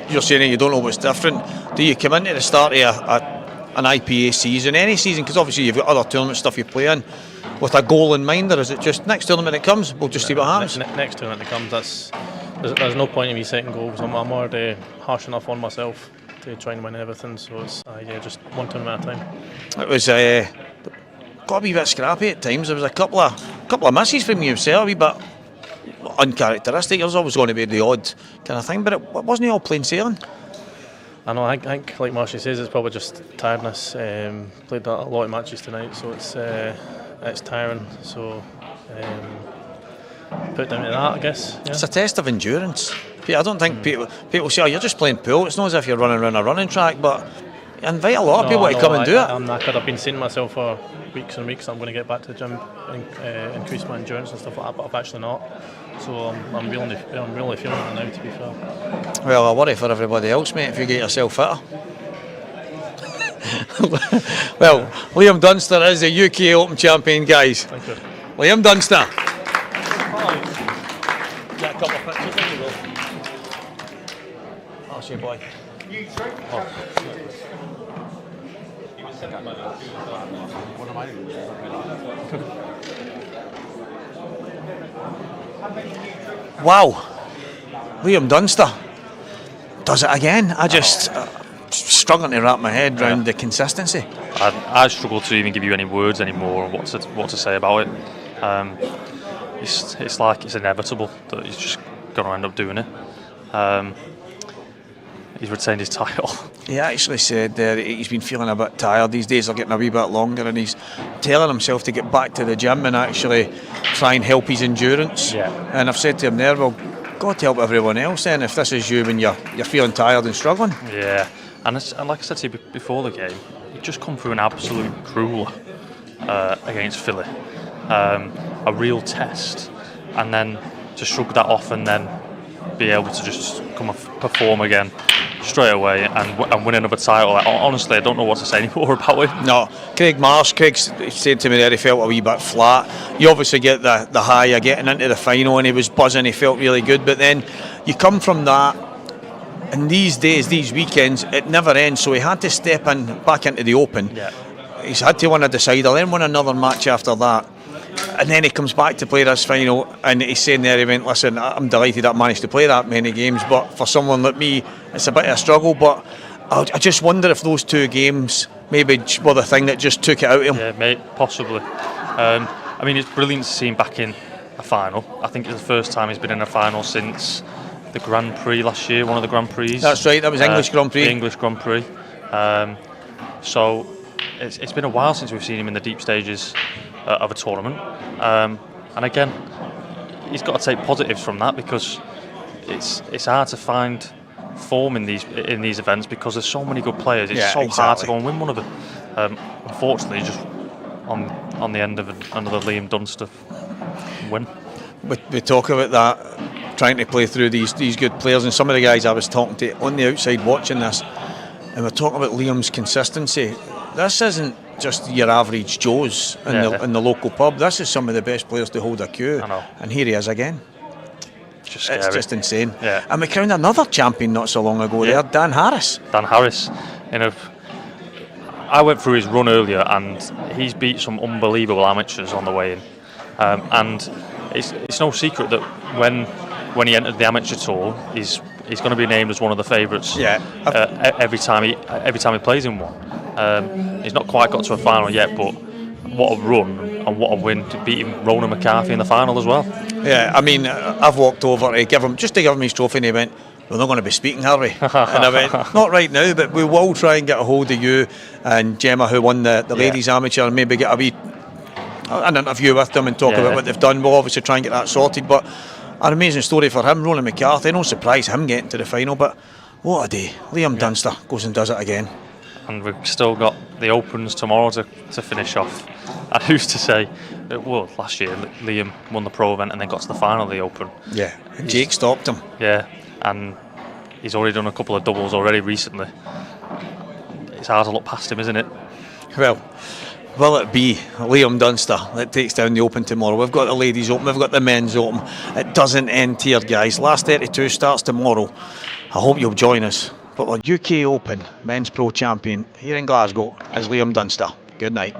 you're saying you don't know what's different. Do you come into the start of an IPA season, any season, because obviously you've got other tournament stuff you play in, with a goal in mind, or is it just next tournament that comes, we'll just see what happens? Next tournament that comes, there's no point in me setting goals. I'm already harsh enough on myself to try and win everything, so it's just one tournament at a time. It was got a wee bit scrappy at times. There was a couple of misses from you yourself, a wee bit uncharacteristic. There's always going to be the odd kind of thing, but it wasn't all plain sailing. I know. I think like Marshy says, it's probably just tiredness. Played a lot of matches tonight, so it's tiring. So put down to that, I guess. Yeah. It's a test of endurance. I don't think people say, "Oh, you're just playing pool." It's not as if you're running around a running track, but you invite a lot of people to come and do it. I'm knackered. I've been saying to myself for weeks and weeks I'm going to get back to the gym and increase my endurance and stuff like that, but I've actually not. So I'm really feeling it now, to be fair. Well, I worry for everybody else, mate, if you get yourself fitter. Well, Liam Dunster is the UK Open champion, guys. Thank you. Liam Dunster. Yeah, a couple of pictures, there you go. That's your boy. Wow, Liam Dunster does it again. I just struggling to wrap my head around the consistency. I struggle to even give you any words anymore on what to say about it. It's like it's inevitable that he's just going to end up doing it. He's retained his title. He actually said that he's been feeling a bit tired. These days are getting a wee bit longer, and he's telling himself to get back to the gym and actually try and help his endurance. Yeah. And I've said to him there, well, God help everyone else then if this is you when you're feeling tired and struggling. Yeah, and like I said to you before the game, you just come through an absolute crueler against Philly. A real test, and then to shrug that off and then be able to just come and perform again straight away and win another title. Honestly, I don't know what to say anymore about it. No, Craig Marsh, Craig said to me there he felt a wee bit flat. You obviously get the high of getting into the final and he was buzzing, he felt really good, but then you come from that and these days, these weekends, it never ends, so he had to step back into the Open. Yeah. he's had to win a decider, then win another match after that. And then he comes back to play this final, and he's saying there, he went, listen, I'm delighted I managed to play that many games, but for someone like me, it's a bit of a struggle. But I just wonder if those 2 games maybe were the thing that just took it out of him. Yeah, mate, possibly. I mean, it's brilliant to see him back in a final. I think it's the first time he's been in a final since the Grand Prix last year, one of the Grand Prix. That's right, that was English Grand Prix. The English Grand Prix. So it's been a while since we've seen him in the deep stages of a tournament. And again, he's got to take positives from that, because it's hard to find form in these events because there's so many good players. It's hard to go and win one of them. Unfortunately, just on the end of another Liam Dunster win. We talk about that, trying to play through these good players, and some of the guys I was talking to on the outside watching this, and we're talking about Liam's consistency. This isn't just your average Joes in the local pub. This is some of the best players to hold a queue, and here he is again. It's just insane. Yeah. And we crowned another champion not so long ago there, Dan Harris. Dan Harris. I went through his run earlier, and he's beat some unbelievable amateurs on the way in. And it's no secret that when he entered the amateur tour, he's going to be named as one of the favourites. Yeah. Every time he plays in one. He's not quite got to a final yet, but what a run and what a win to beat Ronan McCarthy in the final as well. Yeah, I mean, I've walked over to give him his trophy, and he went, we're not going to be speaking, are we? And I went, not right now, but we will try and get a hold of you and Gemma, who won the ladies amateur, and maybe get an interview with them and talk about what they've done. We'll obviously try and get that sorted, but an amazing story for him, Ronan McCarthy. No surprise him getting to the final, but what a day. Liam Dunster goes and does it again. And we've still got the Opens tomorrow to finish off. And who's to say, last year Liam won the pro event and then got to the final of the Open. Yeah, and Jake stopped him. Yeah, and he's already done a couple of doubles already recently. It's hard to look past him, isn't it? Well, will it be Liam Dunster that takes down the Open tomorrow? We've got the ladies Open, we've got the men's Open. It doesn't end here, guys. Last 32 starts tomorrow. I hope you'll join us. But our UK Open Men's Pro Champion here in Glasgow is Liam Dunster. Good night.